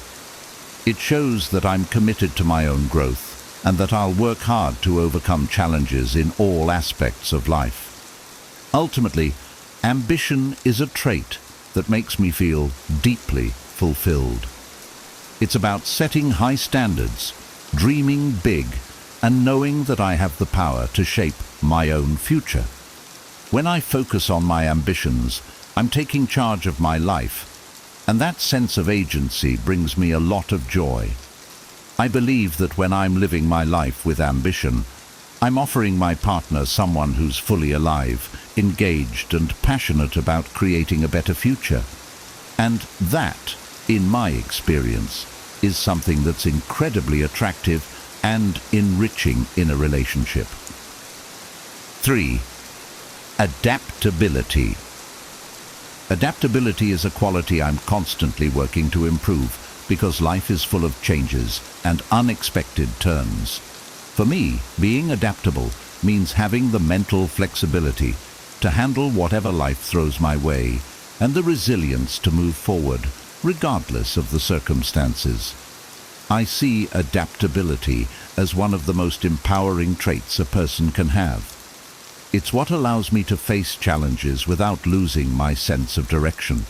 It shows that I'm committed to my own growth and that I'll work hard to overcome challenges in all aspects of life. Ultimately, ambition is a trait that makes me feel deeply fulfilled. It's about setting high standards, dreaming big, and knowing that I have the power to shape my own future. When I focus on my ambitions, I'm taking charge of my life, and that sense of agency brings me a lot of joy. I believe that when I'm living my life with ambition, I'm offering my partner someone who's fully alive, engaged and passionate about creating a better future. And that, in my experience, is something that's incredibly attractive and enriching in a relationship. 3. Adaptability. Adaptability is a quality I'm constantly working to improve because life is full of changes and unexpected turns. For me, being adaptable means having the mental flexibility to handle whatever life throws my way and the resilience to move forward, regardless of the circumstances. I see adaptability as one of the most empowering traits a person can have. It's what allows me to face challenges without losing my sense of direction.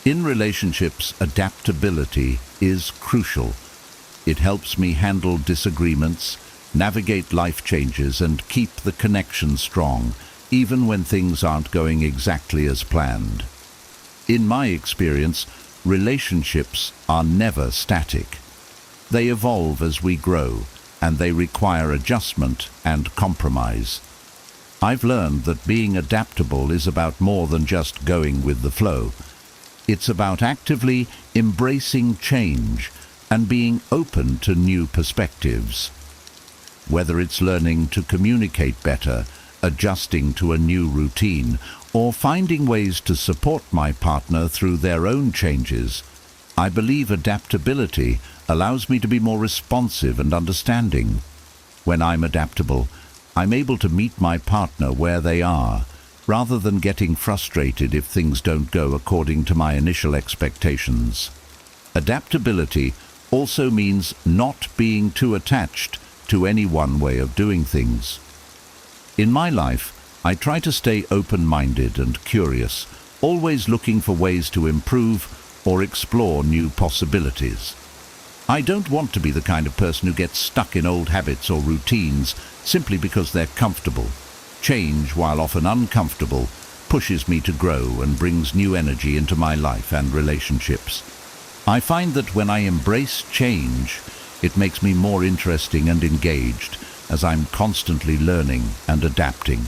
In relationships, adaptability is crucial. It helps me handle disagreements, navigate life changes, and keep the connection strong, even when things aren't going exactly as planned. In my experience, relationships are never static. They evolve as we grow, and they require adjustment and compromise. I've learned that being adaptable is about more than just going with the flow. It's about actively embracing change and being open to new perspectives. Whether it's learning to communicate better, adjusting to a new routine, or finding ways to support my partner through their own changes, I believe adaptability allows me to be more responsive and understanding. When I'm adaptable, I'm able to meet my partner where they are, rather than getting frustrated if things don't go according to my initial expectations. Adaptability also means not being too attached to any one way of doing things. In my life, I try to stay open-minded and curious, always looking for ways to improve or explore new possibilities. I don't want to be the kind of person who gets stuck in old habits or routines simply because they're comfortable. Change, while often uncomfortable, pushes me to grow and brings new energy into my life and relationships. I find that when I embrace change, it makes me more interesting and engaged, as I'm constantly learning and adapting.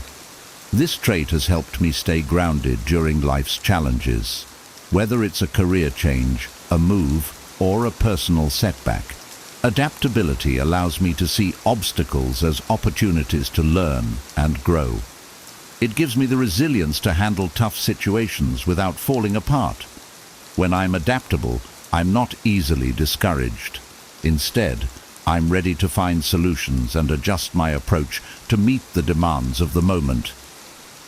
This trait has helped me stay grounded during life's challenges, whether it's a career change, a move, or a personal setback. Adaptability allows me to see obstacles as opportunities to learn and grow. It gives me the resilience to handle tough situations without falling apart. When I'm adaptable, I'm not easily discouraged. Instead, I'm ready to find solutions and adjust my approach to meet the demands of the moment.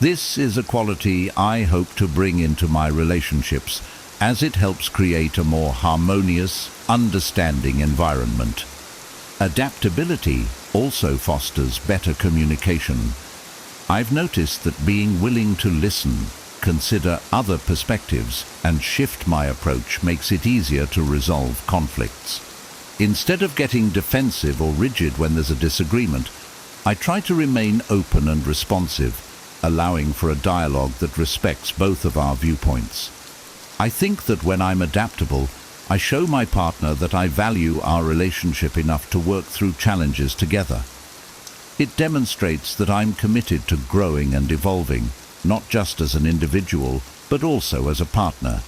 This is a quality I hope to bring into my relationships, as it helps create a more harmonious, understanding environment. Adaptability also fosters better communication. I've noticed that being willing to listen, consider other perspectives, and shift my approach makes it easier to resolve conflicts. Instead of getting defensive or rigid when there's a disagreement, I try to remain open and responsive, allowing for a dialogue that respects both of our viewpoints. I think that when I'm adaptable, I show my partner that I value our relationship enough to work through challenges together. It demonstrates that I'm committed to growing and evolving, not just as an individual, but also as a partner.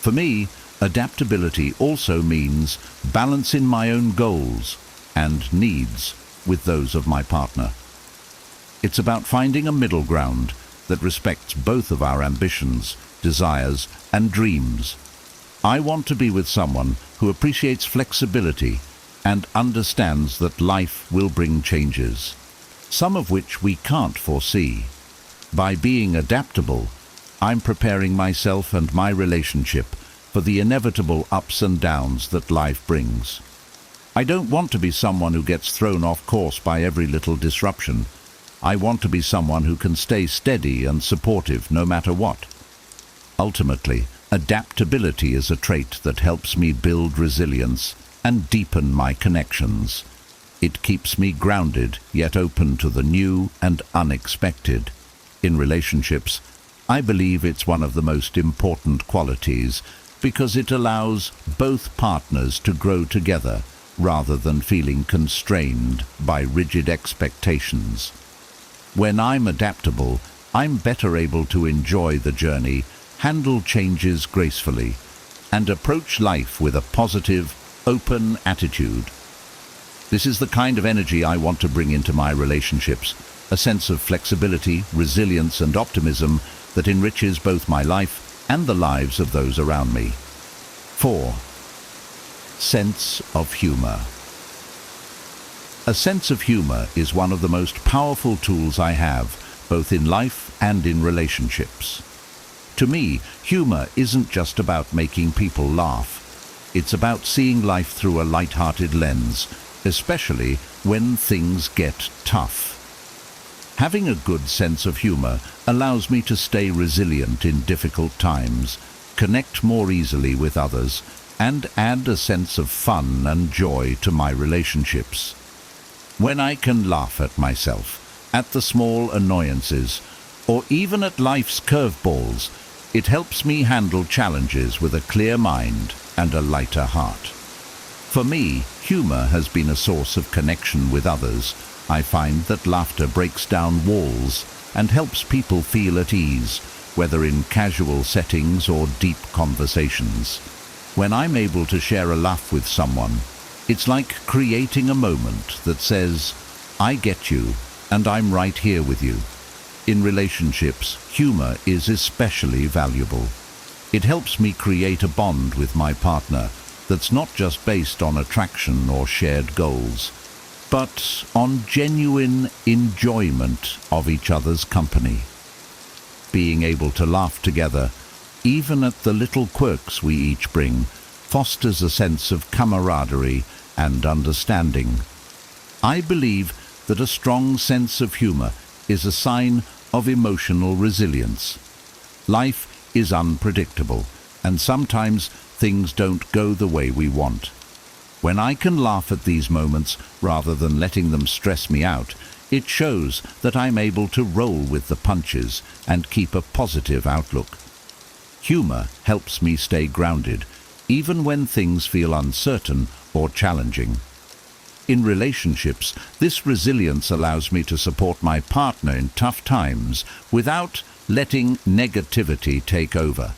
For me, adaptability also means balancing my own goals and needs with those of my partner. It's about finding a middle ground that respects both of our ambitions, desires, and dreams. I want to be with someone who appreciates flexibility and understands that life will bring changes, some of which we can't foresee. By being adaptable, I'm preparing myself and my relationship for the inevitable ups and downs that life brings. I don't want to be someone who gets thrown off course by every little disruption. I want to be someone who can stay steady and supportive no matter what. Ultimately, adaptability is a trait that helps me build resilience and deepen my connections. It keeps me grounded, yet open to the new and unexpected. In relationships, I believe it's one of the most important qualities because it allows both partners to grow together rather than feeling constrained by rigid expectations. When I'm adaptable, I'm better able to enjoy the journey, handle changes gracefully, and approach life with a positive, open attitude. This is the kind of energy I want to bring into my relationships, a sense of flexibility, resilience, and optimism that enriches both my life and the lives of those around me. 4. Sense of humor. A sense of humor is one of the most powerful tools I have, both in life and in relationships. To me, humor isn't just about making people laugh. It's about seeing life through a light-hearted lens, especially when things get tough. Having a good sense of humor allows me to stay resilient in difficult times, connect more easily with others, and add a sense of fun and joy to my relationships. When I can laugh at myself, at the small annoyances, or even at life's curveballs, it helps me handle challenges with a clear mind and a lighter heart. For me, humor has been a source of connection with others. I find that laughter breaks down walls and helps people feel at ease, whether in casual settings or deep conversations. When I'm able to share a laugh with someone, it's like creating a moment that says, "I get you, and I'm right here with you." In relationships, humor is especially valuable. It helps me create a bond with my partner that's not just based on attraction or shared goals, but on genuine enjoyment of each other's company. Being able to laugh together, even at the little quirks we each bring, fosters a sense of camaraderie and understanding. I believe that a strong sense of humor is a sign of emotional resilience. Life is unpredictable, and sometimes things don't go the way we want. When I can laugh at these moments rather than letting them stress me out, It shows that I'm able to roll with the punches and keep a positive outlook. Humor helps me stay grounded, even when things feel uncertain or challenging. In relationships, this resilience allows me to support my partner in tough times without letting negativity take over.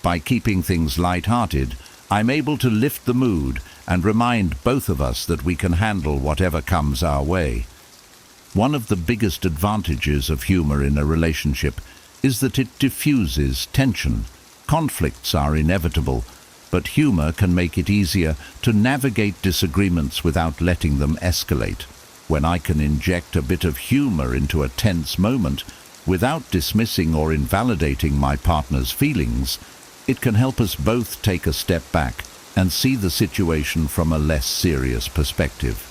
By keeping things light-hearted, I'm able to lift the mood and remind both of us that we can handle whatever comes our way. One of the biggest advantages of humor in a relationship is that it diffuses tension. Conflicts are inevitable, but humor can make it easier to navigate disagreements without letting them escalate. When I can inject a bit of humor into a tense moment without dismissing or invalidating my partner's feelings, it can help us both take a step back and see the situation from a less serious perspective.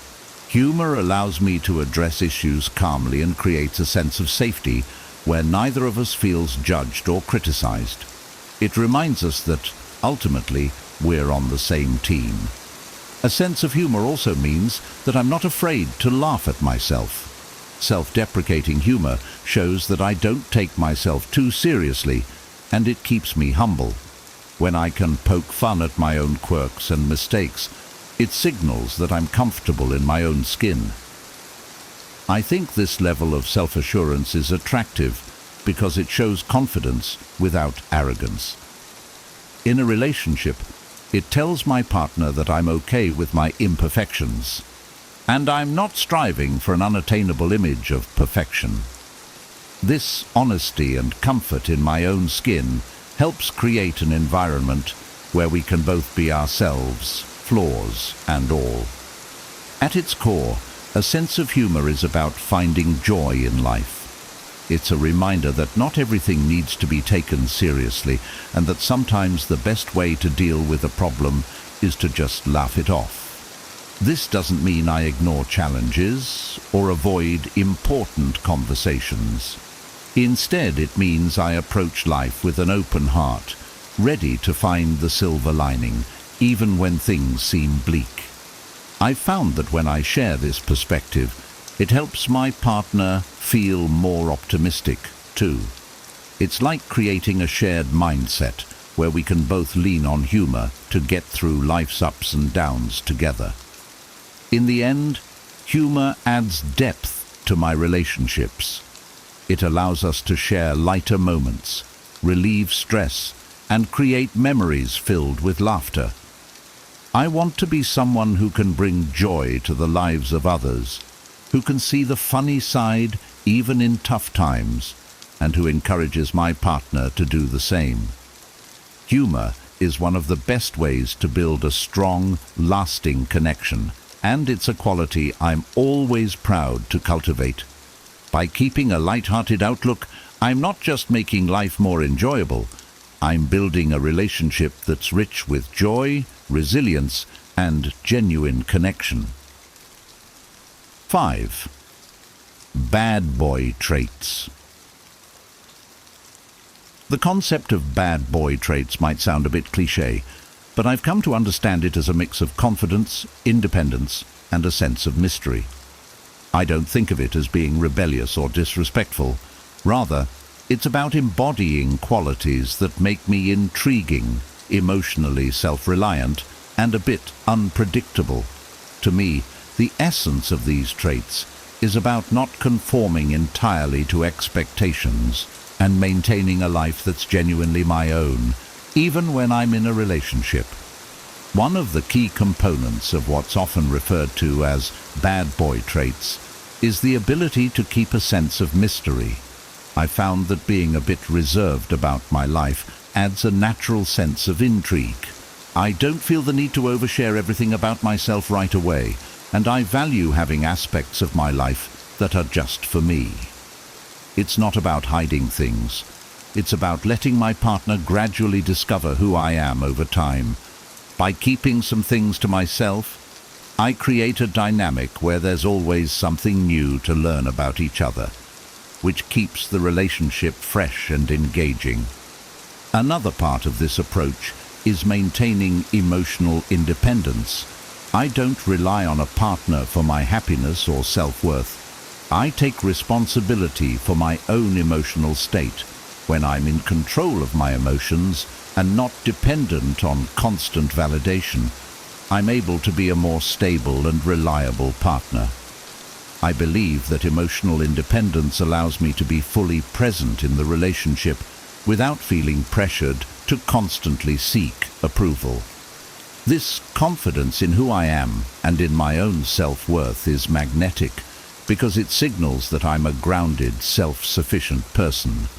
Humor allows me to address issues calmly and creates a sense of safety where neither of us feels judged or criticized. It reminds us that, ultimately, we're on the same team. A sense of humor also means that I'm not afraid to laugh at myself. Self-deprecating humor shows that I don't take myself too seriously, and it keeps me humble. When I can poke fun at my own quirks and mistakes, it signals that I'm comfortable in my own skin. I think this level of self-assurance is attractive because it shows confidence without arrogance. In a relationship, it tells my partner that I'm okay with my imperfections, and I'm not striving for an unattainable image of perfection. This honesty and comfort in my own skin helps create an environment where we can both be ourselves, flaws and all. At its core, a sense of humor is about finding joy in life. It's a reminder that not everything needs to be taken seriously, and that sometimes the best way to deal with a problem is to just laugh it off. This doesn't mean I ignore challenges or avoid important conversations. Instead, it means I approach life with an open heart, ready to find the silver lining, even when things seem bleak. I've found that when I share this perspective, it helps my partner feel more optimistic, too. It's like creating a shared mindset where we can both lean on humor to get through life's ups and downs together. In the end, humor adds depth to my relationships. It allows us to share lighter moments, relieve stress, and create memories filled with laughter. I want to be someone who can bring joy to the lives of others, who can see the funny side even in tough times, and who encourages my partner to do the same. Humor is one of the best ways to build a strong, lasting connection, and it's a quality I'm always proud to cultivate. By keeping a light-hearted outlook, I'm not just making life more enjoyable, I'm building a relationship that's rich with joy, resilience, and genuine connection. 5. Bad boy traits. The concept of bad boy traits might sound a bit cliché, but I've come to understand it as a mix of confidence, independence, and a sense of mystery. I don't think of it as being rebellious or disrespectful. Rather, it's about embodying qualities that make me intriguing, emotionally self-reliant, and a bit unpredictable. To me, the essence of these traits is about not conforming entirely to expectations and maintaining a life that's genuinely my own, even when I'm in a relationship. One of the key components of what's often referred to as bad boy traits is the ability to keep a sense of mystery. I found that being a bit reserved about my life adds a natural sense of intrigue. I don't feel the need to overshare everything about myself right away, and I value having aspects of my life that are just for me. It's not about hiding things. It's about letting my partner gradually discover who I am over time. By keeping some things to myself, I create a dynamic where there's always something new to learn about each other, which keeps the relationship fresh and engaging. Another part of this approach is maintaining emotional independence. I don't rely on a partner for my happiness or self-worth. I take responsibility for my own emotional state. When I'm in control of my emotions and not dependent on constant validation, I'm able to be a more stable and reliable partner. I believe that emotional independence allows me to be fully present in the relationship without feeling pressured to constantly seek approval. This confidence in who I am and in my own self-worth is magnetic because it signals that I'm a grounded, self-sufficient person.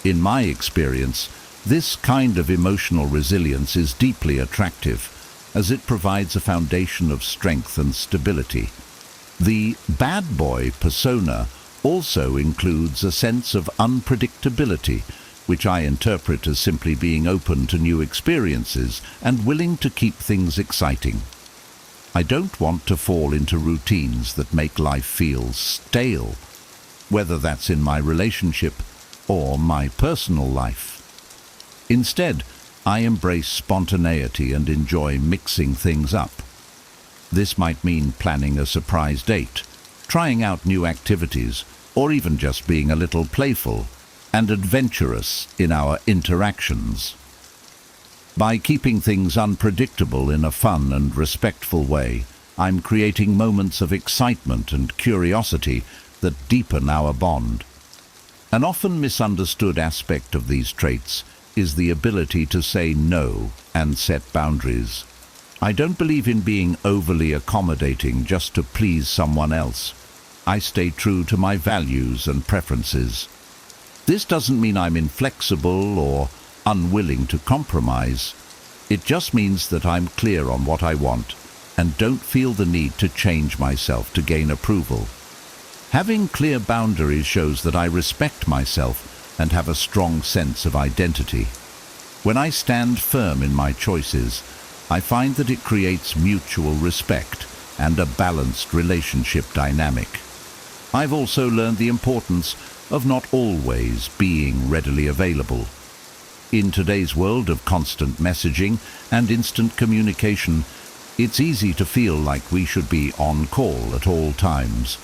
In my experience, this kind of emotional resilience is deeply attractive as it provides a foundation of strength and stability. The bad boy persona also includes a sense of unpredictability, which I interpret as simply being open to new experiences and willing to keep things exciting. I don't want to fall into routines that make life feel stale, whether that's in my relationship or my personal life. Instead, I embrace spontaneity and enjoy mixing things up. This might mean planning a surprise date, trying out new activities, or even just being a little playful and adventurous in our interactions. By keeping things unpredictable in a fun and respectful way, I'm creating moments of excitement and curiosity that deepen our bond. An often misunderstood aspect of these traits is the ability to say no and set boundaries. I don't believe in being overly accommodating just to please someone else. I stay true to my values and preferences. This doesn't mean I'm inflexible or unwilling to compromise. It just means that I'm clear on what I want and don't feel the need to change myself to gain approval. Having clear boundaries shows that I respect myself and have a strong sense of identity. When I stand firm in my choices, I find that it creates mutual respect and a balanced relationship dynamic. I've also learned the importance of not always being readily available. In today's world of constant messaging and instant communication, it's easy to feel like we should be on call at all times.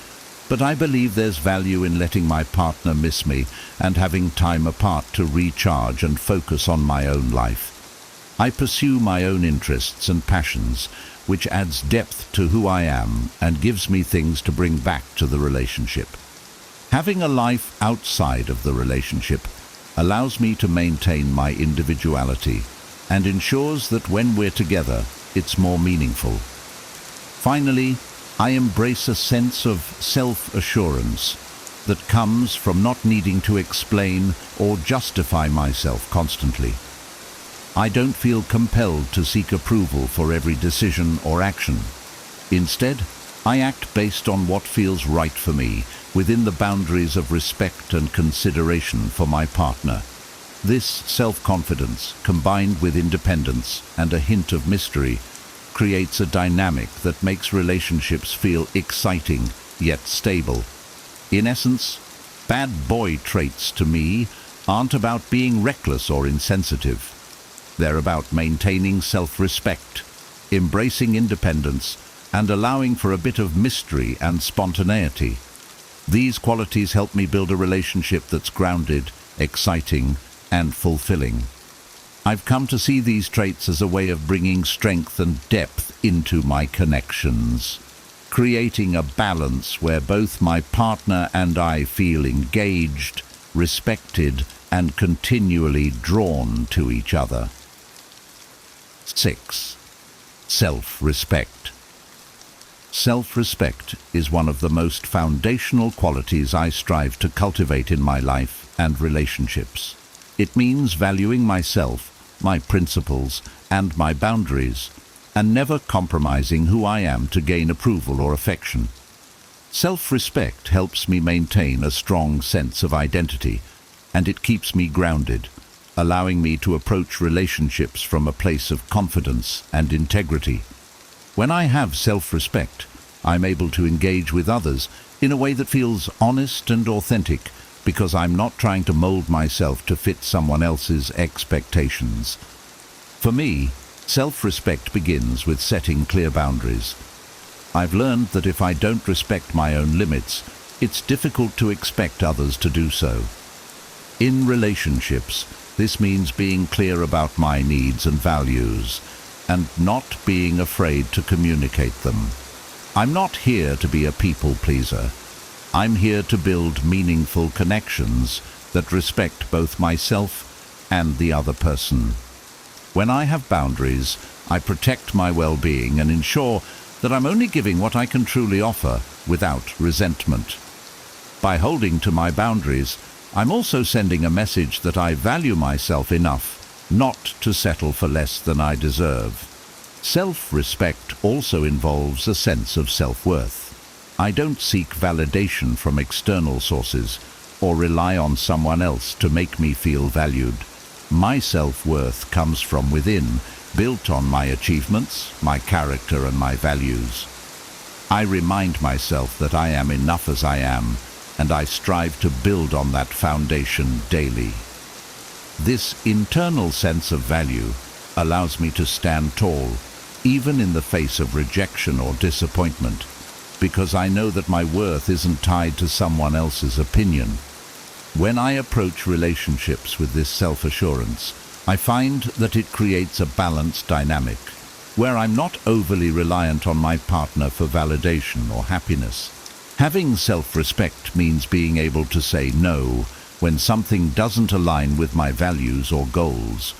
But I believe there's value in letting my partner miss me and having time apart to recharge and focus on my own life. I pursue my own interests and passions, which adds depth to who I am and gives me things to bring back to the relationship. Having a life outside of the relationship allows me to maintain my individuality and ensures that when we're together, it's more meaningful. Finally, I embrace a sense of self-assurance that comes from not needing to explain or justify myself constantly. I don't feel compelled to seek approval for every decision or action. Instead, I act based on what feels right for me, within the boundaries of respect and consideration for my partner. This self-confidence, combined with independence and a hint of mystery, creates a dynamic that makes relationships feel exciting yet stable. In essence, bad boy traits to me aren't about being reckless or insensitive. They're about maintaining self-respect, embracing independence, and allowing for a bit of mystery and spontaneity. These qualities help me build a relationship that's grounded, exciting, and fulfilling. I've come to see these traits as a way of bringing strength and depth into my connections, creating a balance where both my partner and I feel engaged, respected, and continually drawn to each other. 6. Self-respect. Self-respect is one of the most foundational qualities I strive to cultivate in my life and relationships. It means valuing myself, my principles, and my boundaries, and never compromising who I am to gain approval or affection. Self-respect helps me maintain a strong sense of identity, and it keeps me grounded, allowing me to approach relationships from a place of confidence and integrity. When I have self-respect, I'm able to engage with others in a way that feels honest and authentic, because I'm not trying to mold myself to fit someone else's expectations. For me, self-respect begins with setting clear boundaries. I've learned that if I don't respect my own limits, it's difficult to expect others to do so. In relationships, this means being clear about my needs and values, and not being afraid to communicate them. I'm not here to be a people pleaser. I'm here to build meaningful connections that respect both myself and the other person. When I have boundaries, I protect my well-being and ensure that I'm only giving what I can truly offer without resentment. By holding to my boundaries, I'm also sending a message that I value myself enough not to settle for less than I deserve. Self-respect also involves a sense of self-worth. I don't seek validation from external sources or rely on someone else to make me feel valued. My self-worth comes from within, built on my achievements, my character, and my values. I remind myself that I am enough as I am, and I strive to build on that foundation daily. This internal sense of value allows me to stand tall, even in the face of rejection or disappointment, because I know that my worth isn't tied to someone else's opinion. When I approach relationships with this self-assurance, I find that it creates a balanced dynamic, where I'm not overly reliant on my partner for validation or happiness. Having self-respect means being able to say no when something doesn't align with my values or goals.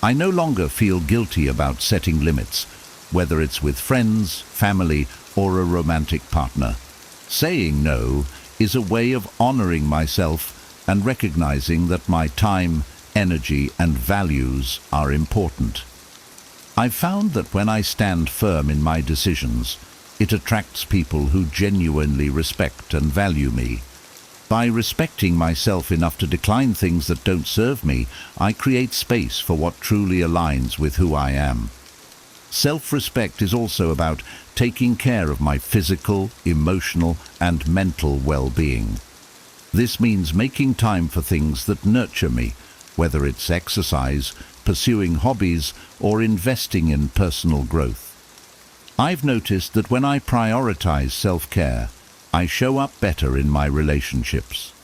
I no longer feel guilty about setting limits, whether it's with friends, family, or a romantic partner. Saying no is a way of honoring myself and recognizing that my time, energy, and values are important. I've found that when I stand firm in my decisions, it attracts people who genuinely respect and value me. By respecting myself enough to decline things that don't serve me, I create space for what truly aligns with who I am. Self-respect is also about taking care of my physical, emotional, and mental well-being. This means making time for things that nurture me, whether it's exercise, pursuing hobbies, or investing in personal growth. I've noticed that when I prioritize self-care, I show up better in my relationships.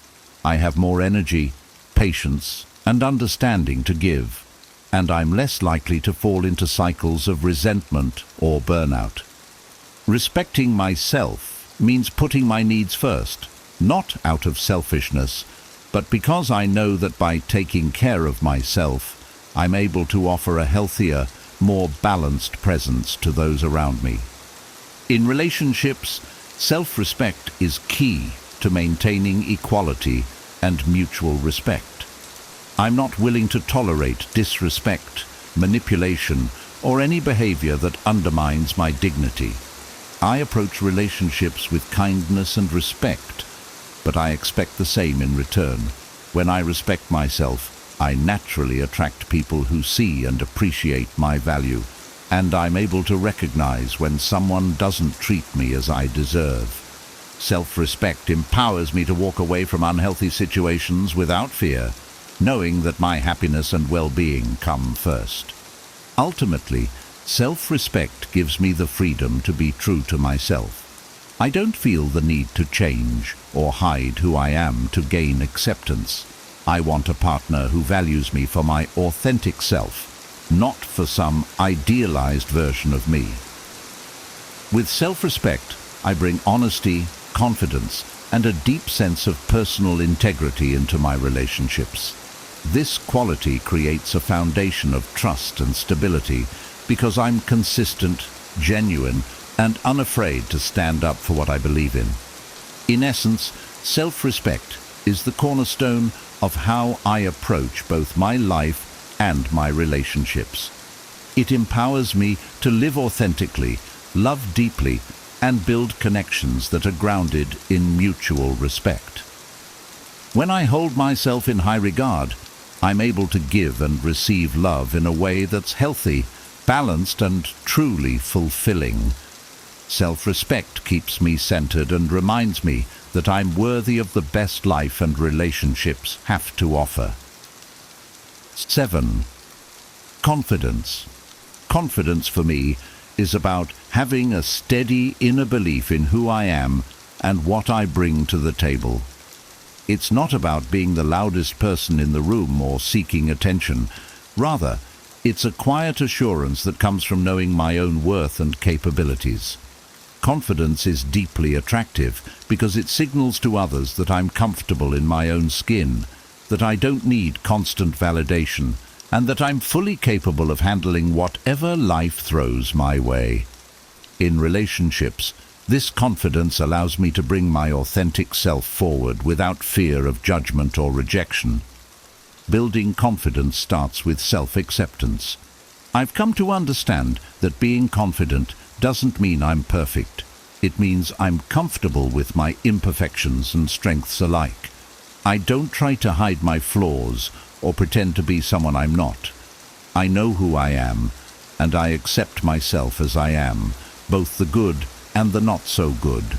I have more energy, patience, and understanding to give, and I'm less likely to fall into cycles of resentment or burnout. Respecting myself means putting my needs first, not out of selfishness, but because I know that by taking care of myself, I'm able to offer a healthier, more balanced presence to those around me. In relationships, self-respect is key to maintaining equality and mutual respect. I'm not willing to tolerate disrespect, manipulation, or any behavior that undermines my dignity. I approach relationships with kindness and respect, but I expect the same in return. When I respect myself, I naturally attract people who see and appreciate my value, and I'm able to recognize when someone doesn't treat me as I deserve. Self-respect empowers me to walk away from unhealthy situations without fear, knowing that my happiness and well-being come first. Ultimately, self-respect gives me the freedom to be true to myself. I don't feel the need to change or hide who I am to gain acceptance. I want a partner who values me for my authentic self, not for some idealized version of me. With self-respect, I bring honesty, confidence, and a deep sense of personal integrity into my relationships. This quality creates a foundation of trust and stability because I'm consistent, genuine, and unafraid to stand up for what I believe in. In essence, self-respect is the cornerstone of how I approach both my life and my relationships. It empowers me to live authentically, love deeply, and build connections that are grounded in mutual respect. When I hold myself in high regard, I'm able to give and receive love in a way that's healthy, balanced, and truly fulfilling. Self-respect keeps me centered and reminds me that I'm worthy of the best life and relationships have to offer. 7. Confidence. Confidence for me is about having a steady inner belief in who I am and what I bring to the table. It's not about being the loudest person in the room or seeking attention. Rather, it's a quiet assurance that comes from knowing my own worth and capabilities. Confidence is deeply attractive because it signals to others that I'm comfortable in my own skin, that I don't need constant validation, and that I'm fully capable of handling whatever life throws my way. In relationships, this confidence allows me to bring my authentic self forward without fear of judgment or rejection. Building confidence starts with self-acceptance. I've come to understand that being confident doesn't mean I'm perfect. It means I'm comfortable with my imperfections and strengths alike. I don't try to hide my flaws or pretend to be someone I'm not. I know who I am, and I accept myself as I am, both the good and the not so good.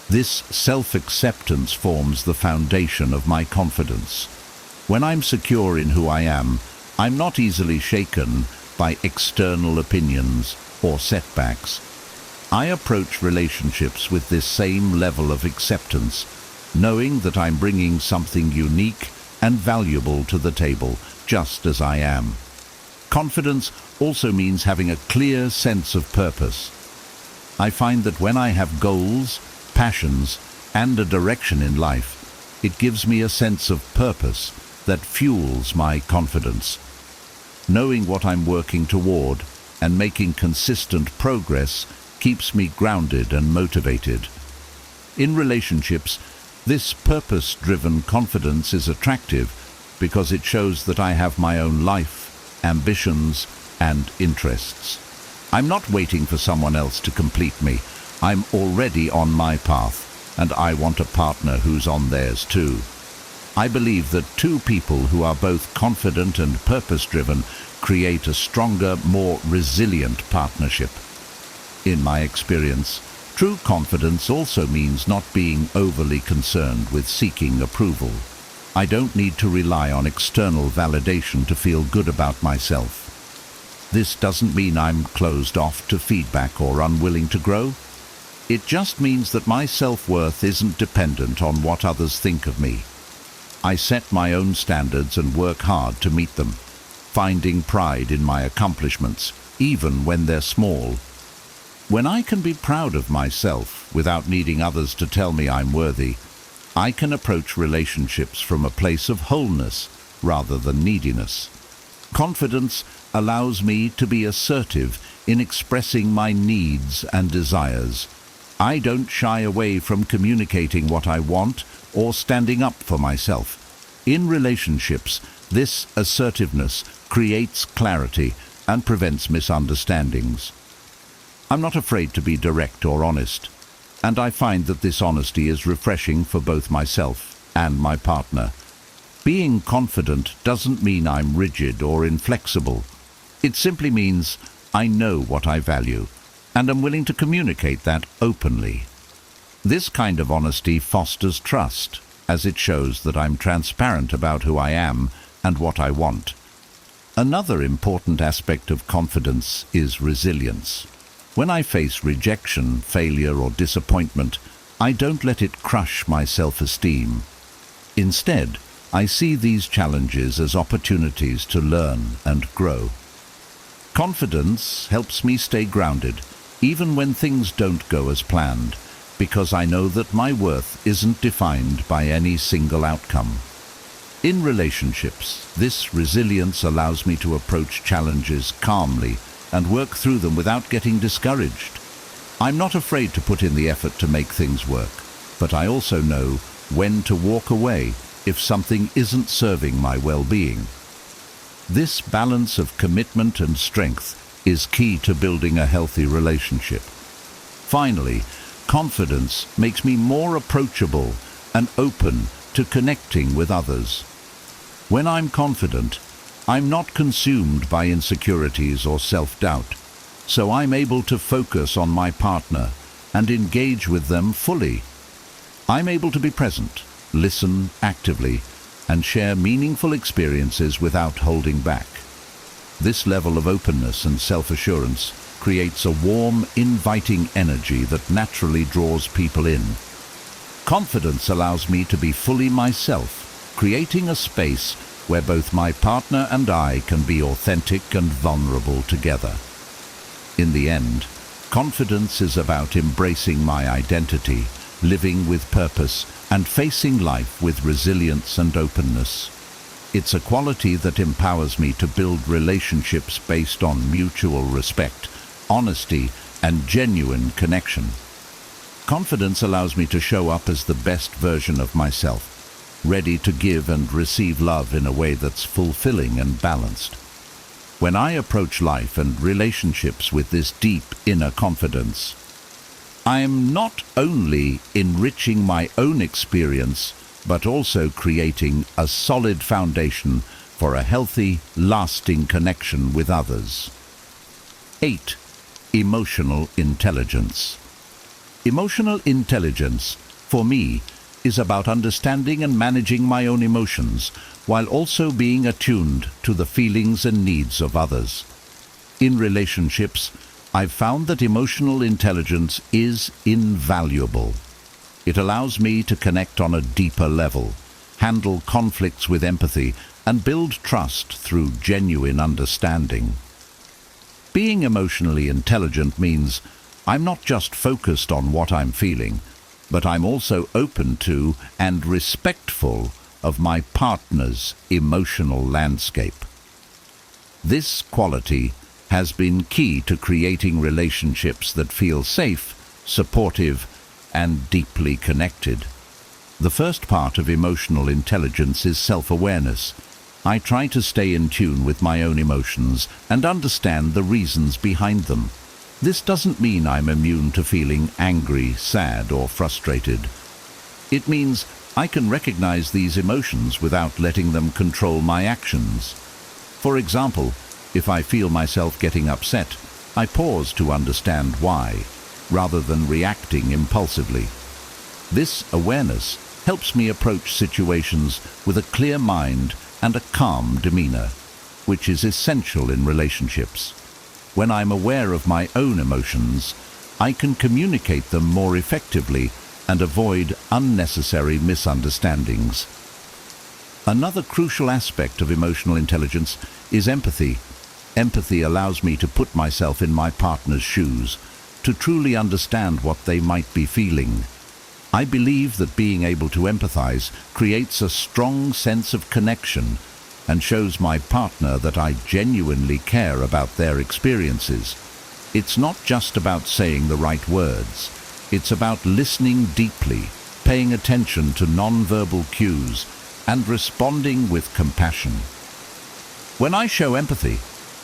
This self-acceptance forms the foundation of my confidence. When I'm secure in who I am, I'm not easily shaken by external opinions or setbacks. I approach relationships with this same level of acceptance, knowing that I'm bringing something unique and valuable to the table, just as I am. Confidence also means having a clear sense of purpose. I find that when I have goals, passions, and a direction in life, it gives me a sense of purpose that fuels my confidence. Knowing what I'm working toward and making consistent progress keeps me grounded and motivated. In relationships, this purpose-driven confidence is attractive because it shows that I have my own life, ambitions, and interests. I'm not waiting for someone else to complete me. I'm already on my path, and I want a partner who's on theirs too. I believe that two people who are both confident and purpose-driven create a stronger, more resilient partnership. In my experience, true confidence also means not being overly concerned with seeking approval. I don't need to rely on external validation to feel good about myself. This doesn't mean I'm closed off to feedback or unwilling to grow. It just means that my self-worth isn't dependent on what others think of me. I set my own standards and work hard to meet them, finding pride in my accomplishments, even when they're small. When I can be proud of myself without needing others to tell me I'm worthy, I can approach relationships from a place of wholeness rather than neediness. Confidence allows me to be assertive in expressing my needs and desires. I don't shy away from communicating what I want or standing up for myself. In relationships, this assertiveness creates clarity and prevents misunderstandings. I'm not afraid to be direct or honest, and I find that this honesty is refreshing for both myself and my partner. Being confident doesn't mean I'm rigid or inflexible. It simply means I know what I value, and I'm willing to communicate that openly. This kind of honesty fosters trust, as it shows that I'm transparent about who I am and what I want. Another important aspect of confidence is resilience. When I face rejection, failure, or disappointment, I don't let it crush my self-esteem. Instead, I see these challenges as opportunities to learn and grow. Confidence helps me stay grounded, even when things don't go as planned, because I know that my worth isn't defined by any single outcome. In relationships, this resilience allows me to approach challenges calmly and work through them without getting discouraged. I'm not afraid to put in the effort to make things work, but I also know when to walk away if something isn't serving my well-being. This balance of commitment and strength is key to building a healthy relationship. Finally, confidence makes me more approachable and open to connecting with others. When I'm confident, I'm not consumed by insecurities or self-doubt, so I'm able to focus on my partner and engage with them fully. I'm able to be present, listen actively, and share meaningful experiences without holding back. This level of openness and self-assurance creates a warm, inviting energy that naturally draws people in. Confidence allows me to be fully myself, creating a space where both my partner and I can be authentic and vulnerable together. In the end, confidence is about embracing my identity, living with purpose, and facing life with resilience and openness. It's a quality that empowers me to build relationships based on mutual respect, honesty, and genuine connection. Confidence allows me to show up as the best version of myself, ready to give and receive love in a way that's fulfilling and balanced. When I approach life and relationships with this deep inner confidence, I am not only enriching my own experience, but also creating a solid foundation for a healthy, lasting connection with others. 8. Emotional intelligence. Emotional intelligence, for me, is about understanding and managing my own emotions, while also being attuned to the feelings and needs of others. In relationships, I've found that emotional intelligence is invaluable. It allows me to connect on a deeper level, handle conflicts with empathy, and build trust through genuine understanding. Being emotionally intelligent means I'm not just focused on what I'm feeling, but I'm also open to and respectful of my partner's emotional landscape. This quality has been key to creating relationships that feel safe, supportive, and deeply connected. The first part of emotional intelligence is self-awareness. I try to stay in tune with my own emotions and understand the reasons behind them. This doesn't mean I'm immune to feeling angry, sad, or frustrated. It means I can recognize these emotions without letting them control my actions. For example, if I feel myself getting upset, I pause to understand why, rather than reacting impulsively. This awareness helps me approach situations with a clear mind and a calm demeanor, which is essential in relationships. When I'm aware of my own emotions, I can communicate them more effectively and avoid unnecessary misunderstandings. Another crucial aspect of emotional intelligence is empathy. Empathy allows me to put myself in my partner's shoes, to truly understand what they might be feeling. I believe that being able to empathize creates a strong sense of connection and shows my partner that I genuinely care about their experiences. It's not just about saying the right words. It's about listening deeply, paying attention to non-verbal cues, and responding with compassion. When I show empathy,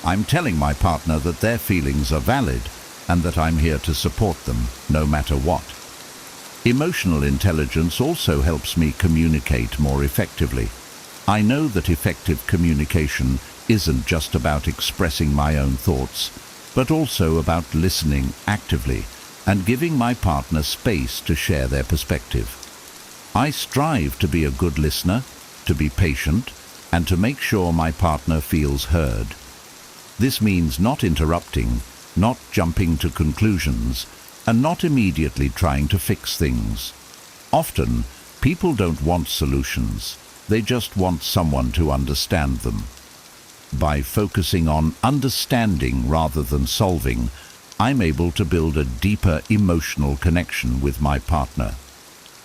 I'm telling my partner that their feelings are valid and that I'm here to support them, no matter what. Emotional intelligence also helps me communicate more effectively. I know that effective communication isn't just about expressing my own thoughts, but also about listening actively and giving my partner space to share their perspective. I strive to be a good listener, to be patient, and to make sure my partner feels heard. This means not interrupting, not jumping to conclusions, and not immediately trying to fix things. Often, people don't want solutions. They just want someone to understand them. By focusing on understanding rather than solving, I'm able to build a deeper emotional connection with my partner.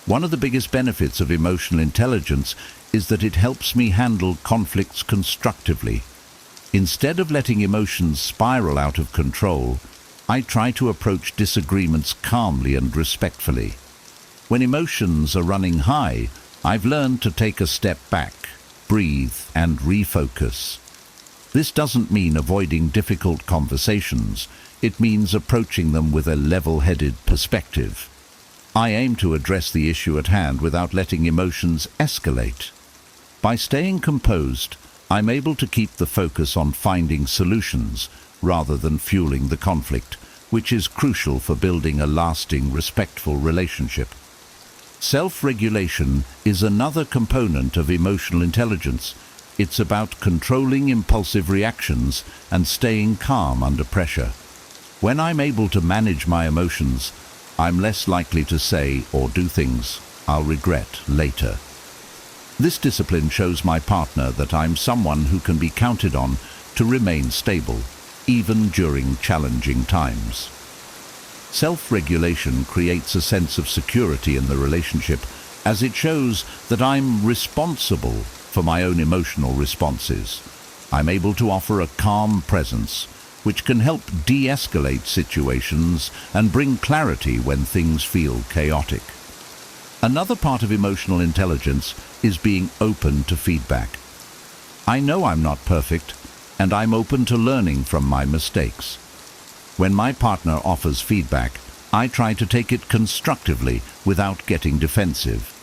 One of the biggest benefits of emotional intelligence is that it helps me handle conflicts constructively. Instead of letting emotions spiral out of control, I try to approach disagreements calmly and respectfully. When emotions are running high, I've learned to take a step back, breathe, and refocus. This doesn't mean avoiding difficult conversations. It means approaching them with a level-headed perspective. I aim to address the issue at hand without letting emotions escalate. By staying composed, I'm able to keep the focus on finding solutions rather than fueling the conflict, which is crucial for building a lasting, respectful relationship. Self-regulation is another component of emotional intelligence. It's about controlling impulsive reactions and staying calm under pressure. When I'm able to manage my emotions, I'm less likely to say or do things I'll regret later. This discipline shows my partner that I'm someone who can be counted on to remain stable, even during challenging times. Self-regulation creates a sense of security in the relationship, as it shows that I'm responsible for my own emotional responses. I'm able to offer a calm presence, which can help de-escalate situations and bring clarity when things feel chaotic. Another part of emotional intelligence is being open to feedback. I know I'm not perfect, and I'm open to learning from my mistakes. When my partner offers feedback, I try to take it constructively without getting defensive.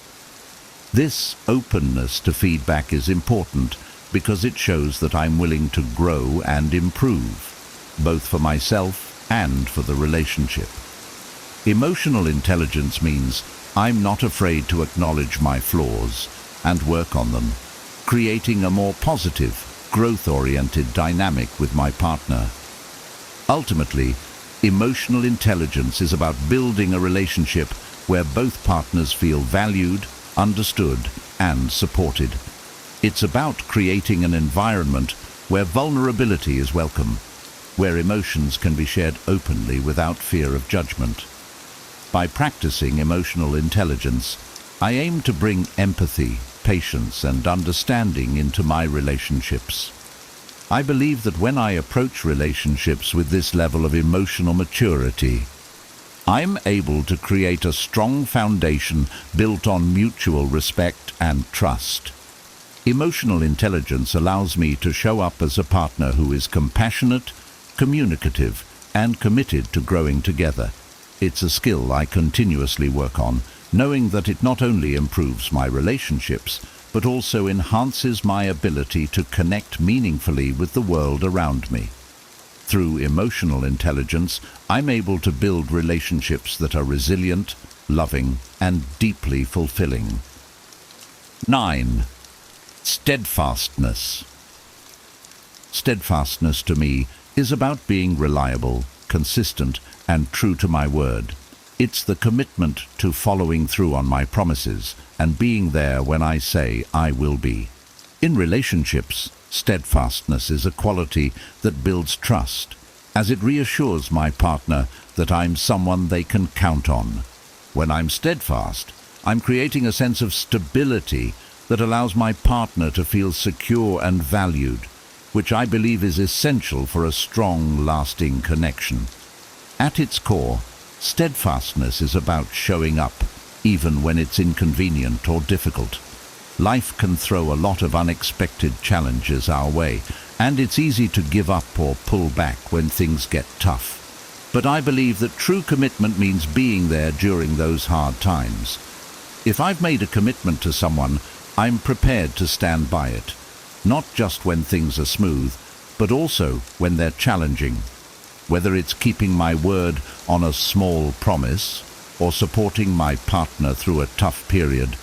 This openness to feedback is important because it shows that I'm willing to grow and improve, both for myself and for the relationship. Emotional intelligence means I'm not afraid to acknowledge my flaws and work on them, creating a more positive, growth-oriented dynamic with my partner. Ultimately, emotional intelligence is about building a relationship where both partners feel valued, understood, and supported. It's about creating an environment where vulnerability is welcome, where emotions can be shared openly without fear of judgment. By practicing emotional intelligence, I aim to bring empathy, patience, and understanding into my relationships. I believe that when I approach relationships with this level of emotional maturity, I'm able to create a strong foundation built on mutual respect and trust. Emotional intelligence allows me to show up as a partner who is compassionate, communicative, and committed to growing together. It's a skill I continuously work on, knowing that it not only improves my relationships, but also enhances my ability to connect meaningfully with the world around me. Through emotional intelligence, I'm able to build relationships that are resilient, loving, and deeply fulfilling. 9. Steadfastness. Steadfastness to me is about being reliable, consistent, and true to my word. It's the commitment to following through on my promises and being there when I say I will be. In relationships, steadfastness is a quality that builds trust, as it reassures my partner that I'm someone they can count on. When I'm steadfast, I'm creating a sense of stability that allows my partner to feel secure and valued, which I believe is essential for a strong, lasting connection. At its core, steadfastness is about showing up, even when it's inconvenient or difficult. Life can throw a lot of unexpected challenges our way, and it's easy to give up or pull back when things get tough. But I believe that true commitment means being there during those hard times. If I've made a commitment to someone, I'm prepared to stand by it, not just when things are smooth, but also when they're challenging. Whether it's keeping my word on a small promise or supporting my partner through a tough period,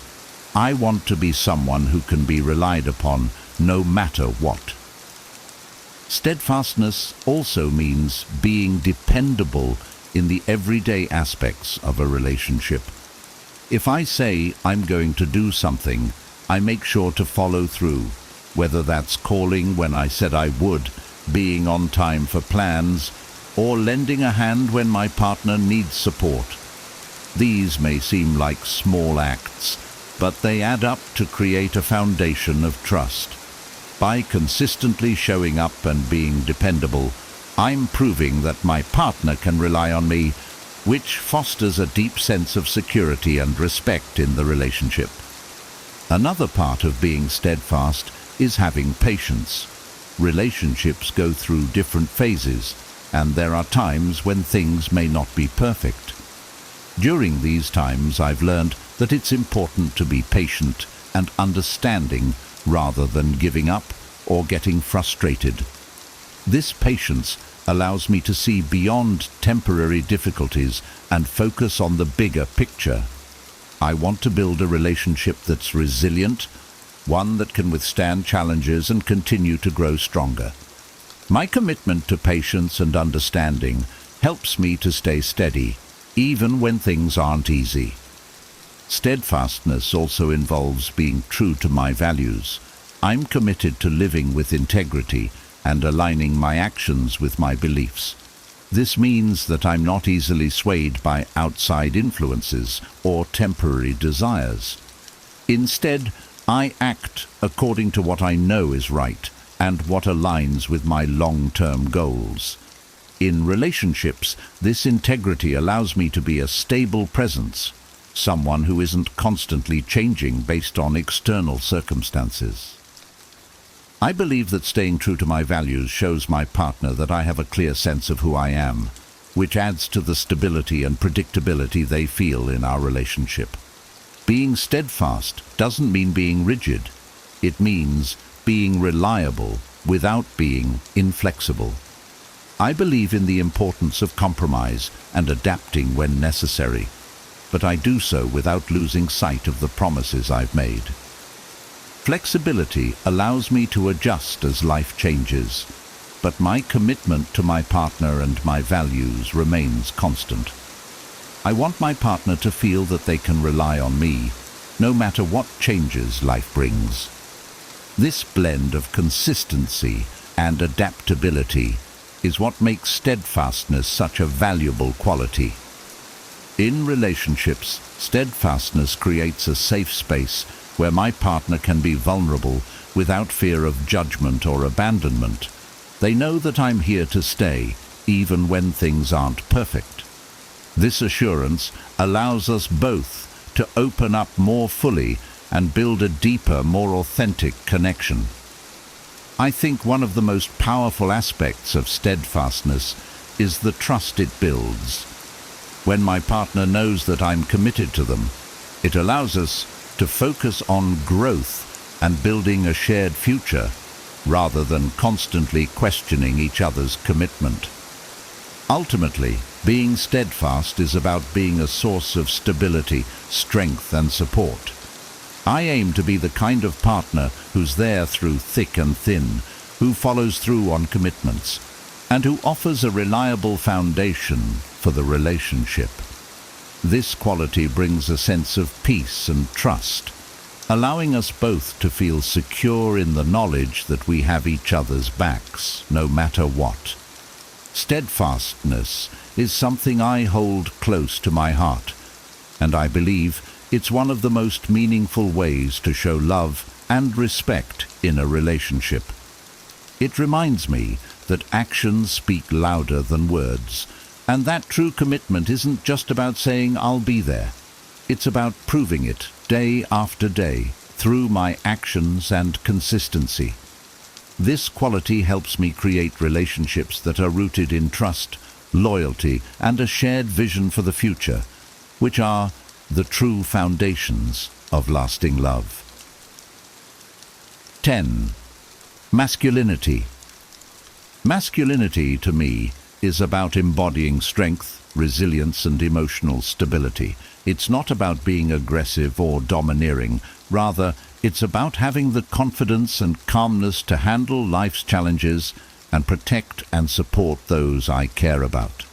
I want to be someone who can be relied upon no matter what. Steadfastness also means being dependable in the everyday aspects of a relationship. If I say I'm going to do something, I make sure to follow through, whether that's calling when I said I would, being on time for plans, or lending a hand when my partner needs support. These may seem like small acts, but they add up to create a foundation of trust. By consistently showing up and being dependable, I'm proving that my partner can rely on me, which fosters a deep sense of security and respect in the relationship. Another part of being steadfast is having patience. Relationships go through different phases, and there are times when things may not be perfect. During these times, I've learned that it's important to be patient and understanding rather than giving up or getting frustrated. This patience allows me to see beyond temporary difficulties and focus on the bigger picture. I want to build a relationship that's resilient, one that can withstand challenges and continue to grow stronger. My commitment to patience and understanding helps me to stay steady, even when things aren't easy. Steadfastness also involves being true to my values. I'm committed to living with integrity and aligning my actions with my beliefs. This means that I'm not easily swayed by outside influences or temporary desires. Instead, I act according to what I know is right and what aligns with my long-term goals. In relationships, this integrity allows me to be a stable presence, someone who isn't constantly changing based on external circumstances. I believe that staying true to my values shows my partner that I have a clear sense of who I am, which adds to the stability and predictability they feel in our relationship. Being steadfast doesn't mean being rigid. It means being reliable without being inflexible. I believe in the importance of compromise and adapting when necessary, but I do so without losing sight of the promises I've made. Flexibility allows me to adjust as life changes, but my commitment to my partner and my values remains constant. I want my partner to feel that they can rely on me, no matter what changes life brings. This blend of consistency and adaptability is what makes steadfastness such a valuable quality. In relationships, steadfastness creates a safe space where my partner can be vulnerable without fear of judgment or abandonment. They know that I'm here to stay, even when things aren't perfect. This assurance allows us both to open up more fully and build a deeper, more authentic connection. I think one of the most powerful aspects of steadfastness is the trust it builds. When my partner knows that I'm committed to them, it allows us to focus on growth and building a shared future, rather than constantly questioning each other's commitment. Ultimately, being steadfast is about being a source of stability, strength, and support. I aim to be the kind of partner who's there through thick and thin, who follows through on commitments, and who offers a reliable foundation for the relationship. This quality brings a sense of peace and trust, allowing us both to feel secure in the knowledge that we have each other's backs, no matter what. Steadfastness is something I hold close to my heart, and I believe it's one of the most meaningful ways to show love and respect in a relationship. It reminds me that actions speak louder than words, and that true commitment isn't just about saying I'll be there. It's about proving it day after day through my actions and consistency. This quality helps me create relationships that are rooted in trust, loyalty, and a shared vision for the future, which are the true foundations of lasting love. 10. Masculinity. Masculinity, to me, is about embodying strength, resilience, and emotional stability. It's not about being aggressive or domineering. Rather, it's about having the confidence and calmness to handle life's challenges and protect and support those I care about.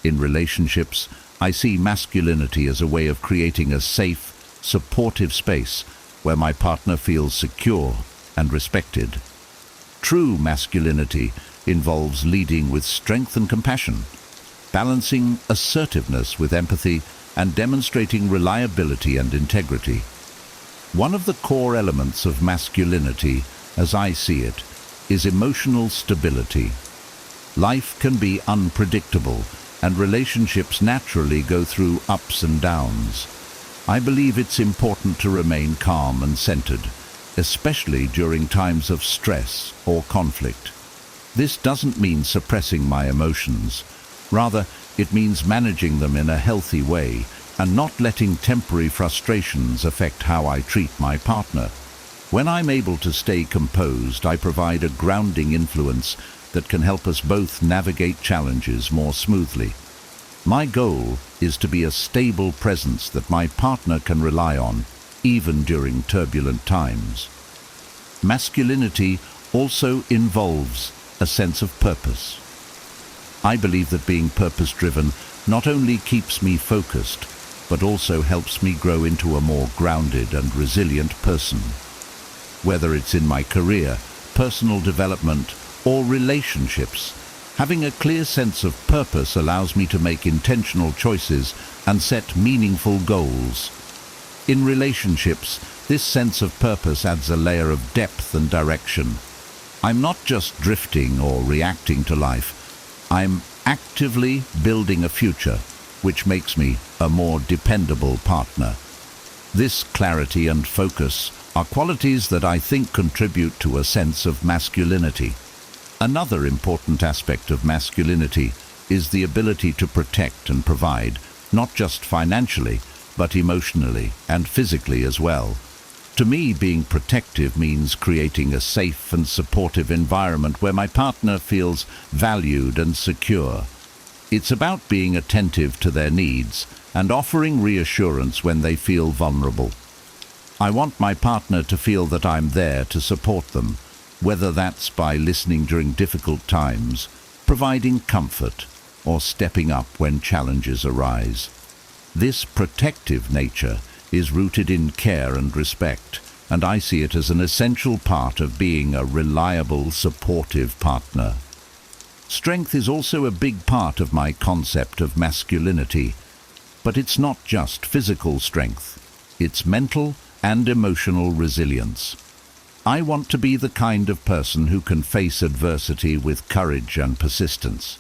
In relationships, I see masculinity as a way of creating a safe, supportive space where my partner feels secure and respected. True masculinity involves leading with strength and compassion, balancing assertiveness with empathy, and demonstrating reliability and integrity. One of the core elements of masculinity, as I see it, is emotional stability. Life can be unpredictable, and relationships naturally go through ups and downs. I believe it's important to remain calm and centered, especially during times of stress or conflict. This doesn't mean suppressing my emotions. Rather, it means managing them in a healthy way and not letting temporary frustrations affect how I treat my partner. When I'm able to stay composed, I provide a grounding influence that can help us both navigate challenges more smoothly. My goal is to be a stable presence that my partner can rely on, even during turbulent times. Masculinity also involves a sense of purpose. I believe that being purpose-driven not only keeps me focused, but also helps me grow into a more grounded and resilient person. Whether it's in my career, personal development, or relationships, having a clear sense of purpose allows me to make intentional choices and set meaningful goals. In relationships, this sense of purpose adds a layer of depth and direction. I'm not just drifting or reacting to life. I'm actively building a future, which makes me a more dependable partner. This clarity and focus are qualities that I think contribute to a sense of masculinity. Another important aspect of masculinity is the ability to protect and provide, not just financially, but emotionally and physically as well. To me, being protective means creating a safe and supportive environment where my partner feels valued and secure. It's about being attentive to their needs and offering reassurance when they feel vulnerable. I want my partner to feel that I'm there to support them, whether that's by listening during difficult times, providing comfort, or stepping up when challenges arise. This protective nature is rooted in care and respect, and I see it as an essential part of being a reliable, supportive partner. Strength is also a big part of my concept of masculinity, but it's not just physical strength. It's mental and emotional resilience. I want to be the kind of person who can face adversity with courage and persistence.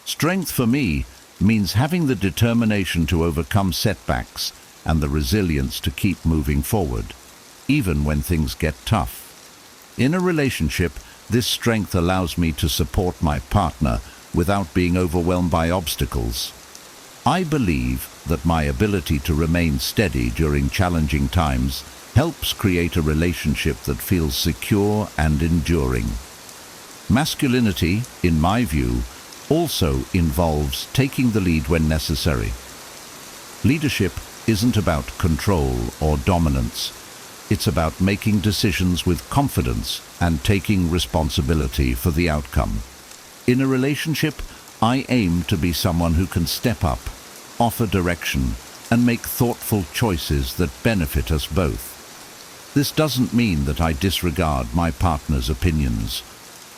Strength for me means having the determination to overcome setbacks and the resilience to keep moving forward, even when things get tough. In a relationship, this strength allows me to support my partner without being overwhelmed by obstacles. I believe that my ability to remain steady during challenging times helps create a relationship that feels secure and enduring. Masculinity, in my view, also involves taking the lead when necessary. Leadership isn't about control or dominance. It's about making decisions with confidence and taking responsibility for the outcome. In a relationship, I aim to be someone who can step up, offer direction, and make thoughtful choices that benefit us both. This doesn't mean that I disregard my partner's opinions.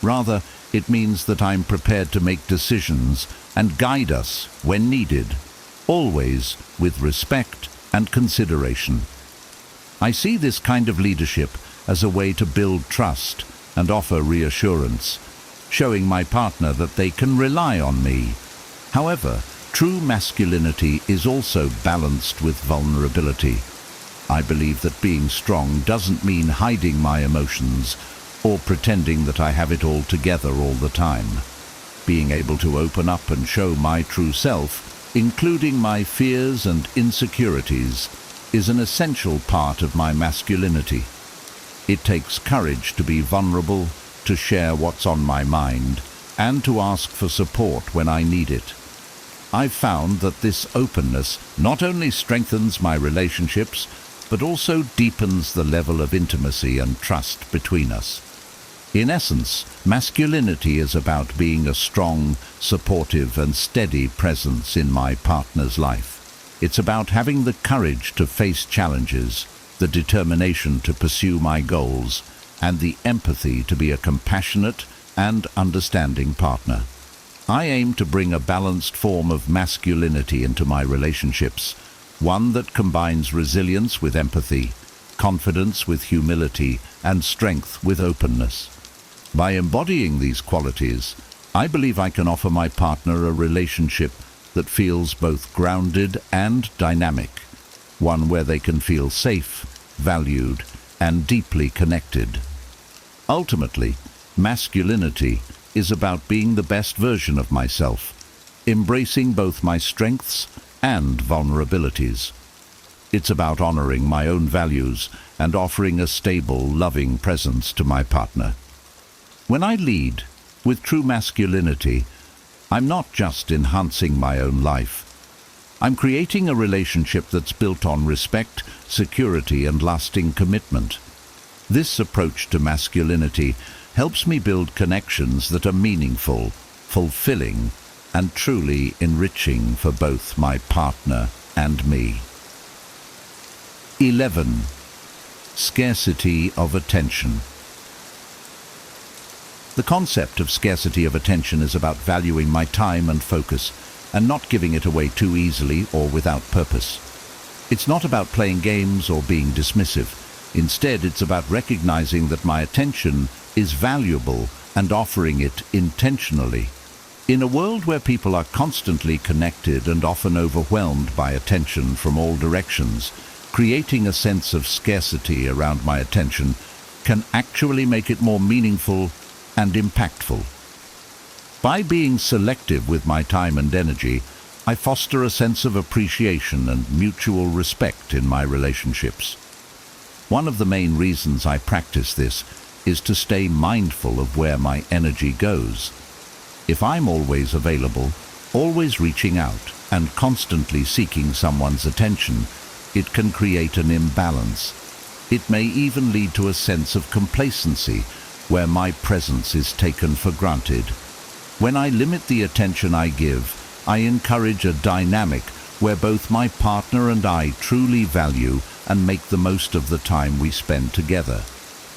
Rather, it means that I'm prepared to make decisions and guide us when needed, always with respect and consideration. I see this kind of leadership as a way to build trust and offer reassurance, showing my partner that they can rely on me. However, true masculinity is also balanced with vulnerability. I believe that being strong doesn't mean hiding my emotions or pretending that I have it all together all the time. Being able to open up and show my true self, including my fears and insecurities, is an essential part of my masculinity. It takes courage to be vulnerable, to share what's on my mind, and to ask for support when I need it. I've found that this openness not only strengthens my relationships, but also deepens the level of intimacy and trust between us. In essence, masculinity is about being a strong, supportive, and steady presence in my partner's life. It's about having the courage to face challenges, the determination to pursue my goals, and the empathy to be a compassionate and understanding partner. I aim to bring a balanced form of masculinity into my relationships, one that combines resilience with empathy, confidence with humility, and strength with openness. By embodying these qualities, I believe I can offer my partner a relationship that feels both grounded and dynamic, one where they can feel safe, valued, and deeply connected. Ultimately, masculinity is about being the best version of myself, embracing both my strengths and vulnerabilities. It's about honoring my own values and offering a stable, loving presence to my partner. When I lead with true masculinity, I'm not just enhancing my own life. I'm creating a relationship that's built on respect, security, and lasting commitment. This approach to masculinity helps me build connections that are meaningful, fulfilling, and truly enriching for both my partner and me. 11. Scarcity of attention. The concept of scarcity of attention is about valuing my time and focus and not giving it away too easily or without purpose. It's not about playing games or being dismissive. Instead, it's about recognizing that my attention is valuable and offering it intentionally. In a world where people are constantly connected and often overwhelmed by attention from all directions, creating a sense of scarcity around my attention can actually make it more meaningful and impactful. By being selective with my time and energy, I foster a sense of appreciation and mutual respect in my relationships. One of the main reasons I practice this is to stay mindful of where my energy goes. If I'm always available, always reaching out, and constantly seeking someone's attention, it can create an imbalance. It may even lead to a sense of complacency, where my presence is taken for granted. When I limit the attention I give, I encourage a dynamic where both my partner and I truly value and make the most of the time we spend together.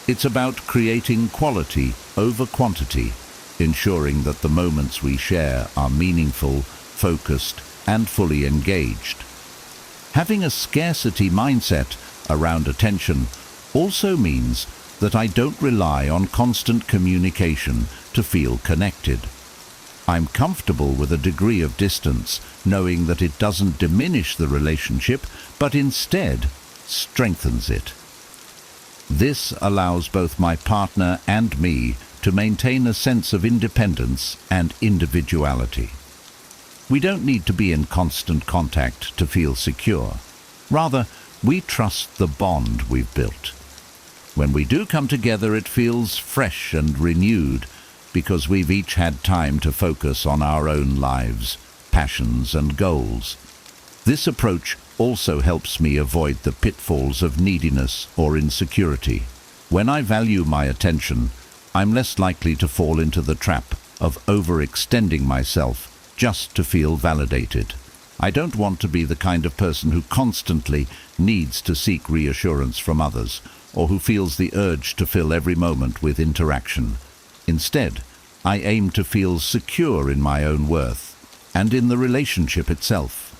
It's about creating quality over quantity, ensuring that the moments we share are meaningful, focused, and fully engaged. Having a scarcity mindset around attention also means that I don't rely on constant communication to feel connected. I'm comfortable with a degree of distance, knowing that it doesn't diminish the relationship, but instead strengthens it. This allows both my partner and me to maintain a sense of independence and individuality. We don't need to be in constant contact to feel secure. Rather, we trust the bond we've built. When we do come together, it feels fresh and renewed because we've each had time to focus on our own lives, passions, and goals. This approach also helps me avoid the pitfalls of neediness or insecurity. When I value my attention, I'm less likely to fall into the trap of overextending myself just to feel validated. I don't want to be the kind of person who constantly needs to seek reassurance from others, or who feels the urge to fill every moment with interaction. Instead, I aim to feel secure in my own worth and in the relationship itself.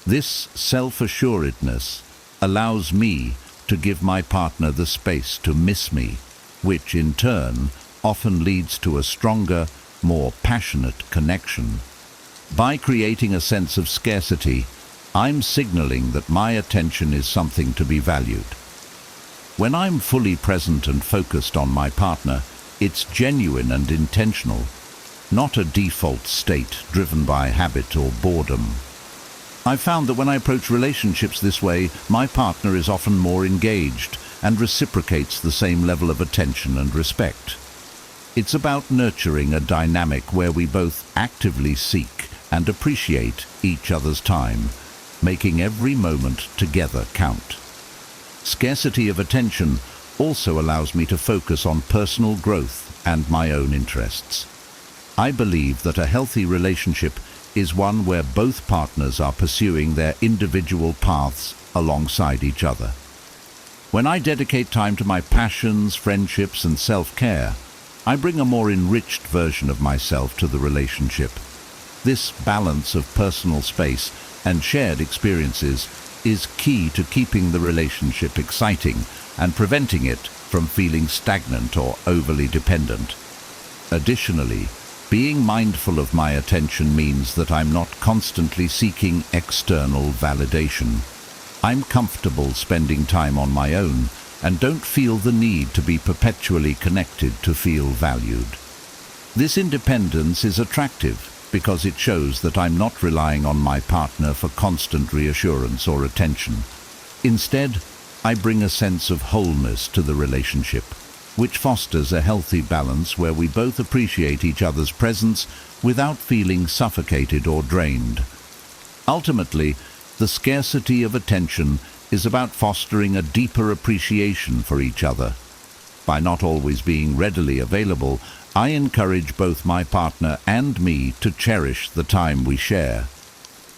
This self-assuredness allows me to give my partner the space to miss me, which in turn often leads to a stronger, more passionate connection. By creating a sense of scarcity, I'm signaling that my attention is something to be valued. When I'm fully present and focused on my partner, it's genuine and intentional, not a default state driven by habit or boredom. I've found that when I approach relationships this way, my partner is often more engaged and reciprocates the same level of attention and respect. It's about nurturing a dynamic where we both actively seek and appreciate each other's time, making every moment together count. Scarcity of attention also allows me to focus on personal growth and my own interests. I believe that a healthy relationship is one where both partners are pursuing their individual paths alongside each other. When I dedicate time to my passions, friendships, and self-care, I bring a more enriched version of myself to the relationship. This balance of personal space and shared experiences is key to keeping the relationship exciting and preventing it from feeling stagnant or overly dependent. Additionally, being mindful of my attention means that I'm not constantly seeking external validation. I'm comfortable spending time on my own and don't feel the need to be perpetually connected to feel valued. This independence is attractive because it shows that I'm not relying on my partner for constant reassurance or attention. Instead, I bring a sense of wholeness to the relationship, which fosters a healthy balance where we both appreciate each other's presence without feeling suffocated or drained. Ultimately, the scarcity of attention is about fostering a deeper appreciation for each other. By not always being readily available, I encourage both my partner and me to cherish the time we share.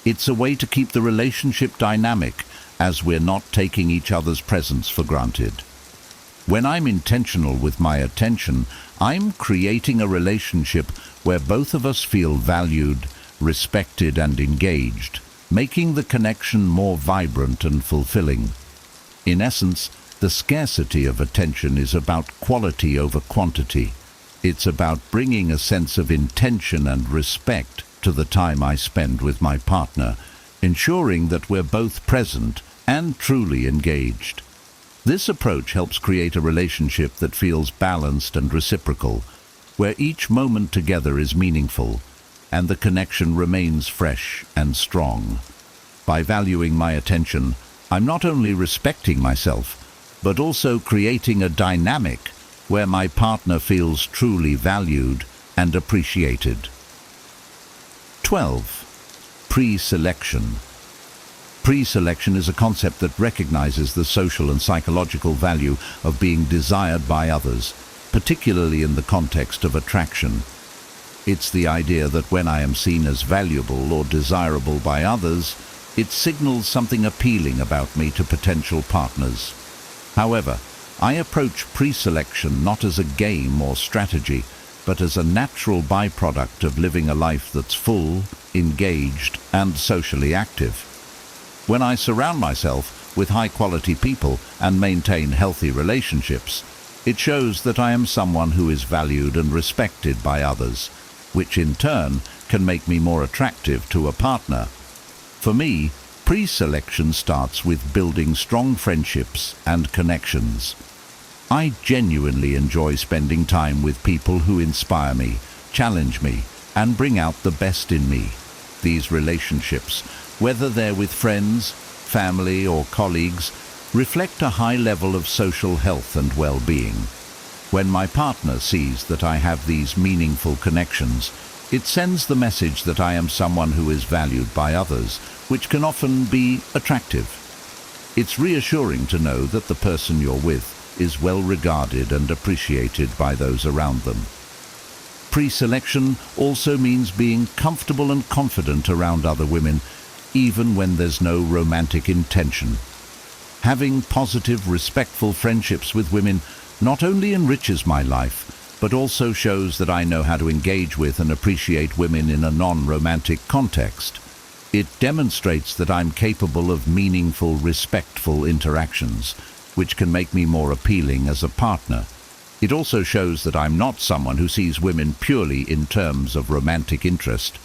It's a way to keep the relationship dynamic, as we're not taking each other's presence for granted. When I'm intentional with my attention, I'm creating a relationship where both of us feel valued, respected, and engaged, making the connection more vibrant and fulfilling. In essence, the scarcity of attention is about quality over quantity. It's about bringing a sense of intention and respect to the time I spend with my partner, ensuring that we're both present and truly engaged. This approach helps create a relationship that feels balanced and reciprocal, where each moment together is meaningful and the connection remains fresh and strong. By valuing my attention, I'm not only respecting myself, but also creating a dynamic where my partner feels truly valued and appreciated. 12. Pre-selection. Pre-selection is a concept that recognizes the social and psychological value of being desired by others, particularly in the context of attraction. It's the idea that when I am seen as valuable or desirable by others, it signals something appealing about me to potential partners. However, I approach pre-selection not as a game or strategy, but as a natural byproduct of living a life that's full, engaged, and socially active. When I surround myself with high-quality people and maintain healthy relationships, it shows that I am someone who is valued and respected by others, which in turn can make me more attractive to a partner. For me, pre-selection starts with building strong friendships and connections. I genuinely enjoy spending time with people who inspire me, challenge me, and bring out the best in me. These relationships, whether they're with friends, family, or colleagues, reflect a high level of social health and well-being. When my partner sees that I have these meaningful connections, it sends the message that I am someone who is valued by others, which can often be attractive. It's reassuring to know that the person you're with is well regarded and appreciated by those around them. Pre-selection also means being comfortable and confident around other women, even when there's no romantic intention. Having positive, respectful friendships with women not only enriches my life, but also shows that I know how to engage with and appreciate women in a non-romantic context. It demonstrates that I'm capable of meaningful, respectful interactions, which can make me more appealing as a partner. It also shows that I'm not someone who sees women purely in terms of romantic interest.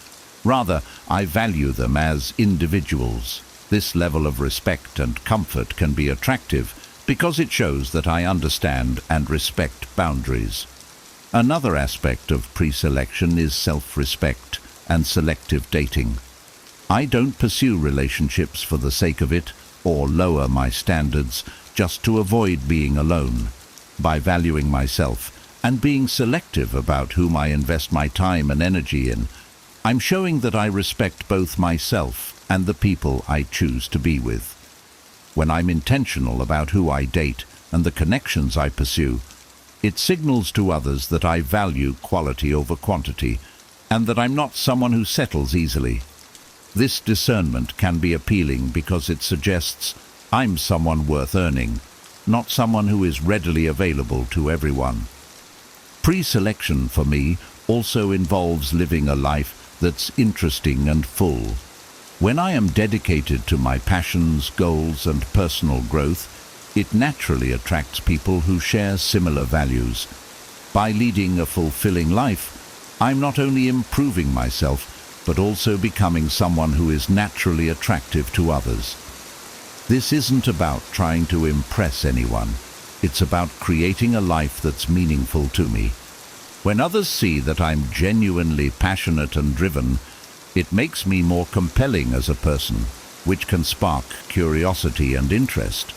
Rather, I value them as individuals. This level of respect and comfort can be attractive because it shows that I understand and respect boundaries. Another aspect of pre-selection is self-respect and selective dating. I don't pursue relationships for the sake of it or lower my standards just to avoid being alone. By valuing myself and being selective about whom I invest my time and energy in, I'm showing that I respect both myself and the people I choose to be with. When I'm intentional about who I date and the connections I pursue, it signals to others that I value quality over quantity and that I'm not someone who settles easily. This discernment can be appealing because it suggests I'm someone worth earning, not someone who is readily available to everyone. Pre-selection for me also involves living a life that's interesting and full. When I am dedicated to my passions, goals, and personal growth, it naturally attracts people who share similar values. By leading a fulfilling life, I'm not only improving myself, but also becoming someone who is naturally attractive to others. This isn't about trying to impress anyone. It's about creating a life that's meaningful to me. When others see that I'm genuinely passionate and driven, it makes me more compelling as a person, which can spark curiosity and interest.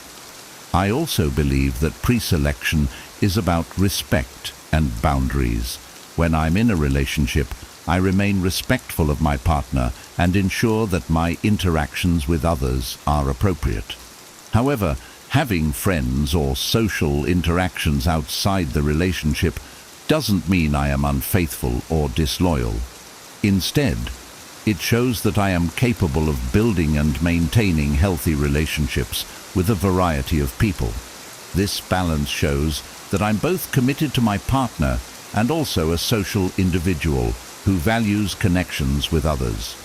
I also believe that pre-selection is about respect and boundaries. When I'm in a relationship, I remain respectful of my partner and ensure that my interactions with others are appropriate. However, having friends or social interactions outside the relationship doesn't mean I am unfaithful or disloyal. Instead, It shows that I am capable of building and maintaining healthy relationships with a variety of people. This balance shows that I'm both committed to my partner and also a social individual who values connections with others.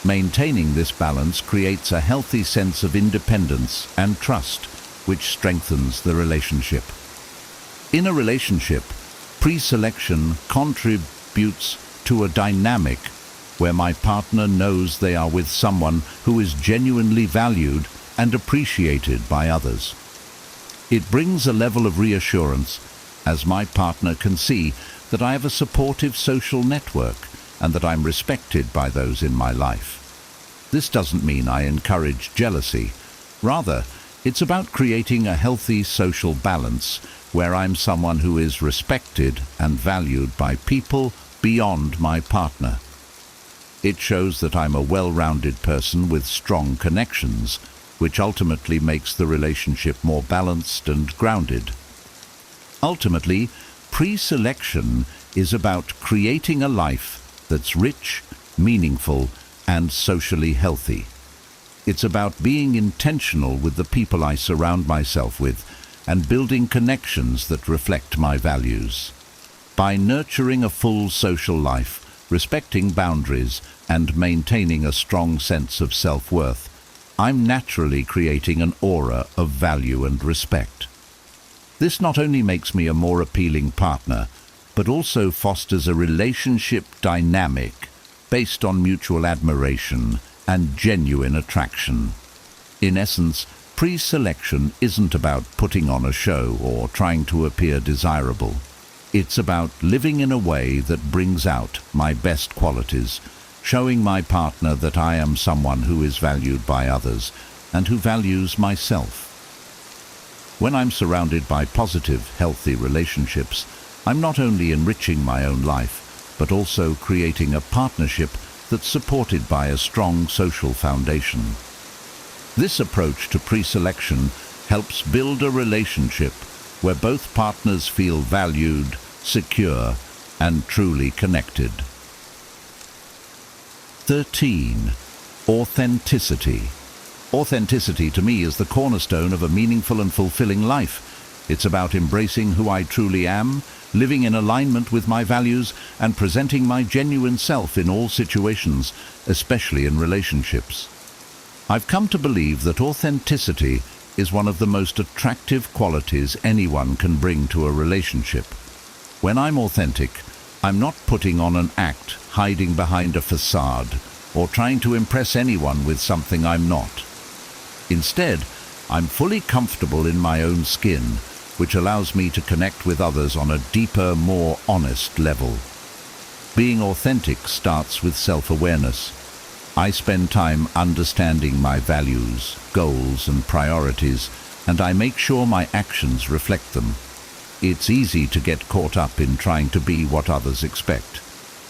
Maintaining this balance creates a healthy sense of independence and trust, which strengthens the relationship. In a relationship, pre-selection contributes to a dynamic where my partner knows they are with someone who is genuinely valued and appreciated by others. It brings a level of reassurance as my partner can see that I have a supportive social network and that I'm respected by those in my life. This doesn't mean I encourage jealousy. Rather, it's about creating a healthy social balance where I'm someone who is respected and valued by people beyond my partner. It shows that I'm a well-rounded person with strong connections, which ultimately makes the relationship more balanced and grounded. Ultimately, pre-selection is about creating a life that's rich, meaningful, and socially healthy. It's about being intentional with the people I surround myself with and building connections that reflect my values. By nurturing a full social life, respecting boundaries, and maintaining a strong sense of self-worth, I'm naturally creating an aura of value and respect. This not only makes me a more appealing partner, but also fosters a relationship dynamic based on mutual admiration and genuine attraction. In essence, pre-selection isn't about putting on a show or trying to appear desirable. It's about living in a way that brings out my best qualities, showing my partner that I am someone who is valued by others and who values myself. When I'm surrounded by positive, healthy relationships, I'm not only enriching my own life, but also creating a partnership that's supported by a strong social foundation. This approach to pre-selection helps build a relationship where both partners feel valued, secure, and truly connected. 13. Authenticity. Authenticity to me is the cornerstone of a meaningful and fulfilling life. It's about embracing who I truly am, living in alignment with my values, and presenting my genuine self in all situations, especially in relationships. I've come to believe that authenticity is one of the most attractive qualities anyone can bring to a relationship. When I'm authentic, I'm not putting on an act, hiding behind a facade, or trying to impress anyone with something I'm not. Instead, I'm fully comfortable in my own skin, which allows me to connect with others on a deeper, more honest level. Being authentic starts with self-awareness. I spend time understanding my values, goals, and priorities, and I make sure my actions reflect them. It's easy to get caught up in trying to be what others expect,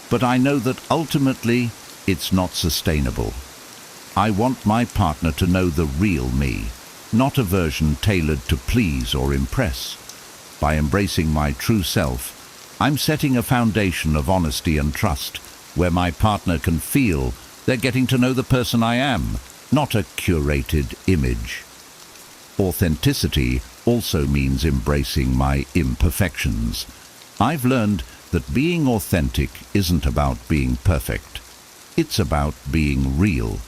but I know that ultimately it's not sustainable. I want my partner to know the real me, not a version tailored to please or impress. By embracing my true self, I'm setting a foundation of honesty and trust, where my partner can feel they're getting to know the person I am, not a curated image. Authenticity also means embracing my imperfections. I've learned that being authentic isn't about being perfect. It's about being real.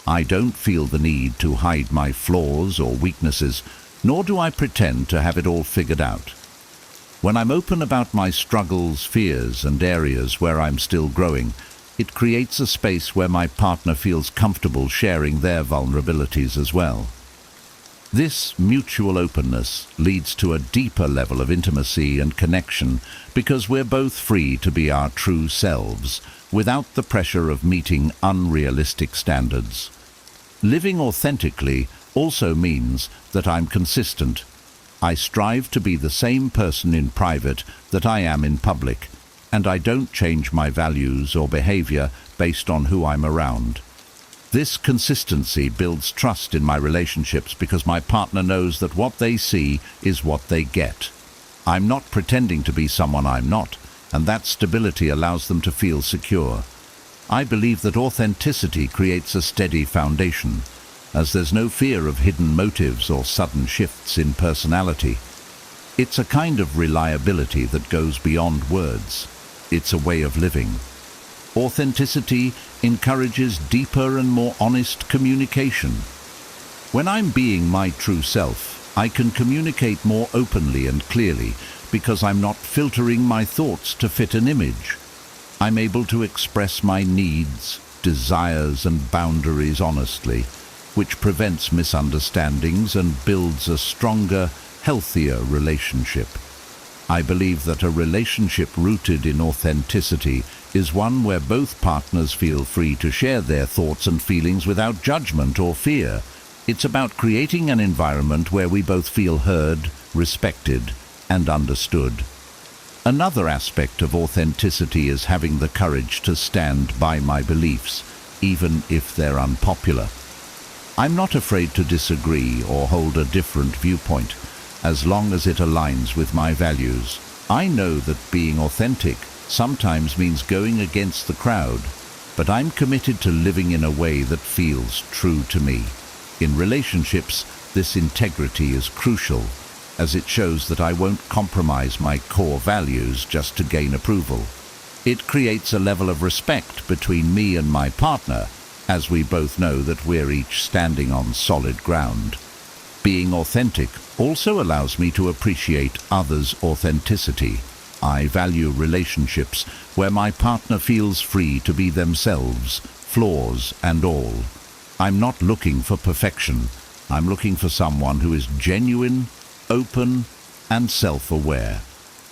I don't feel the need to hide my flaws or weaknesses, nor do I pretend to have it all figured out. When I'm open about my struggles, fears, and areas where I'm still growing, it creates a space where my partner feels comfortable sharing their vulnerabilities as well. This mutual openness leads to a deeper level of intimacy and connection because we're both free to be our true selves without the pressure of meeting unrealistic standards. Living authentically also means that I'm consistent. I strive to be the same person in private that I am in public, and I don't change my values or behavior based on who I'm around. This consistency builds trust in my relationships because my partner knows that what they see is what they get. I'm not pretending to be someone I'm not, and that stability allows them to feel secure. I believe that authenticity creates a steady foundation, as there's no fear of hidden motives or sudden shifts in personality. It's a kind of reliability that goes beyond words. It's a way of living. Authenticity encourages deeper and more honest communication. When I'm being my true self, I can communicate more openly and clearly because I'm not filtering my thoughts to fit an image. I'm able to express my needs, desires, and boundaries honestly, which prevents misunderstandings and builds a stronger, healthier relationship. I believe that a relationship rooted in authenticity is one where both partners feel free to share their thoughts and feelings without judgment or fear. It's about creating an environment where we both feel heard, respected, and understood. Another aspect of authenticity is having the courage to stand by my beliefs, even if they're unpopular. I'm not afraid to disagree or hold a different viewpoint, as long as it aligns with my values. I know that being authentic sometimes means going against the crowd, but I'm committed to living in a way that feels true to me. In relationships, this integrity is crucial, as it shows that I won't compromise my core values just to gain approval. It creates a level of respect between me and my partner, as we both know that we're each standing on solid ground. Being authentic also allows me to appreciate others' authenticity. I value relationships where my partner feels free to be themselves, flaws and all. I'm not looking for perfection. I'm looking for someone who is genuine, open, and self-aware.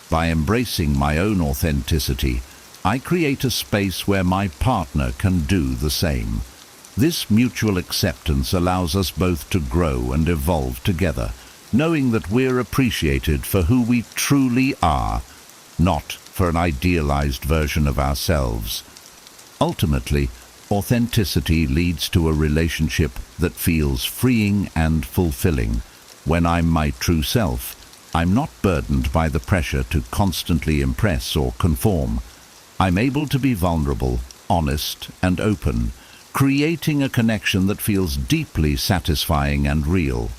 By embracing my own authenticity, I create a space where my partner can do the same. This mutual acceptance allows us both to grow and evolve together, knowing that we're appreciated for who we truly are, not for an idealized version of ourselves. Ultimately, authenticity leads to a relationship that feels freeing and fulfilling. When I'm my true self, I'm not burdened by the pressure to constantly impress or conform. I'm able to be vulnerable, honest, and open, creating a connection that feels deeply satisfying and real.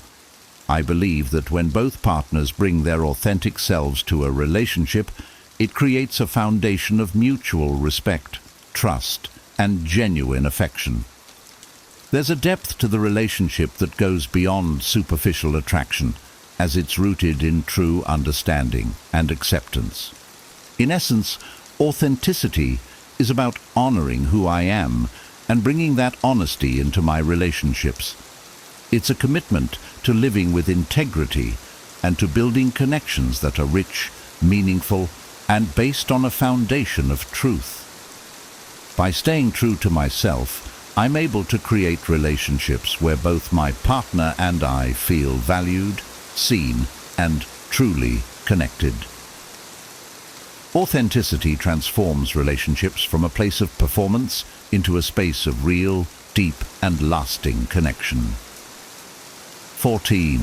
I believe that when both partners bring their authentic selves to a relationship, it creates a foundation of mutual respect, trust, and genuine affection. There's a depth to the relationship that goes beyond superficial attraction, as it's rooted in true understanding and acceptance. In essence, authenticity is about honoring who I am and bringing that honesty into my relationships. It's a commitment to living with integrity and to building connections that are rich, meaningful, and based on a foundation of truth. By staying true to myself, I'm able to create relationships where both my partner and I feel valued, seen, and truly connected. Authenticity transforms relationships from a place of performance into a space of real, deep, and lasting connection. 14.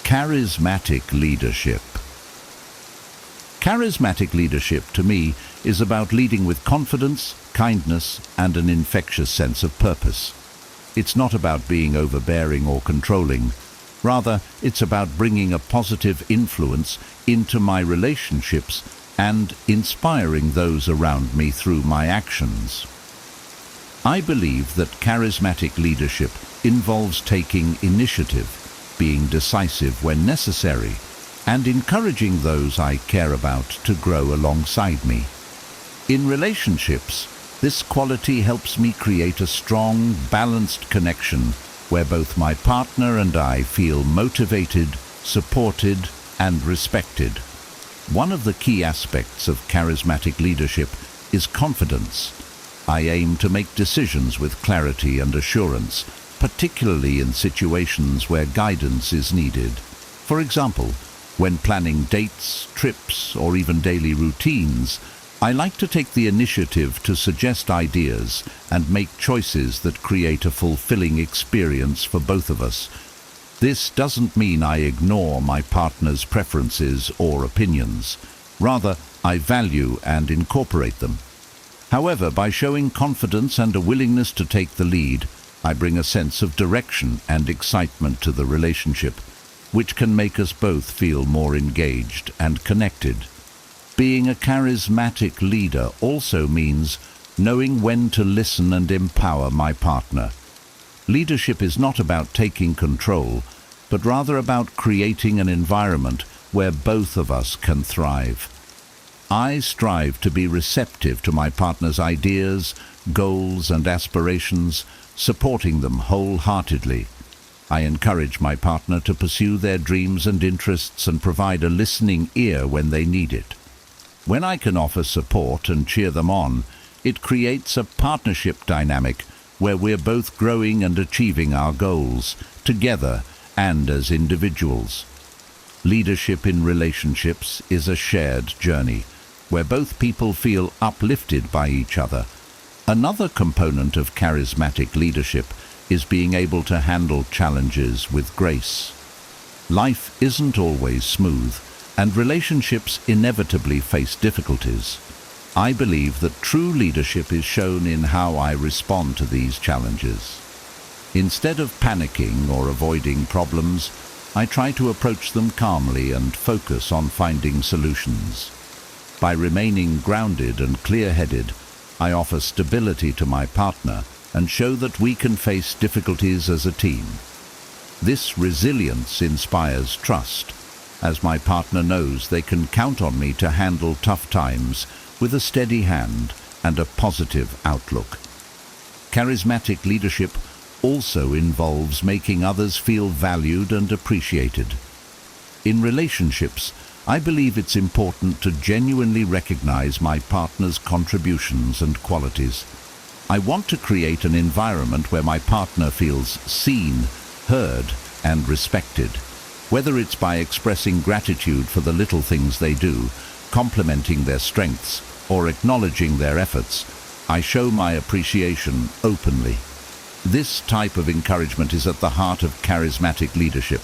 Charismatic leadership. Charismatic leadership, to me, is about leading with confidence, kindness, and an infectious sense of purpose. It's not about being overbearing or controlling. Rather, it's about bringing a positive influence into my relationships and inspiring those around me through my actions. I believe that charismatic leadership involves taking initiative, being decisive when necessary, and encouraging those I care about to grow alongside me. In relationships, this quality helps me create a strong, balanced connection where both my partner and I feel motivated, supported, and respected. One of the key aspects of charismatic leadership is confidence. I aim to make decisions with clarity and assurance, particularly in situations where guidance is needed. For example, when planning dates, trips, or even daily routines, I like to take the initiative to suggest ideas and make choices that create a fulfilling experience for both of us. This doesn't mean I ignore my partner's preferences or opinions. Rather, I value and incorporate them. However, by showing confidence and a willingness to take the lead, I bring a sense of direction and excitement to the relationship, which can make us both feel more engaged and connected. Being a charismatic leader also means knowing when to listen and empower my partner. Leadership is not about taking control, but rather about creating an environment where both of us can thrive. I strive to be receptive to my partner's ideas, goals, and aspirations, supporting them wholeheartedly. I encourage my partner to pursue their dreams and interests and provide a listening ear when they need it. When I can offer support and cheer them on, it creates a partnership dynamic where we're both growing and achieving our goals, together and as individuals. Leadership in relationships is a shared journey, where both people feel uplifted by each other. Another component of charismatic leadership is being able to handle challenges with grace. Life isn't always smooth, and relationships inevitably face difficulties. I believe that true leadership is shown in how I respond to these challenges. Instead of panicking or avoiding problems, I try to approach them calmly and focus on finding solutions. By remaining grounded and clear-headed, I offer stability to my partner and show that we can face difficulties as a team. This resilience inspires trust, as my partner knows they can count on me to handle tough times with a steady hand and a positive outlook. Charismatic leadership also involves making others feel valued and appreciated. In relationships, I believe it's important to genuinely recognize my partner's contributions and qualities. I want to create an environment where my partner feels seen, heard, and respected, whether it's by expressing gratitude for the little things they do, complimenting their strengths, or acknowledging their efforts. I show my appreciation openly. This type of encouragement is at the heart of charismatic leadership.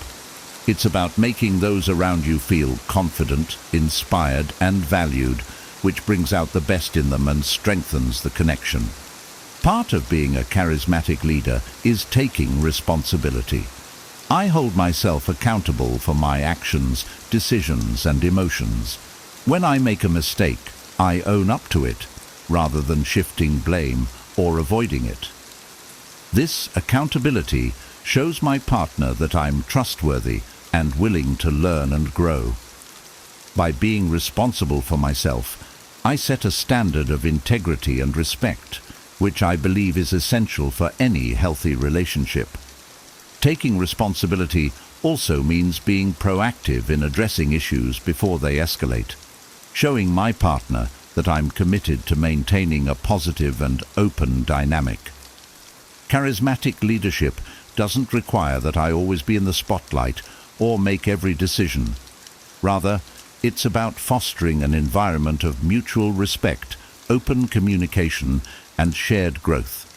It's about making those around you feel confident, inspired, and valued, which brings out the best in them and strengthens the connection. Part of being a charismatic leader is taking responsibility. I hold myself accountable for my actions, decisions, and emotions. When I make a mistake, I own up to it, rather than shifting blame or avoiding it. This accountability shows my partner that I'm trustworthy and willing to learn and grow. By being responsible for myself, I set a standard of integrity and respect, which I believe is essential for any healthy relationship. Taking responsibility also means being proactive in addressing issues before they escalate, showing my partner that I'm committed to maintaining a positive and open dynamic. Charismatic leadership doesn't require that I always be in the spotlight or make every decision. Rather, it's about fostering an environment of mutual respect, open communication, and shared growth.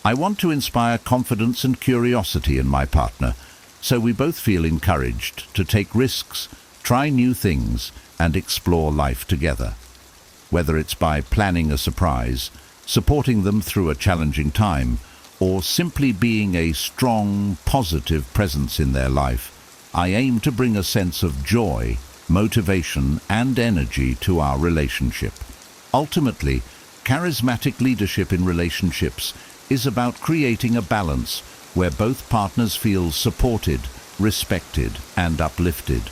I want to inspire confidence and curiosity in my partner, so we both feel encouraged to take risks, try new things, and explore life together. Whether it's by planning a surprise, supporting them through a challenging time, or simply being a strong, positive presence in their life, I aim to bring a sense of joy, motivation, and energy to our relationship. Ultimately, charismatic leadership in relationships is about creating a balance where both partners feel supported, respected, and uplifted.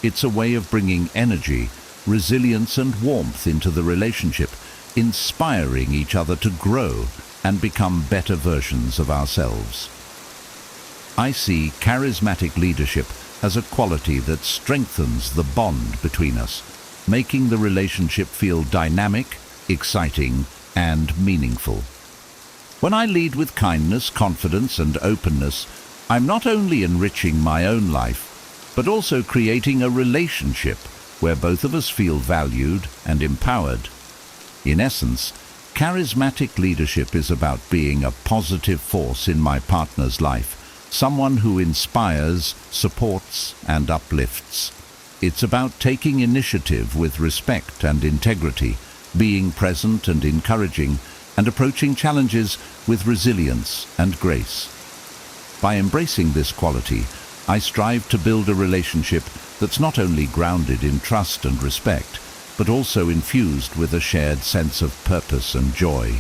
It's a way of bringing energy, resilience, and warmth into the relationship, inspiring each other to grow and become better versions of ourselves. I see charismatic leadership as a quality that strengthens the bond between us, making the relationship feel dynamic, exciting, and meaningful. When I lead with kindness, confidence, and openness, I'm not only enriching my own life, but also creating a relationship where both of us feel valued and empowered. In essence, charismatic leadership is about being a positive force in my partner's life, someone who inspires, supports, and uplifts. It's about taking initiative with respect and integrity, being present and encouraging, and approaching challenges with resilience and grace. By embracing this quality, I strive to build a relationship that's not only grounded in trust and respect, but also infused with a shared sense of purpose and joy.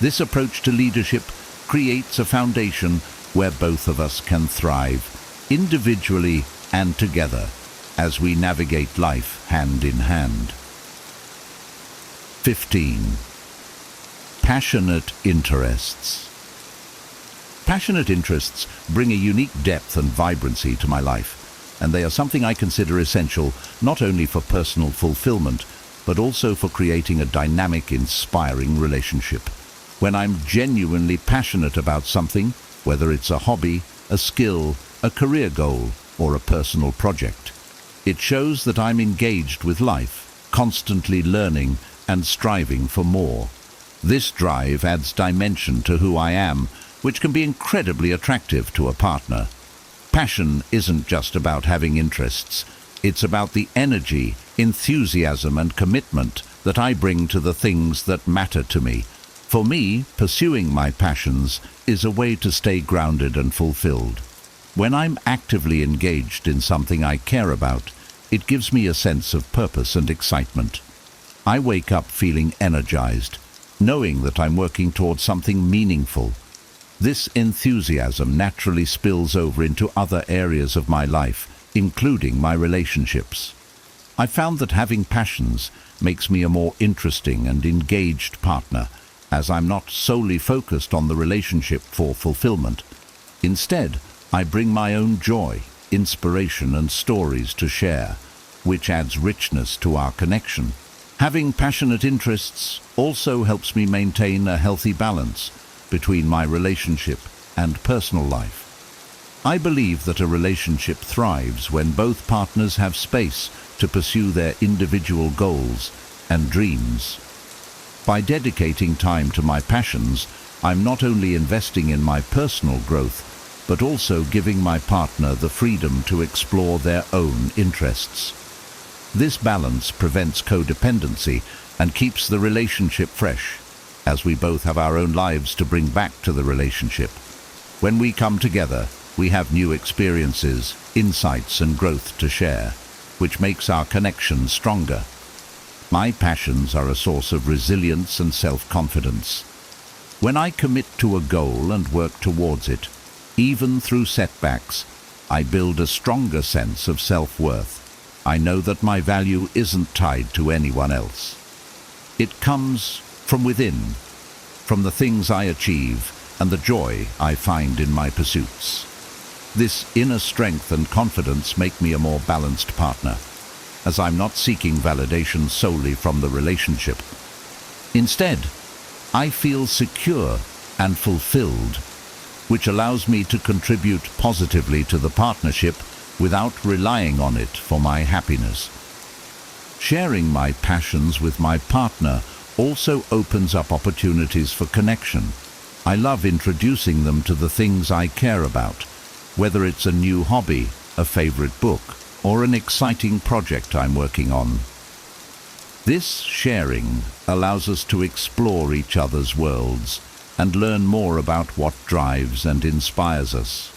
This approach to leadership creates a foundation where both of us can thrive, individually and together, as we navigate life hand in hand. 15. Passionate interests. Passionate interests bring a unique depth and vibrancy to my life, and they are something I consider essential not only for personal fulfillment, but also for creating a dynamic, inspiring relationship. When I'm genuinely passionate about something, whether it's a hobby, a skill, a career goal, or a personal project, it shows that I'm engaged with life, constantly learning and striving for more. This drive adds dimension to who I am, which can be incredibly attractive to a partner. Passion isn't just about having interests. It's about the energy, enthusiasm, and commitment that I bring to the things that matter to me. For me, pursuing my passions is a way to stay grounded and fulfilled. When I'm actively engaged in something I care about, it gives me a sense of purpose and excitement. I wake up feeling energized, knowing that I'm working towards something meaningful. This enthusiasm naturally spills over into other areas of my life, including my relationships. I found that having passions makes me a more interesting and engaged partner, as I'm not solely focused on the relationship for fulfillment. Instead, I bring my own joy, inspiration, and stories to share, which adds richness to our connection. Having passionate interests also helps me maintain a healthy balance between my relationship and personal life. I believe that a relationship thrives when both partners have space to pursue their individual goals and dreams. By dedicating time to my passions, I'm not only investing in my personal growth, but also giving my partner the freedom to explore their own interests. This balance prevents codependency and keeps the relationship fresh, as we both have our own lives to bring back to the relationship. When we come together, we have new experiences, insights, and growth to share, which makes our connection stronger. My passions are a source of resilience and self-confidence. When I commit to a goal and work towards it, even through setbacks, I build a stronger sense of self-worth. I know that my value isn't tied to anyone else. It comes from within, from the things I achieve and the joy I find in my pursuits. This inner strength and confidence make me a more balanced partner, as I'm not seeking validation solely from the relationship. Instead, I feel secure and fulfilled, which allows me to contribute positively to the partnership without relying on it for my happiness. Sharing my passions with my partner also opens up opportunities for connection. I love introducing them to the things I care about, whether it's a new hobby, a favorite book, or an exciting project I'm working on. This sharing allows us to explore each other's worlds and learn more about what drives and inspires us.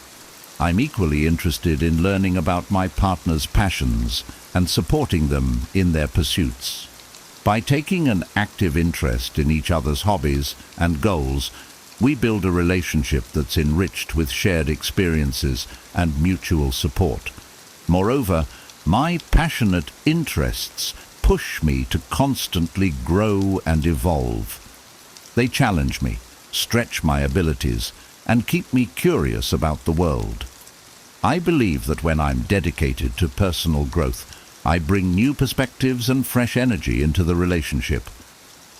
I'm equally interested in learning about my partner's passions and supporting them in their pursuits. By taking an active interest in each other's hobbies and goals, we build a relationship that's enriched with shared experiences and mutual support. Moreover, my passionate interests push me to constantly grow and evolve. They challenge me, stretch my abilities, and keep me curious about the world. I believe that when I'm dedicated to personal growth, I bring new perspectives and fresh energy into the relationship.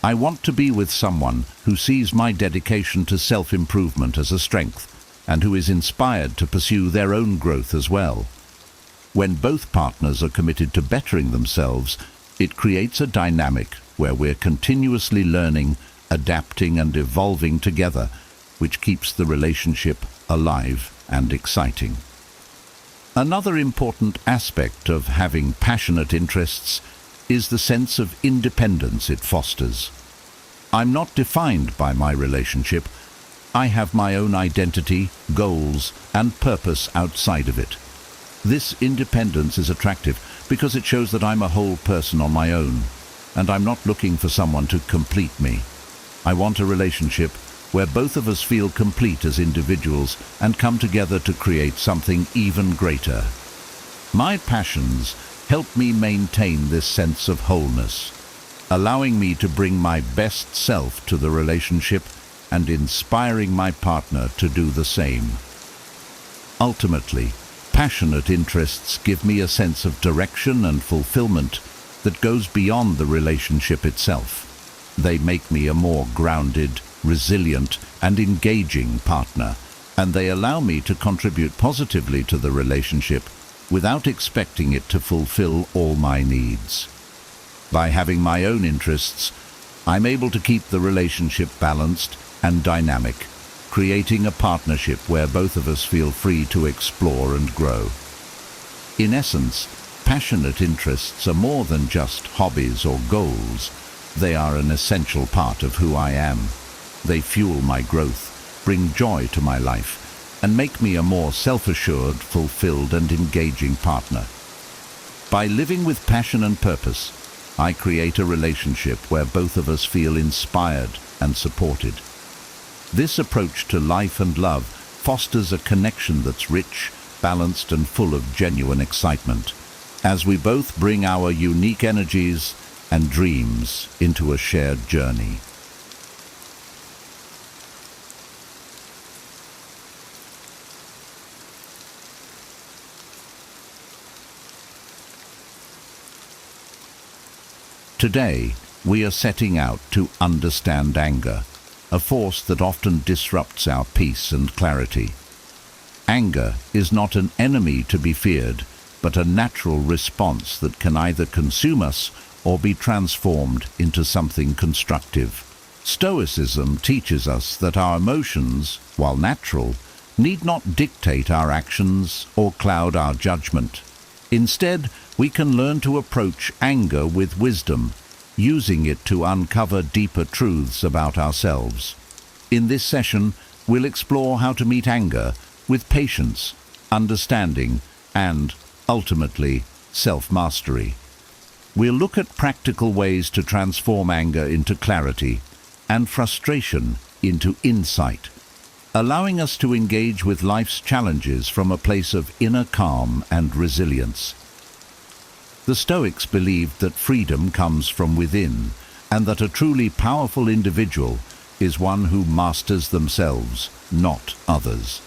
I want to be with someone who sees my dedication to self-improvement as a strength and who is inspired to pursue their own growth as well. When both partners are committed to bettering themselves, it creates a dynamic where we're continuously learning, adapting, and evolving together, which keeps the relationship alive and exciting. Another important aspect of having passionate interests is the sense of independence it fosters. I'm not defined by my relationship. I have my own identity, goals, and purpose outside of it. This independence is attractive because it shows that I'm a whole person on my own, and I'm not looking for someone to complete me. I want a relationship where both of us feel complete as individuals and come together to create something even greater. My passions help me maintain this sense of wholeness, allowing me to bring my best self to the relationship and inspiring my partner to do the same. Ultimately, passionate interests give me a sense of direction and fulfillment that goes beyond the relationship itself. They make me a more grounded, resilient, and engaging partner, and they allow me to contribute positively to the relationship without expecting it to fulfill all my needs. By having my own interests, I'm able to keep the relationship balanced and dynamic, creating a partnership where both of us feel free to explore and grow. In essence, passionate interests are more than just hobbies or goals. They are an essential part of who I am. They fuel my growth, bring joy to my life, and make me a more self-assured, fulfilled, and engaging partner. By living with passion and purpose, I create a relationship where both of us feel inspired and supported. This approach to life and love fosters a connection that's rich, balanced, and full of genuine excitement, as we both bring our unique energies and dreams into a shared journey. Today, we are setting out to understand anger, a force that often disrupts our peace and clarity. Anger is not an enemy to be feared, but a natural response that can either consume us or be transformed into something constructive. Stoicism teaches us that our emotions, while natural, need not dictate our actions or cloud our judgment. Instead, we can learn to approach anger with wisdom, using it to uncover deeper truths about ourselves. In this session, we'll explore how to meet anger with patience, understanding, and, ultimately, self-mastery. We'll look at practical ways to transform anger into clarity and frustration into insight, allowing us to engage with life's challenges from a place of inner calm and resilience. The Stoics believed that freedom comes from within, and that a truly powerful individual is one who masters themselves, not others.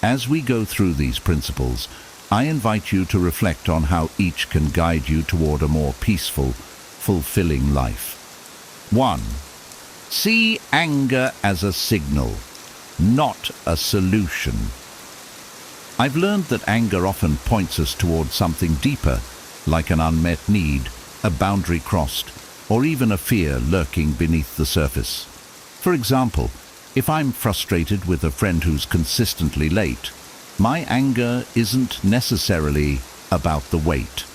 As we go through these principles, I invite you to reflect on how each can guide you toward a more peaceful, fulfilling life. 1. See anger as a signal, not a solution. I've learned that anger often points us towards something deeper, like an unmet need, a boundary crossed, or even a fear lurking beneath the surface. For example, if I'm frustrated with a friend who's consistently late, my anger isn't necessarily about the wait.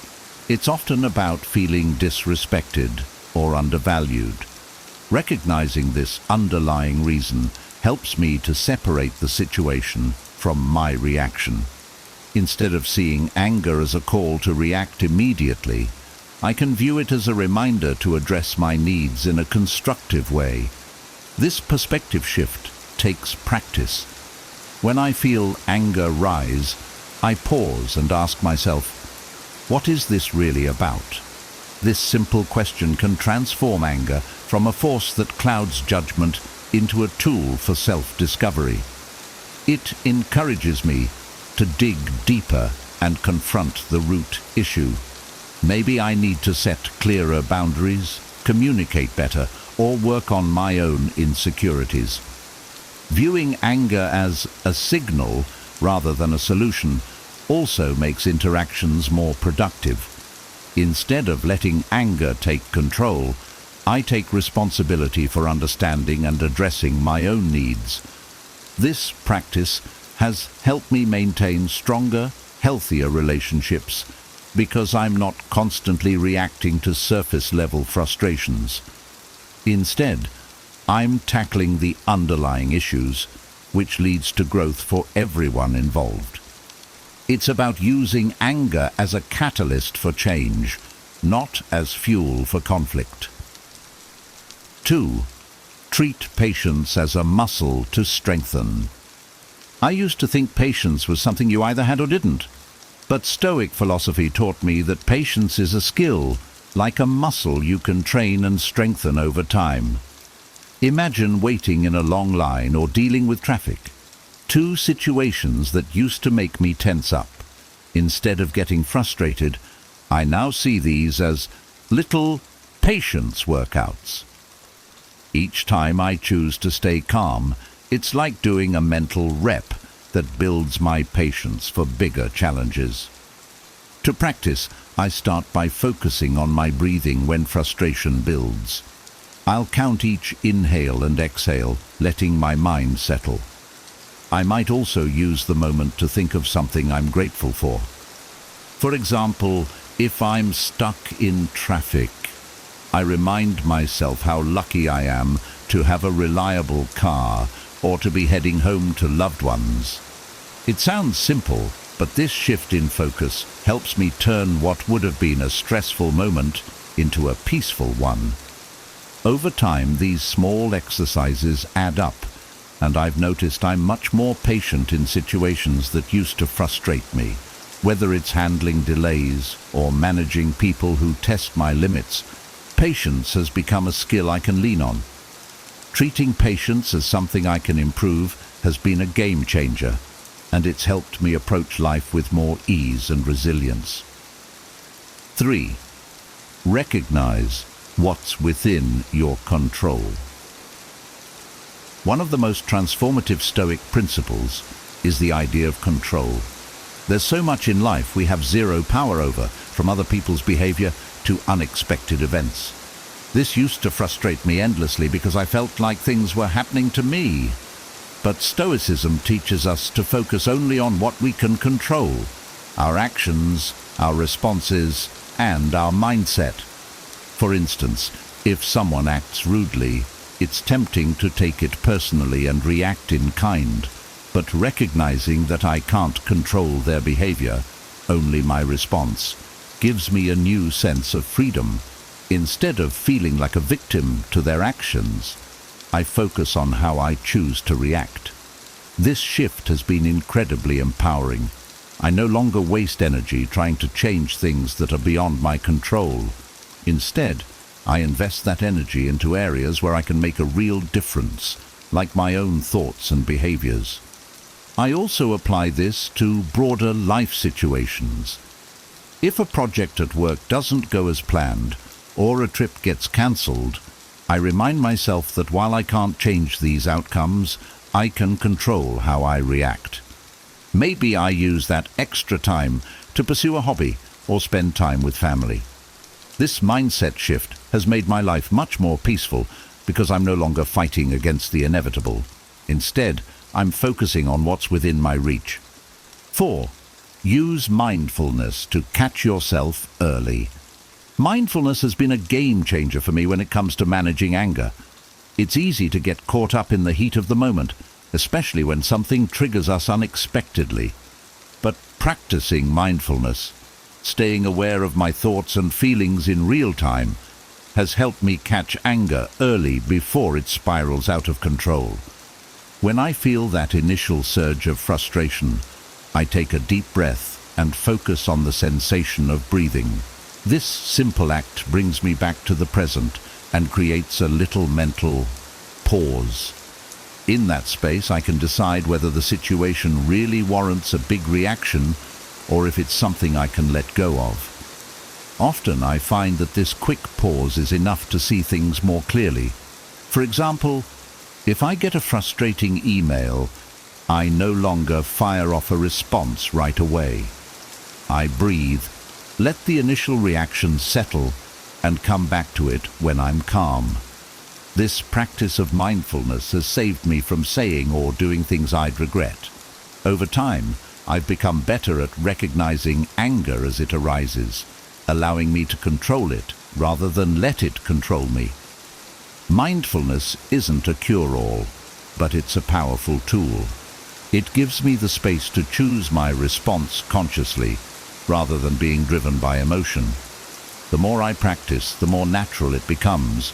It's often about feeling disrespected or undervalued. Recognizing this underlying reason helps me to separate the situation from my reaction. Instead of seeing anger as a call to react immediately, I can view it as a reminder to address my needs in a constructive way. This perspective shift takes practice. When I feel anger rise, I pause and ask myself, what is this really about? This simple question can transform anger from a force that clouds judgment into a tool for self-discovery. It encourages me to dig deeper and confront the root issue. Maybe I need to set clearer boundaries, communicate better, or work on my own insecurities. Viewing anger as a signal rather than a solution also makes interactions more productive. Instead of letting anger take control, I take responsibility for understanding and addressing my own needs. This practice has helped me maintain stronger, healthier relationships, because I'm not constantly reacting to surface-level frustrations. Instead, I'm tackling the underlying issues, which leads to growth for everyone involved. It's about using anger as a catalyst for change, not as fuel for conflict. 2. Treat patience as a muscle to strengthen. I used to think patience was something you either had or didn't. But Stoic philosophy taught me that patience is a skill, like a muscle you can train and strengthen over time. Imagine waiting in a long line or dealing with traffic. Two situations that used to make me tense up. Instead of getting frustrated, I now see these as little patience workouts. Each time I choose to stay calm, it's like doing a mental rep that builds my patience for bigger challenges. To practice, I start by focusing on my breathing when frustration builds. I'll count each inhale and exhale, letting my mind settle. I might also use the moment to think of something I'm grateful for. For example, if I'm stuck in traffic, I remind myself how lucky I am to have a reliable car or to be heading home to loved ones. It sounds simple, but this shift in focus helps me turn what would have been a stressful moment into a peaceful one. Over time, these small exercises add up, and I've noticed I'm much more patient in situations that used to frustrate me. Whether it's handling delays or managing people who test my limits, patience has become a skill I can lean on. Treating patience as something I can improve has been a game changer, and it's helped me approach life with more ease and resilience. 3. Recognize what's within your control. One of the most transformative Stoic principles is the idea of control. There's so much in life we have zero power over, from other people's behavior to unexpected events. This used to frustrate me endlessly because I felt like things were happening to me. But Stoicism teaches us to focus only on what we can control: our actions, our responses, and our mindset. For instance, if someone acts rudely, it's tempting to take it personally and react in kind. But recognizing that I can't control their behavior, only my response, gives me a new sense of freedom. Instead of feeling like a victim to their actions, I focus on how I choose to react. This shift has been incredibly empowering. I no longer waste energy trying to change things that are beyond my control. Instead, I invest that energy into areas where I can make a real difference, like my own thoughts and behaviors. I also apply this to broader life situations. If a project at work doesn't go as planned, or a trip gets cancelled, I remind myself that while I can't change these outcomes, I can control how I react. Maybe I use that extra time to pursue a hobby or spend time with family. This mindset shift has made my life much more peaceful because I'm no longer fighting against the inevitable. Instead, I'm focusing on what's within my reach. 4. Use mindfulness to catch yourself early. Mindfulness has been a game changer for me when it comes to managing anger. It's easy to get caught up in the heat of the moment, especially when something triggers us unexpectedly. But practicing mindfulness, staying aware of my thoughts and feelings in real time, has helped me catch anger early before it spirals out of control. When I feel that initial surge of frustration, I take a deep breath and focus on the sensation of breathing. This simple act brings me back to the present and creates a little mental pause. In that space, I can decide whether the situation really warrants a big reaction or if it's something I can let go of. Often I find that this quick pause is enough to see things more clearly. For example, if I get a frustrating email, I no longer fire off a response right away. I breathe, let the initial reaction settle, and come back to it when I'm calm. This practice of mindfulness has saved me from saying or doing things I'd regret. Over time, I've become better at recognizing anger as it arises, allowing me to control it rather than let it control me. Mindfulness isn't a cure-all, but it's a powerful tool. It gives me the space to choose my response consciously, rather than being driven by emotion. The more I practice, the more natural it becomes,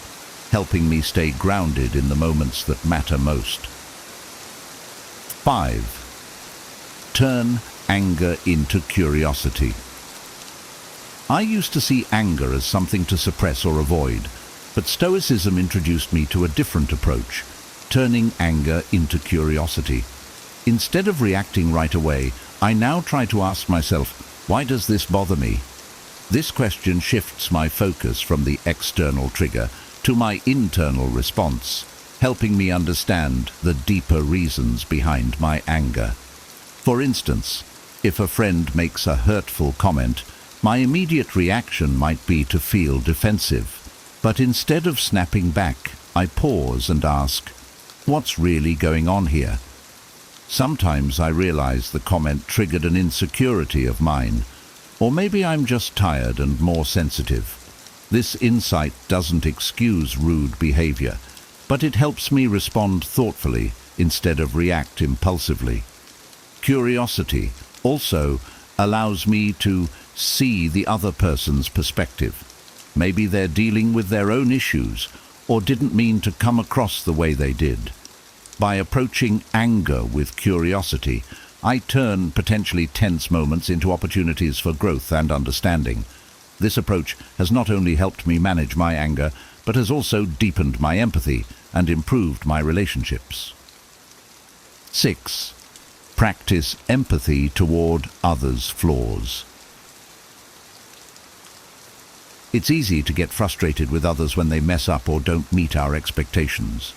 helping me stay grounded in the moments that matter most. 5. Turn anger into curiosity. I used to see anger as something to suppress or avoid, but Stoicism introduced me to a different approach, turning anger into curiosity. Instead of reacting right away, I now try to ask myself, why does this bother me? This question shifts my focus from the external trigger to my internal response, helping me understand the deeper reasons behind my anger. For instance, if a friend makes a hurtful comment, my immediate reaction might be to feel defensive. But instead of snapping back, I pause and ask, what's really going on here? Sometimes I realize the comment triggered an insecurity of mine, or maybe I'm just tired and more sensitive. This insight doesn't excuse rude behavior, but it helps me respond thoughtfully instead of react impulsively. Curiosity also allows me to see the other person's perspective. Maybe they're dealing with their own issues or didn't mean to come across the way they did. By approaching anger with curiosity, I turn potentially tense moments into opportunities for growth and understanding. This approach has not only helped me manage my anger, but has also deepened my empathy and improved my relationships. 6. Practice empathy toward others' flaws. It's easy to get frustrated with others when they mess up or don't meet our expectations.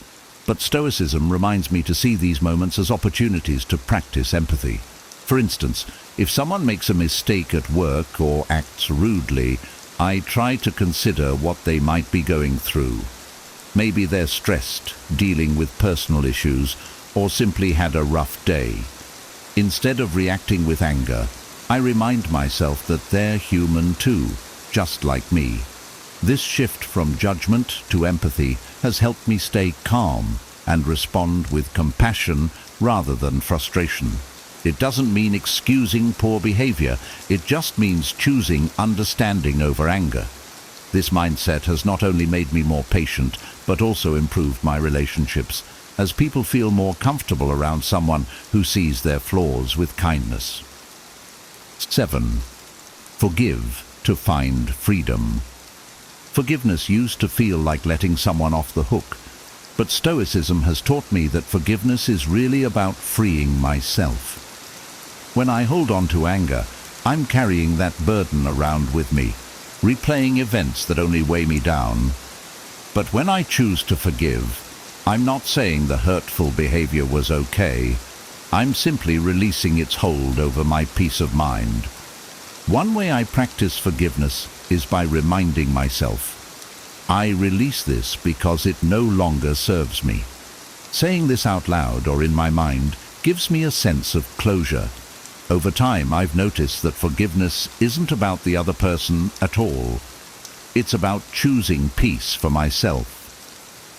But Stoicism reminds me to see these moments as opportunities to practice empathy. For instance, if someone makes a mistake at work or acts rudely, I try to consider what they might be going through. Maybe they're stressed, dealing with personal issues, or simply had a rough day. Instead of reacting with anger, I remind myself that they're human too, just like me. This shift from judgment to empathy has helped me stay calm and respond with compassion rather than frustration. It doesn't mean excusing poor behavior, it just means choosing understanding over anger. This mindset has not only made me more patient, but also improved my relationships, as people feel more comfortable around someone who sees their flaws with kindness. 7. Forgive to find freedom. Forgiveness used to feel like letting someone off the hook, but Stoicism has taught me that forgiveness is really about freeing myself. When I hold on to anger, I'm carrying that burden around with me, replaying events that only weigh me down. But when I choose to forgive, I'm not saying the hurtful behavior was okay. I'm simply releasing its hold over my peace of mind. One way I practice forgiveness is by reminding myself, I release this because it no longer serves me. Saying this out loud or in my mind gives me a sense of closure. Over time, I've noticed that forgiveness isn't about the other person at all. It's about choosing peace for myself.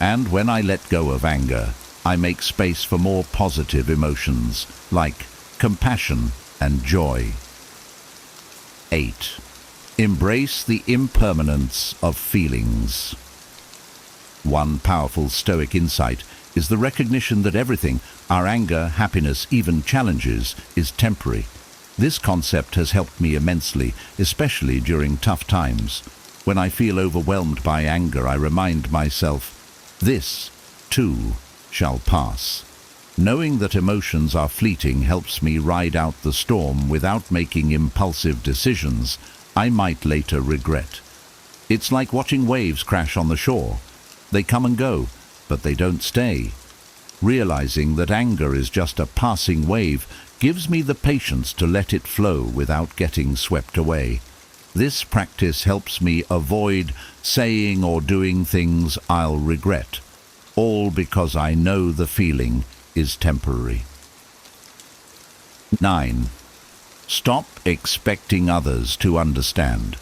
And when I let go of anger, I make space for more positive emotions, like compassion and joy. 8. Embrace the impermanence of feelings. One powerful Stoic insight is the recognition that everything, our anger, happiness, even challenges, is temporary. This concept has helped me immensely, especially during tough times. When I feel overwhelmed by anger, I remind myself, this, too, shall pass. Knowing that emotions are fleeting helps me ride out the storm without making impulsive decisions I might later regret. It's like watching waves crash on the shore. They come and go, but they don't stay. Realizing that anger is just a passing wave gives me the patience to let it flow without getting swept away. This practice helps me avoid saying or doing things I'll regret, all because I know the feeling is temporary. 9. Stop expecting others to understand.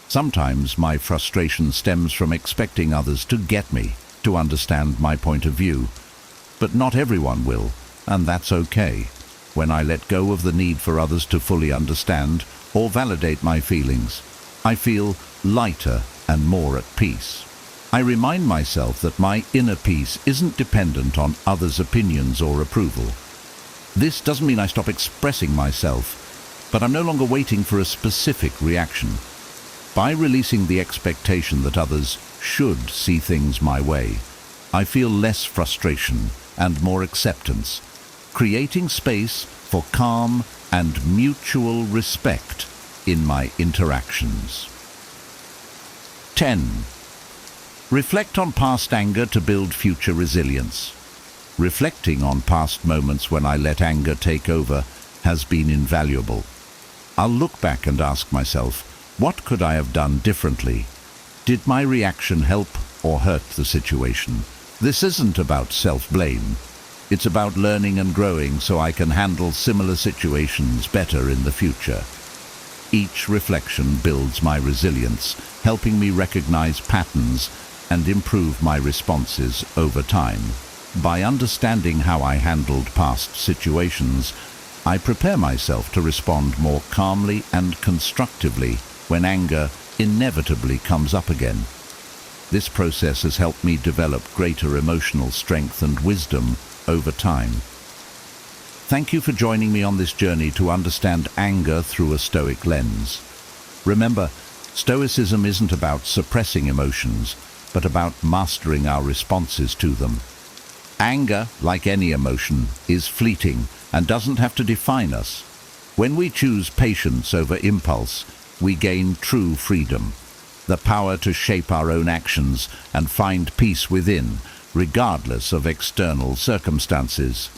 Sometimes my frustration stems from expecting others to get me, to understand my point of view. But not everyone will, and that's okay. When I let go of the need for others to fully understand or validate my feelings, I feel lighter and more at peace. I remind myself that my inner peace isn't dependent on others' opinions or approval. This doesn't mean I stop expressing myself, but I'm no longer waiting for a specific reaction. By releasing the expectation that others should see things my way, I feel less frustration and more acceptance, creating space for calm and mutual respect in my interactions. 10. Reflect on past anger to build future resilience. Reflecting on past moments when I let anger take over has been invaluable. I'll look back and ask myself, what could I have done differently? Did my reaction help or hurt the situation? This isn't about self-blame. It's about learning and growing so I can handle similar situations better in the future. Each reflection builds my resilience, helping me recognize patterns and improve my responses over time. By understanding how I handled past situations, I prepare myself to respond more calmly and constructively when anger inevitably comes up again. This process has helped me develop greater emotional strength and wisdom over time. Thank you for joining me on this journey to understand anger through a Stoic lens. Remember, Stoicism isn't about suppressing emotions, but about mastering our responses to them. Anger, like any emotion, is fleeting and doesn't have to define us. When we choose patience over impulse, we gain true freedom, the power to shape our own actions and find peace within, regardless of external circumstances.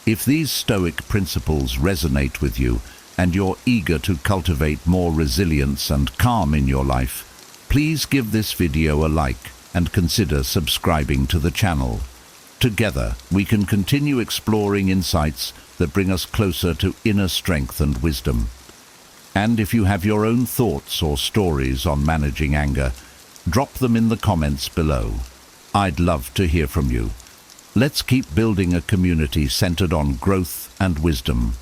If these Stoic principles resonate with you and you're eager to cultivate more resilience and calm in your life, please give this video a like and consider subscribing to the channel. Together, we can continue exploring insights that bring us closer to inner strength and wisdom. And if you have your own thoughts or stories on managing anger, drop them in the comments below. I'd love to hear from you. Let's keep building a community centered on growth and wisdom.